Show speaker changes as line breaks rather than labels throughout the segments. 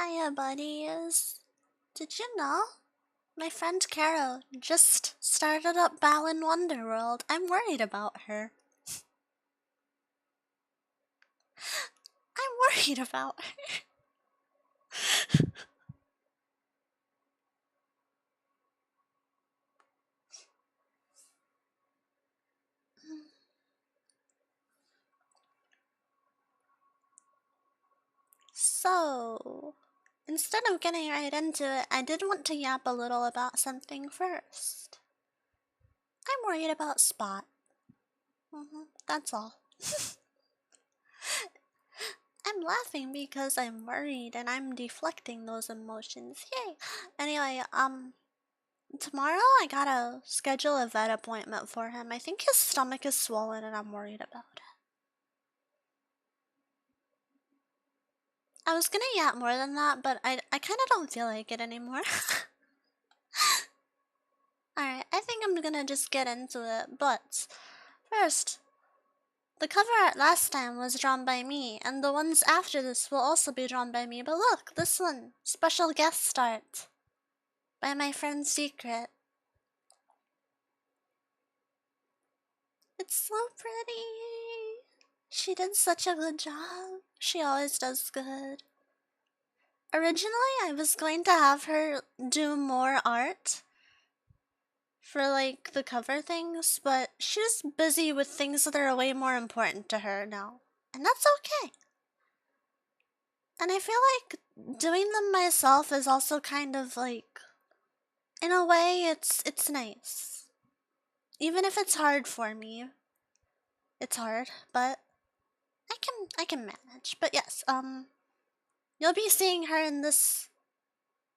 Hiya, buddies. Did you know? My friend Carol just started up Balan Wonderworld. I'm worried about her. I'm worried about her. So, instead of getting right into it, I did want to yap a little about something first. I'm worried about Spot. That's all. I'm laughing because I'm worried and I'm deflecting those emotions. Yay! Anyway, tomorrow I gotta schedule a vet appointment for him. I think his stomach is swollen and I'm worried about it. I was gonna yap more than that, but I kinda don't feel like it anymore. Alright, I think I'm gonna just get into it, but first, the cover art last time was drawn by me, and the ones after this will also be drawn by me, but look, this one, special guest art by my friend Secret. It's so pretty. She did such a good job. She always does good. Originally, I was going to have her do more art for like the cover things, but she's busy with things that are way more important to her now. And that's okay. And I feel like doing them myself is also kind of like, in a way, it's nice. Even if it's hard for me. It's hard, but I can manage. But yes, you'll be seeing her in this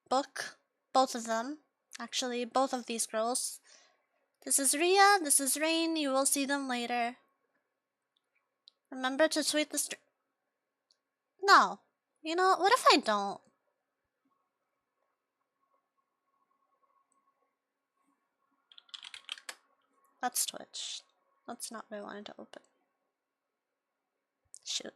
book, both of them. Actually, both of these girls. This is Ria, this is Rain, you will see them later. Remember to tweet the No. You know, what if I don't? That's Twitch. That's not what I wanted to open. Shoot.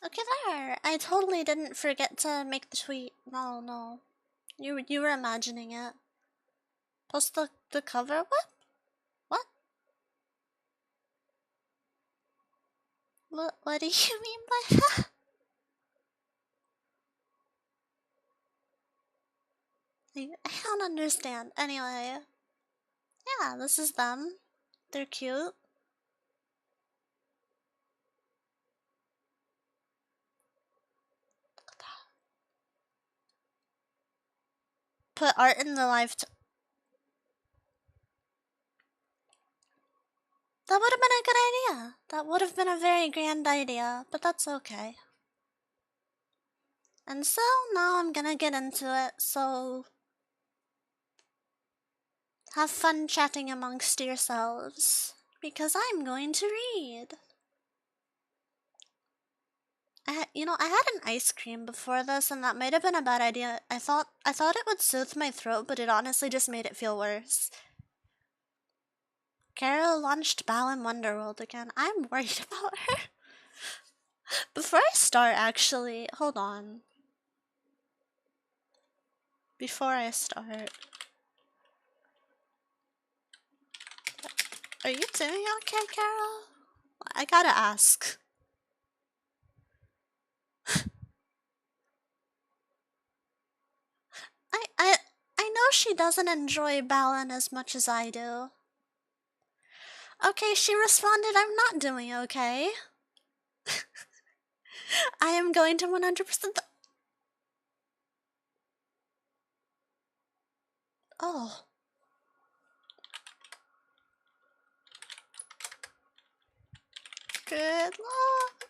Okay, there. I totally didn't forget to make the tweet. No. You were imagining it. Post the cover? What? What do you mean by that? I don't understand. Anyway. Yeah, this is them. They're cute. Put art in the live. That would have been a good idea. That would have been a very grand idea, but that's okay. And so now I'm gonna get into it, so have fun chatting amongst yourselves, because I'm going to read. I had an ice cream before this, and that might have been a bad idea. I thought it would soothe my throat, but it honestly just made it feel worse. Carol launched Balan Wonderworld again. I'm worried about her. Before I start, actually, hold on. Before I start, are you doing okay, Carol? I gotta ask. I know she doesn't enjoy Balan as much as I do. Okay, she responded, I'm not doing okay. I am going to 100%. Oh. Good luck.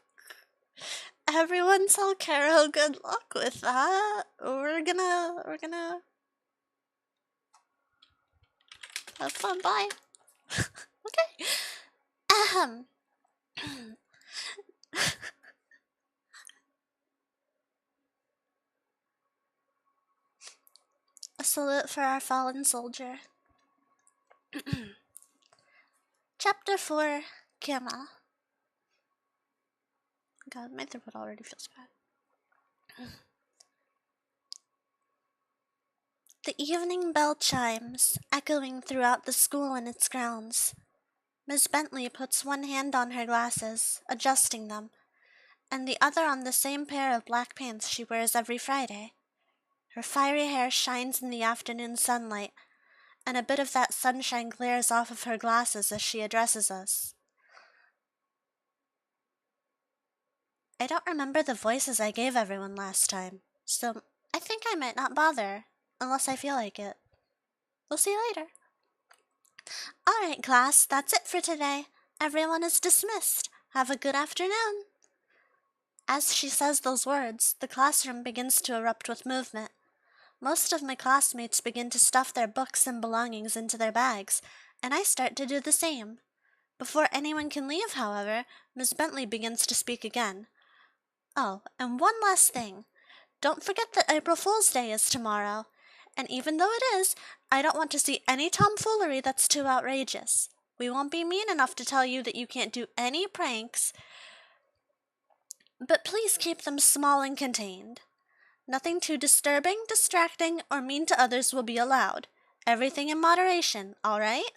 Everyone tell Carol good luck with that. We're gonna have fun. Bye. Okay. Ahem. A salute for our fallen soldier. Chapter 4, Gamma. God, my throat already feels bad. The evening bell chimes, echoing throughout the school and its grounds. Miss Bentley puts one hand on her glasses, adjusting them, and the other on the same pair of black pants she wears every Friday. Her fiery hair shines in the afternoon sunlight, and a bit of that sunshine glares off of her glasses as she addresses us. I don't remember the voices I gave everyone last time, so I think I might not bother, unless I feel like it. We'll see you later. Alright, class, that's it for today. Everyone is dismissed. Have a good afternoon. As she says those words, the classroom begins to erupt with movement. Most of my classmates begin to stuff their books and belongings into their bags, and I start to do the same. Before anyone can leave, however, Miss Bentley begins to speak again. Oh, and one last thing. Don't forget that April Fool's Day is tomorrow. And even though it is, I don't want to see any tomfoolery that's too outrageous. We won't be mean enough to tell you that you can't do any pranks, but please keep them small and contained. Nothing too disturbing, distracting, or mean to others will be allowed. Everything in moderation, all right?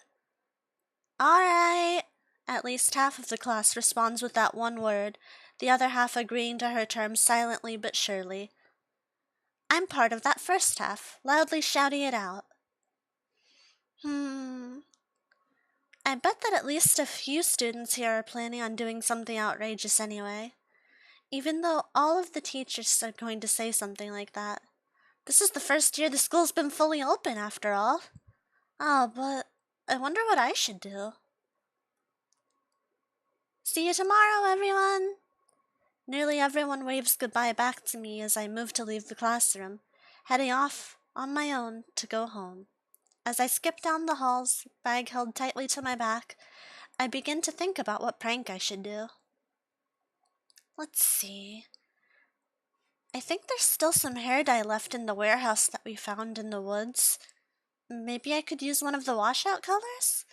All right. At least half of the class responds with that one word, the other half agreeing to her terms silently but surely. I'm part of that first half, loudly shouting it out. I bet that at least a few students here are planning on doing something outrageous anyway. Even though all of the teachers are going to say something like that. This is the first year the school's been fully open, after all. Oh, but I wonder what I should do. See you tomorrow, everyone! Nearly everyone waves goodbye back to me as I move to leave the classroom, heading off on my own to go home. As I skip down the halls, bag held tightly to my back, I begin to think about what prank I should do. Let's see. I think there's still some hair dye left in the warehouse that we found in the woods. Maybe I could use one of the washout colors?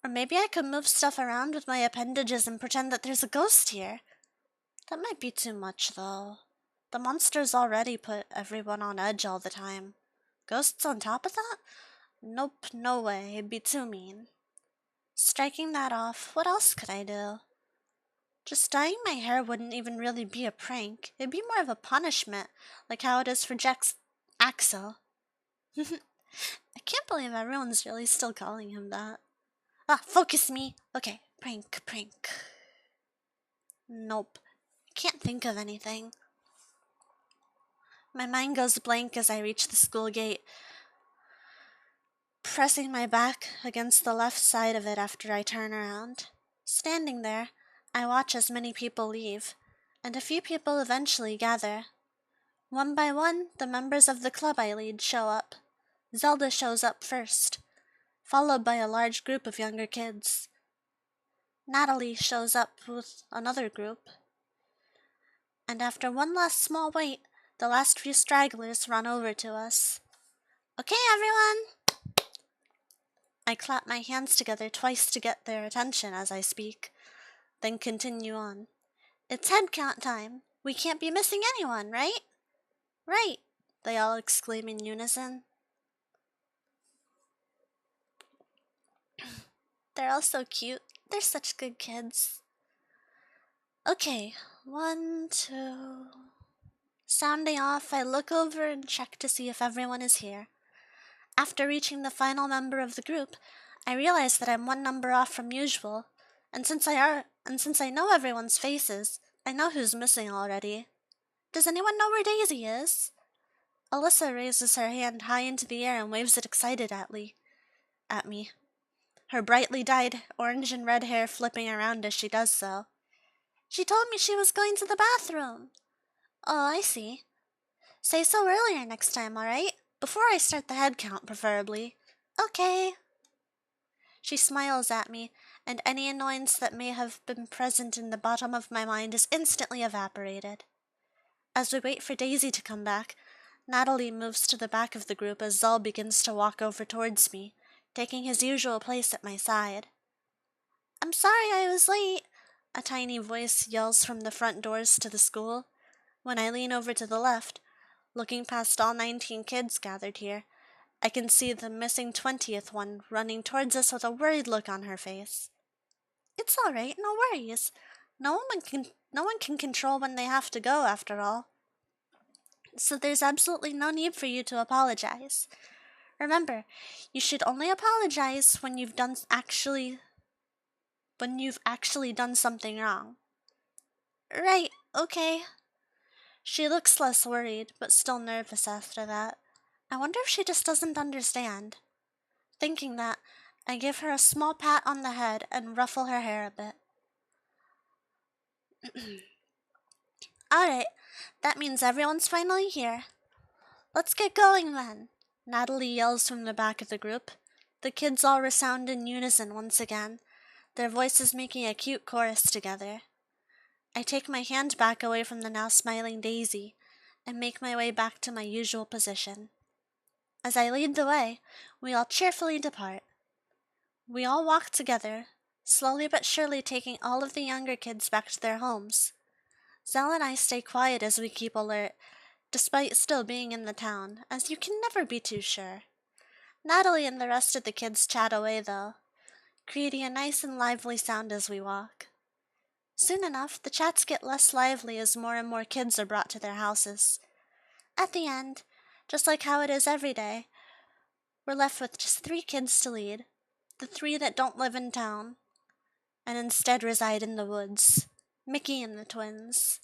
Or maybe I could move stuff around with my appendages and pretend that there's a ghost here. That might be too much, though. The monsters already put everyone on edge all the time. Ghosts on top of that? Nope, no way, it'd be too mean. Striking that off, what else could I do? Just dyeing my hair wouldn't even really be a prank. It'd be more of a punishment, like how it is for Jack's Axel. I can't believe everyone's really still calling him that. Ah, focus me! Okay, prank. Nope. Can't think of anything. My mind goes blank as I reach the school gate, pressing my back against the left side of it after I turn around. Standing there, I watch as many people leave, and a few people eventually gather. One by one, the members of the club I lead show up. Zelda shows up first, followed by a large group of younger kids. Natalie shows up with another group. And after one last small wait, the last few stragglers run over to us. Okay, everyone! I clap my hands together twice to get their attention as I speak, then continue on. It's head count time. We can't be missing anyone, right? Right, they all exclaim in unison. They're all so cute. They're such good kids. Okay, 1, 2... Sounding off, I look over and check to see if everyone is here. After reaching the final member of the group, I realize that I'm one number off from usual, and since I know everyone's faces, I know who's missing already. Does anyone know where Daisy is? Alyssa raises her hand high into the air and waves it excitedly at me, her brightly dyed orange and red hair flipping around as she does so. She told me she was going to the bathroom. Oh, I see. Say so earlier next time, alright? Before I start the head count, preferably. Okay. She smiles at me, and any annoyance that may have been present in the bottom of my mind is instantly evaporated. As we wait for Daisy to come back, Natalie moves to the back of the group as Zal begins to walk over towards me, taking his usual place at my side. I'm sorry I was late, a tiny voice yells from the front doors to the school. When I lean over to the left, looking past all 19 kids gathered here, I can see the missing 20th one running towards us with a worried look on her face. It's all right, no worries. No one can control when they have to go, after all. So there's absolutely no need for you to apologize. Remember, you should only apologize when you've actually done something wrong. Right, okay. She looks less worried, but still nervous after that. I wonder if she just doesn't understand. Thinking that, I give her a small pat on the head and ruffle her hair a bit. Alright, that means everyone's finally here. Let's get going then, Natalie yells from the back of the group. The kids all resound in unison once again, their voices making a cute chorus together. I take my hand back away from the now smiling Daisy and make my way back to my usual position. As I lead the way, we all cheerfully depart. We all walk together, slowly but surely taking all of the younger kids back to their homes. Zell and I stay quiet as we keep alert, despite still being in the town, as you can never be too sure. Natalie and the rest of the kids chat away, though, creating a nice and lively sound as we walk. Soon enough, the chats get less lively as more and more kids are brought to their houses. At the end, just like how it is every day, we're left with just 3 kids to lead, the 3 that don't live in town, and instead reside in the woods, Mickey and the twins.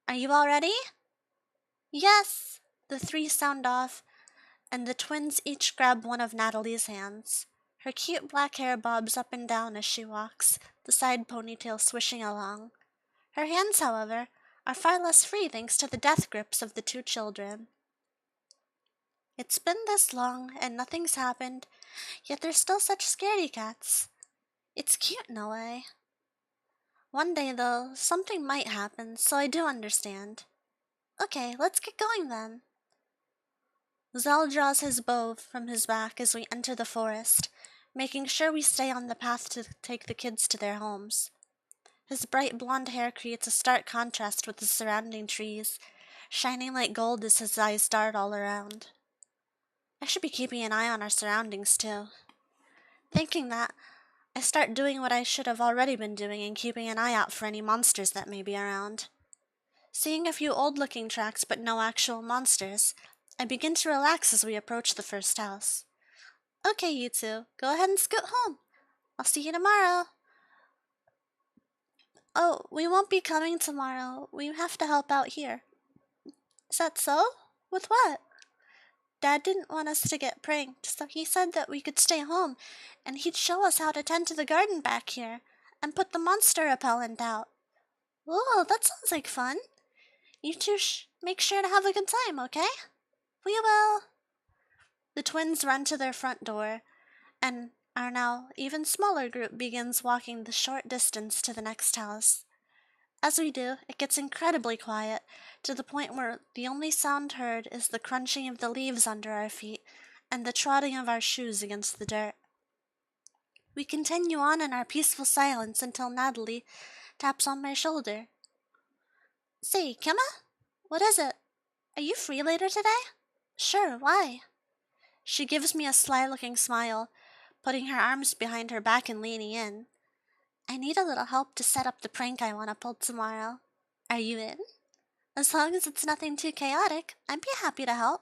Are you all ready? Yes! The 3 sound off, and the twins each grab one of Natalie's hands. Her cute black hair bobs up and down as she walks, the side ponytail swishing along. Her hands, however, are far less free thanks to the death grips of the 2 children. It's been this long, and nothing's happened, yet they're still such scaredy cats. It's cute in a way. One day, though, something might happen, so I do understand. Okay, let's get going then. Zal draws his bow from his back as we enter the forest, making sure we stay on the path to take the kids to their homes. His bright blonde hair creates a stark contrast with the surrounding trees, shining like gold as his eyes dart all around. I should be keeping an eye on our surroundings, too. Thinking that, I start doing what I should have already been doing and keeping an eye out for any monsters that may be around. Seeing a few old-looking tracks but no actual monsters, I begin to relax as we approach the first house. Okay, you 2, go ahead and scoot home. I'll see you tomorrow. Oh, we won't be coming tomorrow. We have to help out here. Is that so? With what? Dad didn't want us to get pranked, so he said that we could stay home, and he'd show us how to tend to the garden back here, and put the monster repellent out. Oh, that sounds like fun. You 2 make sure to have a good time, okay? We will. The twins run to their front door, and our now even smaller group begins walking the short distance to the next house. As we do, it gets incredibly quiet, to the point where the only sound heard is the crunching of the leaves under our feet and the trotting of our shoes against the dirt. We continue on in our peaceful silence until Natalie taps on my shoulder. Say, Kimma? What is it? Are you free later today? Sure, why? She gives me a sly-looking smile, putting her arms behind her back and leaning in. I need a little help to set up the prank I want to pull tomorrow. Are you in? As long as it's nothing too chaotic, I'd be happy to help.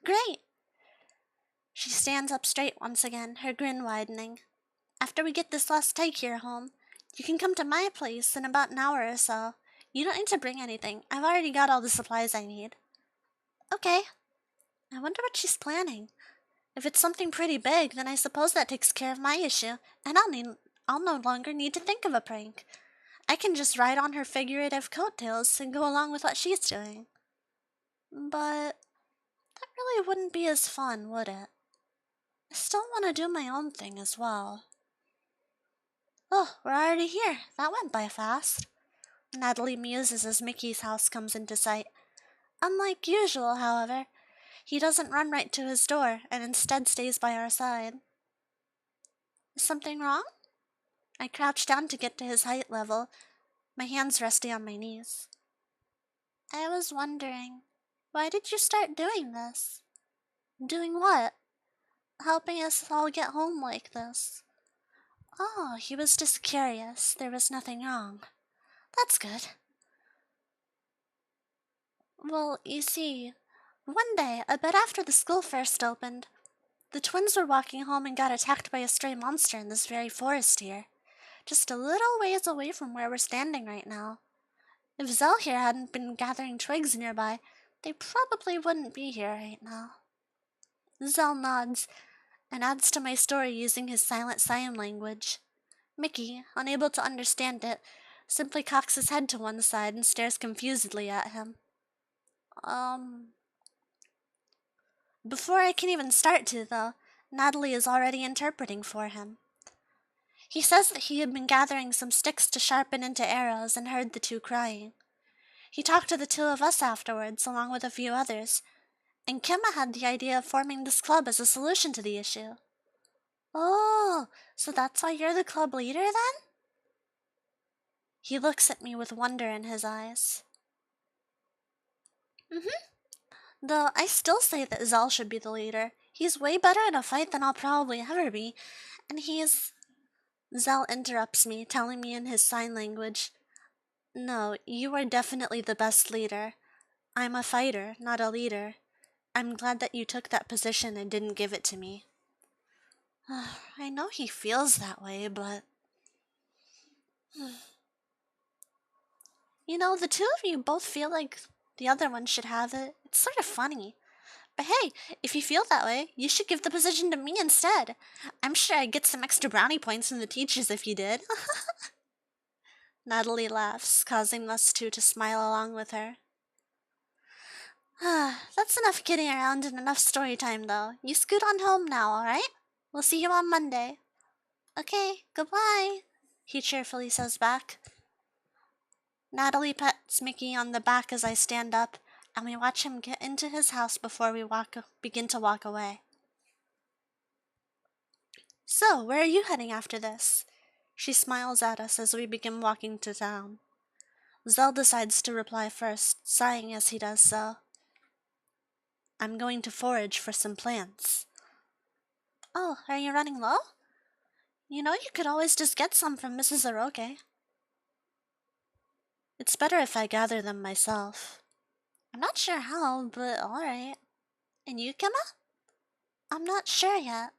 Great! She stands up straight once again, her grin widening. After we get this last take here home, you can come to my place in about an hour or so. You don't need to bring anything. I've already got all the supplies I need. Okay. I wonder what she's planning. If it's something pretty big, then I suppose that takes care of my issue, and I'll no longer need to think of a prank. I can just ride on her figurative coattails and go along with what she's doing. But that really wouldn't be as fun, would it? I still want to do my own thing as well. Oh, we're already here. That went by fast. Natalie muses as Mickey's house comes into sight. Unlike usual, however, he doesn't run right to his door and instead stays by our side. Is something wrong? I crouch down to get to his height level, my hands resting on my knees. I was wondering, why did you start doing this? Doing what? Helping us all get home like this. Oh, he was just curious. There was nothing wrong. That's good. Well, you see, one day, a bit after the school first opened, the twins were walking home and got attacked by a stray monster in this very forest here, just a little ways away from where we're standing right now. If Zell here hadn't been gathering twigs nearby, they probably wouldn't be here right now. Zell nods and adds to my story using his silent sign language. Mickey, unable to understand it, simply cocks his head to one side and stares confusedly at him. Before I can even start to, though, Natalie is already interpreting for him. He says that he had been gathering some sticks to sharpen into arrows and heard the two crying. He talked to the two of us afterwards, along with a few others, and Kimma had the idea of forming this club as a solution to the issue. Oh, so that's why you're the club leader then? He looks at me with wonder in his eyes. Though I still say that Zal should be the leader. He's way better in a fight than I'll probably ever be, and he's... Zal interrupts me, telling me in his sign language, "No, you are definitely the best leader. I'm a fighter, not a leader. I'm glad that you took that position and didn't give it to me." I know he feels that way, but... You know, the two of you both feel like the other one should have it. It's sort of funny. But hey, if you feel that way, you should give the position to me instead. I'm sure I'd get some extra brownie points from the teachers if you did. Natalie laughs, causing us two to smile along with her. That's enough kidding around and enough story time, though. You scoot on home now, alright? We'll see you on Monday. Okay, goodbye, he cheerfully says back. Natalie pats Mickey on the back as I stand up, and we watch him get into his house before we begin to walk away. So, where are you heading after this? She smiles at us as we begin walking to town. Zell decides to reply first, sighing as he does so. I'm going to forage for some plants. Oh, are you running low? You know you could always just get some from Mrs. Aroke. It's better if I gather them myself. I'm not sure how, but alright. And you, Gemma? I'm not sure yet.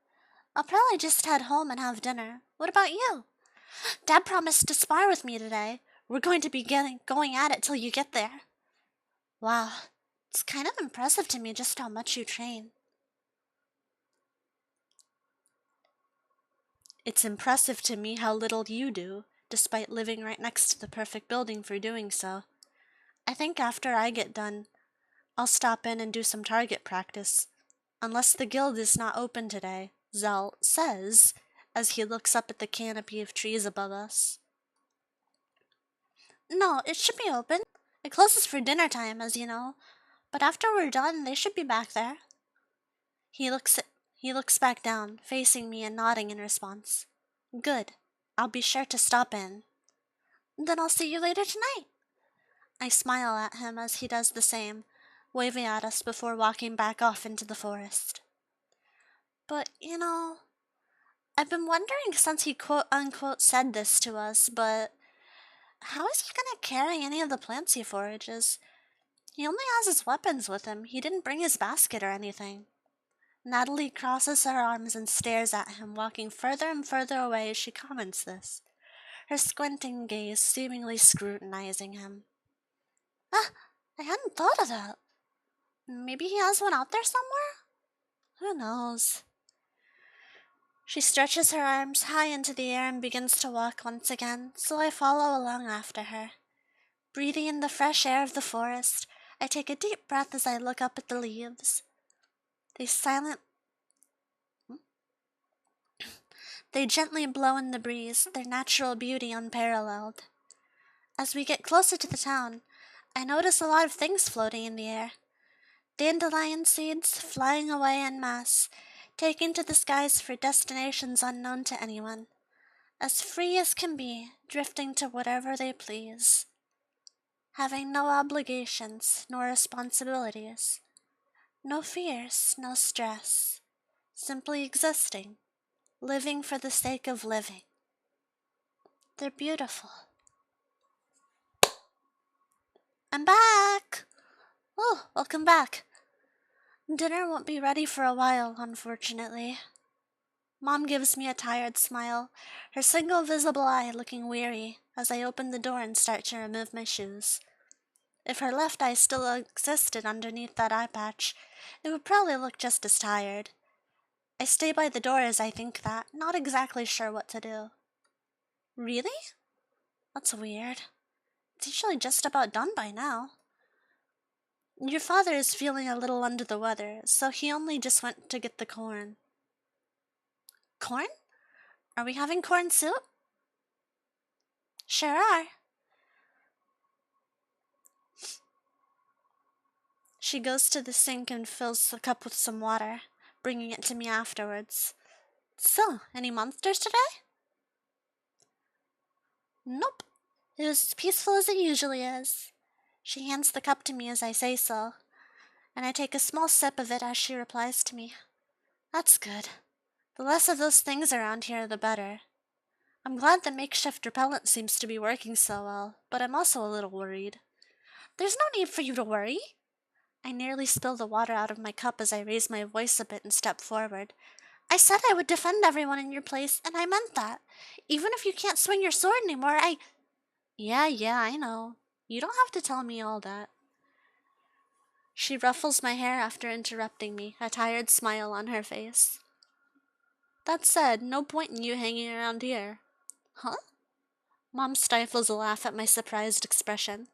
I'll probably just head home and have dinner. What about you? Dad promised to spar with me today. We're going to be going at it till you get there. Wow, it's kind of impressive to me just how much you train. It's impressive to me how little you do, despite living right next to the perfect building for doing so. I think after I get done, I'll stop in and do some target practice. Unless the guild is not open today, Zell says, as he looks up at the canopy of trees above us. No, it should be open. It closes for dinner time, as you know. But after we're done, they should be back there. He looks back down, facing me and nodding in response. Good. I'll be sure to stop in. Then I'll see you later tonight. I smile at him as he does the same, waving at us before walking back off into the forest. But, you know, I've been wondering since he quote-unquote said this to us, but how is he gonna carry any of the plants he forages? He only has his weapons with him. He didn't bring his basket or anything. Natalie crosses her arms and stares at him, walking further and further away as she comments this, her squinting gaze seemingly scrutinizing him. Ah, I hadn't thought of that. Maybe he has one out there somewhere? Who knows? She stretches her arms high into the air and begins to walk once again, so I follow along after her. Breathing in the fresh air of the forest, I take a deep breath as I look up at the leaves. They gently blow in the breeze, their natural beauty unparalleled. As we get closer to the town, I notice a lot of things floating in the air. Dandelion seeds flying away en masse, taking to the skies for destinations unknown to anyone. As free as can be, drifting to whatever they please. Having no obligations, nor responsibilities. No fears, no stress. Simply existing. Living for the sake of living. They're beautiful. I'm back! Oh, welcome back. Dinner won't be ready for a while, unfortunately. Mom gives me a tired smile, her single visible eye looking weary as I open the door and start to remove my shoes. If her left eye still existed underneath that eye patch, it would probably look just as tired. I stay by the door as I think that, not exactly sure what to do. Really? That's weird. It's usually just about done by now. Your father is feeling a little under the weather, so he only just went to get the corn. Corn? Are we having corn soup? Sure are. She goes to the sink and fills the cup with some water, bringing it to me afterwards. So, any monsters today? Nope. It was as peaceful as it usually is. She hands the cup to me as I say so, and I take a small sip of it as she replies to me. That's good. The less of those things around here, the better. I'm glad the makeshift repellent seems to be working so well, but I'm also a little worried. There's no need for you to worry. I nearly spill the water out of my cup as I raise my voice a bit and step forward. I said I would defend everyone in your place, and I meant that. Even if you can't swing your sword anymore, Yeah, I know. You don't have to tell me all that. She ruffles my hair after interrupting me, a tired smile on her face. That said, no point in you hanging around here. Huh? Mom stifles a laugh at my surprised expression.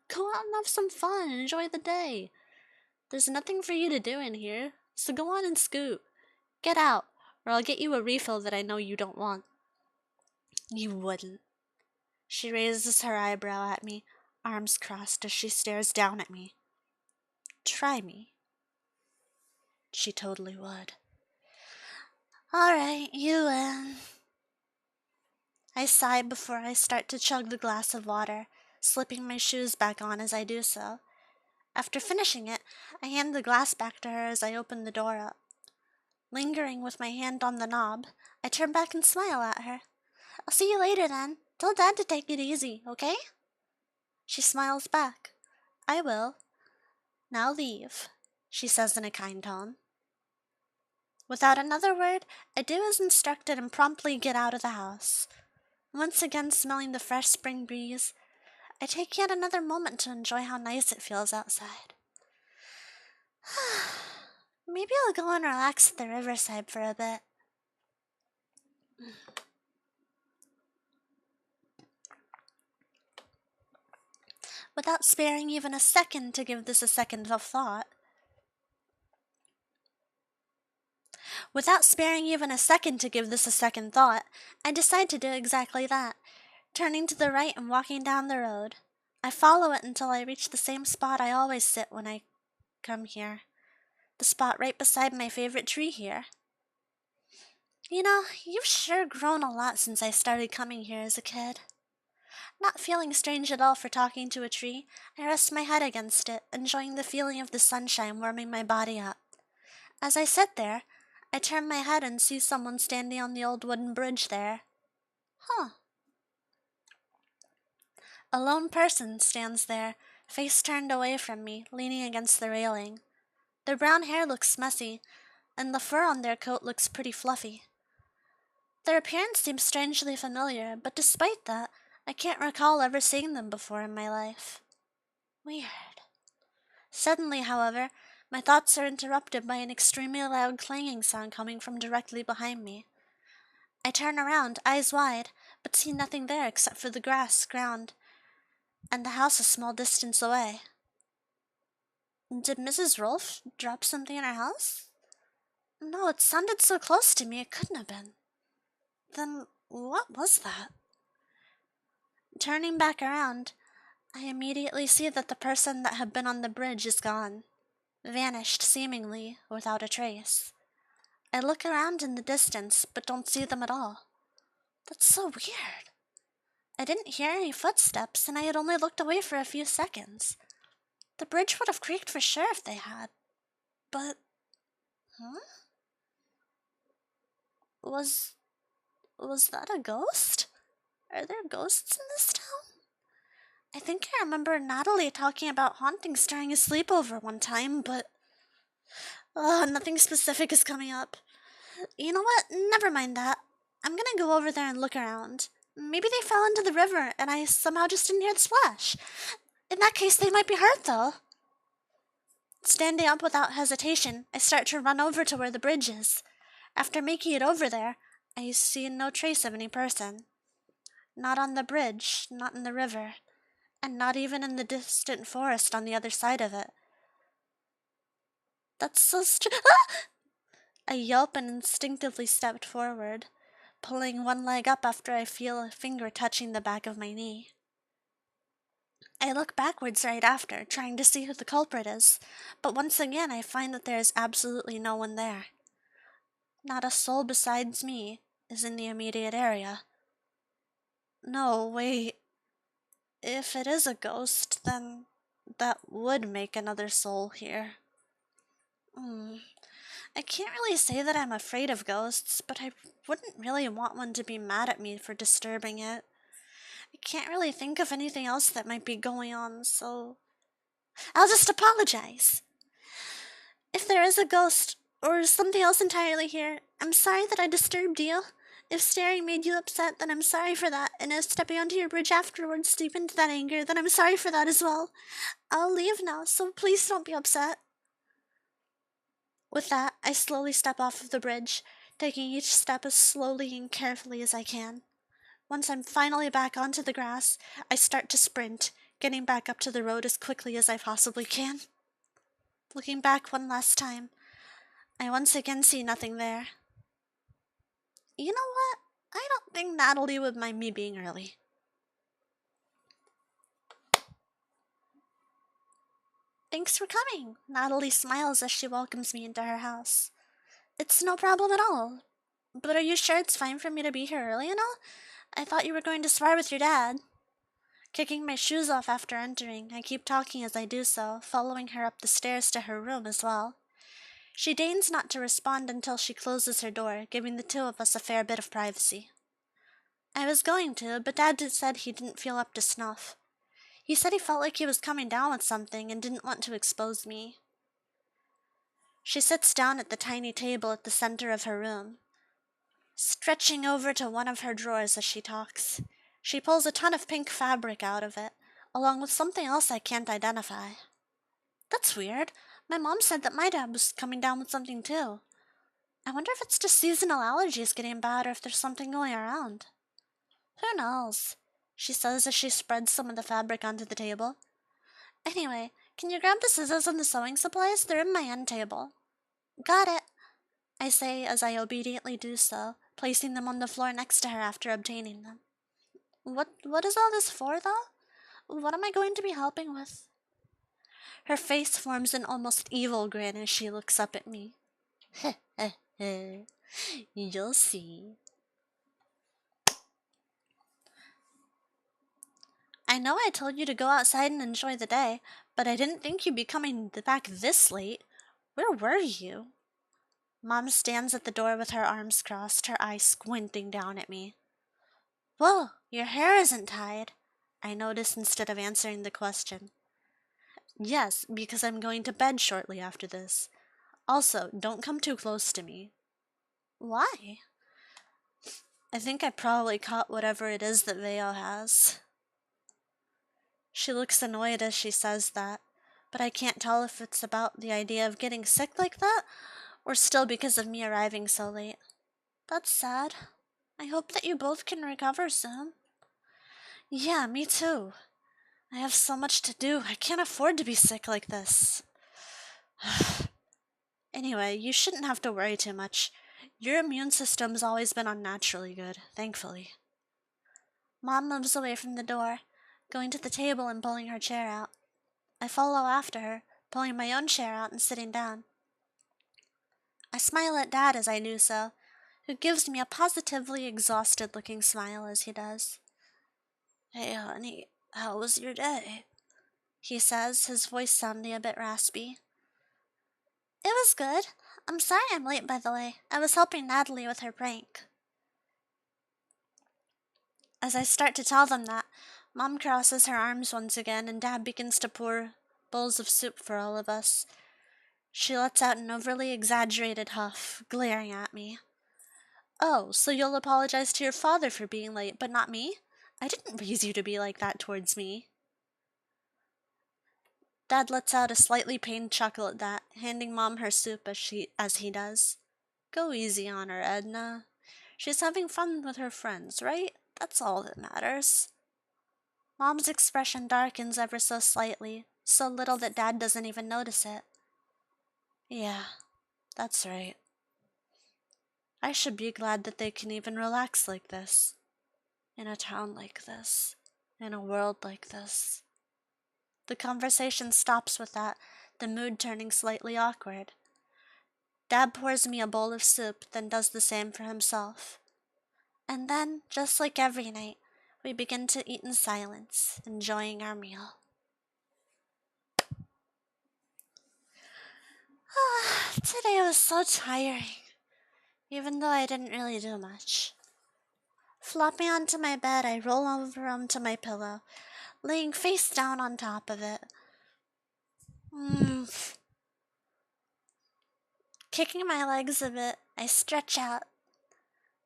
Go out and have some fun and enjoy the day. There's nothing for you to do in here, so go on and scoot. Get out, or I'll get you a refill that I know you don't want. You wouldn't. She raises her eyebrow at me, arms crossed as she stares down at me. Try me. She totally would. Alright, you win. I sigh before I start to chug the glass of water, slipping my shoes back on as I do so. After finishing it, I hand the glass back to her as I open the door up. Lingering with my hand on the knob, I turn back and smile at her. I'll see you later then. Tell Dad to take it easy, okay? She smiles back. I will. Now leave, she says in a kind tone. Without another word, I do as instructed and promptly get out of the house. Once again smelling the fresh spring breeze, I take yet another moment to enjoy how nice it feels outside. Maybe I'll go and relax at the riverside for a bit. Without sparing even a second to give this a second of thought. I decide to do exactly that, turning to the right and walking down the road. I follow it until I reach the same spot I always sit when I come here. The spot right beside my favorite tree here. You know, you've sure grown a lot since I started coming here as a kid. Not feeling strange at all for talking to a tree, I rest my head against it, enjoying the feeling of the sunshine warming my body up. As I sit there, I turn my head and see someone standing on the old wooden bridge there. Huh. A lone person stands there, face turned away from me, leaning against the railing. Their brown hair looks messy, and the fur on their coat looks pretty fluffy. Their appearance seems strangely familiar, but despite that, I can't recall ever seeing them before in my life. Weird. Suddenly, however, my thoughts are interrupted by an extremely loud clanging sound coming from directly behind me. I turn around, eyes wide, but see nothing there except for the grass, ground, and the house a small distance away. Did Mrs. Rolfe drop something in her house? No, it sounded so close to me it couldn't have been. Then what was that? Turning back around, I immediately see that the person that had been on the bridge is gone, vanished seemingly without a trace. I look around in the distance, but don't see them at all. That's so weird. I didn't hear any footsteps, and I had only looked away for a few seconds. The bridge would have creaked for sure if they had. But, huh? Was that a ghost? Are there ghosts in this town? I think I remember Natalie talking about hauntings during a sleepover one time, but nothing specific is coming up. You know what? Never mind that. I'm gonna go over there and look around. Maybe they fell into the river and I somehow just didn't hear the splash. In that case, they might be hurt, though. Standing up without hesitation, I start to run over to where the bridge is. After making it over there, I see no trace of any person. Not on the bridge, not in the river, and not even in the distant forest on the other side of it. That's so I yelp and instinctively stepped forward, pulling one leg up after I feel a finger touching the back of my knee. I look backwards right after, trying to see who the culprit is, but once again I find that there is absolutely no one there. Not a soul besides me is in the immediate area. No, wait. If it is a ghost, then that would make another soul here. I can't really say that I'm afraid of ghosts, but I wouldn't really want one to be mad at me for disturbing it. I can't really think of anything else that might be going on, so I'll just apologize. If there is a ghost or something else entirely here, I'm sorry that I disturbed you. If staring made you upset, then I'm sorry for that, and if stepping onto your bridge afterwards deepened that anger, then I'm sorry for that as well. I'll leave now, so please don't be upset. With that, I slowly step off of the bridge, taking each step as slowly and carefully as I can. Once I'm finally back onto the grass, I start to sprint, getting back up to the road as quickly as I possibly can. Looking back one last time, I once again see nothing there. You know what? I don't think Natalie would mind me being early. Thanks for coming. Natalie smiles as she welcomes me into her house. It's no problem at all. But are you sure it's fine for me to be here early and all? I thought you were going to spar with your dad. Kicking my shoes off after entering, I keep talking as I do so, following her up the stairs to her room as well. She deigns not to respond until she closes her door, giving the two of us a fair bit of privacy. I was going to, but Dad said he didn't feel up to snuff. He said he felt like he was coming down with something and didn't want to expose me. She sits down at the tiny table at the center of her room, stretching over to one of her drawers as she talks. She pulls a ton of pink fabric out of it, along with something else I can't identify. That's weird. My mom said that my dad was coming down with something too. I wonder if it's just seasonal allergies getting bad or if there's something going around. Who knows? She says as she spreads some of the fabric onto the table. Anyway, can you grab the scissors and the sewing supplies? They're in my end table. Got it, I say as I obediently do so, placing them on the floor next to her after obtaining them. What is all this for, though? What am I going to be helping with? Her face forms an almost evil grin as she looks up at me. You'll see. I know I told you to go outside and enjoy the day, but I didn't think you'd be coming back this late. Where were you? Mom stands at the door with her arms crossed, her eyes squinting down at me. Whoa, your hair isn't tied, I notice instead of answering the question. Yes, because I'm going to bed shortly after this. Also, don't come too close to me. Why? I think I probably caught whatever it is that Veo has. She looks annoyed as she says that, but I can't tell if it's about the idea of getting sick like that, or still because of me arriving so late. That's sad. I hope that you both can recover soon. Yeah, me too. I have so much to do. I can't afford to be sick like this. Anyway, you shouldn't have to worry too much. Your immune system's always been unnaturally good, thankfully. Mom moves away from the door, going to the table and pulling her chair out. I follow after her, pulling my own chair out and sitting down. I smile at Dad as I do so, who gives me a positively exhausted-looking smile as he does. Hey, honey, how was your day? He says, his voice sounding a bit raspy. It was good. I'm sorry I'm late, by the way. I was helping Natalie with her prank. As I start to tell them that, Mom crosses her arms once again and Dad begins to pour bowls of soup for all of us. She lets out an overly exaggerated huff, glaring at me. Oh, so you'll apologize to your father for being late, but not me? I didn't raise you to be like that towards me. Dad lets out a slightly pained chuckle at that, handing Mom her soup as he does. Go easy on her, Edna. She's having fun with her friends, right? That's all that matters. Mom's expression darkens ever so slightly, so little that Dad doesn't even notice it. Yeah, that's right. I should be glad that they can even relax like this. In a town like this. In a world like this. The conversation stops with that, the mood turning slightly awkward. Dad pours me a bowl of soup, then does the same for himself. And then, just like every night, we begin to eat in silence, enjoying our meal. Today was so tiring, even though I didn't really do much. Flopping onto my bed, I roll over onto my pillow, laying face down on top of it. Kicking my legs a bit, I stretch out,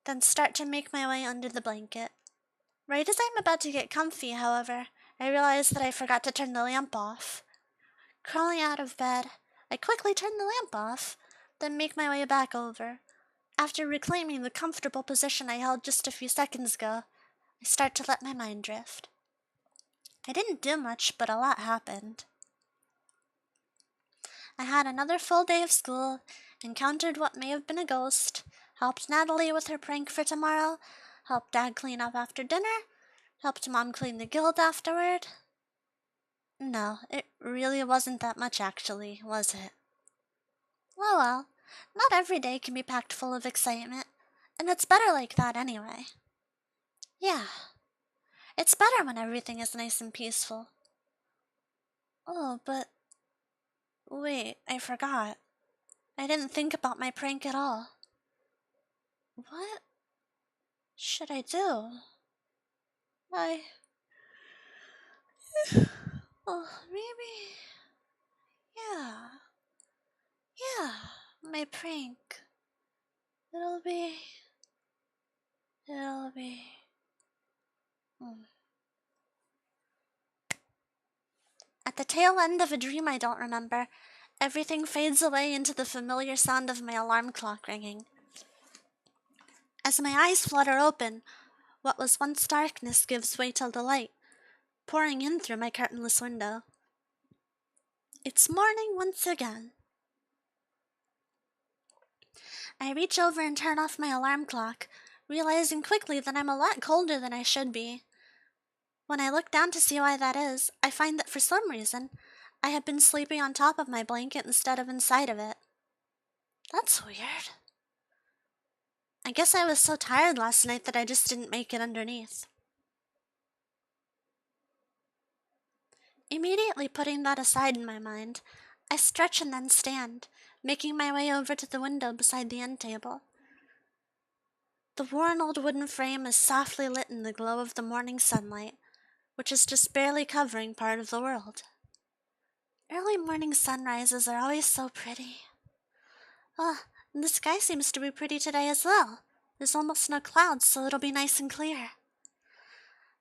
then start to make my way under the blanket. Right as I'm about to get comfy, however, I realize that I forgot to turn the lamp off. Crawling out of bed, I quickly turn the lamp off, then make my way back over. After reclaiming the comfortable position I held just a few seconds ago, I start to let my mind drift. I didn't do much, but a lot happened. I had another full day of school, encountered what may have been a ghost, helped Natalie with her prank for tomorrow, helped Dad clean up after dinner, helped Mom clean the guild afterward. No, it really wasn't that much actually, was it? Oh well, not every day can be packed full of excitement, and it's better like that anyway. Yeah, it's better when everything is nice and peaceful. Oh, but wait, I forgot. I didn't think about my prank at all. What should I do? Oh, maybe. Yeah. Yeah, my prank. It'll be. It'll be. At the tail end of a dream I don't remember, everything fades away into the familiar sound of my alarm clock ringing. As my eyes flutter open, what was once darkness gives way to the light, pouring in through my curtainless window. It's morning once again. I reach over and turn off my alarm clock, realizing quickly that I'm a lot colder than I should be. When I look down to see why that is, I find that for some reason, I have been sleeping on top of my blanket instead of inside of it. That's weird. I guess I was so tired last night that I just didn't make it underneath. Immediately putting that aside in my mind, I stretch and then stand, making my way over to the window beside the end table. The worn old wooden frame is softly lit in the glow of the morning sunlight, which is just barely covering part of the world. Early morning sunrises are always so pretty. And the sky seems to be pretty today as well. There's almost no clouds, so it'll be nice and clear.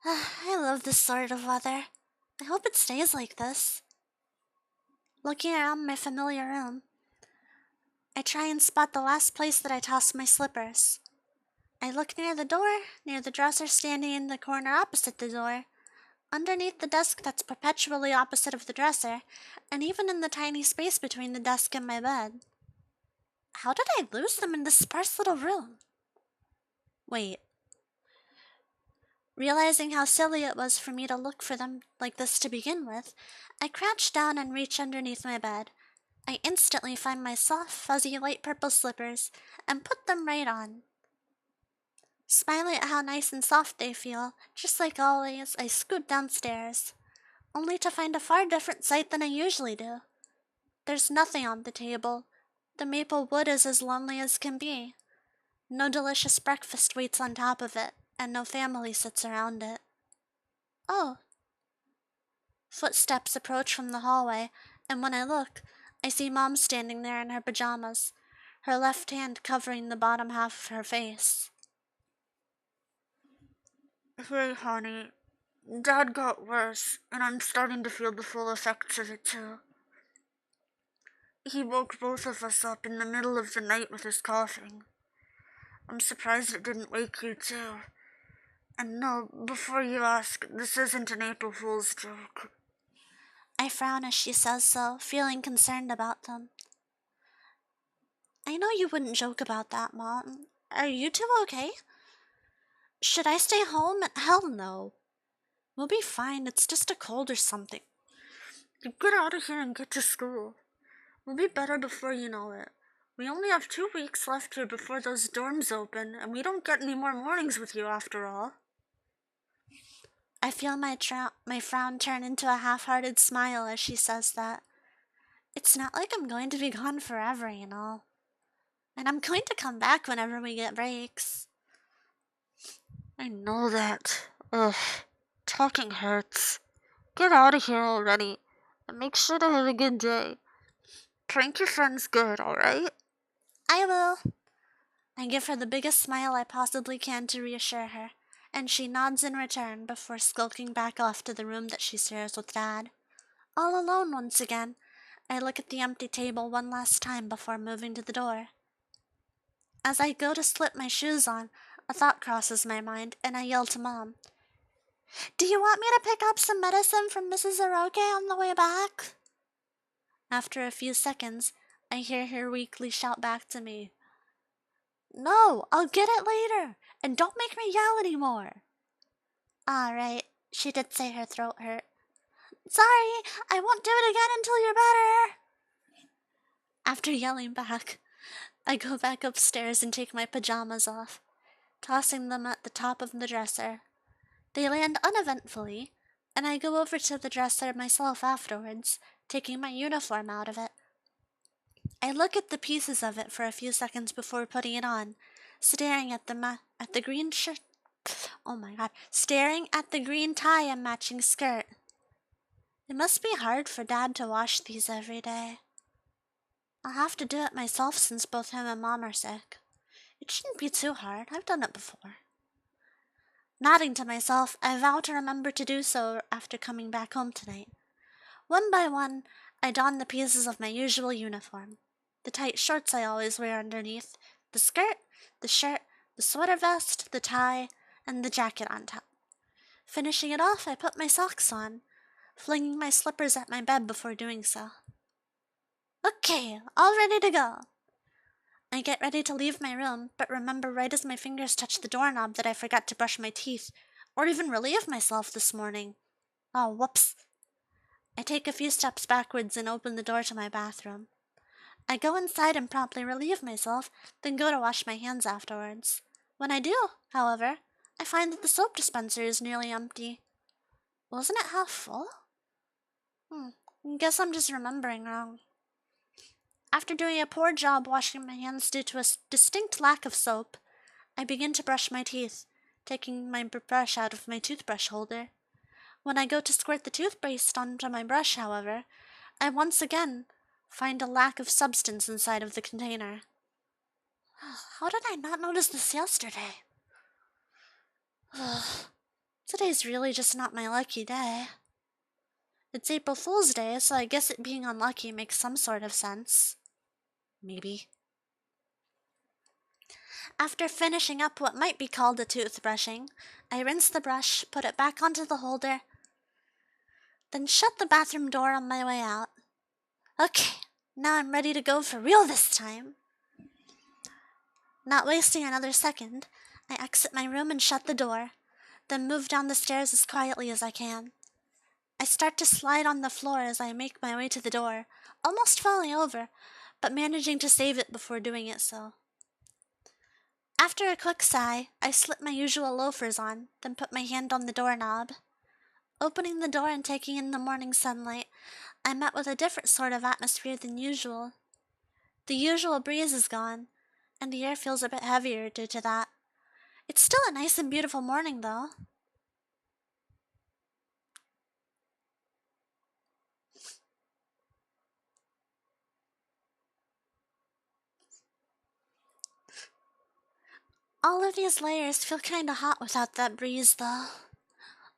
I love this sort of weather. I hope it stays like this. Looking around my familiar room, I try and spot the last place that I tossed my slippers. I look near the door, near the dresser standing in the corner opposite the door, underneath the desk that's perpetually opposite of the dresser, and even in the tiny space between the desk and my bed. How did I lose them in this sparse little room? Wait. Realizing how silly it was for me to look for them like this to begin with, I crouch down and reach underneath my bed. I instantly find my soft, fuzzy, light purple slippers and put them right on. Smiling at how nice and soft they feel, just like always, I scoot downstairs, only to find a far different sight than I usually do. There's nothing on the table. The maple wood is as lonely as can be. No delicious breakfast waits on top of it, and no family sits around it. Oh. Footsteps approach from the hallway, and when I look, I see Mom standing there in her pajamas, her left hand covering the bottom half of her face.
Hey, honey. Dad got worse, and I'm starting to feel the full effects of it, too. He woke both of us up in the middle of the night with his coughing. I'm surprised it didn't wake you, too. And no, before you ask, this isn't an April Fool's joke.
I frown as she says so, feeling concerned about them. I know you wouldn't joke about that, Mom. Are you two okay? Should I stay home? Hell no. We'll be fine, it's just a cold or something.
You get out of here and get to school. We'll be better before you know it. We only have 2 weeks left here before those dorms open, and we don't get any more mornings with you after all.
I feel my frown turn into a half-hearted smile as she says that. It's not like I'm going to be gone forever, you know. And I'm going to come back whenever we get breaks.
I know that. Ugh, talking hurts. Get out of here already, and make sure to have a good day. Prank your friends good, alright?
I will. I give her the biggest smile I possibly can to reassure her, and she nods in return before skulking back off to the room that she shares with Dad. All alone once again, I look at the empty table one last time before moving to the door. As I go to slip my shoes on, a thought crosses my mind, and I yell to Mom. Do you want me to pick up some medicine from Mrs. Aroke on the way back? After a few seconds, I hear her weakly shout back to me. No, I'll get it later, and don't make me yell anymore. All right, she did say her throat hurt. Sorry, I won't do it again until you're better. After yelling back, I go back upstairs and take my pajamas off, tossing them at the top of the dresser. They land uneventfully, and I go over to the dresser myself afterwards, taking my uniform out of it. I look at the pieces of it for a few seconds before putting it on, staring at the green shirt. Oh my god, staring at the green tie and matching skirt. It must be hard for Dad to wash these every day. I'll have to do it myself since both him and Mom are sick. It shouldn't be too hard, I've done it before. Nodding to myself, I vow to remember to do so after coming back home tonight. One by one, I don the pieces of my usual uniform. The tight shorts I always wear underneath, the skirt, the shirt, the sweater vest, the tie, and the jacket on top. Finishing it off, I put my socks on, flinging my slippers at my bed before doing so. Okay, all ready to go. I get ready to leave my room, but remember right as my fingers touch the doorknob that I forgot to brush my teeth, or even relieve myself this morning. Oh, whoops. I take a few steps backwards and open the door to my bathroom. I go inside and promptly relieve myself, then go to wash my hands afterwards. When I do, however, I find that the soap dispenser is nearly empty. Wasn't it half full? Guess I'm just remembering wrong. After doing a poor job washing my hands due to a distinct lack of soap, I begin to brush my teeth, taking my brush out of my toothbrush holder. When I go to squirt the toothpaste onto my brush, however, I once again find a lack of substance inside of the container. How did I not notice this yesterday? Today's really just not my lucky day. It's April Fool's Day, so I guess it being unlucky makes some sort of sense. Maybe. After finishing up what might be called a toothbrushing, I rinse the brush, put it back onto the holder, then shut the bathroom door on my way out. Okay, now I'm ready to go for real this time. Not wasting another second, I exit my room and shut the door, then move down the stairs as quietly as I can. I start to slide on the floor as I make my way to the door, almost falling over, but managing to save it before doing it so. After a quick sigh, I slip my usual loafers on, then put my hand on the doorknob. Opening the door and taking in the morning sunlight, I met with a different sort of atmosphere than usual. The usual breeze is gone, and the air feels a bit heavier due to that. It's still a nice and beautiful morning, though. All of these layers feel kinda hot without that breeze, though.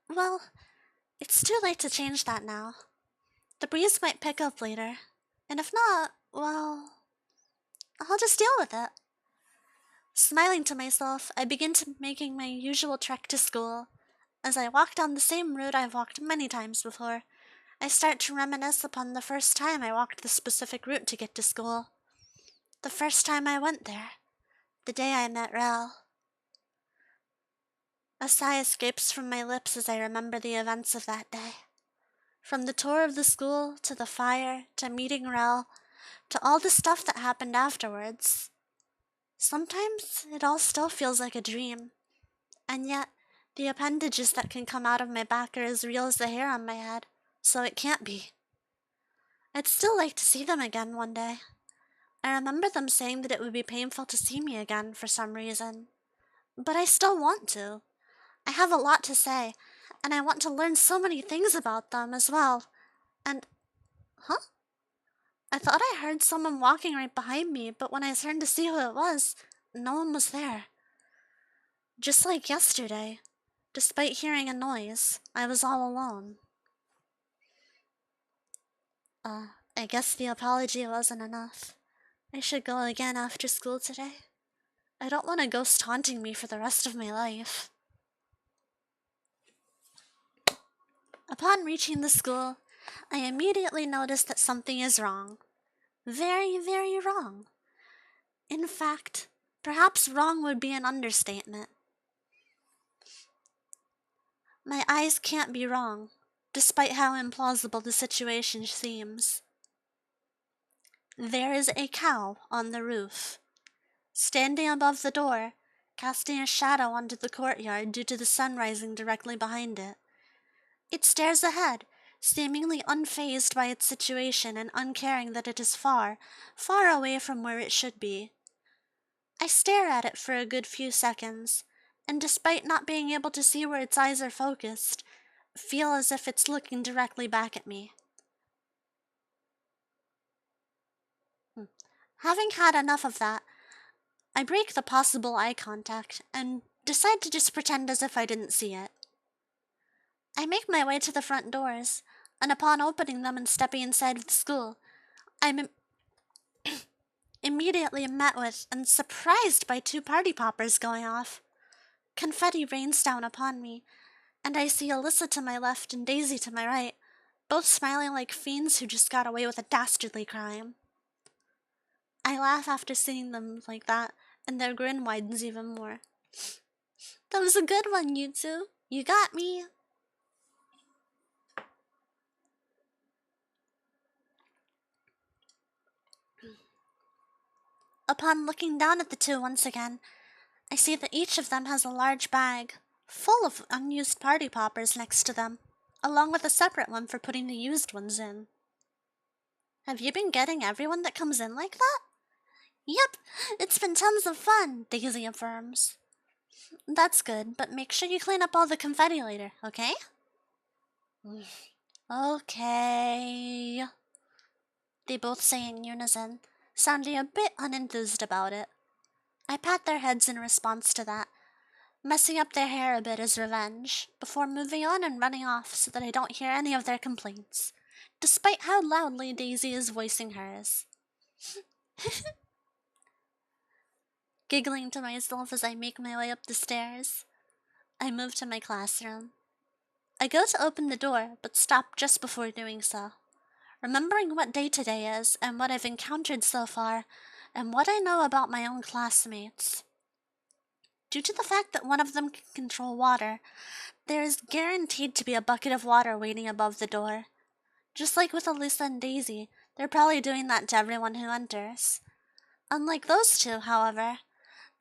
Well, it's too late to change that now. The breeze might pick up later, and if not, well, I'll just deal with it. Smiling to myself, I begin making my usual trek to school. As I walk down the same route I've walked many times before, I start to reminisce upon the first time I walked the specific route to get to school. The first time I went there. The day I met Rel. A sigh escapes from my lips as I remember the events of that day. From the tour of the school, to the fire, to meeting Rel, to all the stuff that happened afterwards. Sometimes it all still feels like a dream, and yet the appendages that can come out of my back are as real as the hair on my head, so it can't be. I'd still like to see them again one day. I remember them saying that it would be painful to see me again for some reason. But I still want to. I have a lot to say, and I want to learn so many things about them as well. And... huh? I thought I heard someone walking right behind me, but when I turned to see who it was, no one was there. Just like yesterday, despite hearing a noise, I was all alone. I guess the apology wasn't enough. I should go again after school today. I don't want a ghost haunting me for the rest of my life. Upon reaching the school, I immediately notice that something is wrong. Very, very wrong. In fact, perhaps wrong would be an understatement. My eyes can't be wrong, despite how implausible the situation seems. There is a cow on the roof, standing above the door, casting a shadow onto the courtyard due to the sun rising directly behind it. It stares ahead, seemingly unfazed by its situation and uncaring that it is far, far away from where it should be. I stare at it for a good few seconds, and despite not being able to see where its eyes are focused, feel as if it's looking directly back at me. Having had enough of that, I break the possible eye contact and decide to just pretend as if I didn't see it. I make my way to the front doors, and upon opening them and stepping inside of the school, I'm immediately met with and surprised by two party poppers going off. Confetti rains down upon me, and I see Alyssa to my left and Daisy to my right, both smiling like fiends who just got away with a dastardly crime. I laugh after seeing them like that, and their grin widens even more. That was a good one, you two. You got me. Upon looking down at the two once again, I see that each of them has a large bag, full of unused party poppers next to them, along with a separate one for putting the used ones in. Have you been getting everyone that comes in like that? Yep, it's been tons of fun, Daisy affirms. That's good, but make sure you clean up all the confetti later, okay? Okay, they both say in unison, sounding a bit unenthused about it. I pat their heads in response to that, messing up their hair a bit as revenge, before moving on and running off so that I don't hear any of their complaints, despite how loudly Daisy is voicing hers. giggling to myself as I make my way up the stairs. I move to my classroom. I go to open the door, but stop just before doing so. Remembering what day today is, and what I've encountered so far, and what I know about my own classmates. Due to the fact that one of them can control water, there is guaranteed to be a bucket of water waiting above the door. Just like with Alyssa and Daisy, they're probably doing that to everyone who enters. Unlike those two, however,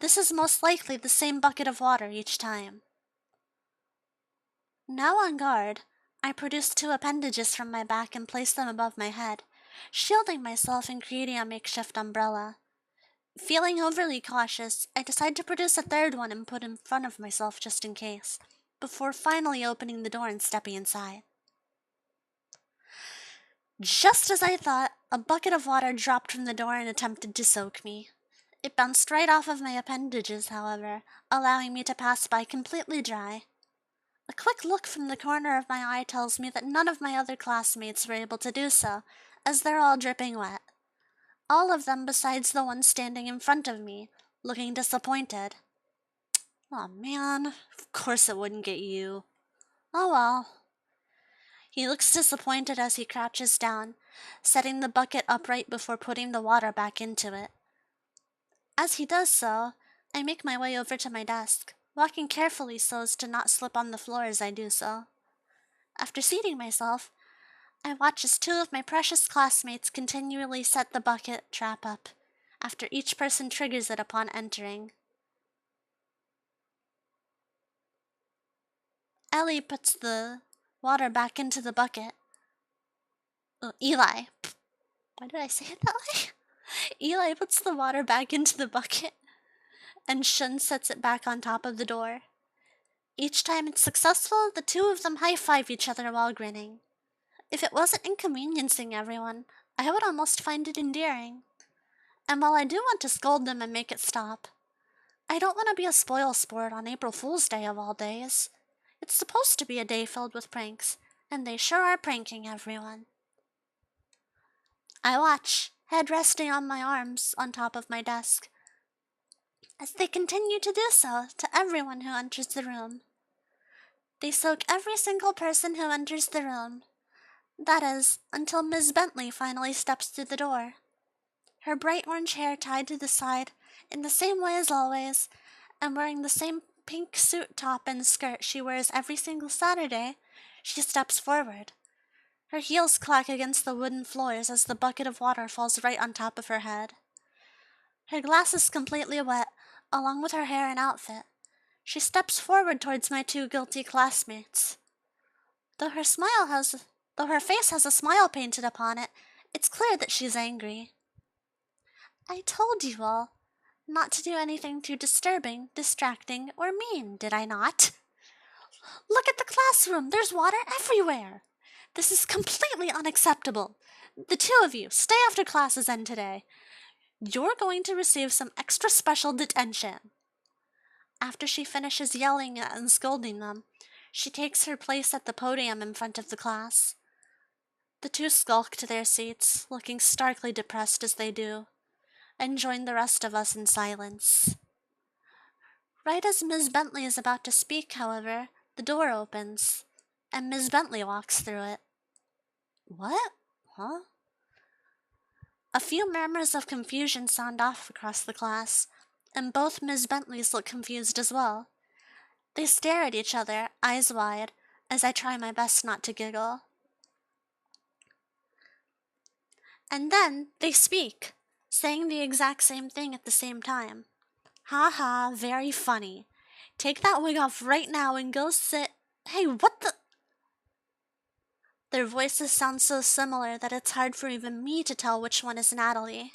this is most likely the same bucket of water each time. Now on guard, I produce two appendages from my back and place them above my head, shielding myself and creating a makeshift umbrella. Feeling overly cautious, I decide to produce a third one and put in front of myself just in case, before finally opening the door and stepping inside. Just as I thought, a bucket of water dropped from the door and attempted to soak me. It bounced right off of my appendages, however, allowing me to pass by completely dry. A quick look from the corner of my eye tells me that none of my other classmates were able to do so, as they're all dripping wet. All of them besides the one standing in front of me, looking disappointed. Aw, man, of course it wouldn't get you. Oh well. He looks disappointed as he crouches down, setting the bucket upright before putting the water back into it. As he does so, I make my way over to my desk, walking carefully so as to not slip on the floor as I do so. After seating myself, I watch as two of my precious classmates continually set the bucket trap up, after each person triggers it upon entering. Ellie puts the water back into the bucket. Eli. Why did I say it that way? Eli puts the water back into the bucket, and Shun sets it back on top of the door. Each time it's successful, the two of them high-five each other while grinning. If it wasn't inconveniencing everyone, I would almost find it endearing. And while I do want to scold them and make it stop, I don't want to be a spoil sport on April Fool's Day of all days. It's supposed to be a day filled with pranks, and they sure are pranking everyone. I watch, head resting on my arms on top of my desk, as they continue to do so to everyone who enters the room. They soak every single person who enters the room. That is, until Ms. Bentley finally steps through the door. Her bright orange hair tied to the side in the same way as always, and wearing the same pink suit top and skirt she wears every single Saturday, she steps forward. Her heels clack against the wooden floors as the bucket of water falls right on top of her head. Her glasses completely wet, along with her hair and outfit. She steps forward towards my two guilty classmates. Though her face has a smile painted upon it, it's clear that she's angry. I told you all not to do anything too disturbing, distracting, or mean, did I not? Look at the classroom! There's water everywhere! This is completely unacceptable. The two of you, stay after classes end today. You're going to receive some extra special detention. After she finishes yelling and scolding them, she takes her place at the podium in front of the class. The two skulk to their seats, looking starkly depressed as they do, and join the rest of us in silence. Right as Ms. Bentley is about to speak, however, the door opens, and Ms. Bentley walks through it. What? Huh? A few murmurs of confusion sound off across the class, and both Ms. Bentleys look confused as well. They stare at each other, eyes wide, as I try my best not to giggle. And then they speak, saying the exact same thing at the same time. Ha ha, very funny. Take that wig off right now and go sit. Hey, what the? Their voices sound so similar that it's hard for even me to tell which one is Natalie.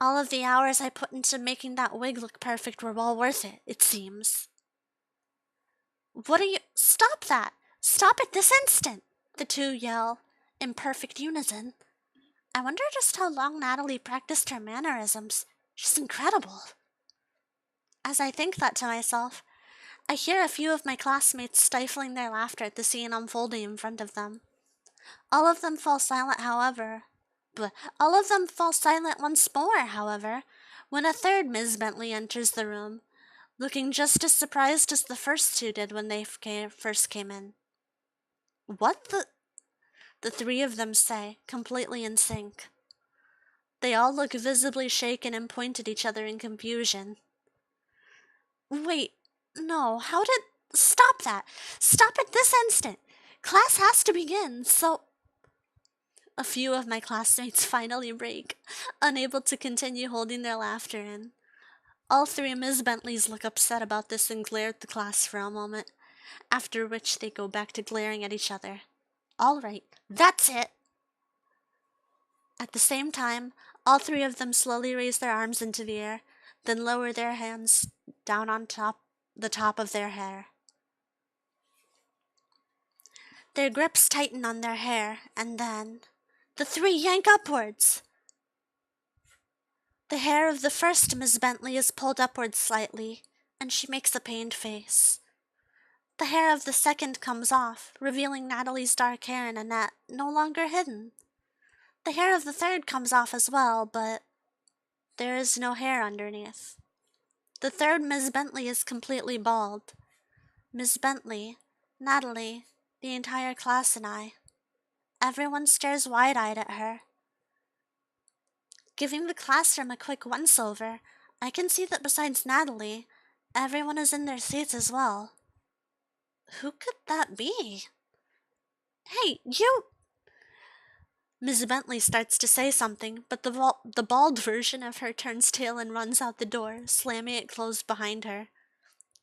All of the hours I put into making that wig look perfect were well worth it, it seems. What are you? Stop that! Stop it this instant! The two yell, in perfect unison. I wonder just how long Natalie practiced her mannerisms. She's incredible. As I think that to myself, I hear a few of my classmates stifling their laughter at the scene unfolding in front of them. All of them fall silent, however. All of them fall silent once more, however, when a third Miss Bentley enters the room, looking just as surprised as the first two did when they first came in. What the three of them say, completely in sync. They all look visibly shaken and point at each other in confusion. Wait, no, how did... Stop that! Stop it this instant! Class has to begin, so... A few of my classmates finally break, unable to continue holding their laughter in. All three Miss Bentleys look upset about this and glare at the class for a moment, after which they go back to glaring at each other. All right, that's it! At the same time, all three of them slowly raise their arms into the air, then lower their hands down on the top of their hair. Their grips tighten on their hair, and then the three yank upwards. The hair of the first Miss Bentley is pulled upwards slightly, and she makes a pained face. The hair of the second comes off, revealing Natalie's dark hair in a net, no longer hidden. The hair of the third comes off as well, but there is no hair underneath. The third Miss Bentley is completely bald. Miss Bentley, Natalie, the entire class and I. Everyone stares wide-eyed at her. Giving the classroom a quick once-over, I can see that besides Natalie, everyone is in their seats as well. Who could that be? Hey, you! Miss Bentley starts to say something, but the bald version of her turns tail and runs out the door, slamming it closed behind her.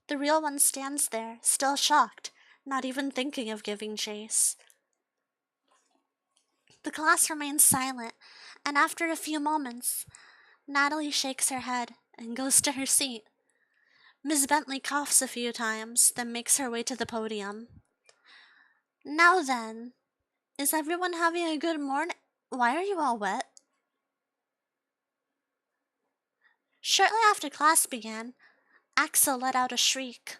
The real one stands there, still shocked, not even thinking of giving chase. The class remains silent, and after a few moments, Natalie shakes her head and goes to her seat. Miss Bentley coughs a few times, then makes her way to the podium. Now then, is everyone having a good morning? Why are you all wet? Shortly after class began, Axel let out a shriek.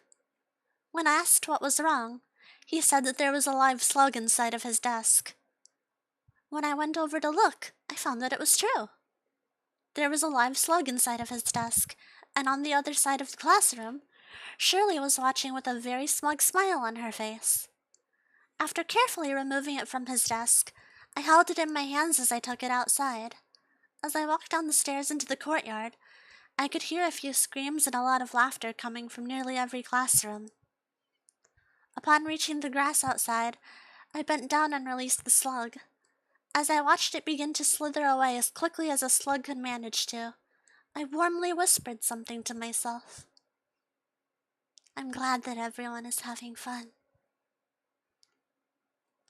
When asked what was wrong, he said that there was a live slug inside of his desk. When I went over to look, I found that it was true. There was a live slug inside of his desk, and on the other side of the classroom, Shirley was watching with a very smug smile on her face. After carefully removing it from his desk, I held it in my hands as I took it outside. As I walked down the stairs into the courtyard, I could hear a few screams and a lot of laughter coming from nearly every classroom. Upon reaching the grass outside, I bent down and released the slug. As I watched it begin to slither away as quickly as a slug could manage to, I warmly whispered something to myself. I'm glad that everyone is having fun.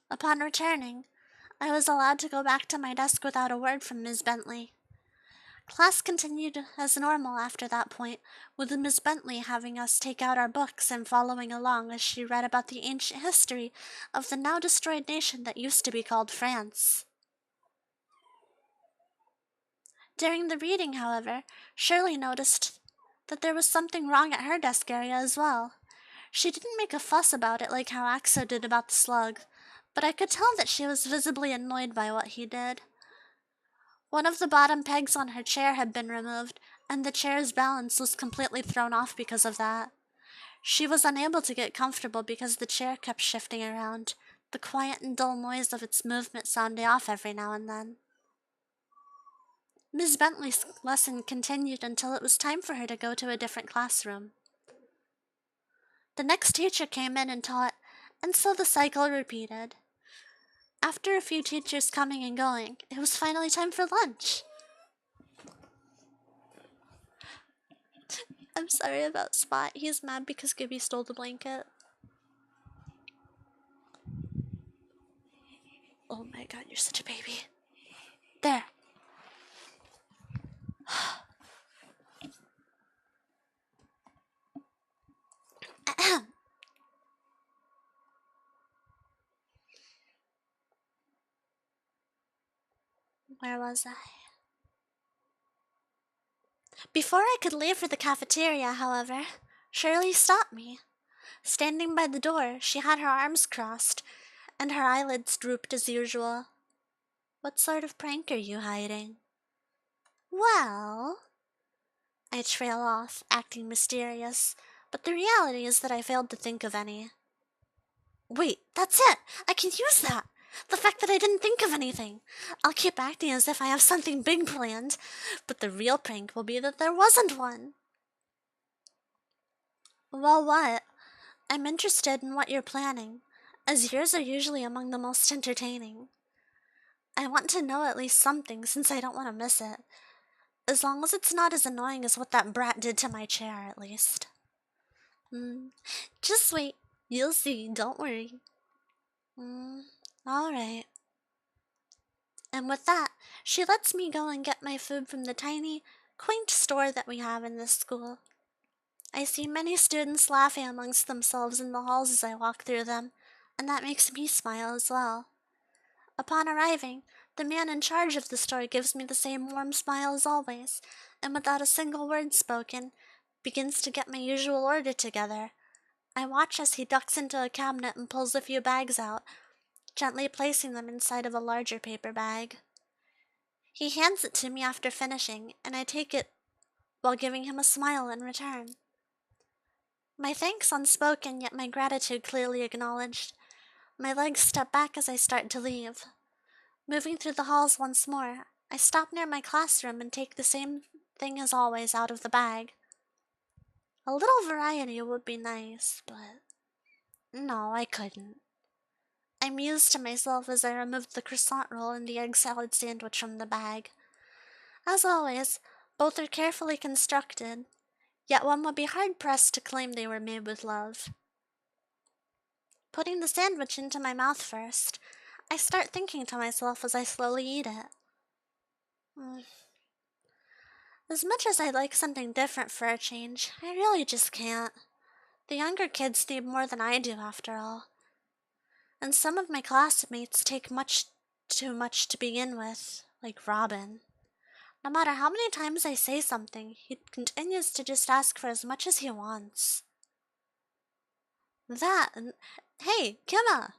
Upon returning, I was allowed to go back to my desk without a word from Miss Bentley. Class continued as normal after that point, with Miss Bentley having us take out our books and following along as she read about the ancient history of the now destroyed nation that used to be called France. During the reading, however, Shirley noticed that there was something wrong at her desk area as well. She didn't make a fuss about it like how Axo did about the slug, but I could tell that she was visibly annoyed by what he did. One of the bottom pegs on her chair had been removed, and the chair's balance was completely thrown off because of that. She was unable to get comfortable because the chair kept shifting around, the quiet and dull noise of its movement sounding off every now and then. Miss Bentley's lesson continued until it was time for her to go to a different classroom. The next teacher came in and taught, and so the cycle repeated. After a few teachers coming and going, it was finally time for lunch. I'm sorry about Spot. He's mad because Gibby stole the blanket. Oh my god, you're such a baby. There. Ahem. Where was I? Before I could leave for the cafeteria, however, Shirley stopped me. Standing by the door, she had her arms crossed, and her eyelids drooped as usual. What sort of prank are you hiding? Well, I trail off, acting mysterious, but the reality is that I failed to think of any. Wait, that's it! I can use that! The fact that I didn't think of anything! I'll keep acting as if I have something big planned, but the real prank will be that there wasn't one. Well, what? I'm interested in what you're planning, as yours are usually among the most entertaining. I want to know at least something since I don't want to miss it. As long as it's not as annoying as what that brat did to my chair, at least. Just wait. You'll see, don't worry. Alright. And with that, she lets me go and get my food from the tiny, quaint store that we have in this school. I see many students laughing amongst themselves in the halls as I walk through them, and that makes me smile as well. Upon arriving, the man in charge of the store gives me the same warm smile as always, and without a single word spoken, begins to get my usual order together. I watch as he ducks into a cabinet and pulls a few bags out, gently placing them inside of a larger paper bag. He hands it to me after finishing, and I take it while giving him a smile in return. My thanks unspoken, yet my gratitude clearly acknowledged. My legs step back as I start to leave. Moving through the halls once more, I stop near my classroom and take the same thing as always out of the bag. A little variety would be nice, but no, I couldn't. I mused to myself as I removed the croissant roll and the egg salad sandwich from the bag. As always, both are carefully constructed, yet one would be hard-pressed to claim they were made with love. Putting the sandwich into my mouth first, I start thinking to myself as I slowly eat it. As much as I'd like something different for a change, I really just can't. The younger kids need more than I do, after all. And some of my classmates take much too much to begin with, like Robin. No matter how many times I say something, he continues to just ask for as much as he wants. That and hey, Kimma!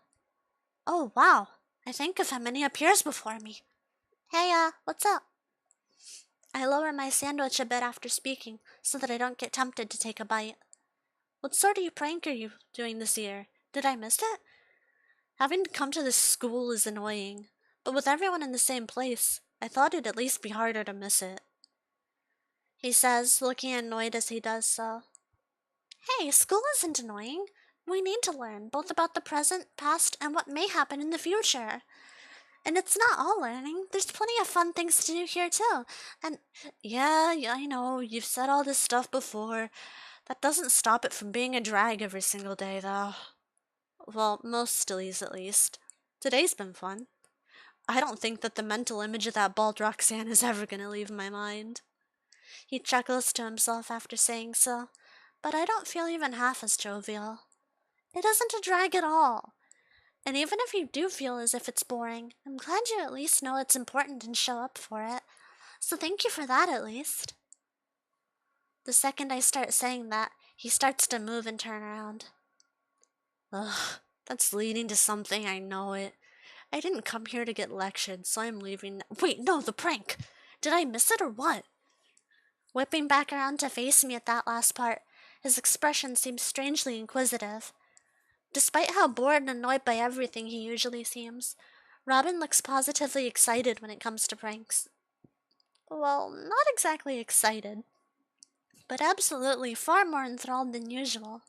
Oh wow, I think of him and he appears before me. Hey, what's up? I lower my sandwich a bit after speaking so that I don't get tempted to take a bite. What sort of prank are you doing this year? Did I miss it? Having to come to this school is annoying, but with everyone in the same place, I thought it'd at least be harder to miss it. He says, looking annoyed as he does so. Hey, school isn't annoying. We need to learn, both about the present, past, and what may happen in the future. And it's not all learning. There's plenty of fun things to do here, too. And yeah, I know, you've said all this stuff before. That doesn't stop it from being a drag every single day, though. Well, most days at least. Today's been fun. I don't think that the mental image of that bald Roxanne is ever gonna leave my mind. He chuckles to himself after saying so, but I don't feel even half as jovial. It isn't a drag at all. And even if you do feel as if it's boring, I'm glad you at least know it's important and show up for it. So thank you for that at least. The second I start saying that, he starts to move and turn around. Ugh, that's leading to something, I know it. I didn't come here to get lectured, so I'm leaving. Wait, no, the prank! Did I miss it or what? Whipping back around to face me at that last part, his expression seems strangely inquisitive. Despite how bored and annoyed by everything he usually seems, Robin looks positively excited when it comes to pranks. Well, not exactly excited, but absolutely far more enthralled than usual.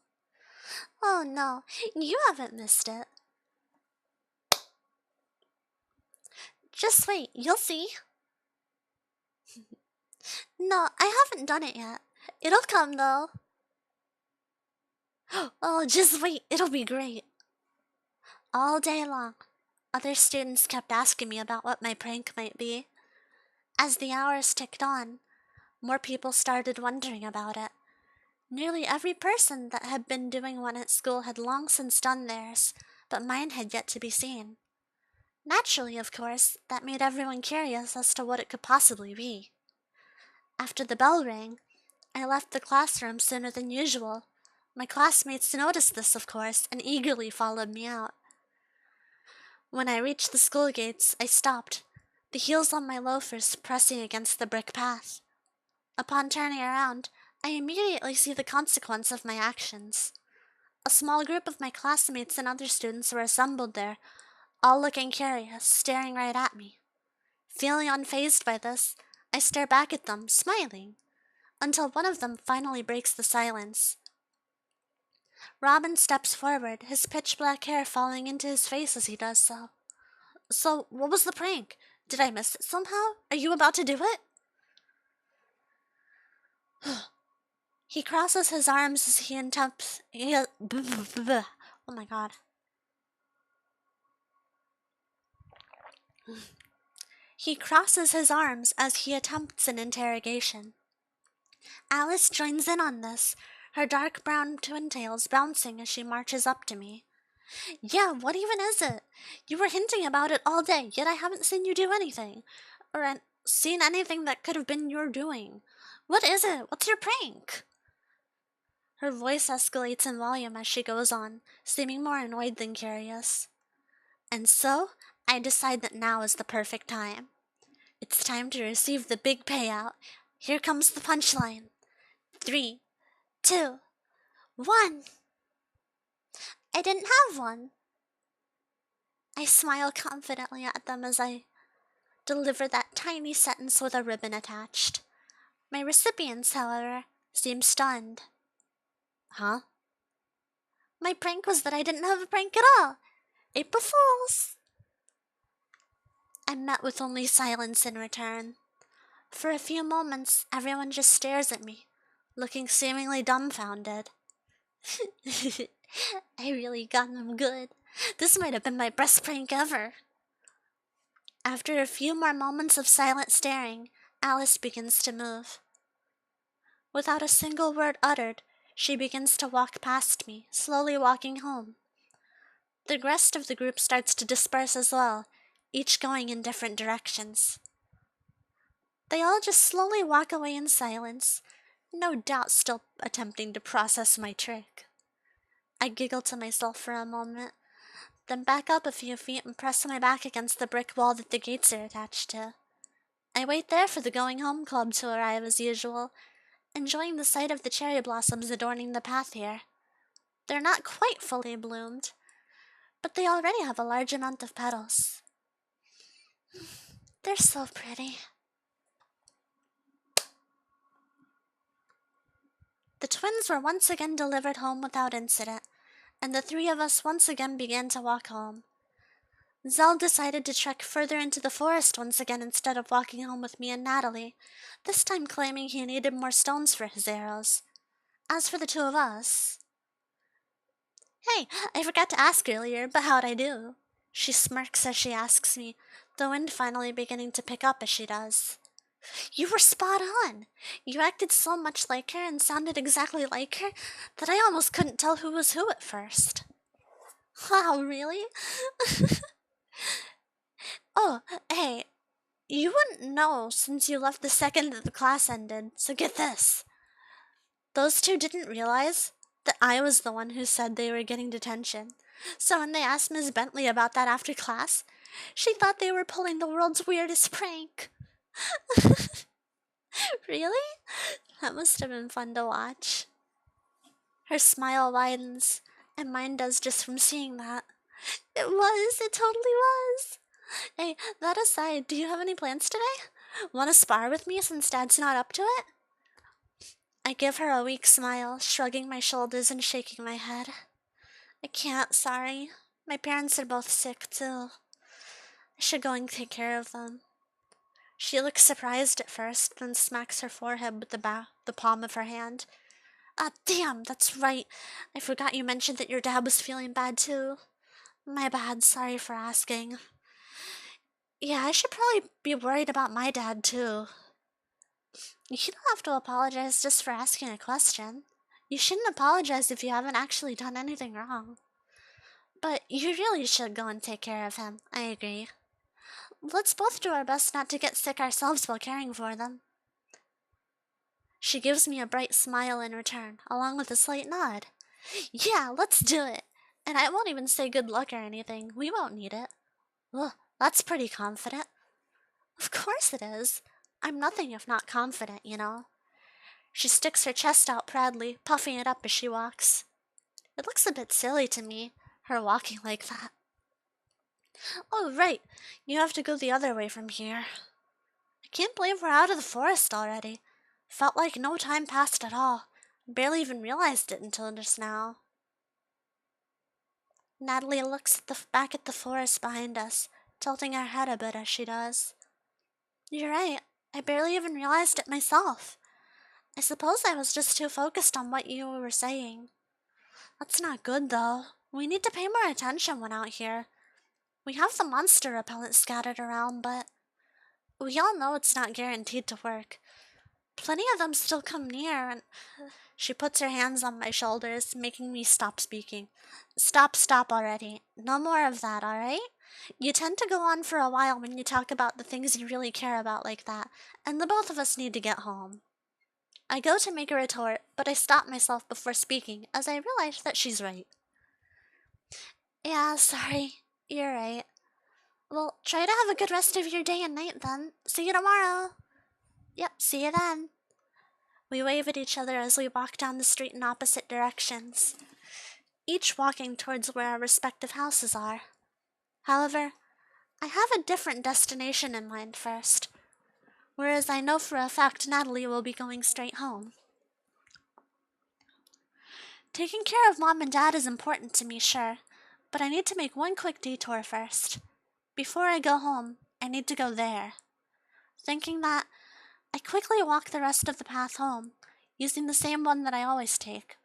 Oh no, you haven't missed it. Just wait, you'll see. No, I haven't done it yet. It'll come though. Oh, just wait, it'll be great. All day long, other students kept asking me about what my prank might be. As the hours ticked on, more people started wondering about it. Nearly every person that had been doing one at school had long since done theirs, but mine had yet to be seen. Naturally, of course, that made everyone curious as to what it could possibly be. After the bell rang, I left the classroom sooner than usual. My classmates noticed this, of course, and eagerly followed me out. When I reached the school gates, I stopped, the heels on my loafers pressing against the brick path. Upon turning around, I immediately see the consequence of my actions. A small group of my classmates and other students were assembled there, all looking curious, staring right at me. Feeling unfazed by this, I stare back at them, smiling, until one of them finally breaks the silence. Robin steps forward, his pitch black hair falling into his face as he does so. So, what was the prank? Did I miss it somehow? Are you about to do it? He crosses his arms as he attempts. Oh my god. He crosses his arms as he attempts an interrogation. Alice joins in on this, her dark brown twin tails bouncing as she marches up to me. Yeah, what even is it? You were hinting about it all day, yet I haven't seen you do anything. Or seen anything that could have been your doing. What is it? What's your prank? Her voice escalates in volume as she goes on, seeming more annoyed than curious. And so, I decide that now is the perfect time. It's time to receive the big payout. Here comes the punchline. 3, 2, 1. I didn't have one. I smile confidently at them as I deliver that tiny sentence with a ribbon attached. My recipients, however, seem stunned. Huh? My prank was that I didn't have a prank at all. April Fools! I'm met with only silence in return. For a few moments, everyone just stares at me, looking seemingly dumbfounded. I really got them good. This might have been my best prank ever. After a few more moments of silent staring, Alice begins to move. Without a single word uttered, she begins to walk past me, slowly walking home. The rest of the group starts to disperse as well, each going in different directions. They all just slowly walk away in silence, no doubt still attempting to process my trick. I giggle to myself for a moment, then back up a few feet and press my back against the brick wall that the gates are attached to. I wait there for the going home club to arrive as usual, enjoying the sight of the cherry blossoms adorning the path here. They're not quite fully bloomed, but they already have a large amount of petals. They're so pretty. The twins were once again delivered home without incident, and the three of us once again began to walk home. Zell decided to trek further into the forest once again instead of walking home with me and Natalie, this time claiming he needed more stones for his arrows. As for the two of us... Hey, I forgot to ask earlier, but how'd I do? She smirks as she asks me, the wind finally beginning to pick up as she does. You were spot on. You acted so much like her and sounded exactly like her that I almost couldn't tell who was who at first. Wow, really? Oh, hey, you wouldn't know since you left the second that the class ended, so get this. Those two didn't realize that I was the one who said they were getting detention. So when they asked Miss Bentley about that after class, she thought they were pulling the world's weirdest prank. Really? That must have been fun to watch. Her smile widens, and mine does just from seeing that. It totally was. Hey, that aside, do you have any plans today? Want to spar with me since Dad's not up to it? I give her a weak smile, shrugging my shoulders and shaking my head. I can't, sorry. My parents are both sick, too. I should go and take care of them. She looks surprised at first, then smacks her forehead with the palm of her hand. Ah, damn, that's right. I forgot you mentioned that your dad was feeling bad, too. My bad, sorry for asking. Yeah, I should probably be worried about my dad, too. You don't have to apologize just for asking a question. You shouldn't apologize if you haven't actually done anything wrong. But you really should go and take care of him, I agree. Let's both do our best not to get sick ourselves while caring for them. She gives me a bright smile in return, along with a slight nod. Yeah, let's do it. And I won't even say good luck or anything. We won't need it. Ugh, that's pretty confident. Of course it is. I'm nothing if not confident, you know. She sticks her chest out proudly, puffing it up as she walks. It looks a bit silly to me, her walking like that. Oh, right, you have to go the other way from here. I can't believe we're out of the forest already. Felt like no time passed at all. Barely even realized it until just now. Natalie looks back at the forest behind us, tilting her head a bit as she does. You're right, I barely even realized it myself. I suppose I was just too focused on what you were saying. That's not good, though. We need to pay more attention when out here. We have the monster repellent scattered around, but we all know it's not guaranteed to work. Plenty of them still come near, and she puts her hands on my shoulders, making me stop speaking. Stop already. No more of that, alright? You tend to go on for a while when you talk about the things you really care about like that, and the both of us need to get home. I go to make a retort, but I stop myself before speaking as I realize that she's right. Yeah, sorry. You're right. Well, try to have a good rest of your day and night then. See you tomorrow. Yep, see you then. We wave at each other as we walk down the street in opposite directions, each walking towards where our respective houses are. However, I have a different destination in mind first, whereas I know for a fact Natalie will be going straight home. Taking care of Mom and Dad is important to me, sure, but I need to make one quick detour first. Before I go home, I need to go there. Thinking that, I quickly walk the rest of the path home, using the same one that I always take.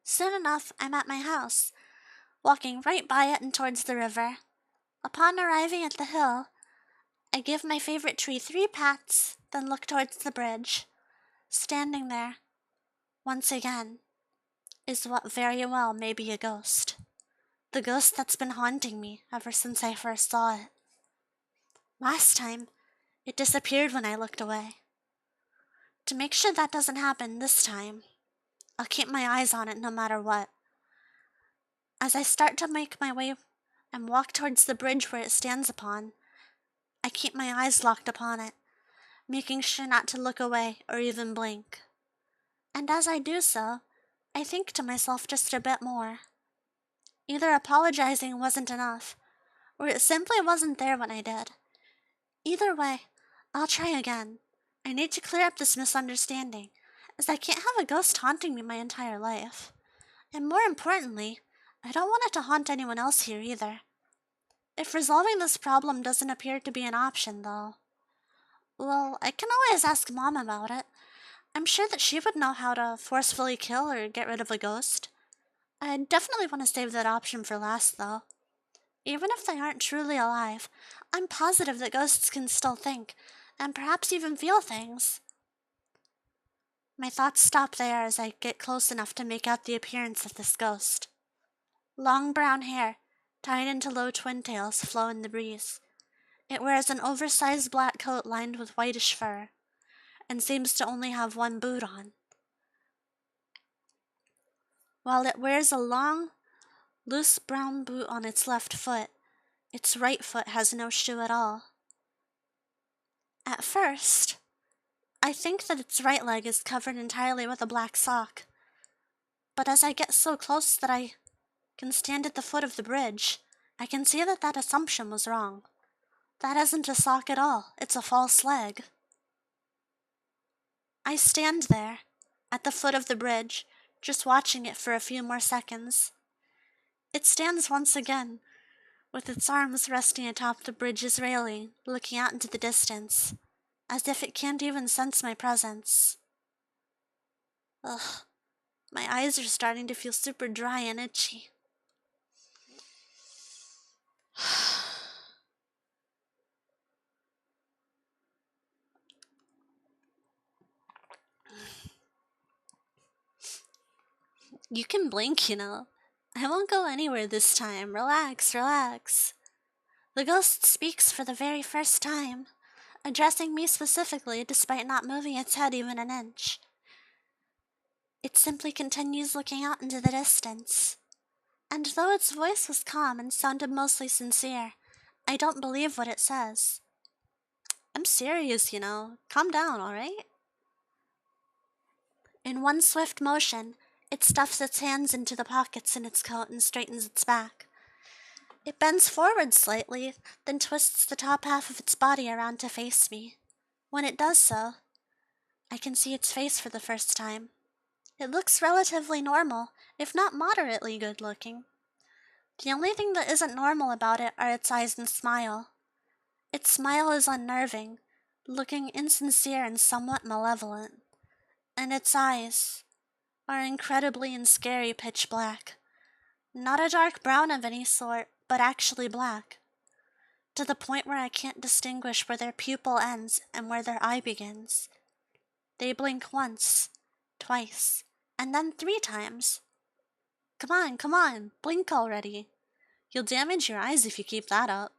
Soon enough, I'm at my house, walking right by it and towards the river. Upon arriving at the hill, I give my favorite tree 3 pats, then look towards the bridge. Standing there, once again, is what very well may be a ghost. The ghost that's been haunting me ever since I first saw it. Last time, it disappeared when I looked away. To make sure that doesn't happen this time, I'll keep my eyes on it no matter what. As I start to make my way and walk towards the bridge where it stands upon, I keep my eyes locked upon it, making sure not to look away or even blink. And as I do so, I think to myself just a bit more. Either apologizing wasn't enough, or it simply wasn't there when I did. Either way, I'll try again. I need to clear up this misunderstanding, as I can't have a ghost haunting me my entire life. And more importantly, I don't want it to haunt anyone else here either. If resolving this problem doesn't appear to be an option, though, well, I can always ask Mom about it. I'm sure that she would know how to forcefully kill or get rid of a ghost. I definitely want to save that option for last, though. Even if they aren't truly alive, I'm positive that ghosts can still think, and perhaps even feel things. My thoughts stop there as I get close enough to make out the appearance of this ghost. Long brown hair, tied into low twin tails, flow in the breeze. It wears an oversized black coat lined with whitish fur, and seems to only have one boot on. While it wears a long, loose brown boot on its left foot, its right foot has no shoe at all. At first, I think that its right leg is covered entirely with a black sock, but as I get so close that I can stand at the foot of the bridge, I can see that that assumption was wrong. That isn't a sock at all, it's a false leg. I stand there, at the foot of the bridge, just watching it for a few more seconds. It stands once again, with its arms resting atop the bridge's railing, looking out into the distance, as if it can't even sense my presence. Ugh, my eyes are starting to feel super dry and itchy. You can blink, you know. I won't go anywhere this time. Relax, relax. The ghost speaks for the very first time, addressing me specifically despite not moving its head even an inch. It simply continues looking out into the distance. And though its voice was calm and sounded mostly sincere, I don't believe what it says. I'm serious, you know. Calm down, alright? In one swift motion, it stuffs its hands into the pockets in its coat and straightens its back. It bends forward slightly, then twists the top half of its body around to face me. When it does so, I can see its face for the first time. It looks relatively normal, if not moderately good looking. The only thing that isn't normal about it are its eyes and smile. Its smile is unnerving, looking insincere and somewhat malevolent. And its eyes are incredibly and scary pitch black. Not a dark brown of any sort, but actually black. To the point where I can't distinguish where their pupil ends and where their eye begins. They blink once, twice, and then 3 times. Come on, blink already. You'll damage your eyes if you keep that up.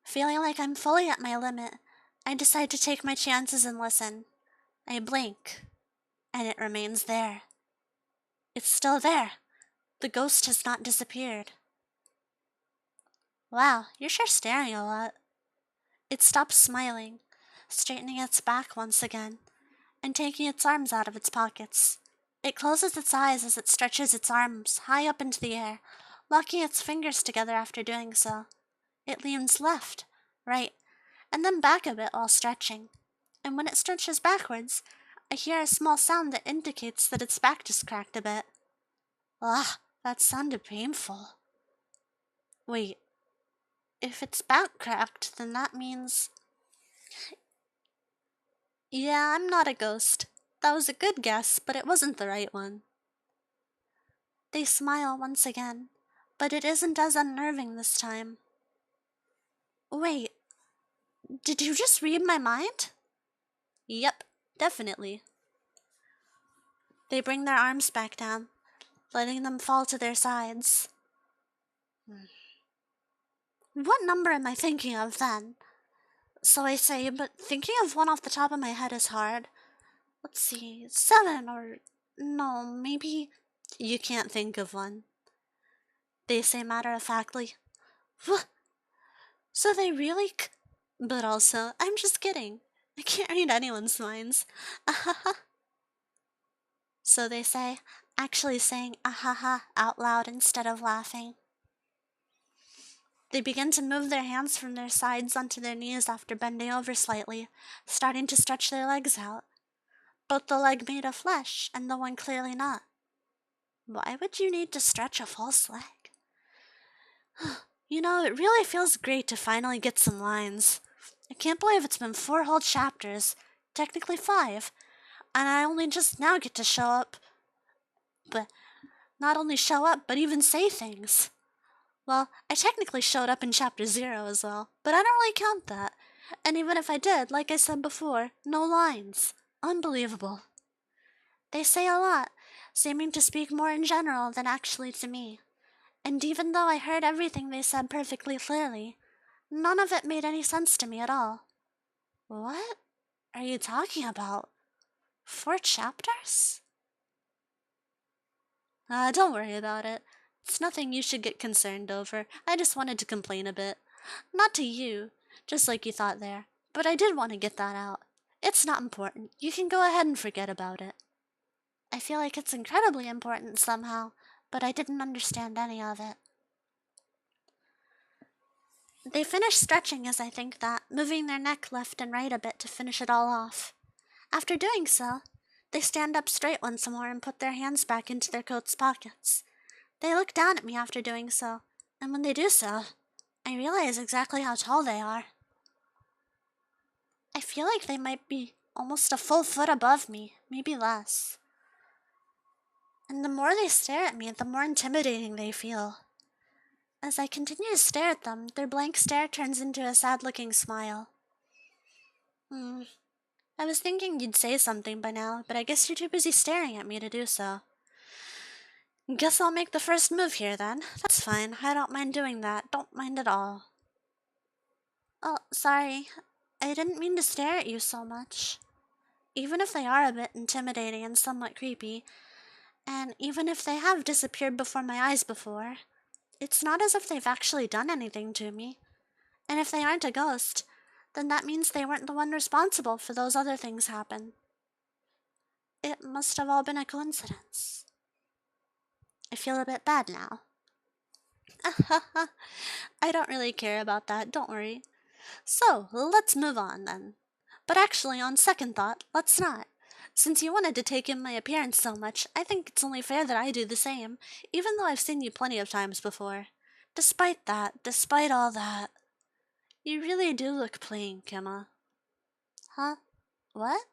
Feeling like I'm fully at my limit, I decide to take my chances and listen. I blink, and it remains there. It's still there. The ghost has not disappeared. Wow, you're sure staring a lot. It stops smiling, straightening its back once again, and taking its arms out of its pockets. It closes its eyes as it stretches its arms high up into the air, locking its fingers together after doing so. It leans left, right, and then back a bit while stretching. And when it stretches backwards, I hear a small sound that indicates that its back just cracked a bit. Ah, that sounded painful. Wait, if its back cracked, then that means... Yeah, I'm not a ghost. That was a good guess, but it wasn't the right one. They smile once again, but it isn't as unnerving this time. Wait, did you just read my mind? Yep, definitely. They bring their arms back down, letting them fall to their sides. What number am I thinking of then? So I say, but thinking of one off the top of my head is hard. Let's see, 7 or... no, maybe... You can't think of one. They say matter-of-factly. What? So they really But also, I'm just kidding. I can't read anyone's minds. Ahaha. So they say, actually saying ahaha out loud instead of laughing. They begin to move their hands from their sides onto their knees after bending over slightly, starting to stretch their legs out. Both the leg made of flesh and the one clearly not. Why would you need to stretch a false leg? You know, it really feels great to finally get some lines. I can't believe it's been 4 whole chapters, technically 5, and I only just now get to show up. But not only show up, but even say things. Well, I technically showed up in chapter 0 as well, but I don't really count that. And even if I did, like I said before, no lines. Unbelievable. They say a lot, seeming to speak more in general than actually to me. And even though I heard everything they said perfectly clearly, none of it made any sense to me at all. What are you talking about? 4 chapters? Don't worry about it. It's nothing you should get concerned over. I just wanted to complain a bit. Not to you, just like you thought there, but I did want to get that out. It's not important. You can go ahead and forget about it. I feel like it's incredibly important somehow, but I didn't understand any of it. They finish stretching as I think that, moving their neck left and right a bit to finish it all off. After doing so, they stand up straight once more and put their hands back into their coat's pockets. They look down at me after doing so, and when they do so, I realize exactly how tall they are. I feel like they might be almost a full foot above me, maybe less. And the more they stare at me, the more intimidating they feel. As I continue to stare at them, their blank stare turns into a sad-looking smile. I was thinking you'd say something by now, but I guess you're too busy staring at me to do so. Guess I'll make the first move here then. That's fine, I don't mind doing that, don't mind at all. Oh, sorry. I didn't mean to stare at you so much. Even if they are a bit intimidating and somewhat creepy, and even if they have disappeared before my eyes before, it's not as if they've actually done anything to me. And if they aren't a ghost, then that means they weren't the one responsible for those other things happen. It must have all been a coincidence. I feel a bit bad now. I don't really care about that, don't worry. So, let's move on then. But actually, on second thought, let's not. Since you wanted to take in my appearance so much, I think it's only fair that I do the same, even though I've seen you plenty of times before. Despite all that, you really do look plain, Kimma. Huh? What?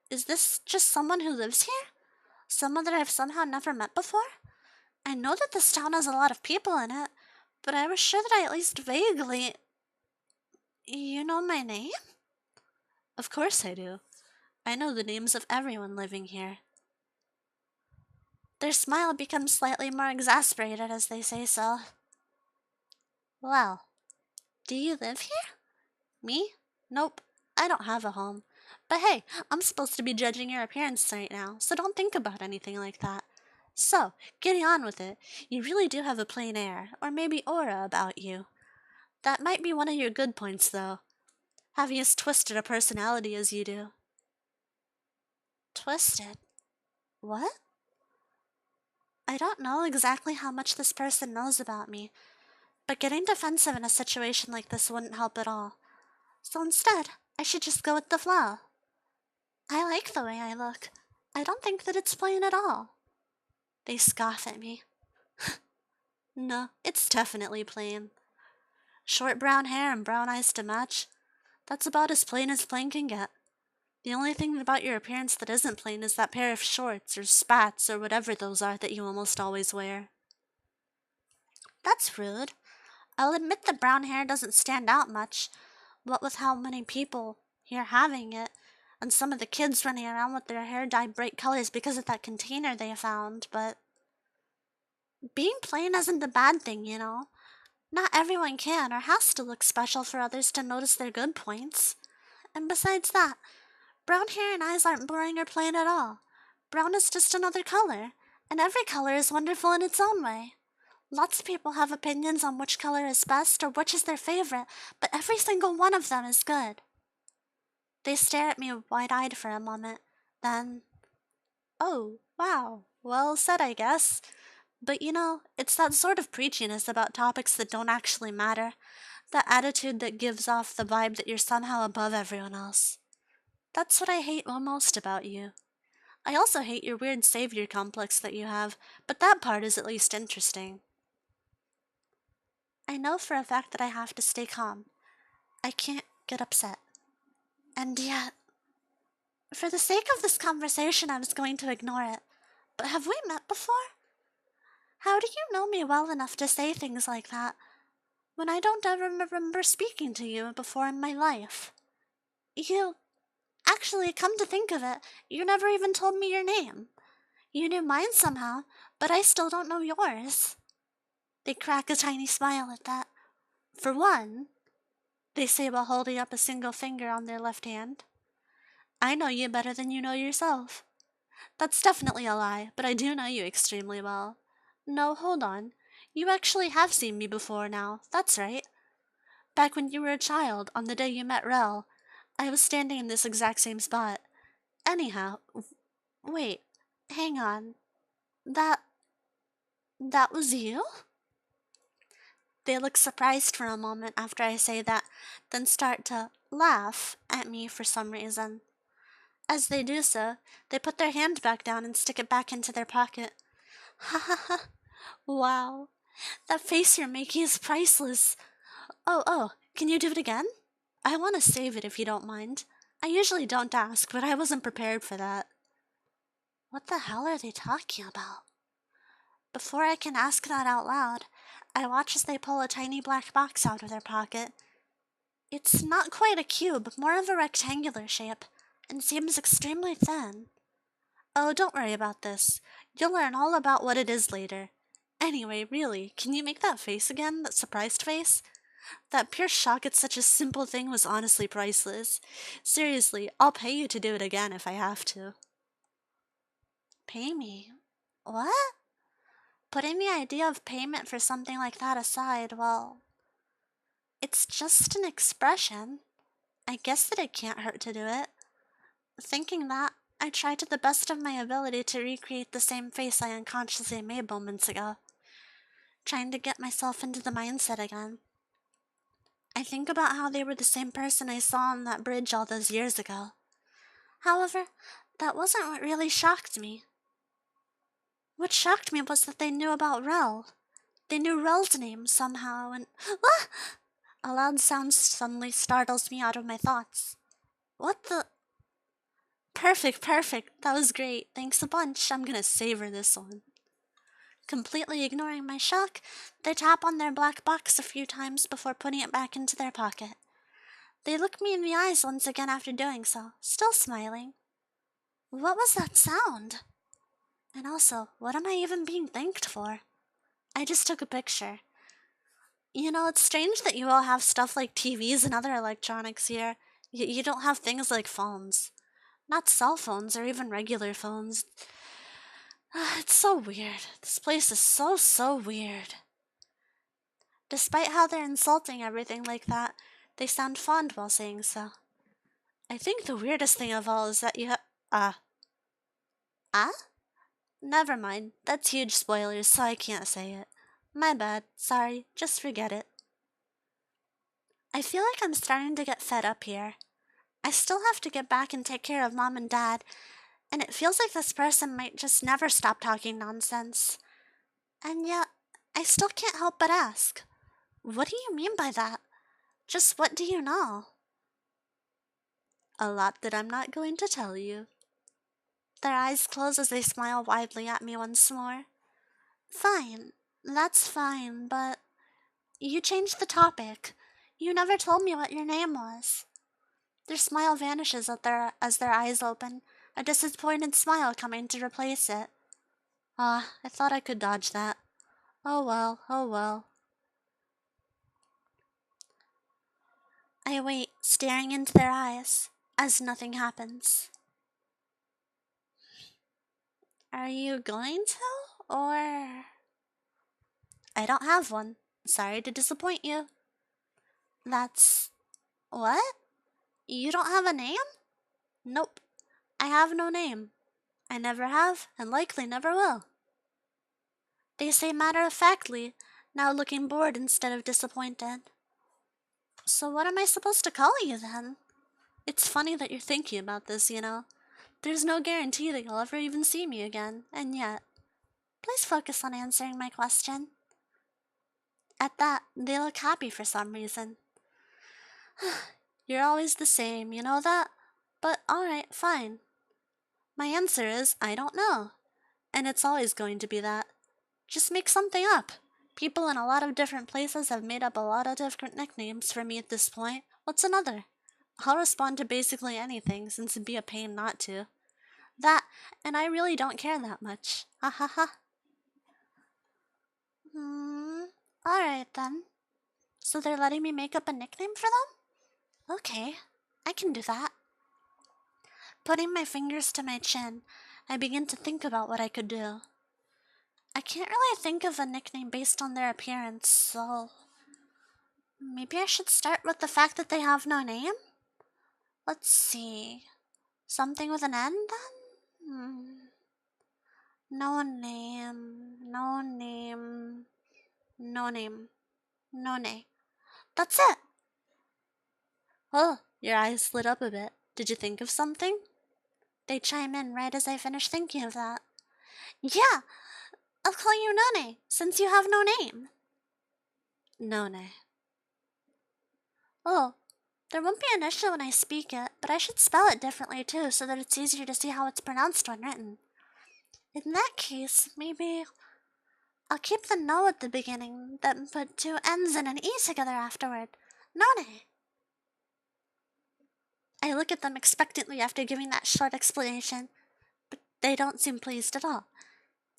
Is this just someone who lives here? Someone that I've somehow never met before? I know that this town has a lot of people in it, but I was sure that I at least vaguely... You know my name? Of course I do. I know the names of everyone living here. Their smile becomes slightly more exasperated as they say so. Well, do you live here? Me? Nope. I don't have a home. But hey, I'm supposed to be judging your appearance right now, so don't think about anything like that. So, getting on with it, you really do have a plain air, or maybe aura about you. That might be one of your good points, though. Having as twisted a personality as you do. Twisted? What? I don't know exactly how much this person knows about me, but getting defensive in a situation like this wouldn't help at all. So instead, I should just go with the flow. I like the way I look. I don't think that it's plain at all. They scoff at me. No, it's definitely plain. Short brown hair and brown eyes to match. That's about as plain can get. The only thing about your appearance that isn't plain is that pair of shorts or spats or whatever those are that you almost always wear. That's rude. I'll admit the brown hair doesn't stand out much, what with how many people here having it, and some of the kids running around with their hair dyed bright colors because of that container they found, but being plain isn't a bad thing, you know. Not everyone can or has to look special for others to notice their good points. And besides that, brown hair and eyes aren't boring or plain at all. Brown is just another color, and every color is wonderful in its own way. Lots of people have opinions on which color is best or which is their favorite, but every single one of them is good. They stare at me wide-eyed for a moment, then, oh, wow, well said, I guess. But you know, it's that sort of preachiness about topics that don't actually matter, that attitude that gives off the vibe that you're somehow above everyone else. That's what I hate most about you. I also hate your weird savior complex that you have, but that part is at least interesting. I know for a fact that I have to stay calm. I can't get upset. And yet, for the sake of this conversation, I was going to ignore it. But have we met before? How do you know me well enough to say things like that, when I don't ever remember speaking to you before in my life? Actually, come to think of it, you never even told me your name. You knew mine somehow, but I still don't know yours. They crack a tiny smile at that. For one, they say while holding up a single finger on their left hand, I know you better than you know yourself. That's definitely a lie, but I do know you extremely well. No, hold on. You actually have seen me before now, that's right. Back when you were a child, on the day you met Rel, I was standing in this exact same spot. Anyhow, wait, hang on. That was you? They look surprised for a moment after I say that, then start to laugh at me for some reason. As they do so, they put their hand back down and stick it back into their pocket. Ha ha ha. Wow. That face you're making is priceless. Oh, can you do it again? I want to save it if you don't mind. I usually don't ask, but I wasn't prepared for that. What the hell are they talking about? Before I can ask that out loud, I watch as they pull a tiny black box out of their pocket. It's not quite a cube, more of a rectangular shape, and seems extremely thin. Oh, don't worry about this. You'll learn all about what it is later. Anyway, really, can you make that face again, that surprised face? That pure shock at such a simple thing was honestly priceless. Seriously, I'll pay you to do it again if I have to. Pay me? What? Putting the idea of payment for something like that aside, well, it's just an expression. I guess that it can't hurt to do it. Thinking that, I tried to the best of my ability to recreate the same face I unconsciously made moments ago, trying to get myself into the mindset again. I think about how they were the same person I saw on that bridge all those years ago. However, that wasn't what really shocked me. What shocked me was that they knew about Rel. They knew Rel's name somehow, and ah! A loud sound suddenly startles me out of my thoughts. What the? Perfect, perfect. That was great. Thanks a bunch. I'm gonna savor this one. Completely ignoring my shock, they tap on their black box a few times before putting it back into their pocket. They look me in the eyes once again after doing so, still smiling. What was that sound? And also, what am I even being thanked for? I just took a picture. You know, it's strange that you all have stuff like TVs and other electronics here. You don't have things like phones. Not cell phones or even regular phones. It's so weird. This place is so weird. Despite how they're insulting everything like that, they sound fond while saying so. I think the weirdest thing of all is that you Ah? Never mind. That's huge spoilers, so I can't say it. My bad. Sorry. Just forget it. I feel like I'm starting to get fed up here. I still have to get back and take care of Mom and Dad, and it feels like this person might just never stop talking nonsense. And yet, I still can't help but ask, what do you mean by that? Just what do you know? A lot that I'm not going to tell you. Their eyes close as they smile widely at me once more. Fine, that's fine, but you changed the topic. You never told me what your name was. Their smile vanishes as their eyes open, a disappointed smile coming to replace it. Ah, I thought I could dodge that. Oh well, oh well. I wait, staring into their eyes, as nothing happens. Are you going to, or? I don't have one. Sorry to disappoint you. That's. What? You don't have a name? Nope. I have no name. I never have, and likely never will. They say matter of factly, now looking bored instead of disappointed. So what am I supposed to call you then? It's funny that you're thinking about this, you know. There's no guarantee that you'll ever even see me again, and yet. Please focus on answering my question. At that, they look happy for some reason. You're always the same, you know that? But alright, fine. My answer is, I don't know. And it's always going to be that. Just make something up. People in a lot of different places have made up a lot of different nicknames for me at this point. What's another? I'll respond to basically anything since it'd be a pain not to. That, and I really don't care that much. Ha ha ha. Alright then. So they're letting me make up a nickname for them? Okay, I can do that. Putting my fingers to my chin, I begin to think about what I could do. I can't really think of a nickname based on their appearance, so maybe I should start with the fact that they have no name? Let's see. Something with an N then? No name, no name, no name, no name. That's it! Oh, your eyes lit up a bit. Did you think of something? They chime in right as I finish thinking of that. Yeah! I'll call you None, since you have no name. None. Oh, there won't be an issue when I speak it, but I should spell it differently too so that it's easier to see how it's pronounced when written. In that case, maybe I'll keep the no at the beginning, then put two N's and an E together afterward. None. I look at them expectantly after giving that short explanation, but they don't seem pleased at all.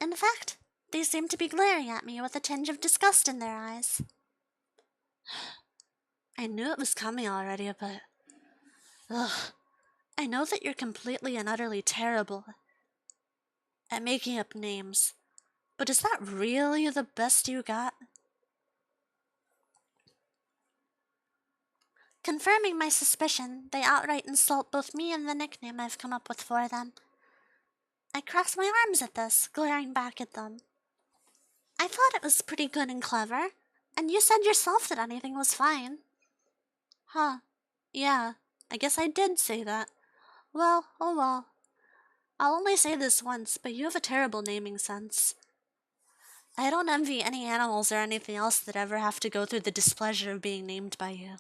In fact, they seem to be glaring at me with a tinge of disgust in their eyes. I knew it was coming already, but... Ugh. I know that you're completely and utterly terrible at making up names, but is that really the best you got? Confirming my suspicion, they outright insult both me and the nickname I've come up with for them. I cross my arms at this, glaring back at them. I thought it was pretty good and clever, and you said yourself that anything was fine. Huh. Yeah, I guess I did say that. Well, oh well. I'll only say this once, but you have a terrible naming sense. I don't envy any animals or anything else that ever have to go through the displeasure of being named by you.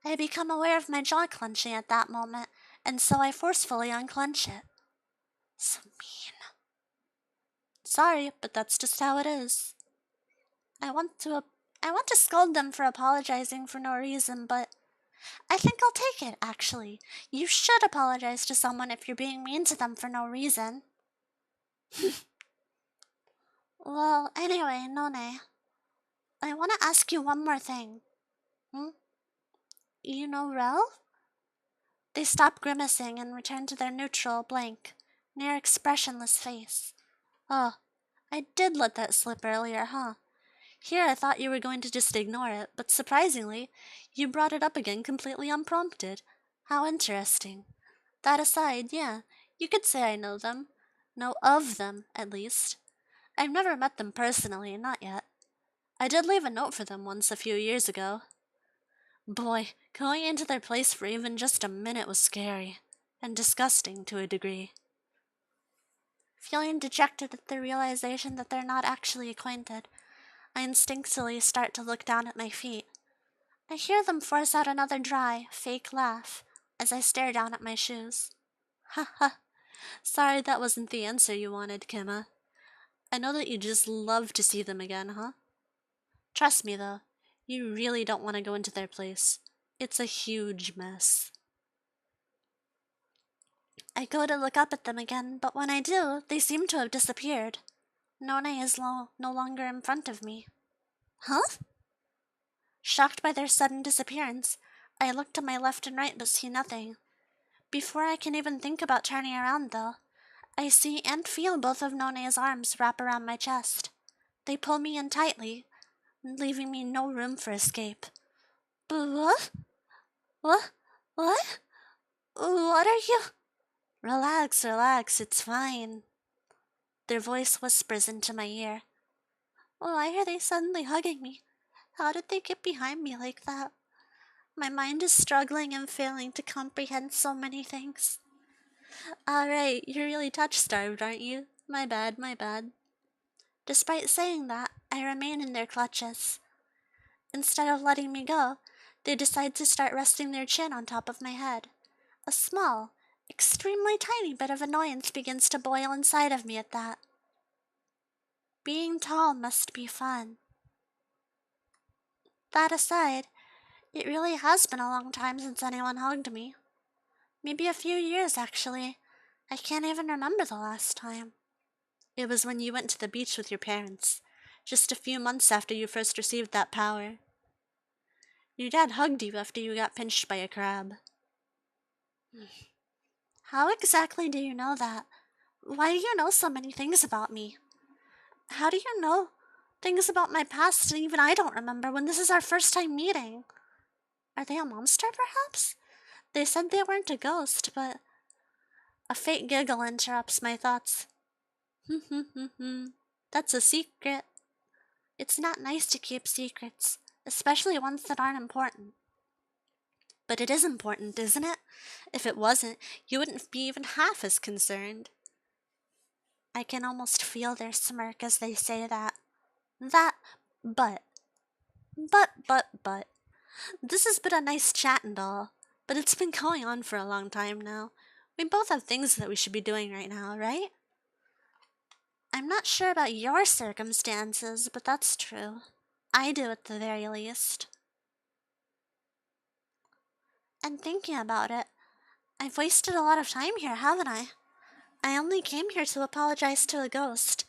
I become aware of my jaw clenching at that moment, and so I forcefully unclench it. So mean. Sorry, but that's just how it is. I want to scold them for apologizing for no reason, but I think I'll take it, actually. You should apologize to someone if you're being mean to them for no reason. Well, anyway, None, I want to ask you one more thing. You know Rel? They stop grimacing and return to their neutral, blank, near expressionless face. Oh, I did let that slip earlier, huh? Here I thought you were going to just ignore it, but surprisingly, you brought it up again completely unprompted. How interesting. That aside, yeah, you could say I know them. Know of them, at least. I've never met them personally, not yet. I did leave a note for them once a few years ago. Boy, going into their place for even just a minute was scary, and disgusting to a degree. Feeling dejected at the realization that they're not actually acquainted, I instinctively start to look down at my feet. I hear them force out another dry, fake laugh as I stare down at my shoes. Ha ha. Sorry that wasn't the answer you wanted, Kimma. I know that you just love to see them again, huh? Trust me, though, you really don't want to go into their place. It's a huge mess. I go to look up at them again, but when I do, they seem to have disappeared. None is no longer in front of me. Huh? Shocked by their sudden disappearance, I look to my left and right but see nothing. Before I can even think about turning around, though, I see and feel both of None's arms wrap around my chest. They pull me in tightly, leaving me no room for escape. But what? What? What? What are you? Relax, relax, it's fine. Their voice whispers into my ear. Why are they suddenly hugging me? How did they get behind me like that? My mind is struggling and failing to comprehend so many things. Alright, you're really touch-starved, aren't you? My bad, my bad. Despite saying that, I remain in their clutches. Instead of letting me go, they decide to start resting their chin on top of my head. A small, extremely tiny bit of annoyance begins to boil inside of me at that. Being tall must be fun. That aside, it really has been a long time since anyone hugged me. Maybe a few years, actually. I can't even remember the last time. It was when you went to the beach with your parents, just a few months after you first received that power. Your dad hugged you after you got pinched by a crab. How exactly do you know that? Why do you know so many things about me? How do you know things about my past and even I don't remember when this is our first time meeting? Are they a monster, perhaps? They said they weren't a ghost, but... A faint giggle interrupts my thoughts. That's a secret. It's not nice to keep secrets, especially ones that aren't important. But it is important, isn't it? If it wasn't, you wouldn't be even half as concerned. I can almost feel their smirk as they say that. But. This has been a nice chat and all, but it's been going on for a long time now. We both have things that we should be doing right now, right? I'm not sure about your circumstances, but that's true. I do at the very least. And thinking about it, I've wasted a lot of time here, haven't I? I only came here to apologize to a ghost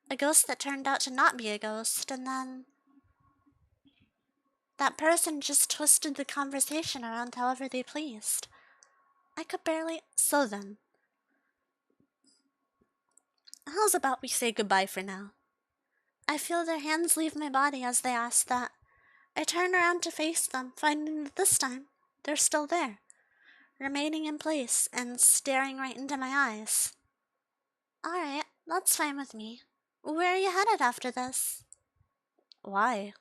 that turned out to not be a ghost, and then... That person just twisted the conversation around however they pleased. I could barely... So then. How's about we say goodbye for now? I feel their hands leave my body as they ask that. I turn around to face them, finding that this time they're still there, remaining in place and staring right into my eyes. Alright, that's fine with me. Where are you headed after this? Why?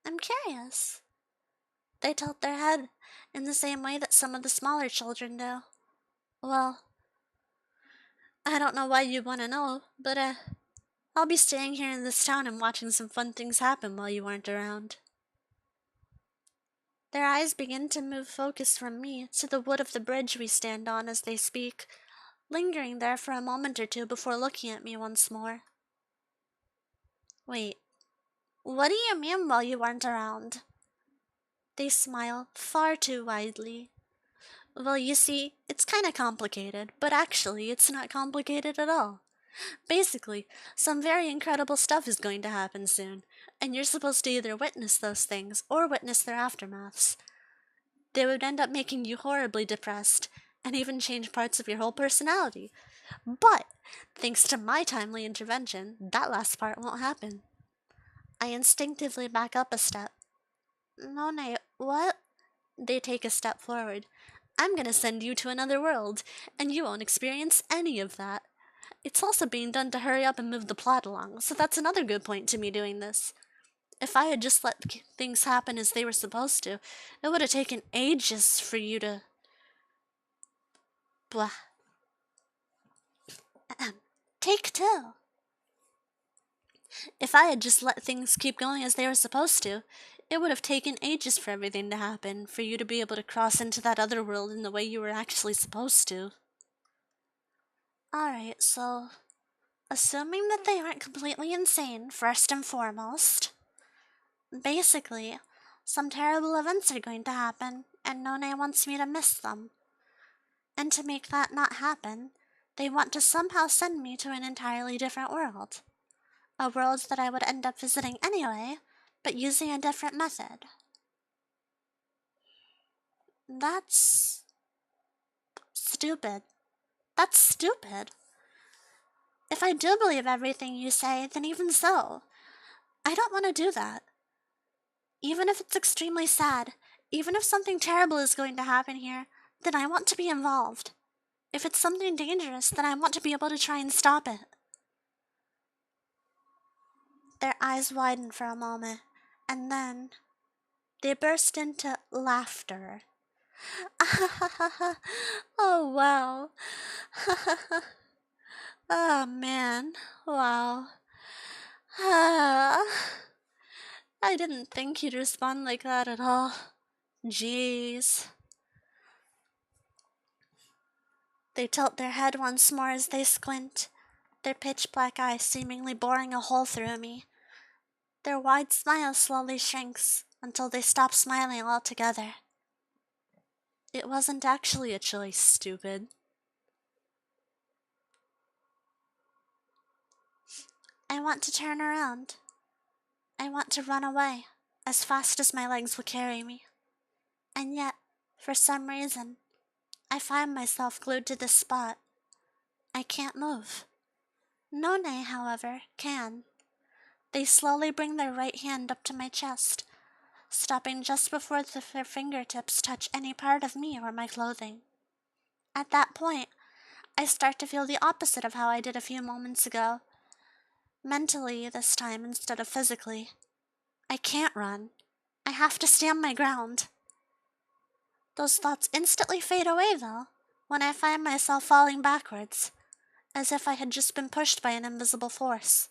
I'm curious. They tilt their head in the same way that some of the smaller children do. Well, I don't know why you want to know, but I'll be staying here in this town and watching some fun things happen while you aren't around. Their eyes begin to move focus from me to the wood of the bridge we stand on as they speak, lingering there for a moment or two before looking at me once more. Wait, what do you mean while you aren't around? They smile far too widely. Well, you see, it's kinda complicated, but actually, it's not complicated at all. Basically, some very incredible stuff is going to happen soon, and you're supposed to either witness those things or witness their aftermaths. They would end up making you horribly depressed, and even change parts of your whole personality. But, thanks to my timely intervention, that last part won't happen. I instinctively back up a step. No, Nate, what? They take a step forward. I'm gonna send you to another world, and you won't experience any of that. It's also being done to hurry up and move the plot along, so that's another good point to me doing this. If I had just let things happen as they were supposed to, it would have taken ages for you to... Blah. Take two. If I had just let things keep going as they were supposed to, it would have taken ages for everything to happen, for you to be able to cross into that other world in the way you were actually supposed to. Alright, so assuming that they aren't completely insane, first and foremost, basically, some terrible events are going to happen, and None wants me to miss them. And to make that not happen, they want to somehow send me to an entirely different world. A world that I would end up visiting anyway, but using a different method. That's stupid. That's stupid. If I do believe everything you say, then even so. I don't want to do that. Even if it's extremely sad, even if something terrible is going to happen here, then I want to be involved. If it's something dangerous, then I want to be able to try and stop it. Their eyes widen for a moment, and then they burst into laughter. Oh, wow. Oh, man. Wow. I didn't think you'd respond like that at all. Jeez. They tilt their head once more as they squint, their pitch-black eyes seemingly boring a hole through me. Their wide smile slowly shrinks until they stop smiling altogether. It wasn't actually a choice, stupid. I want to turn around. I want to run away, as fast as my legs will carry me. And yet, for some reason, I find myself glued to this spot. I can't move. None, however, can. They slowly bring their right hand up to my chest, stopping just before their fingertips touch any part of me or my clothing. At that point, I start to feel the opposite of how I did a few moments ago. Mentally, this time, instead of physically. I can't run. I have to stand my ground. Those thoughts instantly fade away, though, when I find myself falling backwards, as if I had just been pushed by an invisible force.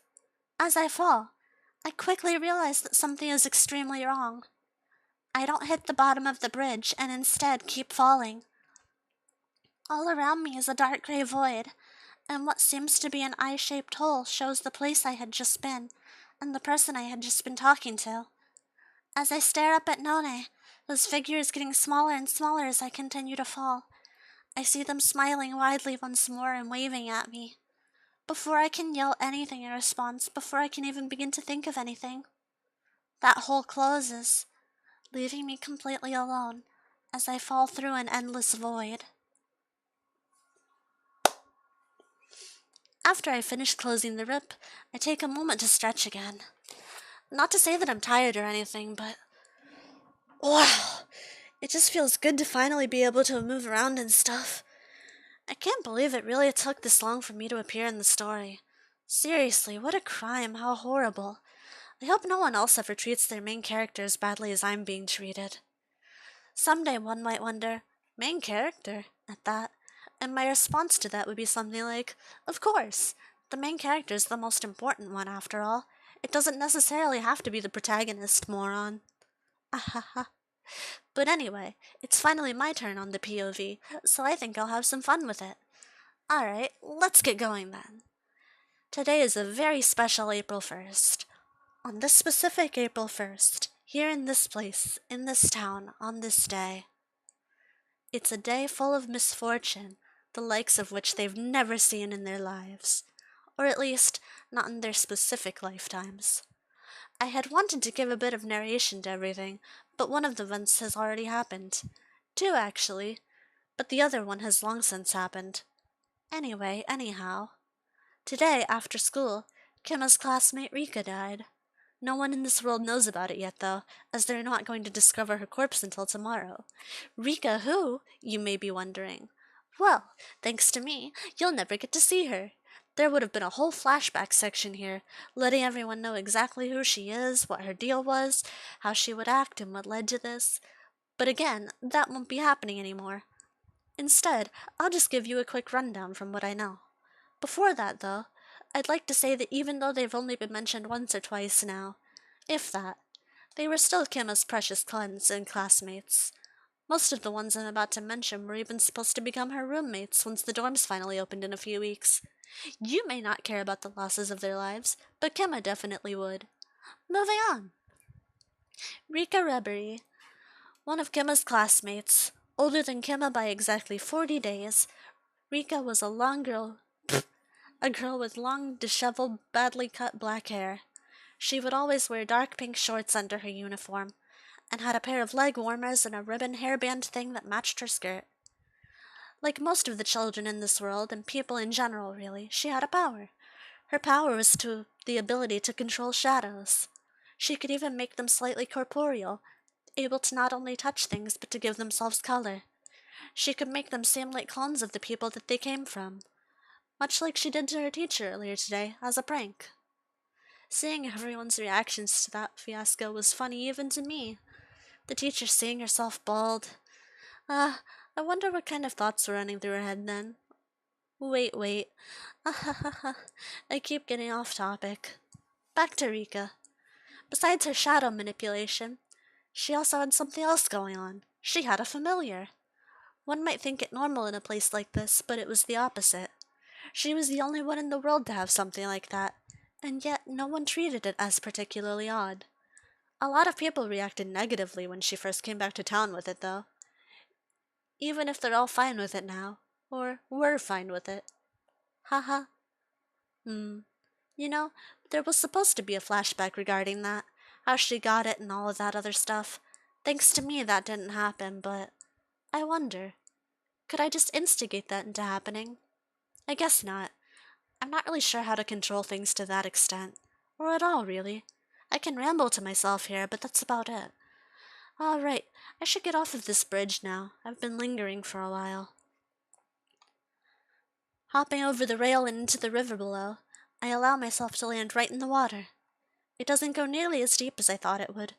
As I fall, I quickly realize that something is extremely wrong. I don't hit the bottom of the bridge and instead keep falling. All around me is a dark gray void, and what seems to be an eye-shaped hole shows the place I had just been and the person I had just been talking to. As I stare up at None, whose figure is getting smaller and smaller as I continue to fall, I see them smiling widely once more and waving at me. Before I can yell anything in response, before I can even begin to think of anything, that hole closes, leaving me completely alone as I fall through an endless void. After I finish closing the rip, I take a moment to stretch again. Not to say that I'm tired or anything, but Wow, it just feels good to finally be able to move around and stuff. I can't believe it really took this long for me to appear in the story. Seriously, what a crime, how horrible. I hope no one else ever treats their main character as badly as I'm being treated. Someday one might wonder, main character, at that, and my response to that would be something like, of course, the main character is the most important one after all. It doesn't necessarily have to be the protagonist, moron. Ahaha. But anyway, it's finally my turn on the POV, so I think I'll have some fun with it. Alright, let's get going then. Today is a very special April 1st. On this specific April 1st, here in this place, in this town, on this day. It's a day full of misfortune, the likes of which they've never seen in their lives. Or at least, not in their specific lifetimes. I had wanted to give a bit of narration to everything, but one of the events has already happened. Two, actually, but the other one has long since happened. Anyway, anyhow. Today, after school, Kimma's classmate Rika died. No one in this world knows about it yet, though, as they're not going to discover her corpse until tomorrow. Rika who, you may be wondering? Well, thanks to me, you'll never get to see her. There would have been a whole flashback section here, letting everyone know exactly who she is, what her deal was, how she would act, and what led to this. But again, that won't be happening anymore. Instead, I'll just give you a quick rundown from what I know. Before that, though, I'd like to say that even though they've only been mentioned once or twice now, if that, they were still Kimma's precious cleanse and classmates. Most of the ones I'm about to mention were even supposed to become her roommates once the dorms finally opened in a few weeks. You may not care about the losses of their lives, but Kimma definitely would. Moving on. Rika Rebery, one of Kimma's classmates, older than Kimma by exactly 40 days. Rika was a girl with long, disheveled, badly cut black hair. She would always wear dark pink shorts under her uniform, and had a pair of leg warmers and a ribbon hairband thing that matched her skirt. Like most of the children in this world, and people in general really, she had a power. Her power was the ability to control shadows. She could even make them slightly corporeal, able to not only touch things but to give themselves color. She could make them seem like clones of the people that they came from, much like she did to her teacher earlier today, as a prank. Seeing everyone's reactions to that fiasco was funny even to me. The teacher seeing herself bald. I wonder what kind of thoughts were running through her head then. Wait. I keep getting off topic. Back to Rika. Besides her shadow manipulation, she also had something else going on. She had a familiar. One might think it normal in a place like this, but it was the opposite. She was the only one in the world to have something like that, and yet no one treated it as particularly odd. A lot of people reacted negatively when she first came back to town with it, though. Even if they're all fine with it now, or were fine with it. Haha. You know, there was supposed to be a flashback regarding that, how she got it and all of that other stuff. Thanks to me, that didn't happen, but I wonder, could I just instigate that into happening? I guess not. I'm not really sure how to control things to that extent. Or at all, really. I can ramble to myself here, but that's about it. Alright, I should get off of this bridge now. I've been lingering for a while. Hopping over the rail and into the river below, I allow myself to land right in the water. It doesn't go nearly as deep as I thought it would,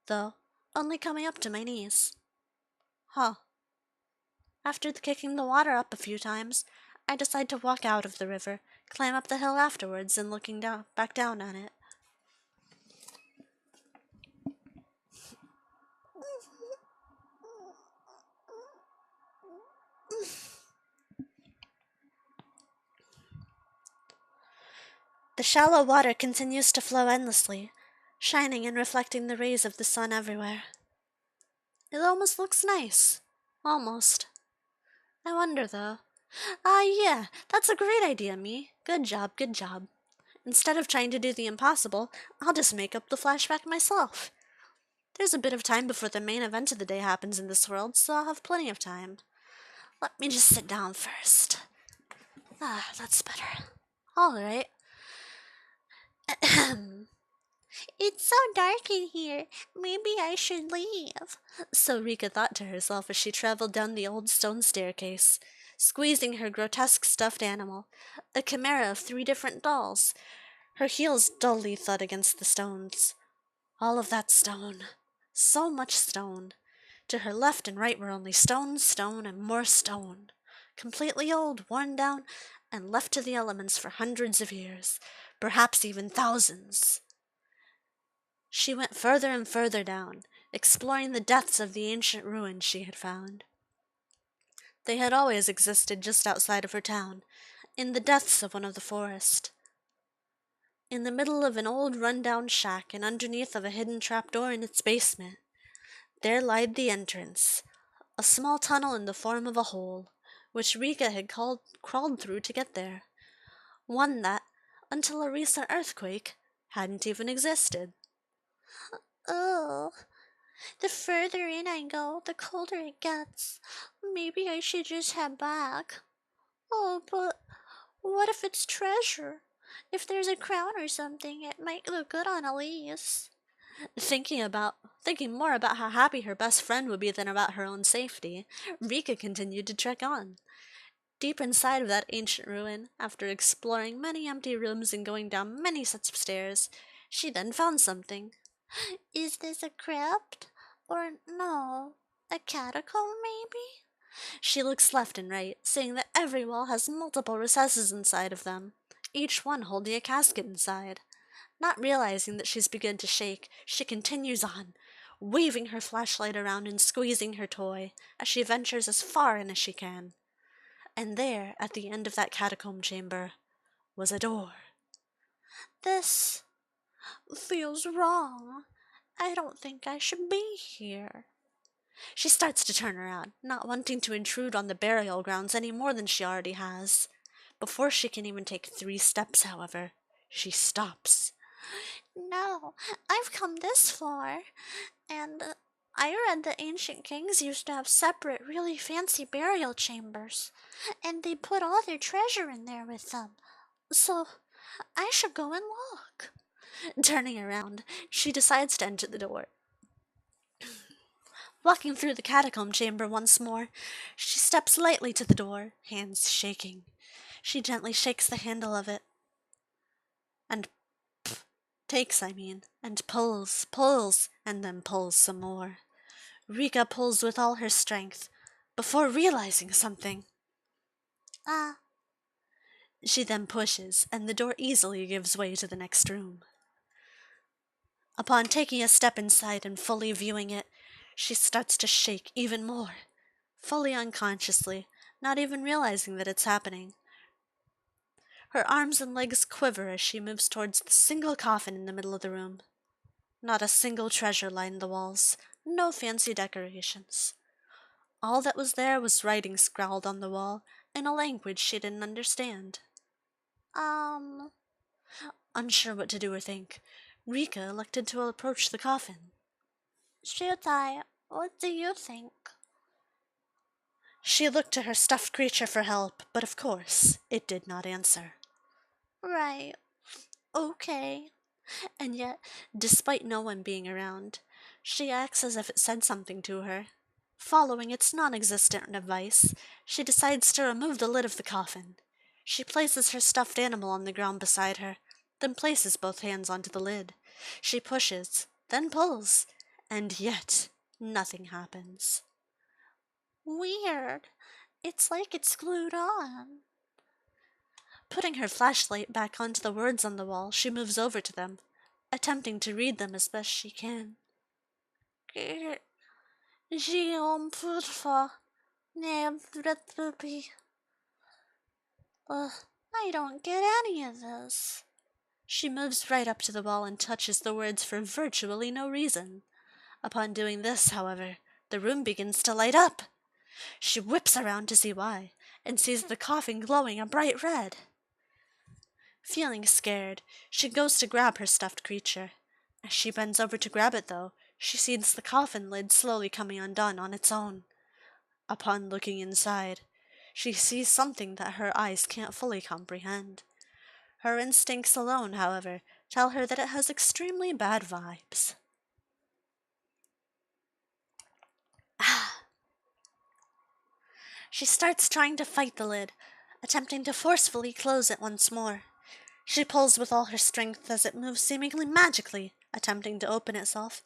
though, only coming up to my knees. Huh. After kicking the water up a few times, I decide to walk out of the river, climb up the hill afterwards, and looking back down on it. The shallow water continues to flow endlessly, shining and reflecting the rays of the sun everywhere. It almost looks nice. Almost. I wonder, though. Yeah, that's a great idea, me. Good job. Instead of trying to do the impossible, I'll just make up the flashback myself. There's a bit of time before the main event of the day happens in this world, so I'll have plenty of time. Let me just sit down first. That's better. Alright. It's so dark in here. Maybe I should leave. So Rika thought to herself as she traveled down the old stone staircase, squeezing her grotesque stuffed animal, a chimera of 3 different dolls. Her heels dully thud against the stones. All of that stone. So much stone. To her left and right were only stone, stone, and more stone. Completely old, worn down, and left to the elements for hundreds of years, perhaps even thousands. She went further and further down, exploring the depths of the ancient ruins she had found. They had always existed just outside of her town, in the depths of one of the forests. In the middle of an old run-down shack and underneath of a hidden trapdoor in its basement, there lied the entrance, a small tunnel in the form of a hole, which Rika had crawled through to get there. One that, until a recent earthquake, hadn't even existed. Oh, the further in I go, the colder it gets. Maybe I should just head back. Oh, but what if it's treasure? If there's a crown or something, it might look good on Elise. Thinking more about how happy her best friend would be than about her own safety, Rika continued to trek on. Deep inside of that ancient ruin, after exploring many empty rooms and going down many sets of stairs, she then found something. Is this a crypt? Or no, a catacomb maybe? She looks left and right, seeing that every wall has multiple recesses inside of them, each one holding a casket inside. Not realizing that she's begun to shake, she continues on, waving her flashlight around and squeezing her toy, as she ventures as far in as she can. And there, at the end of that catacomb chamber, was a door. This feels wrong. I don't think I should be here. She starts to turn around, not wanting to intrude on the burial grounds any more than she already has. Before she can even take 3 steps, however, she stops. No, I've come this far, and I read the ancient kings used to have separate, really fancy burial chambers, and they put all their treasure in there with them. So I should go and look. Turning around, she decides to enter the door. Walking through the catacomb chamber once more, she steps lightly to the door, hands shaking. She gently shakes the handle of it, and and pulls, and then pulls some more. Rika pulls with all her strength, before realizing something. Ah. She then pushes, and the door easily gives way to the next room. Upon taking a step inside and fully viewing it, she starts to shake even more, fully unconsciously, not even realizing that it's happening. Her arms and legs quiver as she moves towards the single coffin in the middle of the room. Not a single treasure lined the walls, no fancy decorations. All that was there was writing scrawled on the wall in a language she didn't understand. Unsure what to do or think, Rika elected to approach the coffin. Shutai, what do you think? She looked to her stuffed creature for help, but of course, it did not answer. Right. Okay. And yet, despite no one being around, she acts as if it said something to her. Following its non-existent advice, she decides to remove the lid of the coffin. She places her stuffed animal on the ground beside her, then places both hands onto the lid. She pushes, then pulls, and yet nothing happens. Weird. It's like it's glued on. Putting her flashlight back onto the words on the wall, she moves over to them, attempting to read them as best she can. I don't get any of this. She moves right up to the wall and touches the words for virtually no reason. Upon doing this, however, the room begins to light up. She whips around to see why, and sees the coffin glowing a bright red. Feeling scared, she goes to grab her stuffed creature. As she bends over to grab it, though, she sees the coffin lid slowly coming undone on its own. Upon looking inside, she sees something that her eyes can't fully comprehend. Her instincts alone, however, tell her that it has extremely bad vibes. She starts trying to fight the lid, attempting to forcefully close it once more. She pulls with all her strength as it moves seemingly magically, attempting to open itself.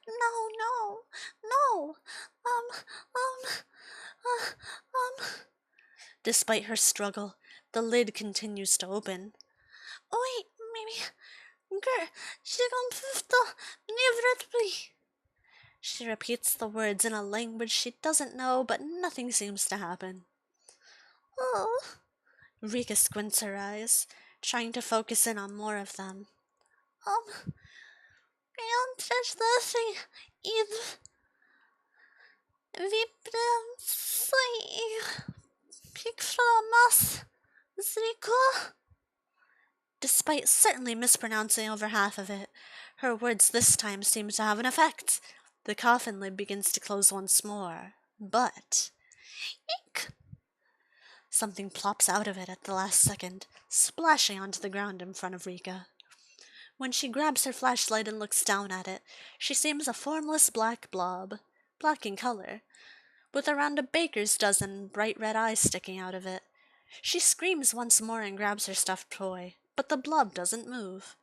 No, no, no, um, uh, um. Despite her struggle, the lid continues to open. Wait, maybe, girl, she's gonna put the She repeats the words in a language she doesn't know, but nothing seems to happen. Oh. Rika squints her eyes, trying to focus in on more of them. Can't touch the thing. Either vi pick from us, Zriko. Despite certainly mispronouncing over half of it, her words this time seem to have an effect. The coffin lid begins to close once more, but eek! Something plops out of it at the last second, splashing onto the ground in front of Rika. When she grabs her flashlight and looks down at it, she sees a formless black blob, black in color, with around a baker's dozen bright red eyes sticking out of it. She screams once more and grabs her stuffed toy, but the blob doesn't move.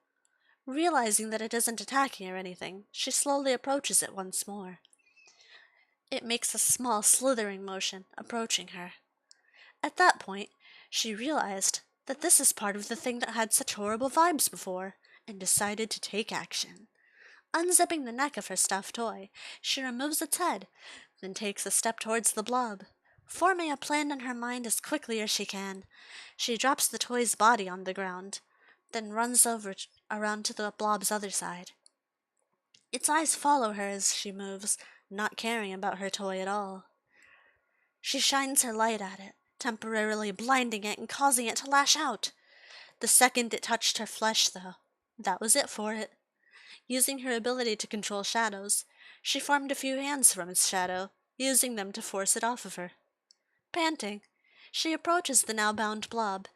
Realizing that it isn't attacking or anything, she slowly approaches it once more. It makes a small slithering motion, approaching her. At that point, she realized that this is part of the thing that had such horrible vibes before, and decided to take action. Unzipping the neck of her stuffed toy, she removes its head, then takes a step towards the blob. Forming a plan in her mind as quickly as she can, she drops the toy's body on the ground, then runs around to the blob's other side. Its eyes follow her as she moves, not caring about her toy at all. She shines her light at it, temporarily blinding it and causing it to lash out. The second it touched her flesh, though, that was it for it. Using her ability to control shadows, she formed a few hands from its shadow, using them to force it off of her. Panting, she approaches the now bound blob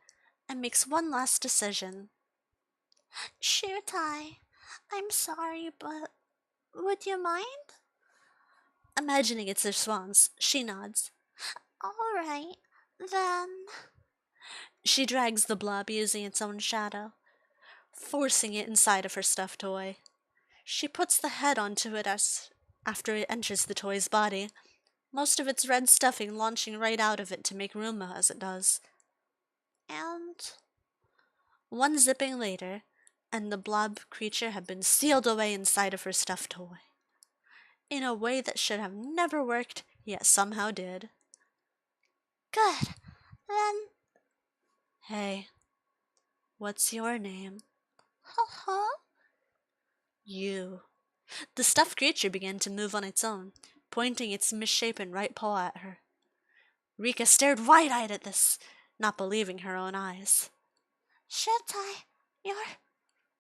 and makes one last decision. Shutai, I'm sorry, but would you mind? Imagining its response, she nods. Alright, then. She drags the blob using its own shadow, forcing it inside of her stuffed toy. She puts the head onto it after it enters the toy's body, most of its red stuffing launching right out of it to make room as it does. And one zipping later, and the blob creature had been sealed away inside of her stuffed toy. In a way that should have never worked, yet somehow did. Good, then. Hey, what's your name? Huh? You. The stuffed creature began to move on its own, pointing its misshapen right paw at her. Rika stared wide-eyed at this, not believing her own eyes. Shutai, you're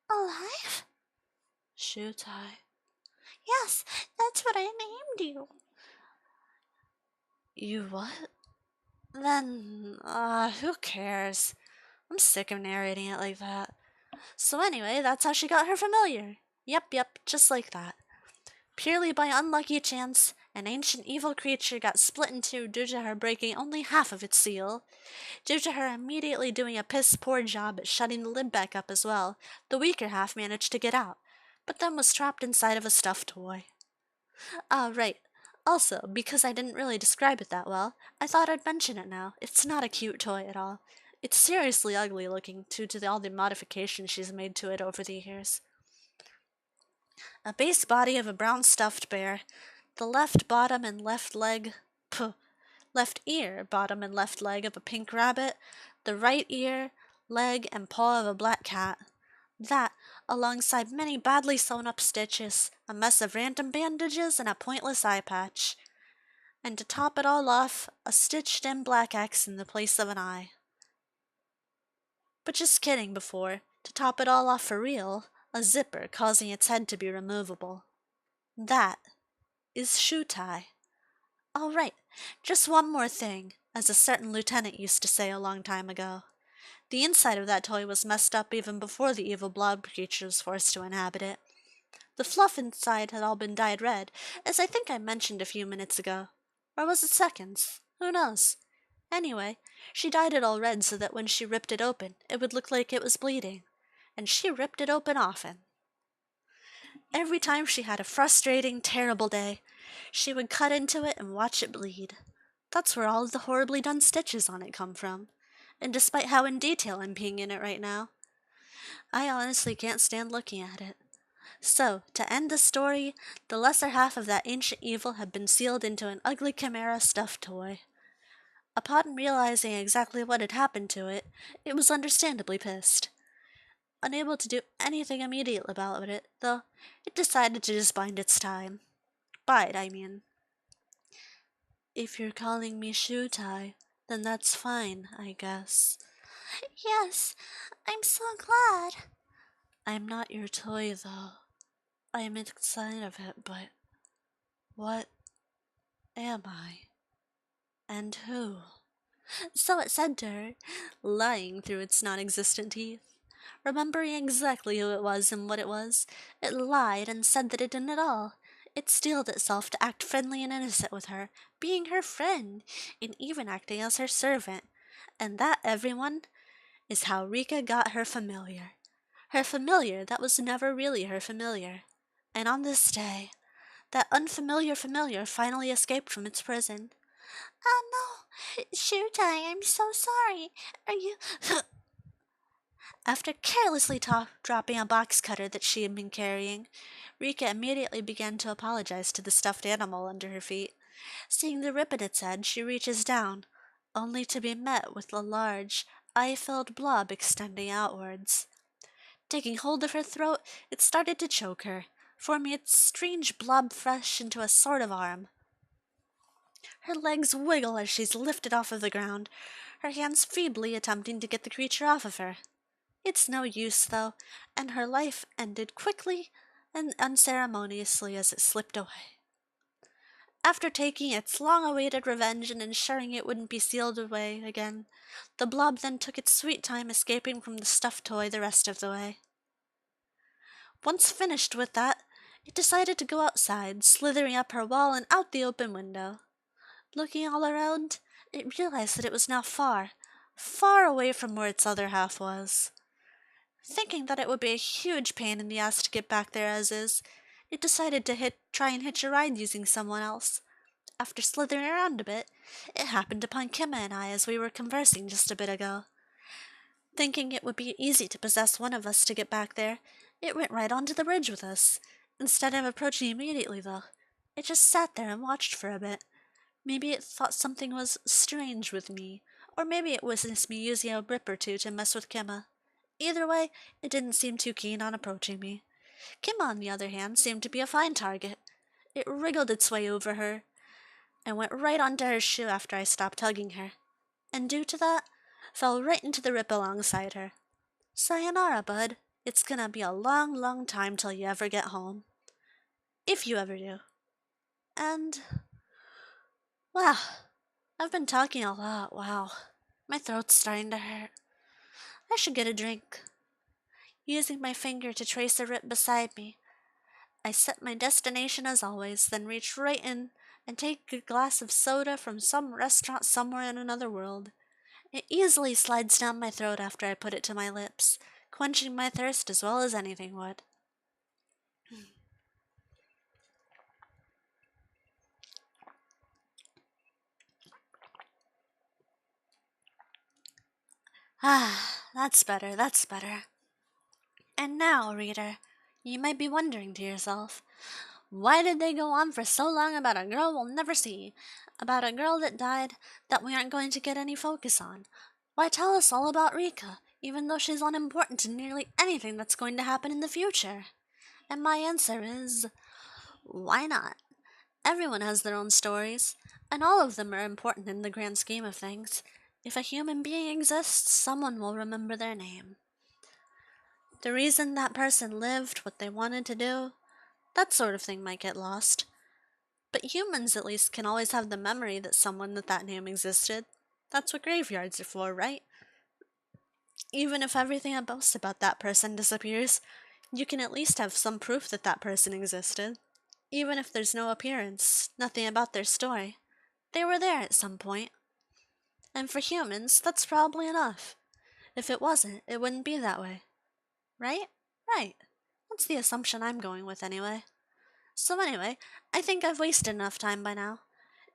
alive? Shutai. Yes, that's what I named you. You what? Then, who cares? I'm sick of narrating it like that. So anyway, that's how she got her familiar. Yep, just like that. Purely by unlucky chance, an ancient evil creature got split in two due to her breaking only half of its seal. Due to her immediately doing a piss-poor job at shutting the lid back up as well, the weaker half managed to get out, but then was trapped inside of a stuffed toy. Right. Also, because I didn't really describe it that well, I thought I'd mention it now. It's not a cute toy at all. It's seriously ugly looking due to all the modifications she's made to it over the years. A base body of a brown stuffed bear, the left bottom and left left ear, bottom and left leg of a pink rabbit, the right ear, leg, and paw of a black cat. That, alongside many badly sewn up stitches, a mess of random bandages, and a pointless eye patch. And to top it all off, a stitched in black X in the place of an eye. But just kidding before, to top it all off for real, a zipper causing its head to be removable. That is Shutai. Alright, just one more thing, as a certain lieutenant used to say a long time ago. The inside of that toy was messed up even before the evil blob creature was forced to inhabit it. The fluff inside had all been dyed red, as I think I mentioned a few minutes ago. Or was it seconds? Who knows? Anyway, she dyed it all red so that when she ripped it open, it would look like it was bleeding. And she ripped it open often. Every time she had a frustrating, terrible day, she would cut into it and watch it bleed. That's where all of the horribly done stitches on it come from. And despite how in detail I'm being in it right now, I honestly can't stand looking at it. So, to end the story, the lesser half of that ancient evil had been sealed into an ugly chimera stuffed toy. Upon realizing exactly what had happened to it, it was understandably pissed. Unable to do anything immediate about it, though, it decided to just bide its time. Bide, I mean. If you're calling me Shutai, then that's fine, I guess.
Yes, I'm so glad.
I'm not your toy, though. I'm inside of it, but what am I? And who? So it said to her, lying through its non-existent teeth. Remembering exactly who it was and what it was, it lied and said that it didn't at all. It steeled itself to act friendly and innocent with her, being her friend, and even acting as her servant. And that, everyone, is how Rika got her familiar. Her familiar that was never really her familiar. And on this day, that unfamiliar familiar finally escaped from its prison.
Oh no, Shutai, I'm so sorry. Are you.
After carelessly dropping a box cutter that she had been carrying, Rika immediately began to apologize to the stuffed animal under her feet. Seeing the rip in its head, she reaches down, only to be met with a large, eye-filled blob extending outwards. Taking hold of her throat, it started to choke her, forming its strange blob flesh into a sort of arm. Her legs wiggle as she's lifted off of the ground, her hands feebly attempting to get the creature off of her. It's no use, though, and her life ended quickly and unceremoniously as it slipped away. After taking its long-awaited revenge and ensuring it wouldn't be sealed away again, the blob then took its sweet time escaping from the stuffed toy the rest of the way. Once finished with that, it decided to go outside, slithering up her wall and out the open window. Looking all around, it realized that it was now far, far away from where its other half was. Thinking that it would be a huge pain in the ass to get back there as is, it decided to try and hitch a ride using someone else. After slithering around a bit, it happened upon Kimma and I as we were conversing just a bit ago. Thinking it would be easy to possess one of us to get back there, it went right onto the bridge with us. Instead of approaching immediately, though, it just sat there and watched for a bit. Maybe it thought something was strange with me, or maybe it witnessed me using a rip or two to mess with Kimma. Either way, it didn't seem too keen on approaching me. Kimma, on the other hand, seemed to be a fine target. It wriggled its way over her, and went right onto her shoe after I stopped hugging her, and due to that, fell right into the rip alongside her. Sayonara, bud. It's gonna be a long, long time till you ever get home. If you ever do. And, well, I've been talking a lot, wow. My throat's starting to hurt. I should get a drink. Using my finger to trace a rip beside me, I set my destination as always, then reach right in and take a glass of soda from some restaurant somewhere in another world. It easily slides down my throat after I put it to my lips, quenching my thirst as well as anything would. Ah, that's better, that's better. And now, reader, you might be wondering to yourself, why did they go on for so long about a girl we'll never see? About a girl that died that we aren't going to get any focus on? Why tell us all about Rika, even though she's unimportant to nearly anything that's going to happen in the future? And my answer is, why not? Everyone has their own stories, and all of them are important in the grand scheme of things. If a human being exists, someone will remember their name. The reason that person lived, what they wanted to do, that sort of thing might get lost. But humans, at least, can always have the memory that someone with that name existed. That's what graveyards are for, right? Even if everything I boast about that person disappears, you can at least have some proof that that person existed. Even if there's no appearance, nothing about their story. They were there at some point. And for humans, that's probably enough. If it wasn't, it wouldn't be that way. Right? Right. That's the assumption I'm going with anyway. So anyway, I think I've wasted enough time by now.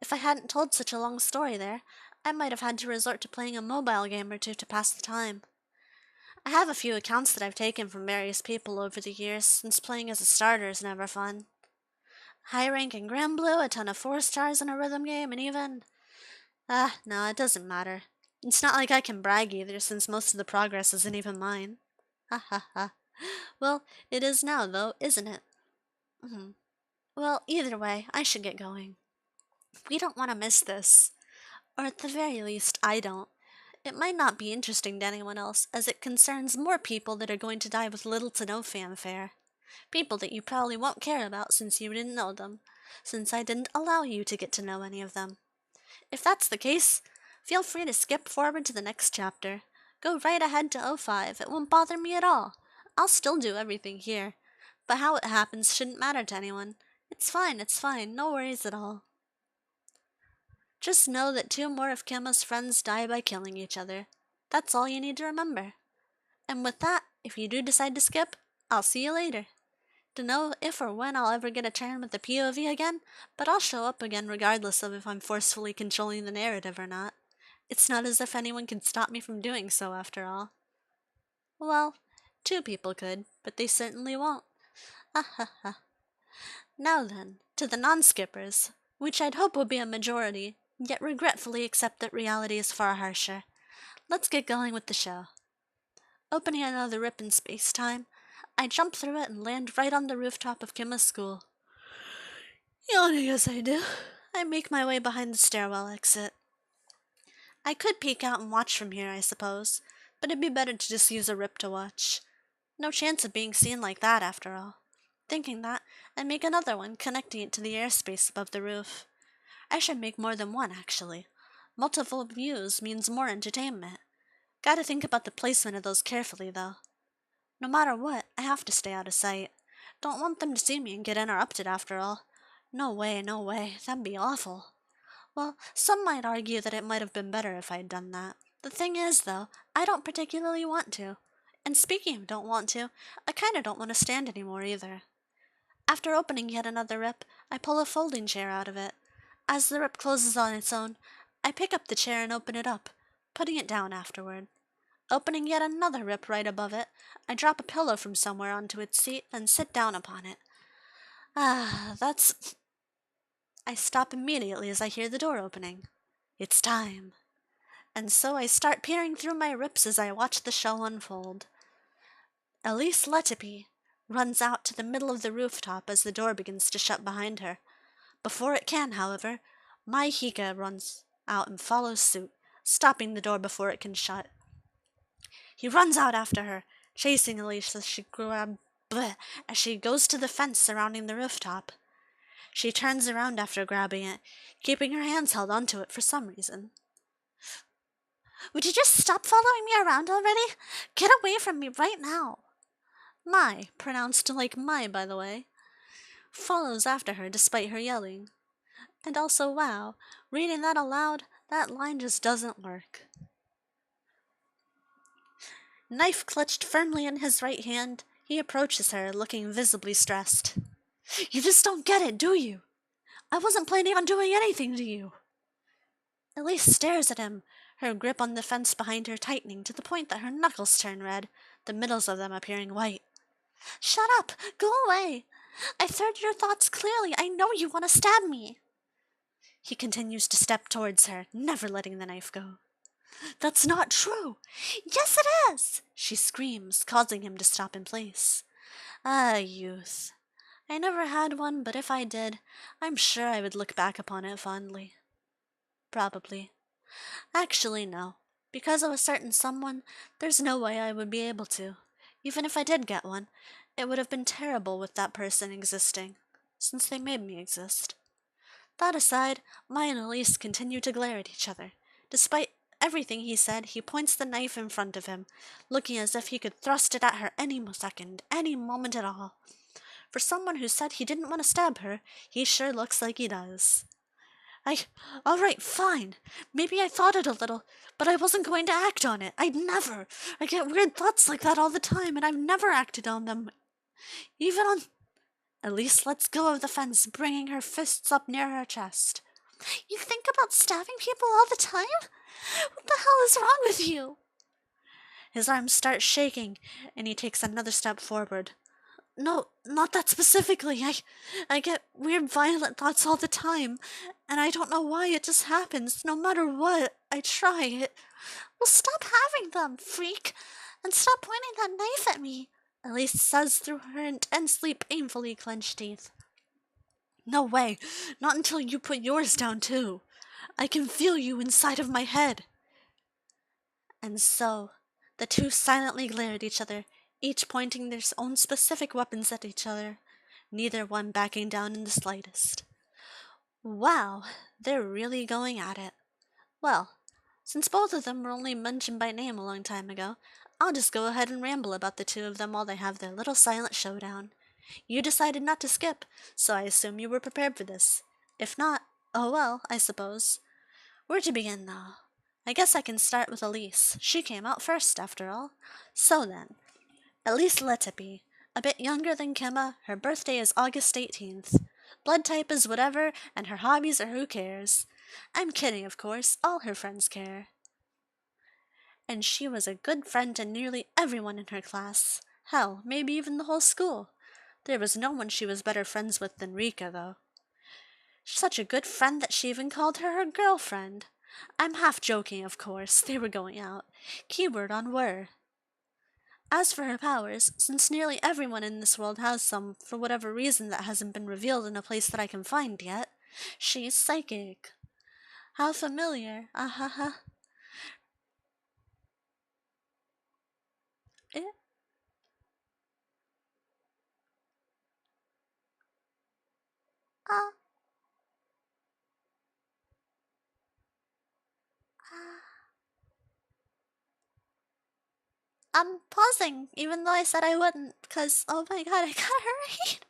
If I hadn't told such a long story there, I might have had to resort to playing a mobile game or two to pass the time. I have a few accounts that I've taken from various people over the years, since playing as a starter is never fun. High rank in Grand Blue, a ton of 4 stars in a rhythm game, and even... no, it doesn't matter. It's not like I can brag either, since most of the progress isn't even mine. Ha ha ha. Well, it is now, though, isn't it? Well, either way, I should get going. We don't want to miss this. Or at the very least, I don't. It might not be interesting to anyone else, as it concerns more people that are going to die with little to no fanfare. People that you probably won't care about since you didn't know them, since I didn't allow you to get to know any of them. If that's the case, feel free to skip forward to the next chapter. Go right ahead to 05, it won't bother me at all. I'll still do everything here. But how it happens shouldn't matter to anyone. It's fine, no worries at all. Just know that 2 more of Kima's friends die by killing each other. That's all you need to remember. And with that, if you do decide to skip, I'll see you later. Dunno if or when I'll ever get a turn with the POV again, but I'll show up again regardless of if I'm forcefully controlling the narrative or not. It's not as if anyone can stop me from doing so, after all. Well, 2 people could, but they certainly won't. Ha ha ha. Now then, to the non-skippers, which I'd hope will be a majority, yet regretfully accept that reality is far harsher. Let's get going with the show. Opening another rip in space-time, I jump through it and land right on the rooftop of Kima's school. Yawning as I do, I make my way behind the stairwell exit. I could peek out and watch from here, I suppose, but it'd be better to just use a rip to watch. No chance of being seen like that, after all. Thinking that, I make another one, connecting it to the airspace above the roof. I should make more than one, actually. Multiple views means more entertainment. Gotta think about the placement of those carefully, though. No matter what, I have to stay out of sight. Don't want them to see me and get interrupted, after all. No way, that'd be awful. Well, some might argue that it might have been better if I'd done that. The thing is, though, I don't particularly want to. And speaking of don't want to, I kinda don't want to stand anymore either. After opening yet another rip, I pull a folding chair out of it. As the rip closes on its own, I pick up the chair and open it up, putting it down afterward. Opening yet another rip right above it, I drop a pillow from somewhere onto its seat and sit down upon it. That's... I stop immediately as I hear the door opening. It's time. And so I start peering through my rips as I watch the show unfold. Elise Letipi runs out to the middle of the rooftop as the door begins to shut behind her. Before it can, however, Mai Hika runs out and follows suit, stopping the door before it can shut. He runs out after her, chasing Elise as she goes to the fence surrounding the rooftop. She turns around after grabbing it, keeping her hands held onto it for some reason.
Would you just stop following me around already? Get away from me right now.
Mai, pronounced like my, by the way, follows after her despite her yelling. And also, wow, reading that aloud, that line just doesn't work. Knife clutched firmly in his right hand, he approaches her, looking visibly stressed. You just don't get it, do you? I wasn't planning on doing anything to you. Elise stares at him, her grip on the fence behind her tightening to the point that her knuckles turn red, the middles of them appearing white.
Shut up! Go away! I've heard your thoughts clearly. I know you want to stab me.
He continues to step towards her, never letting the knife go. That's not true!
Yes, it is!
She screams, causing him to stop in place. Ah, youth. I never had one, but if I did, I'm sure I would look back upon it fondly. Probably. Actually, no. Because of a certain someone, there's no way I would be able to. Even if I did get one, it would have been terrible with that person existing, since they made me exist. That aside, Mai and Elise continue to glare at each other, despite
everything he said, he points the knife in front of him, looking as if he could thrust it at her any second, any moment at all. For someone who said he didn't want to stab her, he sure looks like he does. Alright, fine. Maybe I thought it a little, but I wasn't going to act on it. I'd never. I get weird thoughts like that all the time, and I've never acted on them. Even on... Elise lets go of the fence, bringing her fists up near her chest.
You think about stabbing people all the time? What the hell is wrong with you?
His arms start shaking, and he takes another step forward. No, not that specifically. I get weird, violent thoughts all the time, and I don't know why. It just happens. No matter what, I try it.
Well, stop having them, freak, and stop pointing that knife at me,
Elise says through her intensely, painfully clenched teeth. No way. Not until you put yours down, too. I can feel you inside of my head. And so, the two silently glare at each other, each pointing their own specific weapons at each other, neither one backing down in the slightest. Wow, they're really going at it. Well, since both of them were only mentioned by name a long time ago, I'll just go ahead and ramble about the two of them while they have their little silent showdown. You decided not to skip, so I assume you were prepared for this. If not, oh well, I suppose. Where to begin, though? I guess I can start with Elise. She came out first, after all. So then, Elise Lettipi, a bit younger than Kimma, her birthday is August 18th. Blood type is whatever, and her hobbies are who cares. I'm kidding, of course, all her friends care. And she was a good friend to nearly everyone in her class. Hell, maybe even the whole school. There was no one she was better friends with than Rika, though. Such a good friend that she even called her girlfriend. I'm half joking, of course. They were going out. Keyword on were. As for her powers, since nearly everyone in this world has some, for whatever reason that hasn't been revealed in a place that I can find yet, she's psychic. How familiar. Ahaha. Eh?
Uh, I'm pausing, even though I said I wouldn't, because, oh my god, I gotta read.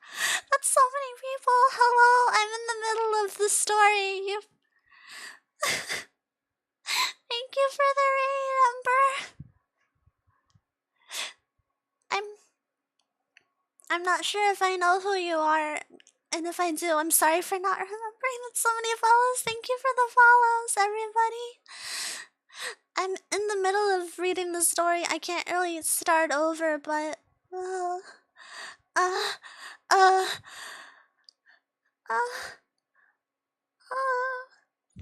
That's so many people. Hello, I'm in the middle of the story. You... Thank you for the raid, Ember. I'm not sure if I know who you are, and if I do, I'm sorry for not remembering that so many follows. Thank you for the follows, everybody. I'm in the middle of reading the story. I can't really start over, but uh, uh, uh, uh,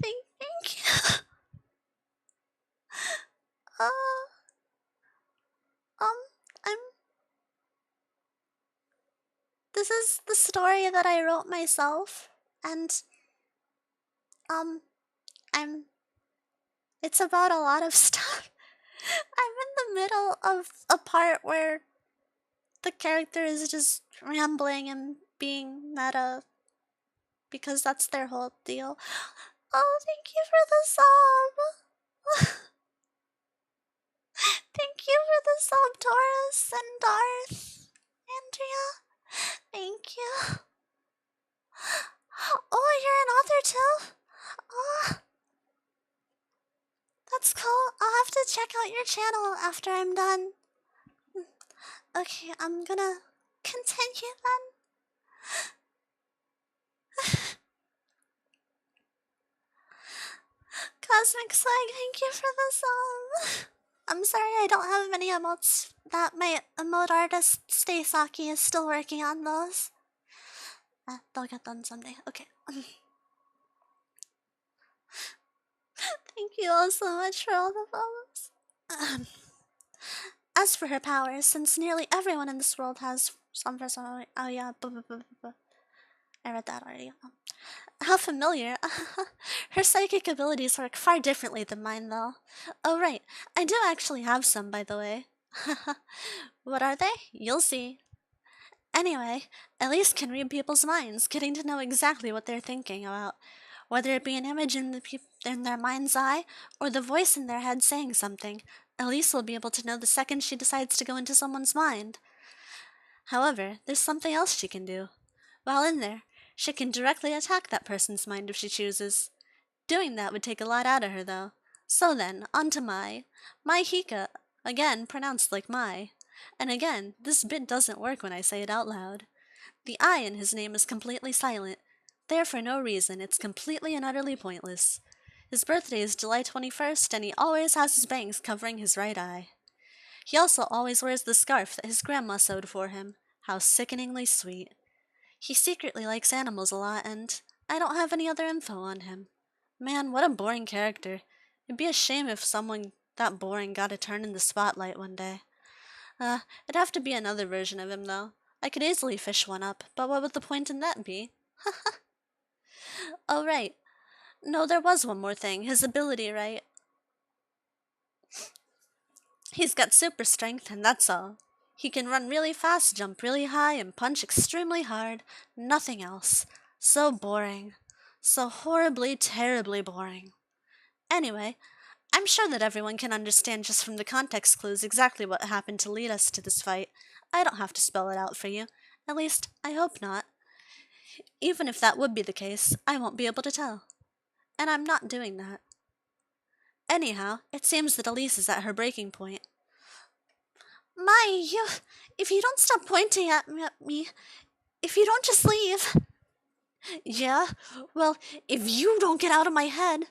thank you. I'm. This is the story that I wrote myself, and I'm. It's about a lot of stuff. I'm in the middle of a part where the character is just rambling and being meta because that's their whole deal. Oh, thank you for the sub. Thank you for the sub, Taurus and Darth. Andrea, thank you. Oh, you're an author too? Oh, that's cool. I'll have to check out your channel after I'm done. Okay, I'm gonna continue then. Cosmic Swag, thank you for the song. I'm sorry I don't have many emotes. That my emote artist Staysaki is still working on those. They'll get done someday. Okay. Thank you all so much for all the follows. As for her powers, since nearly everyone in this world has some personality. Oh yeah, I read that already. How familiar. Her psychic abilities work far differently than mine, though. Oh, right. I do actually have some, by the way. What are they? You'll see. Anyway, Elise can read people's minds, getting to know exactly what they're thinking about.
Whether it be an image in their mind's eye or the voice in their head saying something, Elise will be able to know the second she decides to go into someone's mind. However, there's something else she can do. While in there, she can directly attack that person's mind if she chooses. Doing that would take a lot out of her, though. So then, on to my Hika, again pronounced like my. And again, this bit doesn't work when I say it out loud. The I in his name is completely silent. There for no reason, it's completely and utterly pointless. His birthday is July 21st, and he always has his bangs covering his right eye. He also always wears the scarf that his grandma sewed for him. How sickeningly sweet. He secretly likes animals a lot, and I don't have any other info on him. Man, what a boring character. It'd be a shame if someone that boring got a turn in the spotlight one day. It'd have to be another version of him, though. I could easily fish one up, but what would the point in that be? Oh, right. No, there was one more thing. His ability, right? He's got super strength, and that's all. He can run really fast, jump really high, and punch extremely hard. Nothing else. So boring. So horribly, terribly boring. Anyway, I'm sure that everyone can understand just from the context clues exactly what happened to lead us to this fight. I don't have to spell it out for you. At least, I hope not. Even if that would be the case, I won't be able to tell. And I'm not doing that. Anyhow, it seems that Elise is at her breaking point. If you don't stop pointing at me, if you don't just leave. Yeah, well, if you don't get out of my head.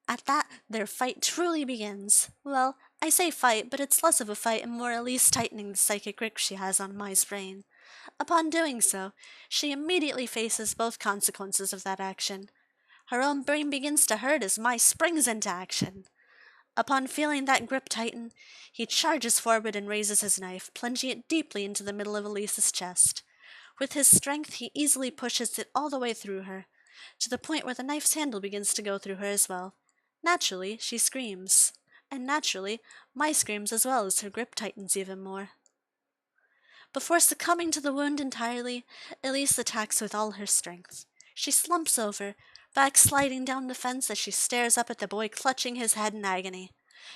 At that, their fight truly begins. Well, I say fight, but it's less of a fight and more Elise tightening the psychic grip she has on Mai's brain. Upon doing so, she immediately faces both consequences of that action. Her own brain begins to hurt as Mai springs into action. Upon feeling that grip tighten, he charges forward and raises his knife, plunging it deeply into the middle of Elise's chest. With his strength, he easily pushes it all the way through her, to the point where the knife's handle begins to go through her as well. Naturally, she screams. And naturally, Mai screams as well as her grip tightens even more. Before succumbing to the wound entirely, Elise attacks with all her strength. She slumps over, backsliding down the fence as she stares up at the boy clutching his head in agony.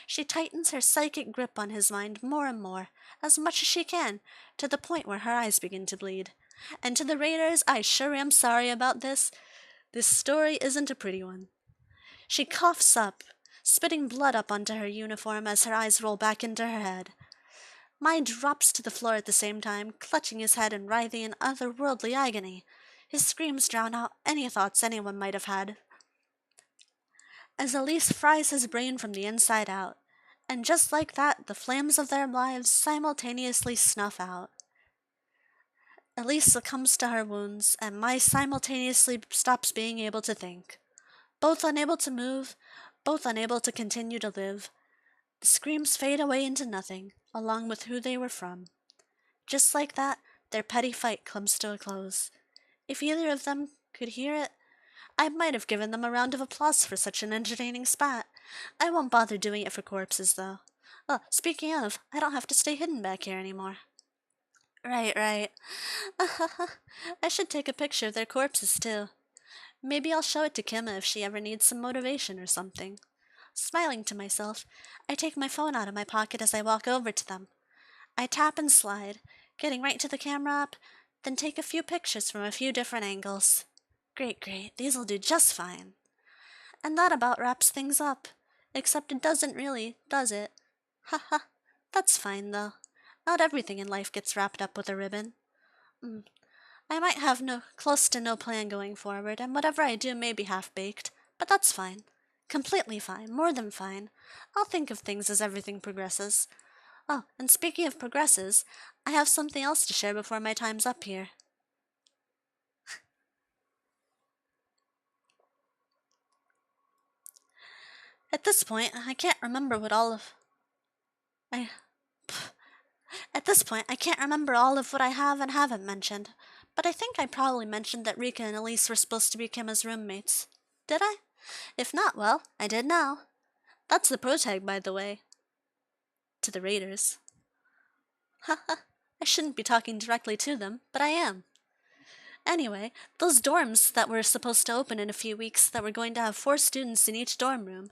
She tightens her psychic grip on his mind more and more, as much as she can, to the point where her eyes begin to bleed. And to the raiders, I sure am sorry about this. This story isn't a pretty one. She coughs up, spitting blood up onto her uniform as her eyes roll back into her head. Mai drops to the floor at the same time, clutching his head and writhing in otherworldly agony. His screams drown out any thoughts anyone might have had. As Elise fries his brain from the inside out, and just like that, the flames of their lives simultaneously snuff out. Elise succumbs to her wounds, and Mai simultaneously stops being able to think. Both unable to move, both unable to continue to live. The screams fade away into nothing, along with who they were from. Just like that, their petty fight comes to a close. If either of them could hear it, I might have given them a round of applause for such an entertaining spat. I won't bother doing it for corpses, though. Oh, speaking of, I don't have to stay hidden back here anymore. Right. I should take a picture of their corpses, too. Maybe I'll show it to Kimma if she ever needs some motivation or something. Smiling to myself, I take my phone out of my pocket as I walk over to them. I tap and slide, getting right to the camera app, then take a few pictures from a few different angles. Great, these'll do just fine. And that about wraps things up. Except it doesn't really, does it? Haha, that's fine though. Not everything in life gets wrapped up with a ribbon. I might have close to no plan going forward, and whatever I do may be half-baked, but that's fine. Completely fine, more than fine. I'll think of things as everything progresses. Oh, and speaking of progresses, I have something else to share before my time's up here. At this point, I can't remember all of what I have and haven't mentioned, but I think I probably mentioned that Rika and Elise were supposed to be Kimma's roommates. Did I? If not, well, I did now. That's the pro tag, by the way. To the raiders. Haha, I shouldn't be talking directly to them, but I am. Anyway, those dorms that were supposed to open in a few weeks that were going to have 4 students in each dorm room.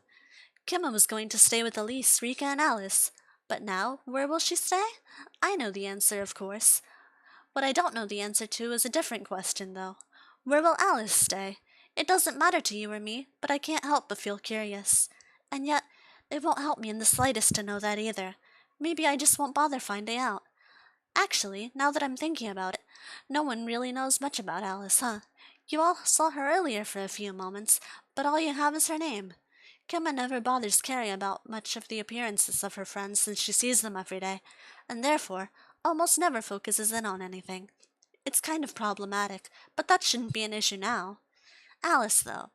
Kimma was going to stay with Elise, Rika, and Alice. But now, where will she stay? I know the answer, of course. What I don't know the answer to is a different question, though. Where will Alice stay? It doesn't matter to you or me, but I can't help but feel curious. And yet, it won't help me in the slightest to know that either. Maybe I just won't bother finding out. Actually, now that I'm thinking about it, no one really knows much about Alice, huh? You all saw her earlier for a few moments, but all you have is her name. Gemma never bothers caring about much of the appearances of her friends since she sees them every day, and therefore almost never focuses in on anything. It's kind of problematic, but that shouldn't be an issue now. Alice, though.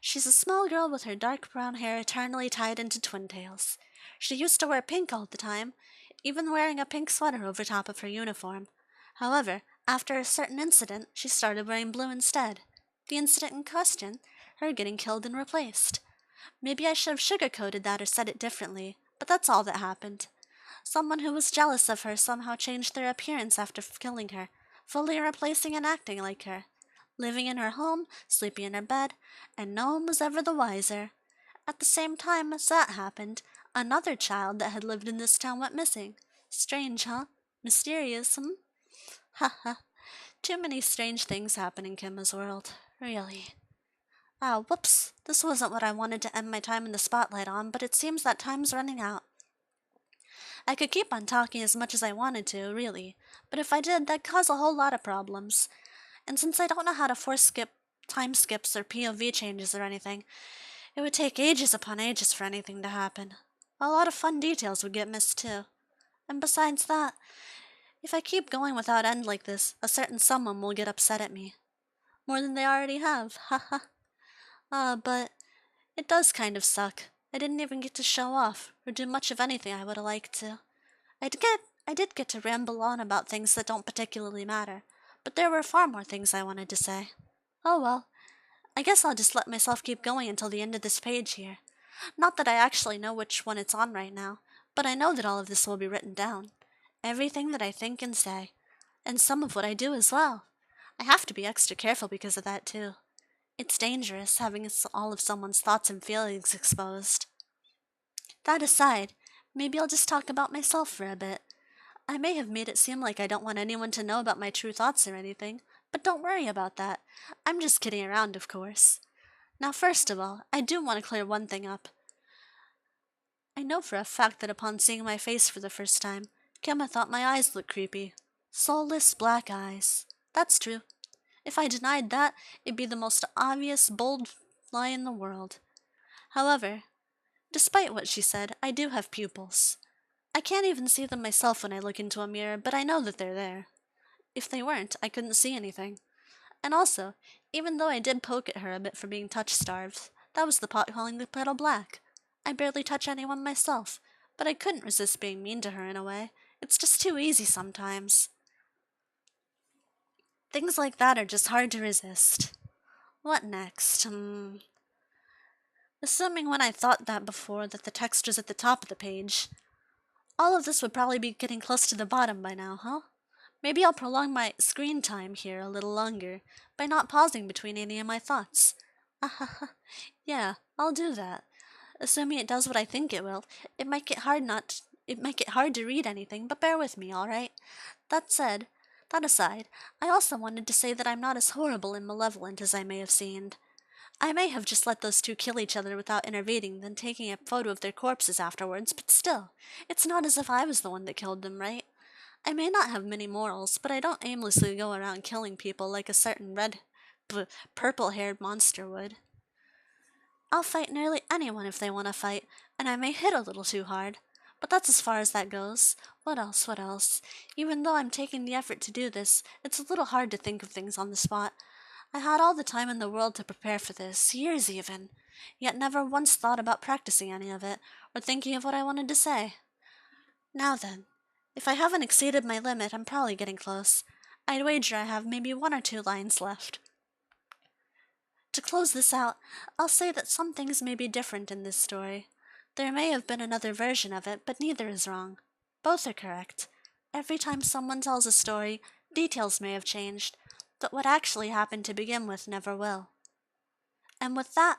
She's a small girl with her dark brown hair eternally tied into twin tails. She used to wear pink all the time, even wearing a pink sweater over top of her uniform. However, after a certain incident, she started wearing blue instead. The incident in question, her getting killed and replaced. Maybe I should have sugar-coated that or said it differently, but that's all that happened. Someone who was jealous of her somehow changed their appearance after killing her, fully replacing and acting like her. Living in her home, sleeping in her bed, and no one was ever the wiser. At the same time as that happened, another child that had lived in this town went missing. Strange, huh? Mysterious, hmm? Haha. Too many strange things happen in Kimma's world. Really. Ah, whoops. This wasn't what I wanted to end my time in the spotlight on, but it seems that time's running out. I could keep on talking as much as I wanted to, really, but if I did, that'd cause a whole lot of problems. And since I don't know how to force skip time skips or POV changes or anything, it would take ages upon ages for anything to happen. A lot of fun details would get missed too. And besides that, if I keep going without end like this, a certain someone will get upset at me. More than they already have, haha. But it does kind of suck. I didn't even get to show off, or do much of anything I would have liked to. I did get to ramble on about things that don't particularly matter, but there were far more things I wanted to say. Oh well, I guess I'll just let myself keep going until the end of this page here. Not that I actually know which one it's on right now, but I know that all of this will be written down. Everything that I think and say, and some of what I do as well. I have to be extra careful because of that too. It's dangerous having all of someone's thoughts and feelings exposed. That aside, maybe I'll just talk about myself for a bit. I may have made it seem like I don't want anyone to know about my true thoughts or anything, but don't worry about that. I'm just kidding around, of course. Now, first of all, I do want to clear one thing up. I know for a fact that upon seeing my face for the first time, Gemma thought my eyes looked creepy. Soulless black eyes. That's true. If I denied that, it'd be the most obvious, bold lie in the world. However, despite what she said, I do have pupils. I can't even see them myself when I look into a mirror, but I know that they're there. If they weren't, I couldn't see anything. And also, even though I did poke at her a bit for being touch-starved, that was the pot calling the kettle black. I barely touch anyone myself, but I couldn't resist being mean to her in a way. It's just too easy sometimes. Things like that are just hard to resist. What next? Assuming when I thought that before that the text was at the top of the page. All of this would probably be getting close to the bottom by now, huh? Maybe I'll prolong my screen time here a little longer by not pausing between any of my thoughts. Yeah, I'll do that. Assuming it does what I think it will, it might get hard to read anything, but bear with me, alright? That aside, I also wanted to say that I'm not as horrible and malevolent as I may have seemed. I may have just let those two kill each other without intervening, then taking a photo of their corpses afterwards, but still, it's not as if I was the one that killed them, right? I may not have many morals, but I don't aimlessly go around killing people like a certain purple-haired monster would. I'll fight nearly anyone if they want to fight, and I may hit a little too hard. But that's as far as that goes. What else? Even though I'm taking the effort to do this, it's a little hard to think of things on the spot. I had all the time in the world to prepare for this, years even, yet never once thought about practicing any of it, or thinking of what I wanted to say. Now then, if I haven't exceeded my limit, I'm probably getting close. I'd wager I have maybe 1 or 2 lines left. To close this out, I'll say that some things may be different in this story. There may have been another version of it, but neither is wrong. Both are correct. Every time someone tells a story, details may have changed, But what actually happened to begin with never will. And with that,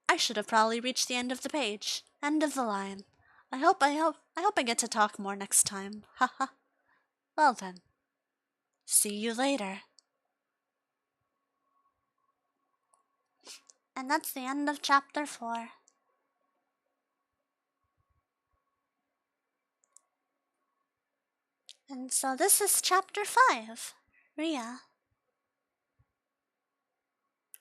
I should have probably reached the end of the page. End of the line. I hope I get to talk more next time. Haha. Well then. See you later.
And that's the end of chapter 4. And so this is chapter 5, Ria.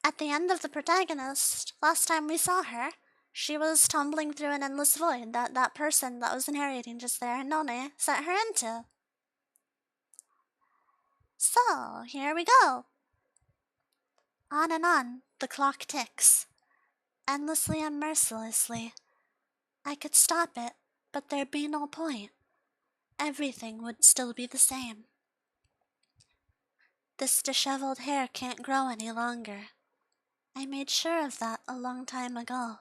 At the end of the protagonist, last time we saw her, she was tumbling through an endless void that person that was narrating just there, None, set her into. So, here we go. On and on, the clock ticks. Endlessly and mercilessly. I could stop it, but there'd be no point. Everything would still be the same. This disheveled hair can't grow any longer. I made sure of that a long time ago.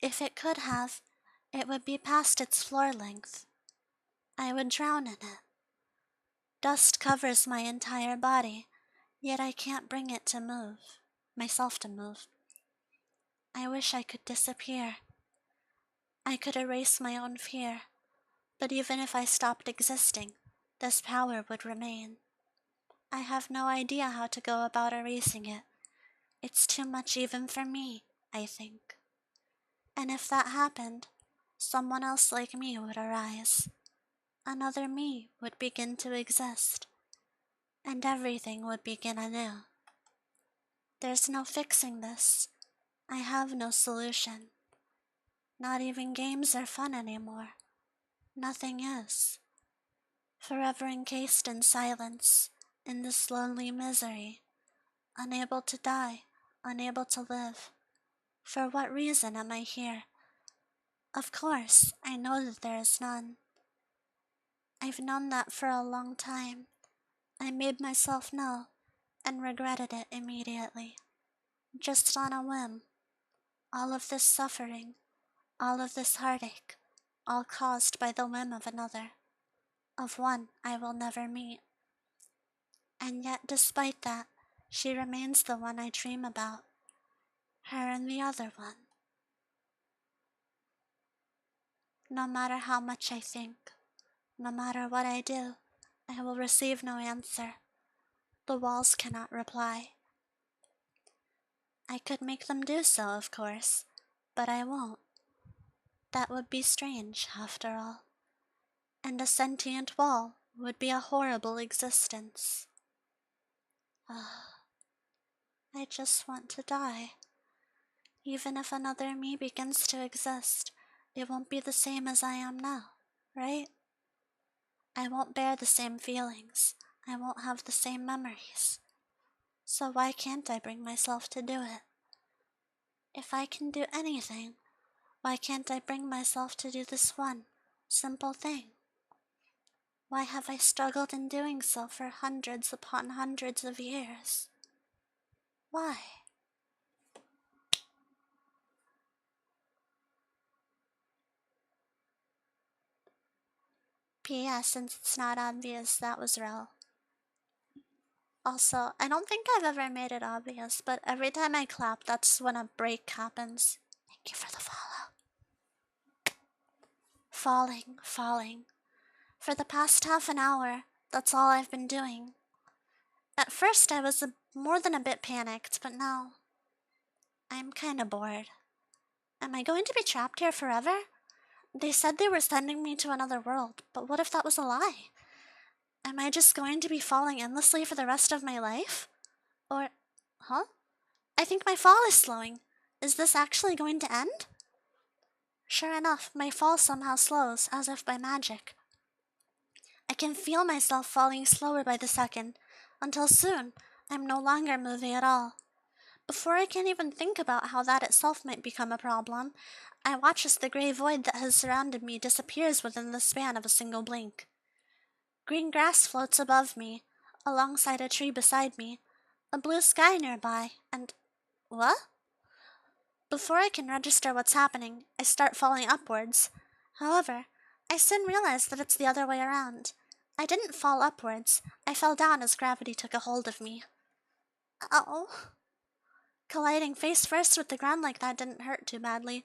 If it could have, it would be past its floor length. I would drown in it. Dust covers my entire body, yet I can't bring it to move, myself to move. I wish I could disappear. I could erase my own fear, but even if I stopped existing, this power would remain. I have no idea how to go about erasing it. It's too much even for me, I think. And if that happened, someone else like me would arise. Another me would begin to exist, and everything would begin anew. There's no fixing this. I have no solution. Not even games are fun anymore. Nothing is. Forever encased in silence, in this lonely misery, unable to die, unable to live. For what reason am I here? Of course, I know that there is none. I've known that for a long time. I made myself know, and regretted it immediately. Just on a whim. All of this suffering, all of this heartache, all caused by the whim of another, of one I will never meet. And yet, despite that, she remains the one I dream about. Her and the other one. No matter how much I think, no matter what I do, I will receive no answer. The walls cannot reply. I could make them do so, of course, but I won't. That would be strange, after all. And a sentient wall would be a horrible existence. I just want to die. Even if another me begins to exist, it won't be the same as I am now, right? I won't bear the same feelings. I won't have the same memories. So why can't I bring myself to do it? If I can do anything, why can't I bring myself to do this one simple thing? Why have I struggled in doing so for hundreds upon hundreds of years? Why? P.S. Since it's not obvious, that was real. Also, I don't think I've ever made it obvious, but every time I clap, that's when a break happens. Thank you for the follow. Falling. For the past half an hour, that's all I've been doing. At first, I was more than a bit panicked, but now I'm kinda bored. Am I going to be trapped here forever? They said they were sending me to another world, but what if that was a lie? Am I just going to be falling endlessly for the rest of my life? Or, I think my fall is slowing. Is this actually going to end? Sure enough, my fall somehow slows, as if by magic. I can feel myself falling slower by the second, until soon I'm no longer moving at all. Before I can even think about how that itself might become a problem, I watch as the gray void that has surrounded me disappears within the span of a single blink. Green grass floats above me, alongside a tree beside me, a blue sky nearby, and... what? Before I can register what's happening, I start falling upwards. However, I soon realize that it's the other way around. I didn't fall upwards. I fell down as gravity took a hold of me. Oh. Colliding face first with the ground like that didn't hurt too badly,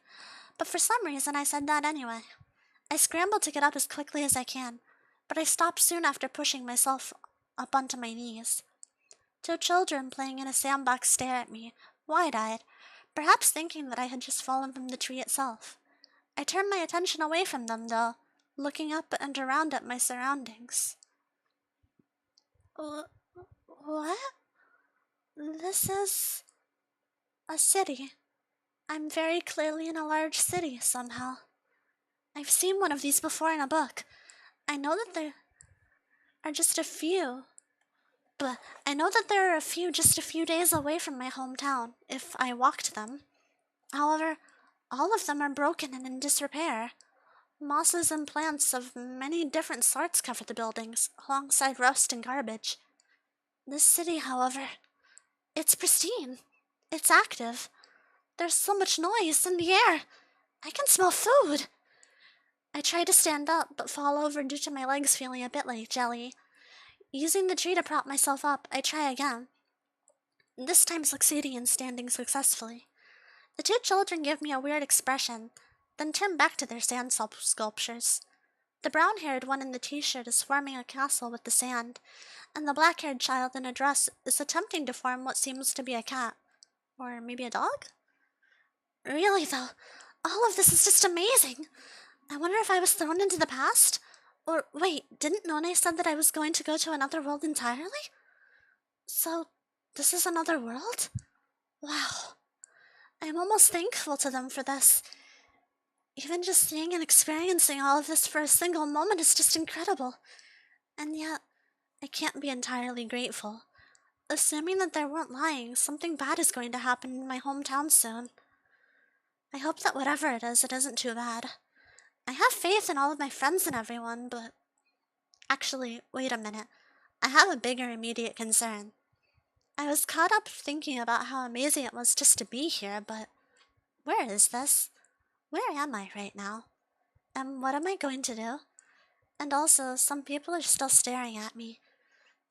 but for some reason I said that anyway. I scrambled to get up as quickly as I can, but I stopped soon after pushing myself up onto my knees. 2 children playing in a sandbox stare at me, wide-eyed, perhaps thinking that I had just fallen from the tree itself. I turned my attention away from them, though, looking up and around at my surroundings. What? This is a city. I'm very clearly in a large city, somehow. I've seen one of these before in a book. I know that there are just a few, but I know that there are a few just a few days away from my hometown, if I walked them. However, all of them are broken and in disrepair. Mosses and plants of many different sorts cover the buildings, alongside rust and garbage. This city, however, it's pristine. It's active. There's so much noise in the air. I can smell food. I try to stand up, but fall over due to my legs feeling a bit like jelly. Using the tree to prop myself up, I try again, this time succeeding in standing successfully. The 2 children give me a weird expression, then turn back to their sand sculptures. The brown-haired one in the t-shirt is forming a castle with the sand, and the black-haired child in a dress is attempting to form what seems to be a cat. Or maybe a dog? Really, though, all of this is just amazing. I wonder if I was thrown into the past? Or wait, didn't None said that I was going to go to another world entirely? So, this is another world? Wow. I'm almost thankful to them for this. Even just seeing and experiencing all of this for a single moment is just incredible. And yet, I can't be entirely grateful. Assuming that they weren't lying, something bad is going to happen in my hometown soon. I hope that whatever it is, it isn't too bad. I have faith in all of my friends and everyone, but... Actually, wait a minute. I have a bigger immediate concern. I was caught up thinking about how amazing it was just to be here, but... Where is this? Where am I right now? And what am I going to do? And also, some people are still staring at me.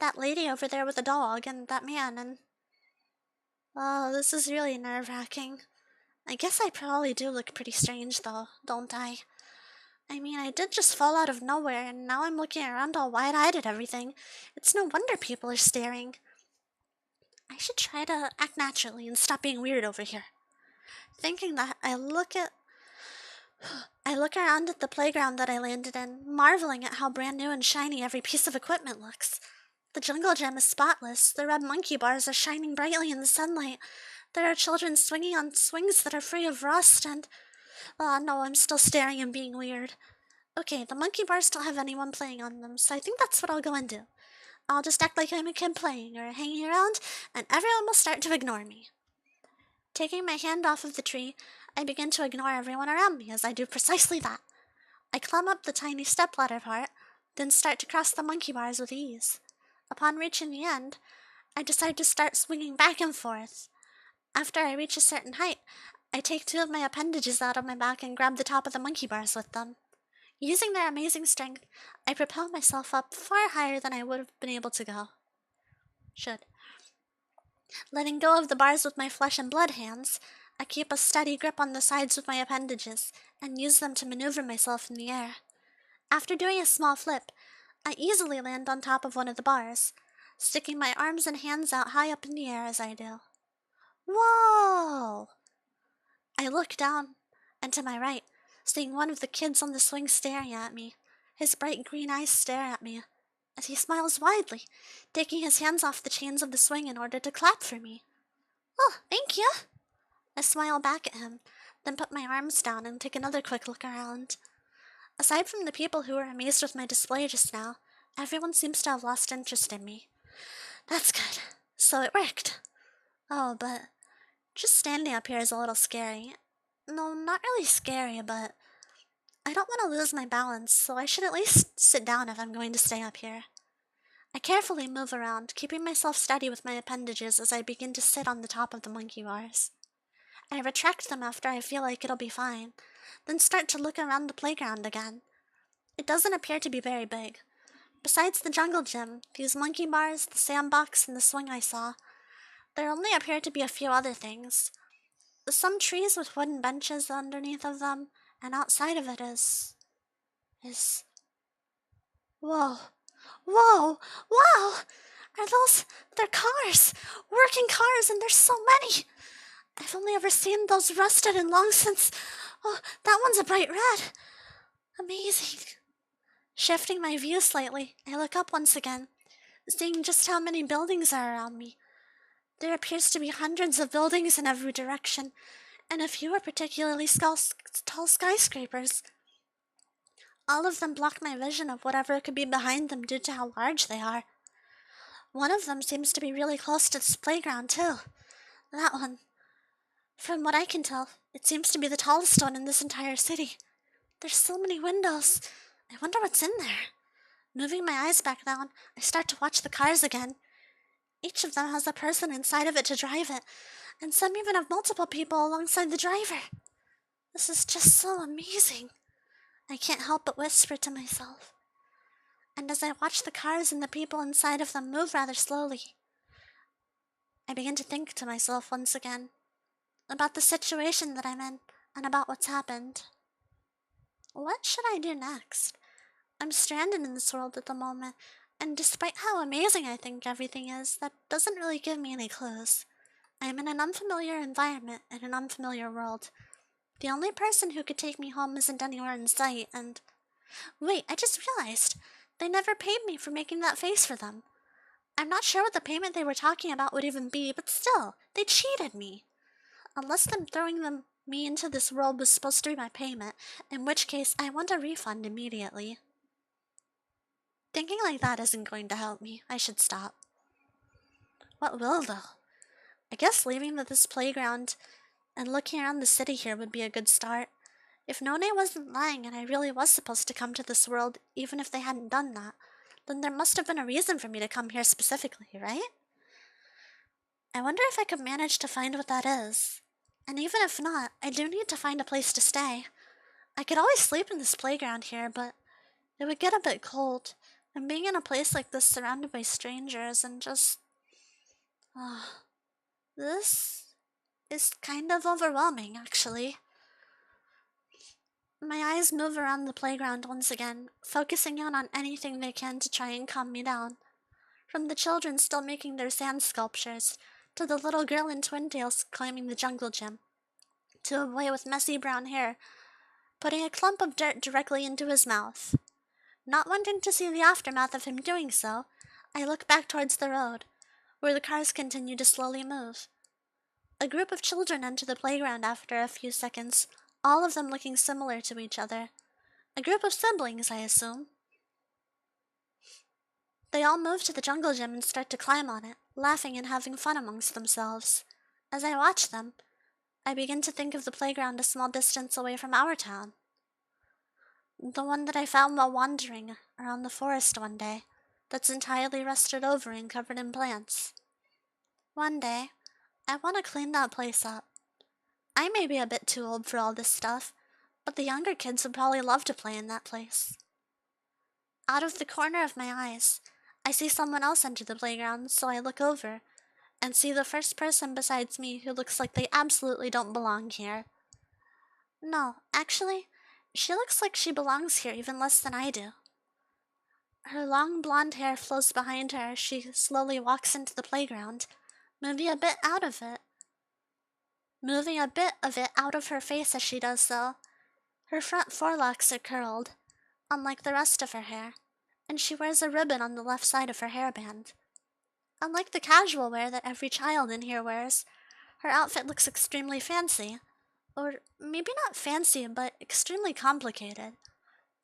That lady over there with the dog, and that man, and... Oh, this is really nerve-wracking. I guess I probably do look pretty strange, though, don't I? I mean, I did just fall out of nowhere, and now I'm looking around all wide-eyed at everything. It's no wonder people are staring. I should try to act naturally and stop being weird over here. Thinking that, I look around at the playground that I landed in, marveling at how brand new and shiny every piece of equipment looks. The jungle gym is spotless, the red monkey bars are shining brightly in the sunlight. There are children swinging on swings that are free of rust, and... no, I'm still staring and being weird. Okay, the monkey bars don't have anyone playing on them, so I think that's what I'll go and do. I'll just act like I'm a kid playing or hanging around, and everyone will start to ignore me. Taking my hand off of the tree, I begin to ignore everyone around me as I do precisely that. I climb up the tiny stepladder part, then start to cross the monkey bars with ease. Upon reaching the end, I decide to start swinging back and forth. After I reach a certain height, I take 2 of my appendages out of my back and grab the top of the monkey bars with them. Using their amazing strength, I propel myself up far higher than I would have been able to go. Letting go of the bars with my flesh and blood hands, I keep a steady grip on the sides with my appendages and use them to maneuver myself in the air. After doing a small flip, I easily land on top of one of the bars, sticking my arms and hands out high up in the air as I do. Whoa! I look down and to my right, seeing one of the kids on the swing staring at me. His bright green eyes stare at me as he smiles widely, taking his hands off the chains of the swing in order to clap for me. Oh, thank you! I smile back at him, then put my arms down and take another quick look around. Aside from the people who were amazed with my display just now, everyone seems to have lost interest in me. That's good. So it worked. Oh, but just standing up here is a little scary. No, not really scary, but I don't want to lose my balance, so I should at least sit down if I'm going to stay up here. I carefully move around, keeping myself steady with my appendages as I begin to sit on the top of the monkey bars. I retract them after I feel like it'll be fine, then start to look around the playground again. It doesn't appear to be very big. Besides the jungle gym, these monkey bars, the sandbox, and the swing I saw, there only appeared to be a few other things. Some trees with wooden benches underneath of them, and outside of it is... Whoa. Whoa! Wow! Are those... They're cars! Working cars, and there's so many! I've only ever seen those rusted and long since... Oh, that one's a bright red! Amazing. Shifting my view slightly, I look up once again, seeing just how many buildings are around me. There appears to be hundreds of buildings in every direction, and a few are particularly tall skyscrapers. All of them block my vision of whatever could be behind them due to how large they are. One of them seems to be really close to this playground, too. That one. From what I can tell, it seems to be the tallest one in this entire city. There's so many windows. I wonder what's in there. Moving my eyes back down, I start to watch the cars again. Each of them has a person inside of it to drive it, and some even have multiple people alongside the driver. This is just so amazing. I can't help but whisper to myself. And as I watch the cars and the people inside of them move rather slowly, I begin to think to myself once again about the situation that I'm in and about what's happened. What should I do next? I'm stranded in this world at the moment, and despite how amazing I think everything is, that doesn't really give me any clues. I'm in an unfamiliar environment in an unfamiliar world. The only person who could take me home isn't anywhere in sight, and... Wait, I just realized. They never paid me for making that face for them. I'm not sure what the payment they were talking about would even be, but still, they cheated me. Unless them throwing me into this world was supposed to be my payment, in which case I want a refund immediately. Thinking like that isn't going to help me. I should stop. What will, though? I guess leaving this playground and looking around the city here would be a good start. If None wasn't lying and I really was supposed to come to this world, even if they hadn't done that, then there must have been a reason for me to come here specifically, right? I wonder if I could manage to find what that is. And even if not, I do need to find a place to stay. I could always sleep in this playground here, but it would get a bit cold. And being in a place like this surrounded by strangers and just... this is kind of overwhelming, actually. My eyes move around the playground once again, focusing in on anything they can to try and calm me down. From the children still making their sand sculptures, to the little girl in twin tails climbing the jungle gym, to a boy with messy brown hair putting a clump of dirt directly into his mouth. Not wanting to see the aftermath of him doing so, I look back towards the road, where the cars continue to slowly move. A group of children enter the playground after a few seconds, all of them looking similar to each other. A group of siblings, I assume. They all move to the jungle gym and start to climb on it, laughing and having fun amongst themselves. As I watch them, I begin to think of the playground a small distance away from our town. The one that I found while wandering around the forest one day, that's entirely rusted over and covered in plants. One day, I want to clean that place up. I may be a bit too old for all this stuff, but the younger kids would probably love to play in that place. Out of the corner of my eyes, I see someone else enter the playground, so I look over and see the first person besides me who looks like they absolutely don't belong here. No, actually, she looks like she belongs here even less than I do. Her long blonde hair flows behind her as she slowly walks into the playground, moving a bit of it out of her face as she does so. Her front forelocks are curled, unlike the rest of her hair, and she wears a ribbon on the left side of her hairband. Unlike the casual wear that every child in here wears, her outfit looks extremely fancy. Or maybe not fancy, but extremely complicated.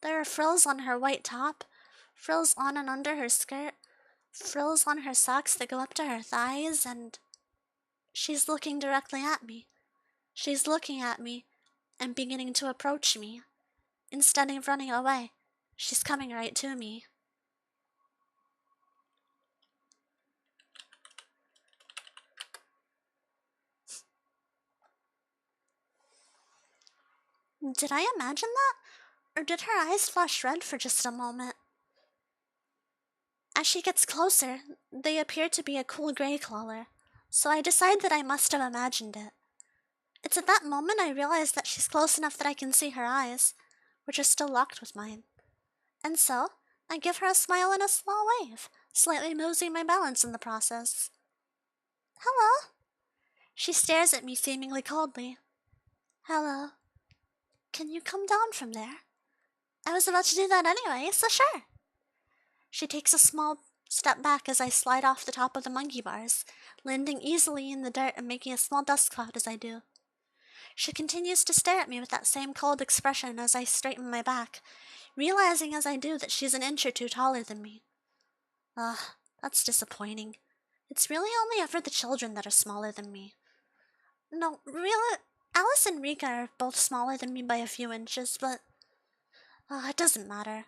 There are frills on her white top, frills on and under her skirt, frills on her socks that go up to her thighs, and she's looking directly at me. She's looking at me and beginning to approach me. Instead of running away, she's coming right to me. Did I imagine that? Or did her eyes flash red for just a moment? As she gets closer, they appear to be a cool gray color, so I decide that I must have imagined it. It's at that moment I realize that she's close enough that I can see her eyes, which are still locked with mine. And so, I give her a smile and a small wave, slightly losing my balance in the process. Hello. She stares at me seemingly coldly. Hello. Can you come down from there? I was about to do that anyway, so sure. She takes a small step back as I slide off the top of the monkey bars, landing easily in the dirt and making a small dust cloud as I do. She continues to stare at me with that same cold expression as I straighten my back, realizing as I do that she's an inch or two taller than me. Ugh, that's disappointing. It's really only ever the children that are smaller than me. No, really, Alice and Rika are both smaller than me by a few inches, but it doesn't matter.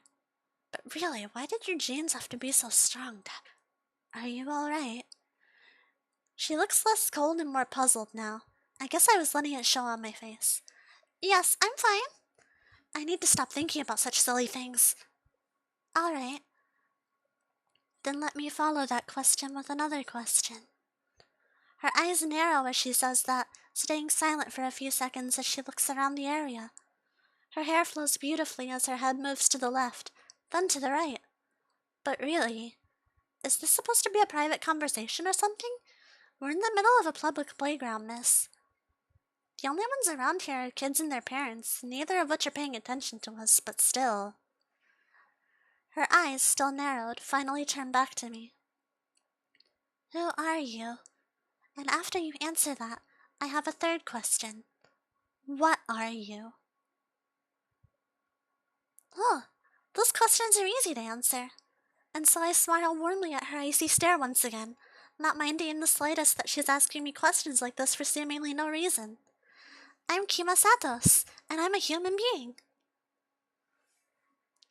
But really, why did your genes have to be so strong, Dad? Are you alright? She looks less cold and more puzzled now. I guess I was letting it show on my face. Yes, I'm fine. I need to stop thinking about such silly things. Alright. Then let me follow that question with another question. Her eyes narrow as she says that, staying silent for a few seconds as she looks around the area. Her hair flows beautifully as her head moves to the left, then to the right. But really, is this supposed to be a private conversation or something? We're in the middle of a public playground, miss. The only ones around here are kids and their parents, neither of which are paying attention to us, but still. Her eyes, still narrowed, finally turn back to me. Who are you? And after you answer that, I have a third question. What are you? Oh, those questions are easy to answer. And so I smile warmly at her icy stare once again, not minding in the slightest that she's asking me questions like this for seemingly no reason. I'm Kima Satos, and I'm a human being.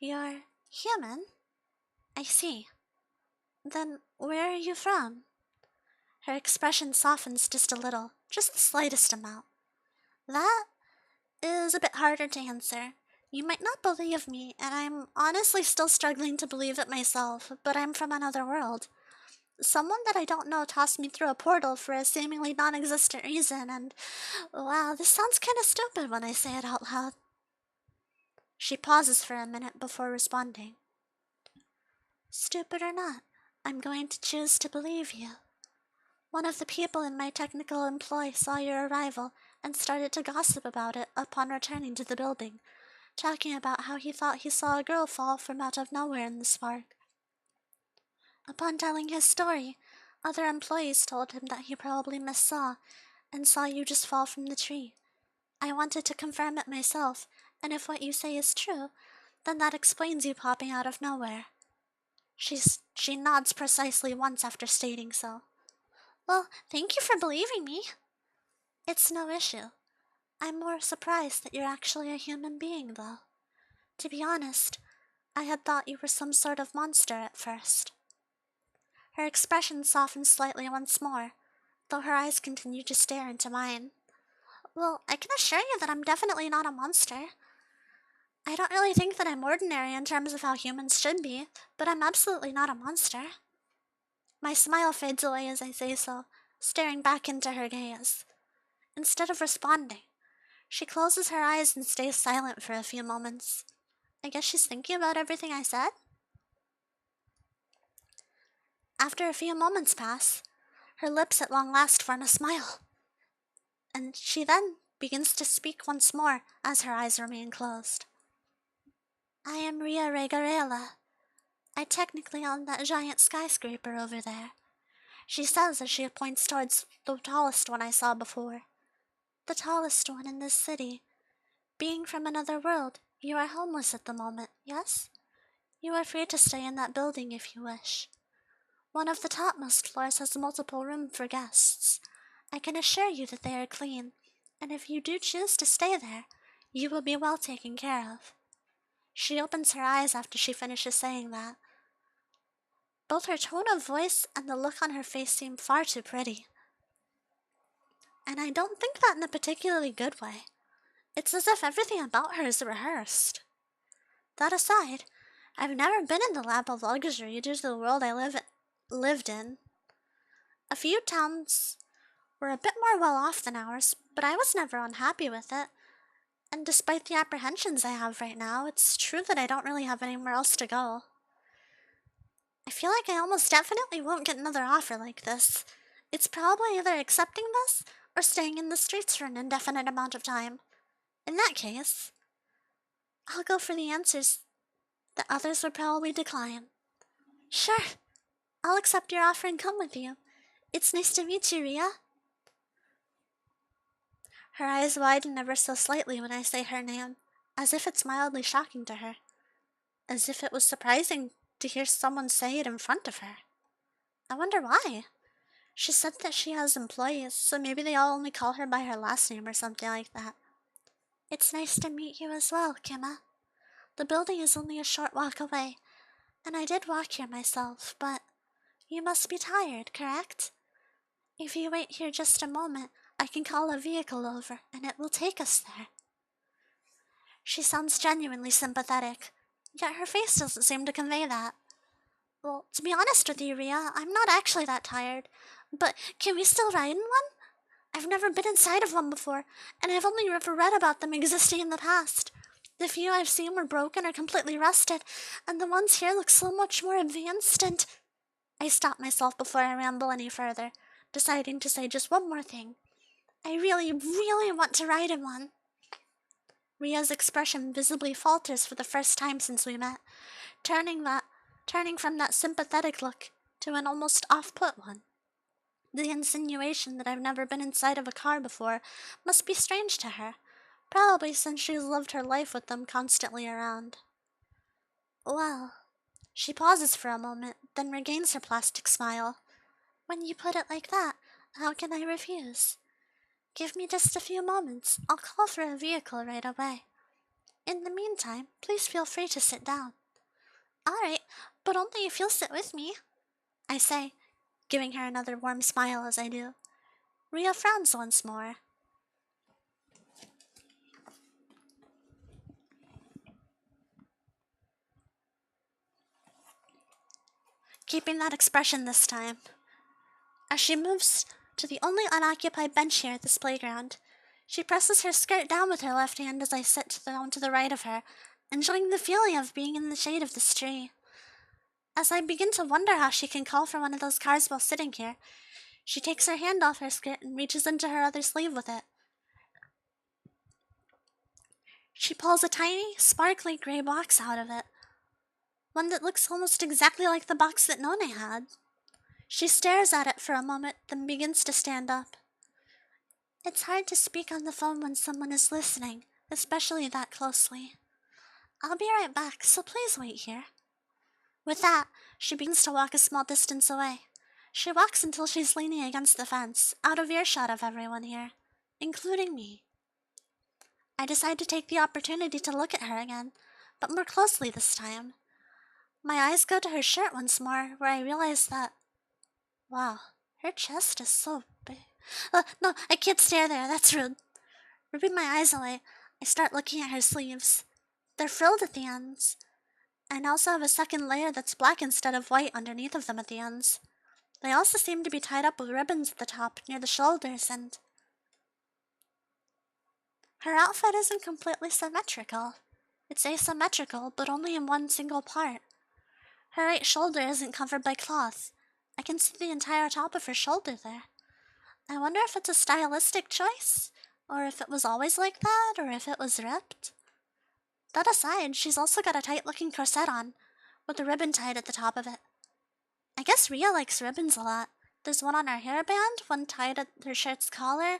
You're human? I see. Then where are you from? Her expression softens just a little, just the slightest amount. That is a bit harder to answer. You might not believe me, and I'm honestly still struggling to believe it myself, but I'm from another world. Someone that I don't know tossed me through a portal for a seemingly non-existent reason, and wow, this sounds kinda stupid when I say it out loud. She pauses for a minute before responding. Stupid or not, I'm going to choose to believe you. One of the people in my technical employ saw your arrival and started to gossip about it upon returning to the building, talking about how he thought he saw a girl fall from out of nowhere in the spark. Upon telling his story, other employees told him that he probably missaw and saw you just fall from the tree. I wanted to confirm it myself, and if what you say is true, then that explains you popping out of nowhere. She nods precisely once after stating so. Well, thank you for believing me. It's no issue. I'm more surprised that you're actually a human being, though. To be honest, I had thought you were some sort of monster at first. Her expression softened slightly once more, though her eyes continued to stare into mine. Well, I can assure you that I'm definitely not a monster. I don't really think that I'm ordinary in terms of how humans should be, but I'm absolutely not a monster. My smile fades away as I say so, staring back into her gaze. Instead of responding, she closes her eyes and stays silent for a few moments. I guess she's thinking about everything I said? After a few moments pass, her lips at long last form a smile, and she then begins to speak once more as her eyes remain closed. I am Ria Regarela. I technically own that giant skyscraper over there. She says as she points towards the tallest one I saw before. The tallest one in this city. Being from another world, you are homeless at the moment, yes? You are free to stay in that building if you wish. One of the topmost floors has multiple rooms for guests. I can assure you that they are clean, and if you do choose to stay there, you will be well taken care of. She opens her eyes after she finishes saying that. Both her tone of voice and the look on her face seem far too pretty. And I don't think that in a particularly good way. It's as if everything about her is rehearsed. That aside, I've never been in the lap of luxury due to the world I lived in. A few towns were a bit more well off than ours, but I was never unhappy with it. And despite the apprehensions I have right now, it's true that I don't really have anywhere else to go. I feel like I almost definitely won't get another offer like this. It's probably either accepting this or staying in the streets for an indefinite amount of time. In that case, I'll go for the answers that others would probably decline. Sure, I'll accept your offer and come with you. It's nice to meet you, Ria. Her eyes widen ever so slightly when I say her name, as if it's mildly shocking to her. As if it was surprising to hear someone say it in front of her. I wonder why. She said that she has employees, so maybe they all only call her by her last name or something like that. It's nice to meet you as well, Kimma. The building is only a short walk away, and I did walk here myself, but you must be tired, correct? If you wait here just a moment, I can call a vehicle over, and it will take us there. She sounds genuinely sympathetic, yet her face doesn't seem to convey that. Well, to be honest with you, Ria, I'm not actually that tired, but can we still ride in one? I've never been inside of one before, and I've only ever read about them existing in the past. The few I've seen were broken or completely rusted, and the ones here look so much more advanced and... I stop myself before I ramble any further, deciding to say just one more thing. I really, really want to ride in one. Ria's expression visibly falters for the first time since we met, turning from that sympathetic look to an almost off-put one. The insinuation that I've never been inside of a car before must be strange to her, probably since she's lived her life with them constantly around. Well, she pauses for a moment, then regains her plastic smile. When you put it like that, how can I refuse? Give me just a few moments. I'll call for a vehicle right away. In the meantime, please feel free to sit down. All right, but only if you'll sit with me, I say, giving her another warm smile as I do. Ria frowns once more. Keeping that expression this time. As she moves to the only unoccupied bench here at this playground, she presses her skirt down with her left hand as I sit down to the right of her, enjoying the feeling of being in the shade of this tree. As I begin to wonder how she can call for one of those cars while sitting here, she takes her hand off her skirt and reaches into her other sleeve with it. She pulls a tiny, sparkly gray box out of it, one that looks almost exactly like the box that Nona had. She stares at it for a moment, then begins to stand up. It's hard to speak on the phone when someone is listening, especially that closely. I'll be right back, so please wait here. With that, she begins to walk a small distance away. She walks until she's leaning against the fence, out of earshot of everyone here, including me. I decide to take the opportunity to look at her again, but more closely this time. My eyes go to her shirt once more, where I realize that, wow, her chest is so big. No, I can't stare there, that's rude. Rubbing my eyes away, I start looking at her sleeves. They're frilled at the ends, and also have a second layer that's black instead of white underneath of them at the ends. They also seem to be tied up with ribbons at the top near the shoulders, and her outfit isn't completely symmetrical. It's asymmetrical, but only in one single part. Her right shoulder isn't covered by cloth. I can see the entire top of her shoulder there. I wonder if it's a stylistic choice, or if it was always like that, or if it was ripped. That aside, she's also got a tight-looking corset on, with a ribbon tied at the top of it. I guess Ria likes ribbons a lot. There's one on her hairband, one tied at her shirt's collar,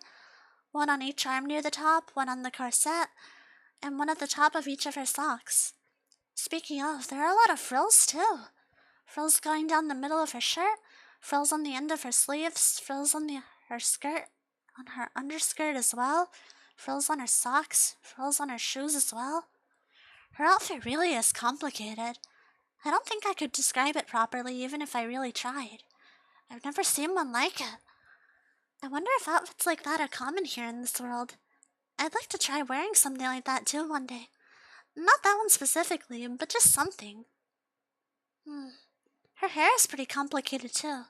one on each arm near the top, one on the corset, and one at the top of each of her socks. Speaking of, there are a lot of frills too. Frills going down the middle of her shirt, frills on the end of her sleeves, frills on her skirt, on her underskirt as well, frills on her socks, frills on her shoes as well. Her outfit really is complicated. I don't think I could describe it properly even if I really tried. I've never seen one like it. I wonder if outfits like that are common here in this world. I'd like to try wearing something like that too one day. Not that one specifically, but just something.
Her hair is pretty complicated too.